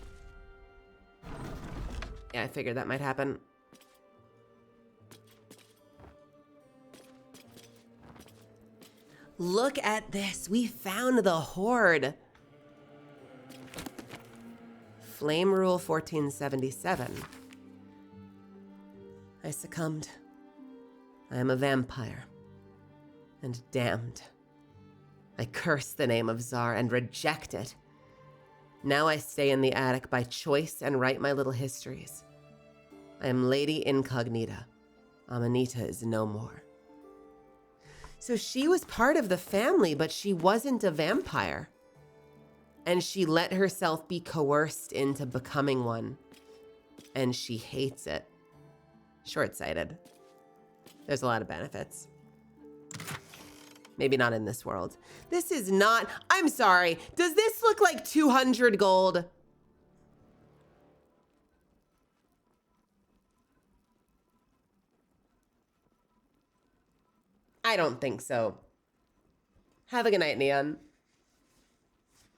Yeah, I figured that might happen. Look at this. We found the Horde. Flame Rule 1477. I succumbed. I am a vampire. And damned. I curse the name of Tsar and reject it. Now I stay in the attic by choice and write my little histories. I am Lady Incognita. Amanita is no more. So she was part of the family, but she wasn't a vampire. And she let herself be coerced into becoming one. And she hates it. Short-sighted. There's a lot of benefits. Maybe not in this world. This is not... I'm sorry. Does this look like 200 gold? I don't think so. Have a good night, Neon.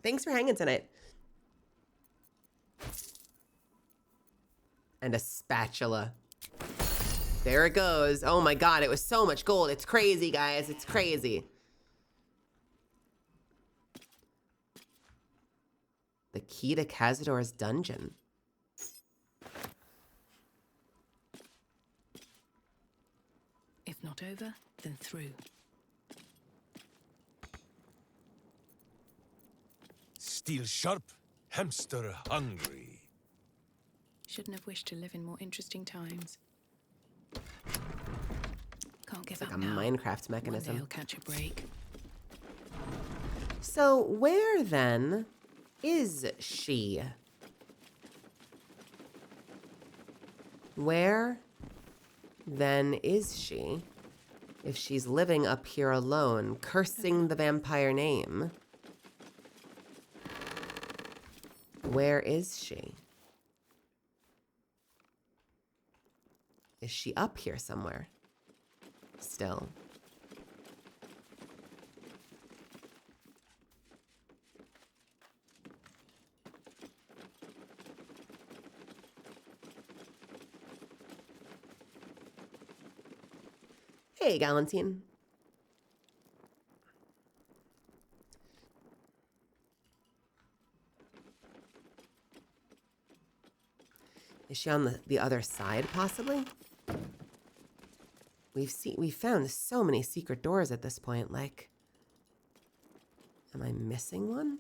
Thanks for hanging tonight. And a spatula. There it goes. Oh my God, it was so much gold. It's crazy, guys. It's crazy. The key to Cazador's dungeon. If not over, then through. Steel sharp, hamster hungry. Shouldn't have wished to live in more interesting times. Can't give It's like up a now. Minecraft mechanism. One day he'll catch a break. So where then is she? Where then is she? If she's living up here alone, cursing the vampire name. Where is she? Is she up here somewhere? Still. Hey, Galantine. Is she on the other side, possibly? We've found so many secret doors at this point, like... Am I missing one?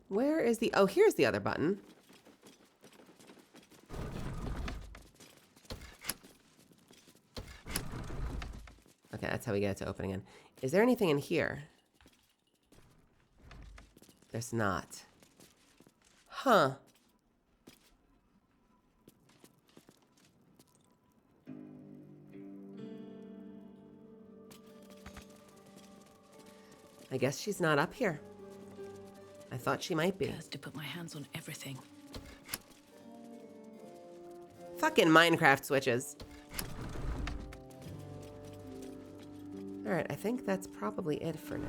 Where is the... Oh, here's the other button. Okay, that's how we get it to open again. Is there anything in here? There's not. Huh. I guess she's not up here. I thought she might be. To put my hands on everything. Fucking Minecraft switches. Alright, I think that's probably it for now.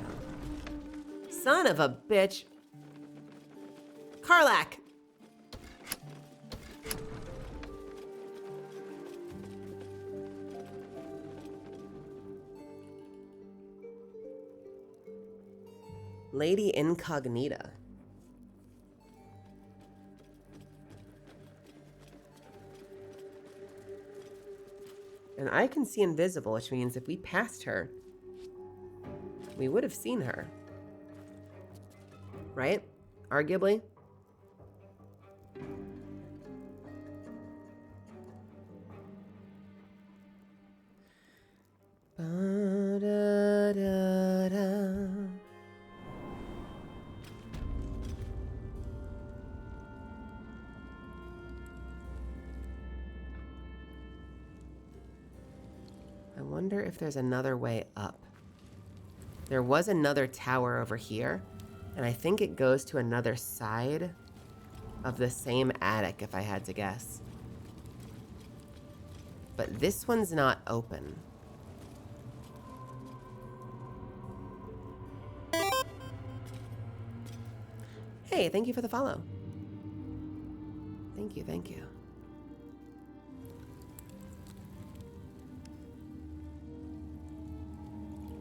Son of a bitch. Karlach! Lady Incognita. And I can see invisible, which means if we passed her, we would have seen her. Right? Arguably. Ba-da-da-da. I wonder if there's another way up. There was another tower over here, and I think it goes to another side of the same attic, if I had to guess. But this one's not open. Hey, thank you for the follow. Thank you, thank you.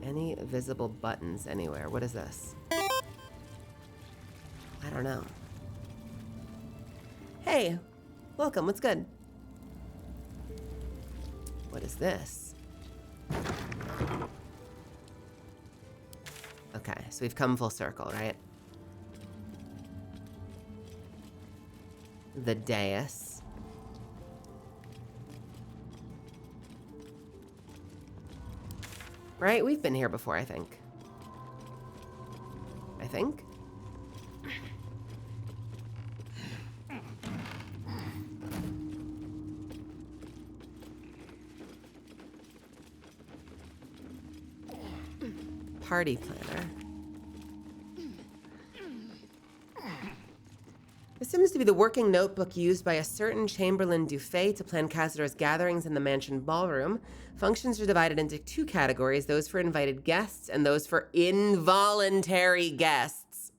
Any visible buttons anywhere? What is this? I don't know. Hey, welcome, what's good? What is this? Okay, so we've come full circle, right? The dais. Right? We've been here before, I think. Party planner. This seems to be the working notebook used by a certain Chamberlain Dufay to plan Cazador's gatherings in the mansion ballroom. Functions are divided into two categories, those for invited guests and those for involuntary guests.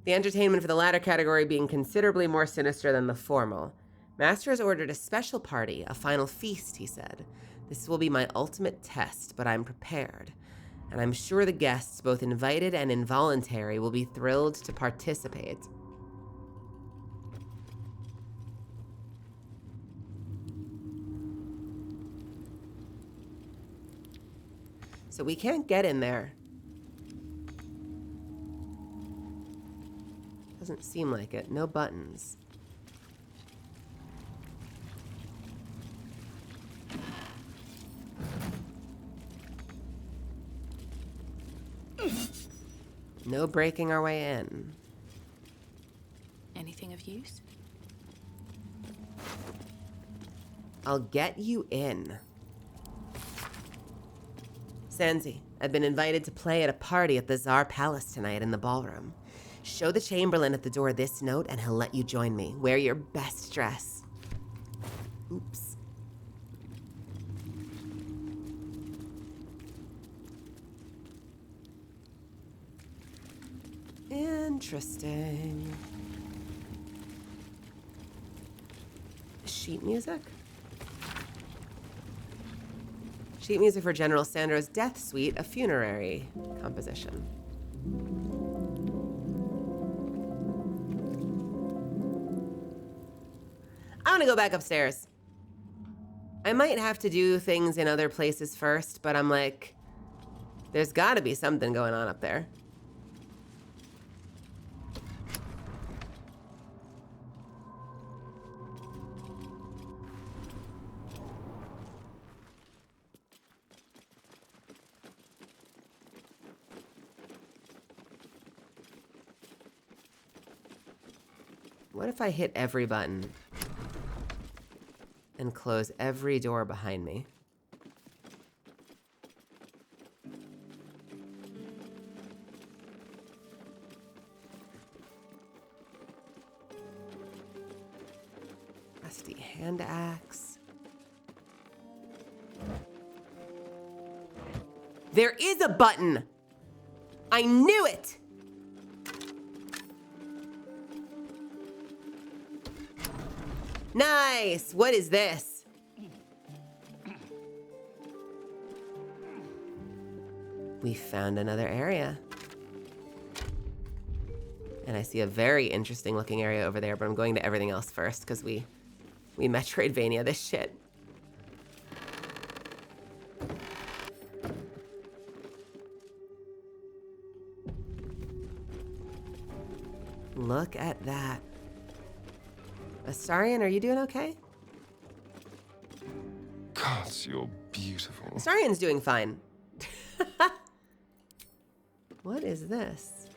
The entertainment for the latter category being considerably more sinister than the formal. Master has ordered a special party, a final feast, he said. This will be my ultimate test, but I'm prepared. And I'm sure the guests, both invited and involuntary, will be thrilled to participate. So we can't get in there. Doesn't seem like it. No buttons. No breaking our way in. Anything of use? I'll get you in. Sansi, I've been invited to play at a party at the Tsar Palace tonight in the ballroom. Show the Chamberlain at the door this note and he'll let you join me. Wear your best dress. Oops. Interesting. Sheet music? Sheet music for General Sandro's death suite, a funerary composition. I want to go back upstairs. I might have to do things in other places first, but I'm like, there's got to be something going on up there. What if I hit every button and close every door behind me? Rusty hand axe. There is a button! I knew it! Nice! What is this? We found another area. And I see a very interesting looking area over there, but I'm going to everything else first because we Metroidvania this shit. Look at that. Astarion, are you doing okay? Gods, you're beautiful. Astarion's doing fine. What is this?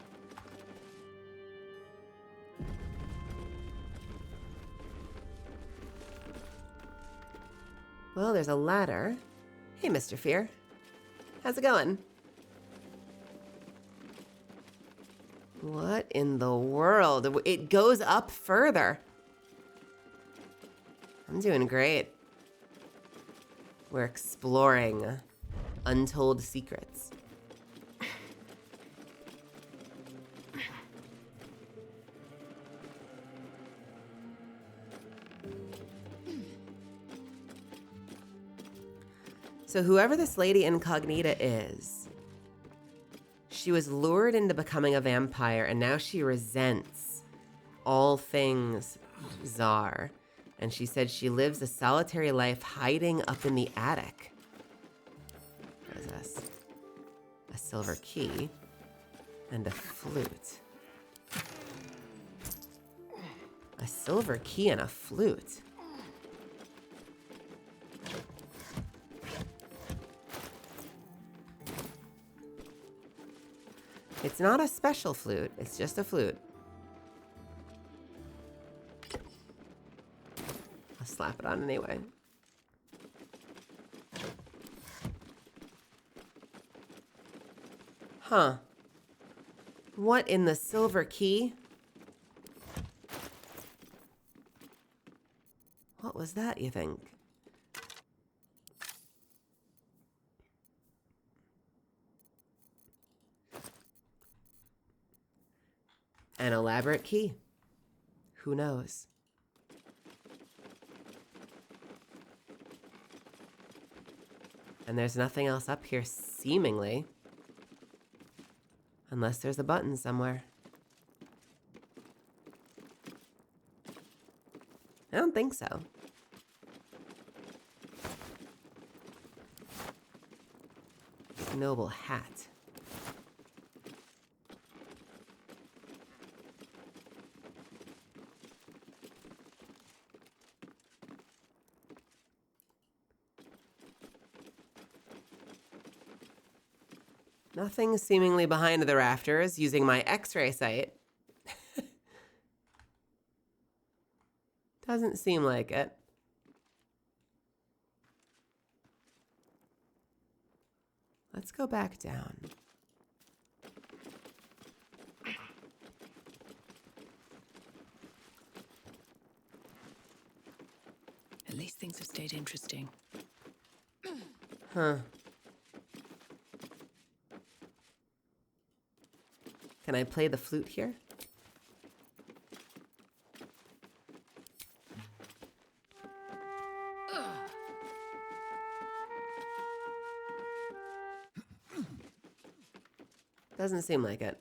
Well, there's a ladder. Hey, Mr. Fear. How's it going? What in the world? It goes up further. I'm doing great. We're exploring untold secrets. So whoever this Lady Incognita is, she was lured into becoming a vampire, and now she resents all things Tsar. And she said she lives a solitary life hiding up in the attic. What is this? A silver key and a flute. A silver key and a flute. It's not a special flute, it's just a flute. I'll slap it on anyway. Huh. What in the silver key? What was that, you think? An elaborate key. Who knows? And there's nothing else up here, seemingly. Unless there's a button somewhere. I don't think so. Noble hat. Nothing seemingly behind the rafters using my X-ray sight. Doesn't seem like it. Let's go back down. At least things have stayed interesting. Huh. Can I play the flute here? Doesn't seem like it.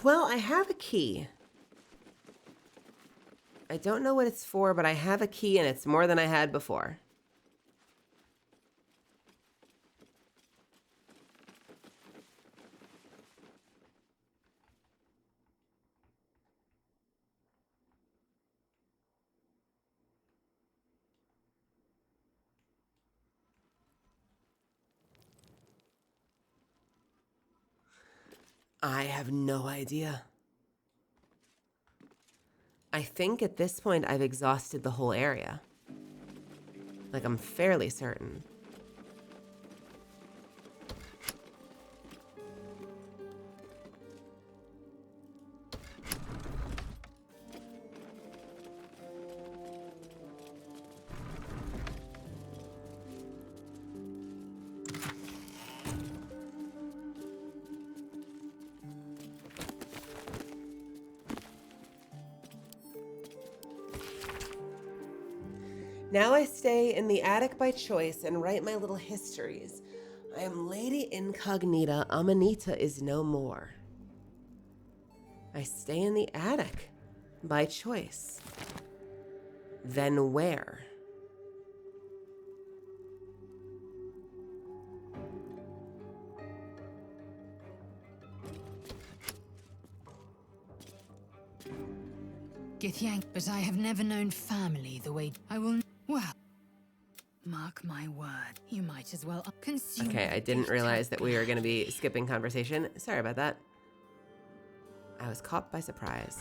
Well, I have a key. I don't know what it's for, but I have a key and it's more than I had before. I have no idea. I think at this point I've exhausted the whole area. Like, I'm fairly certain. Now I stay in the attic by choice and write my little histories. I am Lady Incognita. Amanita is no more. I stay in the attic by choice. Then where? Githyank, but I have never known family the way I will. Well, mark my word, you might as well consume. Okay, I didn't realize that we were going to be skipping conversation. Sorry about that. I was caught by surprise.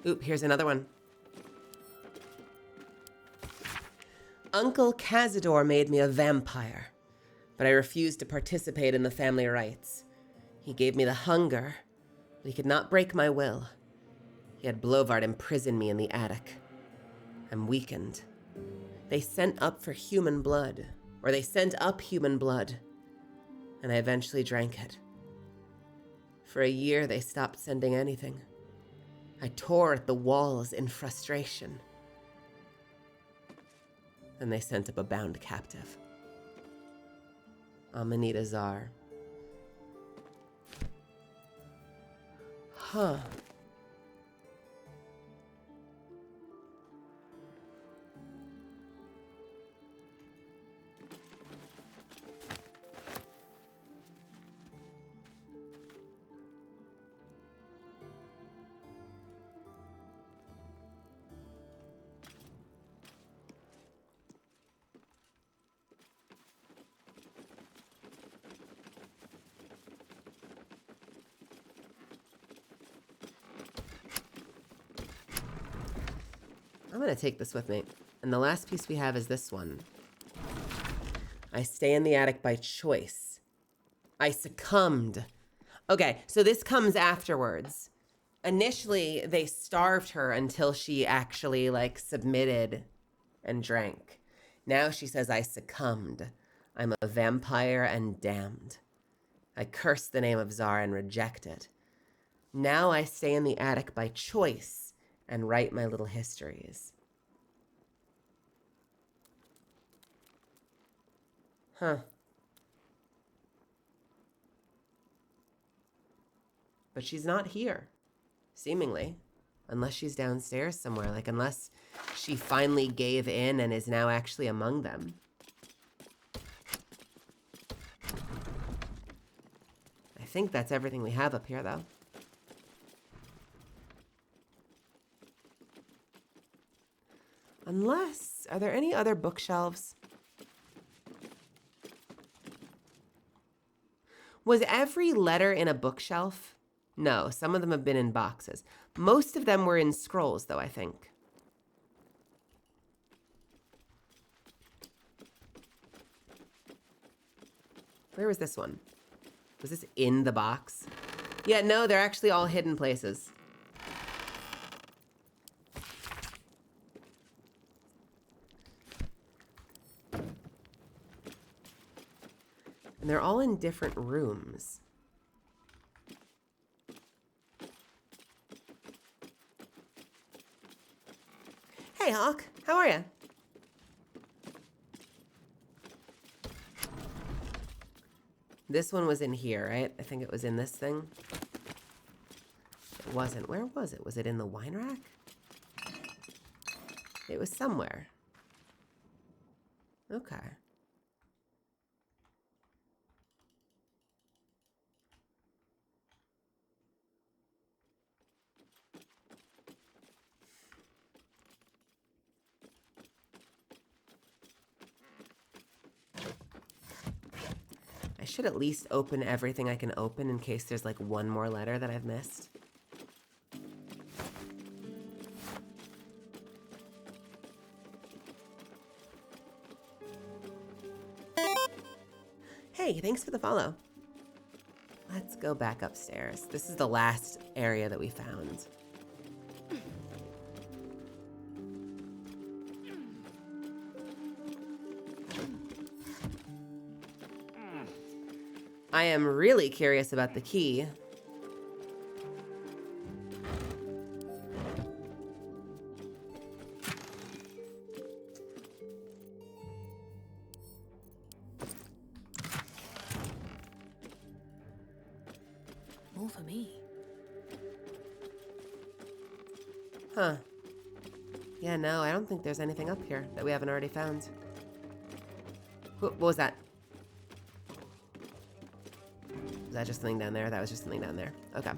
Oop, here's another one. Uncle Cazador made me a vampire, but I refused to participate in the family rites. He gave me the hunger, but he could not break my will. He had Blovard imprison me in the attic. I'm weakened. They sent up for human blood, or they sent up human blood, and I eventually drank it. For a year, they stopped sending anything. I tore at the walls in frustration. Then they sent up a bound captive. Amanita Czar. Huh. I'm gonna take this with me. And the last piece we have is this one. I stay in the attic by choice. I succumbed. Okay, so this comes afterwards. Initially, they starved her until she actually, like, submitted and drank. Now she says, I succumbed. I'm a vampire and damned. I curse the name of Czar and reject it. Now I stay in the attic by choice and write my little histories. Huh. But she's not here, seemingly. Unless she's downstairs somewhere. Like, unless she finally gave in and is now actually among them. I think that's everything we have up here, though. Unless, are there any other bookshelves? Was every letter in a bookshelf? No, some of them have been in boxes. Most of them were in scrolls, though, I think. Where was this one? Was this in the box? Yeah, no, they're actually all hidden places. And they're all in different rooms. Hey, Hawk. How are you? This one was in here, right? I think it was in this thing. It wasn't. Where was it? Was it in the wine rack? It was somewhere. Okay. I should at least open everything I can open in case there's like one more letter that I've missed. Hey, thanks for the follow. Let's go back upstairs. This is the last area that we found. I am really curious about the key. More for me. Huh. Yeah, no, I don't think there's anything up here that we haven't already found. What was that? Was that just something down there? That was just something down there. Okay.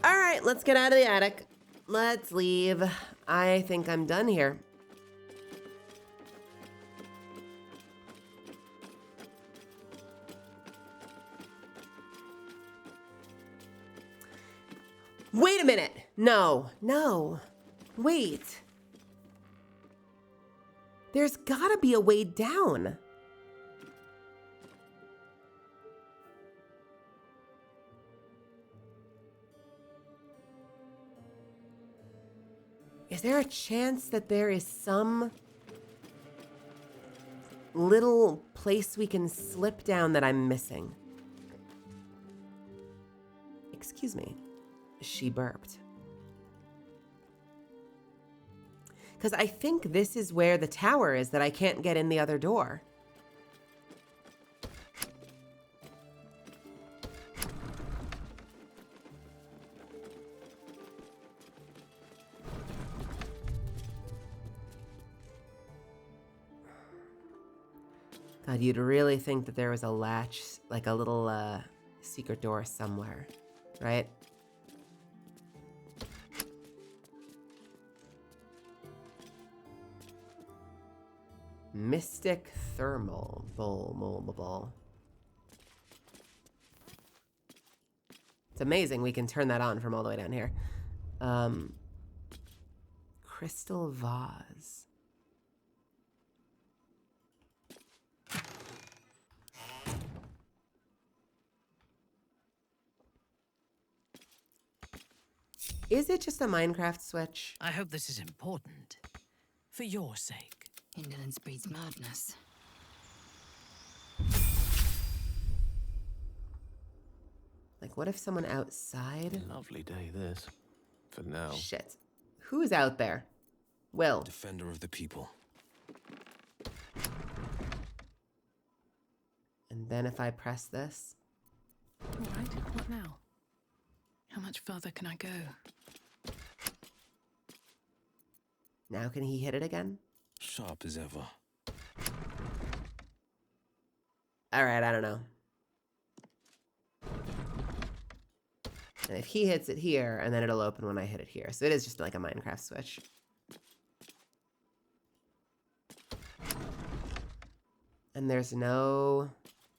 All right, let's get out of the attic. Let's leave. I think I'm done here. Wait a minute. No. Wait. There's gotta be a way down. Is there a chance that there is some little place we can slip down that I'm missing? Excuse me. She burped. Because I think this is where the tower is that I can't get in the other door. God, you'd really think that there was a latch, like a little secret door somewhere, right? Mystic thermal bowl. It's amazing we can turn that on from all the way down here. Crystal vase. Is it just a Minecraft switch? I hope this is important. For your sake. Indolence breeds madness. Like, what if someone outside? Lovely day, this. For now. Shit. Who's out there? Will. Defender of the people. And then if I press this? All right, what now? How much further can I go? Now can he hit it again? Sharp as ever. All right, I don't know. And if he hits it here, and then it'll open when I hit it here. So it is just like a Minecraft switch. And there's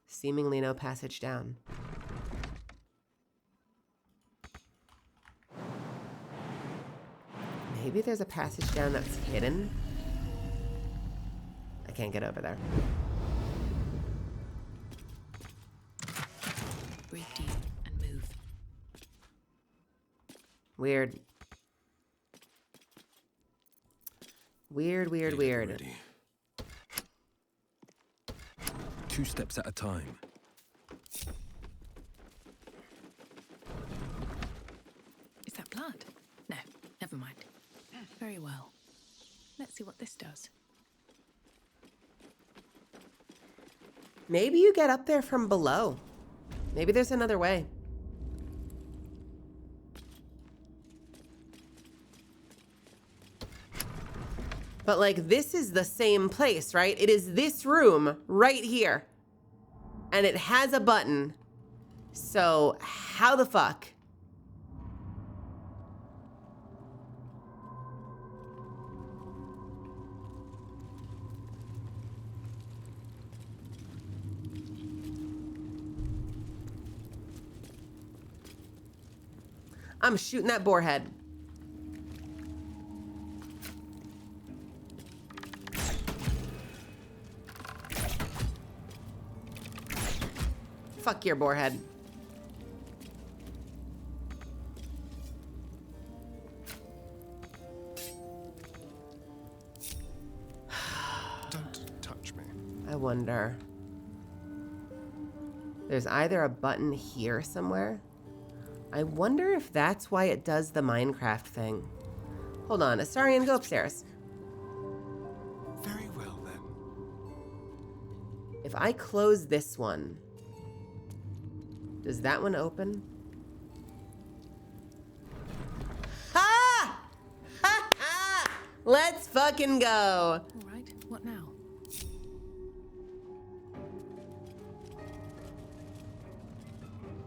seemingly no passage down. Maybe there's a passage down that's hidden. I can't get over there. Breathe deep and move. Weird. Weird. Two steps at a time. this does. Maybe you get up there from below. Maybe there's another way. But like, this is the same place, right? It is this room right here. And it has a button. So how the fuck? I'm shooting that boar head. Fuck your boar head. Don't touch me. I wonder. There's either a button here somewhere. I wonder if that's why it does the Minecraft thing. Hold on, Astarion, go upstairs. Very well, then. If I close this one, does that one open? Ha! Ha ha! Let's fucking go. All right, what now?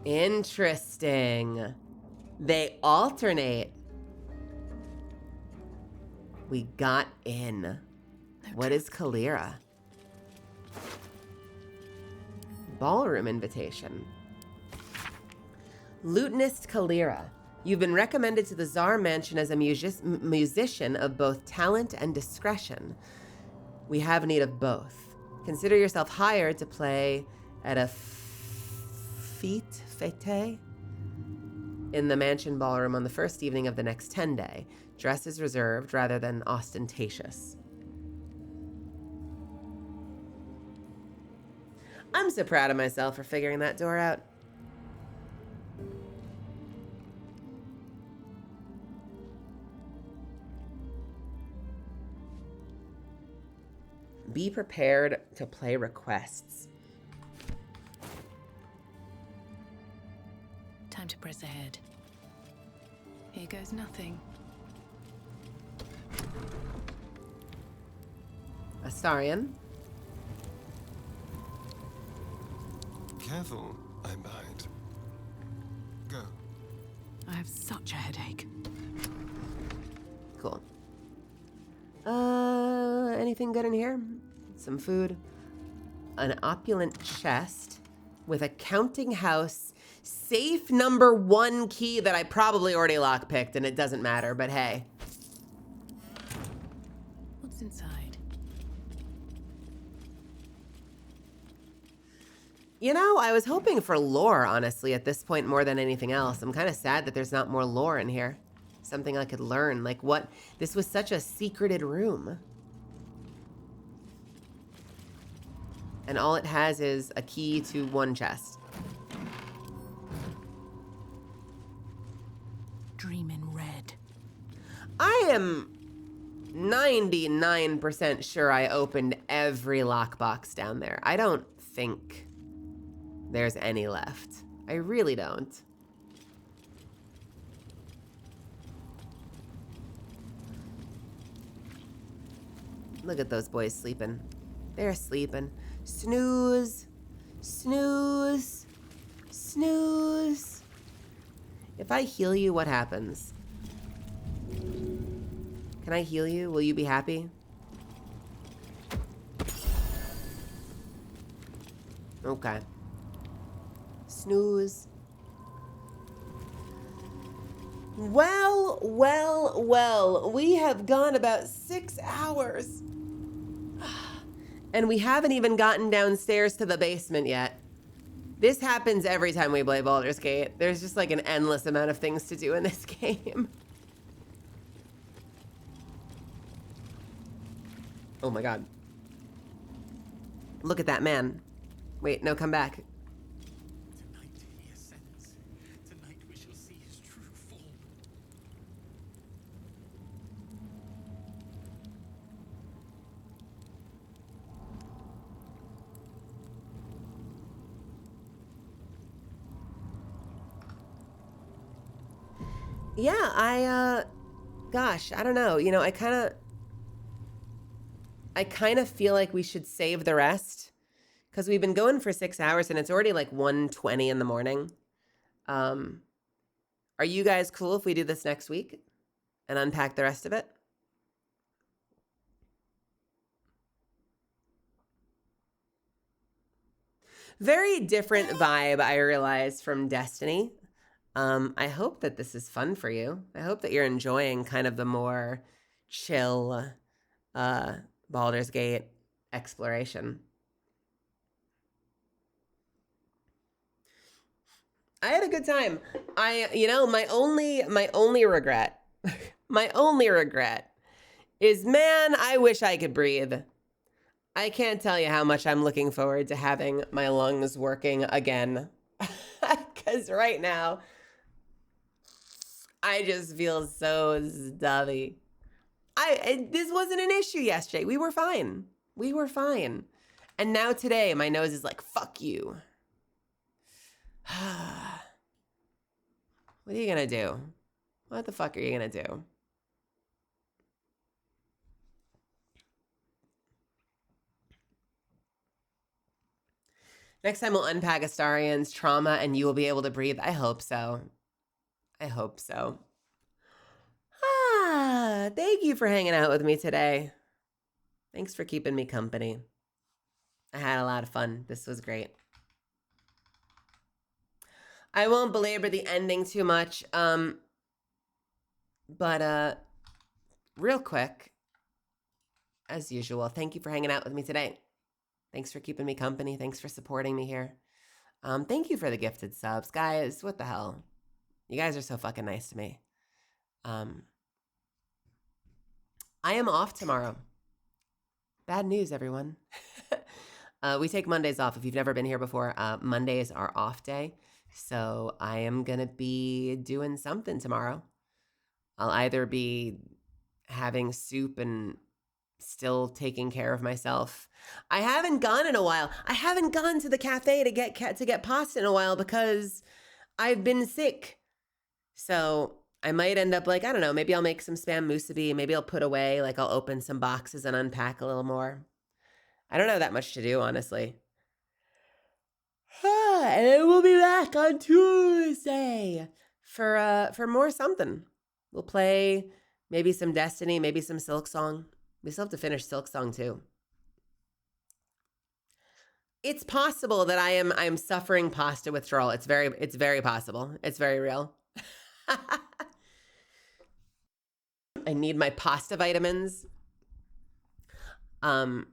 Interesting. They alternate. We got in. What is Kalira? Ballroom invitation. Lutenist Kalira. You've been recommended to the Tsar Mansion as a musician of both talent and discretion. We have need of both. Consider yourself hired to play at a fete in the mansion ballroom on the first evening of the next 10 day. Dress is reserved rather than ostentatious. I'm so proud of myself for figuring that door out. Be prepared to play requests. Time to press ahead. Here goes nothing. Astarion. Careful, I bite. Go. I have such a headache. Cool. Anything good in here? Some food. An opulent chest with a counting house safe number 1 key that I probably already lockpicked and it doesn't matter, but hey. What's inside? You know, I was hoping for lore, honestly, at this point more than anything else. I'm kind of sad that there's not more lore in here. Something I could learn. Like what? This was such a secreted room. And all it has is a key to 1 chest. Dream in red. I am 99% sure I opened every lockbox down there. I don't think there's any left. I really don't. Look at those boys sleeping. They're sleeping. Snooze. Snooze. Snooze. If I heal you, what happens? Can I heal you? Will you be happy? Okay. Snooze. Well, well, well. We have gone about 6 hours. And we haven't even gotten downstairs to the basement yet. This happens every time we play Baldur's Gate. There's just like an endless amount of things to do in this game. Oh my god. Look at that man. Wait, no, come back. Tonight he ascends. Tonight we shall see his true form. Yeah, gosh, I don't know. You know, I kind of feel like we should save the rest because we've been going for 6 hours and it's already like 1:20 in the morning. Are you guys cool if we do this next week and unpack the rest of it? Very different vibe, I realize, from Destiny. I hope that this is fun for you. I hope that you're enjoying kind of the more chill Baldur's Gate exploration. I had a good time. My only regret, my only regret is, man, I wish I could breathe. I can't tell you how much I'm looking forward to having my lungs working again. Because right now, I just feel so stuffy. This wasn't an issue yesterday. We were fine. We were fine. And now today, my nose is like, fuck you. What are you gonna do? What the fuck are you gonna do? Next time we'll unpack Astarian's trauma and you will be able to breathe. I hope so. I hope so. Thank you for hanging out with me today. Thanks for keeping me company. I had a lot of fun. This was great. I won't belabor the ending too much. But real quick, as usual, thank you for hanging out with me today. Thanks for keeping me company. Thanks for supporting me here. Thank you for the gifted subs. Guys, what the hell? You guys are so fucking nice to me. I am off tomorrow. Bad news, everyone. We take Mondays off. If you've never been here before, Mondays are off day. So I am going to be doing something tomorrow. I'll either be having soup and still taking care of myself. I haven't gone in a while. I haven't gone to the cafe to get pasta in a while because I've been sick. So I might end up like, I don't know, maybe I'll make some spam musubi. Maybe I'll put away, like I'll open some boxes and unpack a little more. I don't have that much to do, honestly. And then we'll be back on Tuesday for more something. We'll play maybe some Destiny, maybe some Silksong. We still have to finish Silksong too. It's possible that I'm suffering pasta withdrawal. It's very possible. It's very real. I need my pasta vitamins. But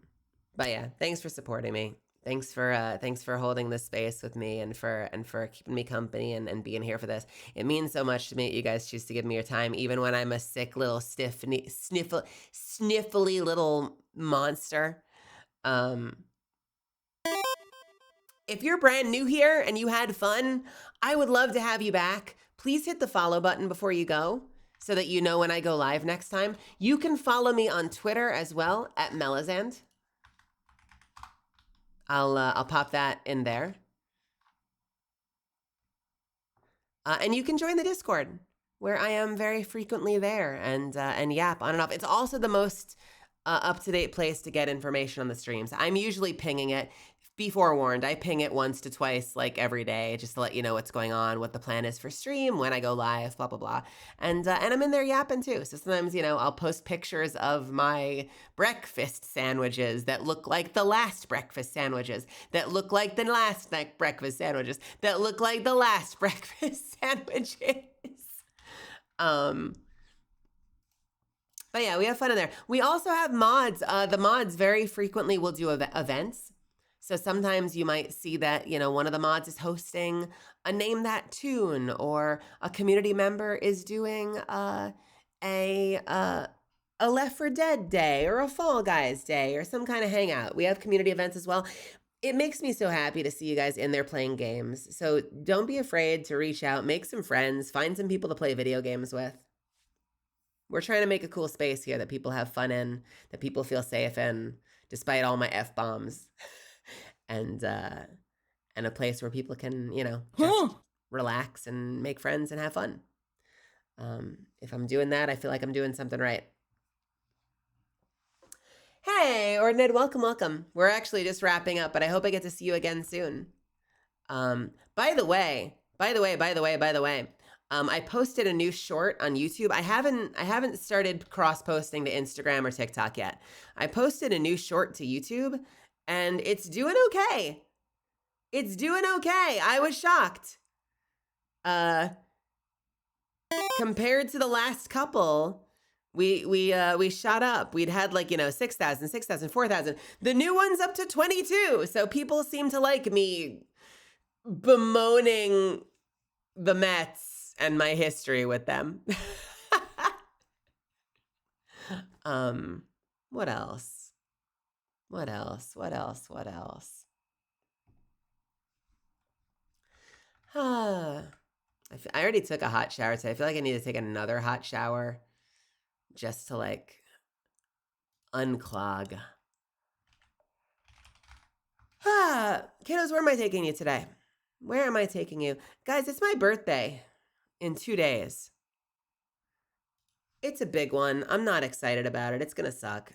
yeah, thanks for supporting me. Thanks for holding this space with me and for keeping me company and being here for this. It means so much to me that you guys choose to give me your time, even when I'm a sick little sniffly little monster. If you're brand new here and you had fun, I would love to have you back. Please hit the follow button before you go so that you know when I go live next time. You can follow me on Twitter as well at Melizand. I'll pop that in there. And you can join the Discord where I am very frequently there and yap on and off. It's also the most up-to-date place to get information on the streams. I'm usually pinging it. Be forewarned, I ping it once to twice, like every day, just to let you know what's going on, what the plan is for stream, when I go live, blah, blah, blah. And I'm in there yapping too. So sometimes, I'll post pictures of my breakfast sandwiches that look like the last breakfast sandwiches, that look like the last breakfast sandwiches, that look like the last breakfast sandwiches. But yeah, we have fun in there. We also have mods. The mods very frequently will do events. So sometimes you might see that, one of the mods is hosting a Name That Tune, or a community member is doing a Left 4 Dead day or a Fall Guys day or some kind of hangout. We have community events as well. It makes me so happy to see you guys in there playing games. So don't be afraid to reach out, make some friends, find some people to play video games with. We're trying to make a cool space here that people have fun in, that people feel safe in, despite all my F-bombs. And a place where people can, just relax and make friends and have fun. If I'm doing that, I feel like I'm doing something right. Hey, Ordinate, welcome, welcome. We're actually just wrapping up, but I hope I get to see you again soon. By the way, I posted a new short on YouTube. I haven't started cross-posting to Instagram or TikTok yet. I posted a new short to YouTube, and it's doing okay. It's doing okay. I was shocked. Compared to the last couple, we shot up. We'd had 6,000, 4,000. The new one's up to 22. So people seem to like me bemoaning the Mets and my history with them. What else? I already took a hot shower today. I feel like I need to take another hot shower just to unclog. Kiddos, where am I taking you today? Where am I taking you? Guys, it's my birthday in 2 days. It's a big one. I'm not excited about it. It's going to suck.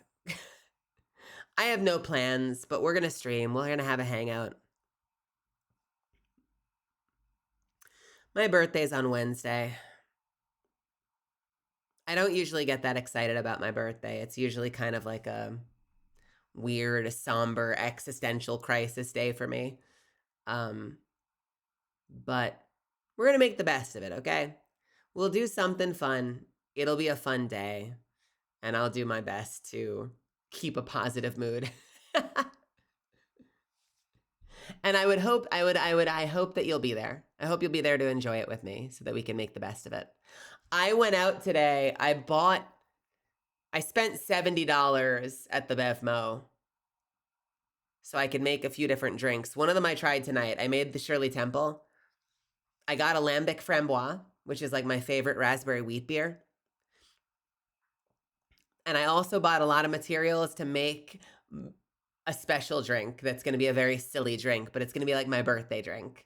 I have no plans, but we're going to stream. We're going to have a hangout. My birthday's on Wednesday. I don't usually get that excited about my birthday. It's usually kind of like a weird, somber, existential crisis day for me. But we're going to make the best of it, okay? We'll do something fun. It'll be a fun day. And I'll do my best to keep a positive mood. And I hope that you'll be there. I hope you'll be there to enjoy it with me so that we can make the best of it. I went out today. I spent $70 at the Bevmo so I could make a few different drinks. One of them I tried tonight. I made the Shirley Temple. I got a Lambic Framboise, which is like my favorite raspberry wheat beer. And I also bought a lot of materials to make a special drink that's going to be a very silly drink, but it's going to be like my birthday drink.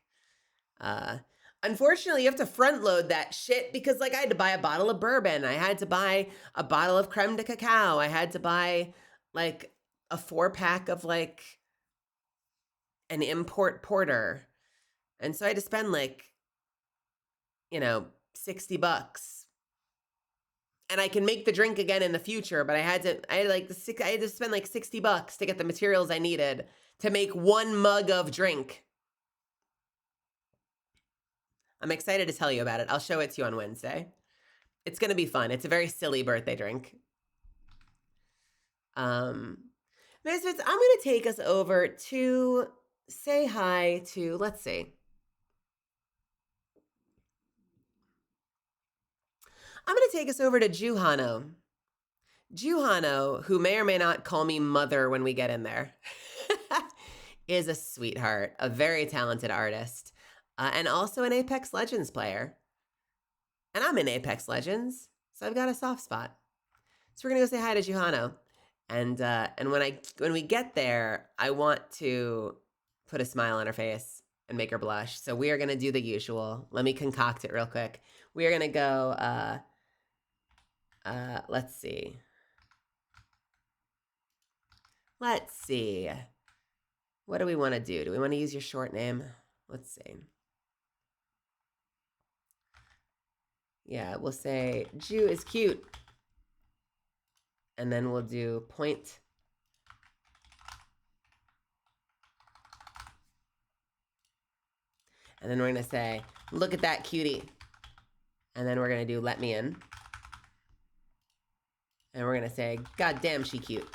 Unfortunately, you have to front load that shit because I had to buy a bottle of bourbon. I had to buy a bottle of creme de cacao. I had to buy a 4-pack of an import porter. And so I had to spend $60. And I can make the drink again in the future, but I had to spend $60 to get the materials I needed to make one mug of drink. I'm excited to tell you about it. I'll show it to you on Wednesday. It's going to be fun. It's a very silly birthday drink. Misfits, I'm going to take us over to say hi to, let's see. I'm going to take us over to Juhano. Juhano, who may or may not call me mother when we get in there, is a sweetheart, a very talented artist, and also an Apex Legends player. And I'm in Apex Legends, so I've got a soft spot. So we're going to go say hi to Juhano. And when we get there, I want to put a smile on her face and make her blush. So we are going to do the usual. Let me concoct it real quick. We are going to go... let's see. What do we want to do? Do we want to use your short name? Let's see. Yeah, we'll say Jew is cute. And then we'll do point. And then we're going to say, look at that cutie. And then we're going to do let me in. And we're going to say, God damn, she cute.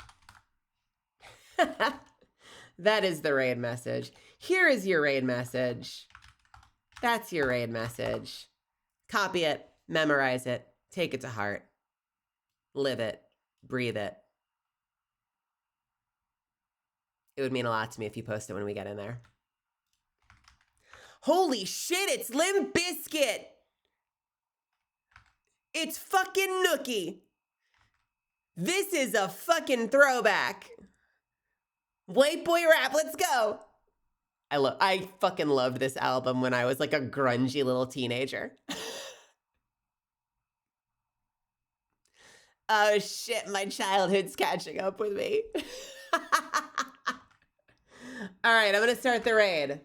That is the raid message. Here is your raid message. That's your raid message. Copy it, memorize it, take it to heart. Live it, breathe it. It would mean a lot to me if you post it when we get in there. Holy shit, it's Limp Bizkit. It's fucking Nookie. This is a fucking throwback. White boy rap, let's go. I fucking loved this album when I was a grungy little teenager. Oh shit, my childhood's catching up with me. All right, I'm gonna start the raid.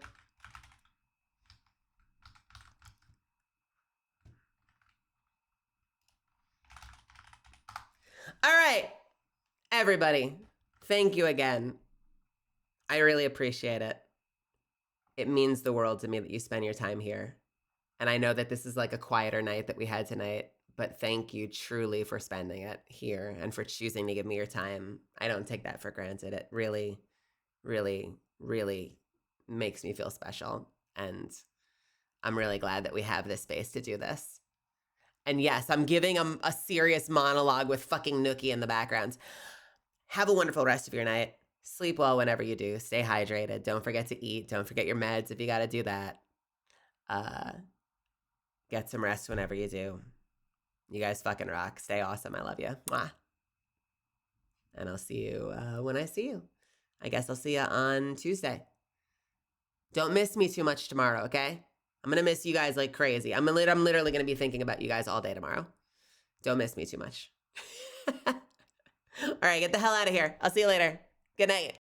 All right, everybody, thank you again. I really appreciate it. It means the world to me that you spend your time here. And I know that this is like a quieter night that we had tonight, but thank you truly for spending it here and for choosing to give me your time. I don't take that for granted. It really, really, really makes me feel special. And I'm really glad that we have this space to do this. And yes, I'm giving a serious monologue with fucking Nookie in the background. Have a wonderful rest of your night. Sleep well whenever you do. Stay hydrated. Don't forget to eat. Don't forget your meds if you got to do that. Get some rest whenever you do. You guys fucking rock. Stay awesome. I love you. Mwah. And I'll see you when I see you. I guess I'll see you on Tuesday. Don't miss me too much tomorrow, okay? I'm going to miss you guys like crazy. I'm literally going to be thinking about you guys all day tomorrow. Don't miss me too much. All right, get the hell out of here. I'll see you later. Good night.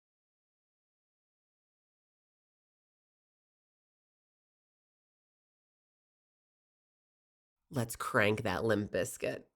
Let's crank that Limp Biscuit.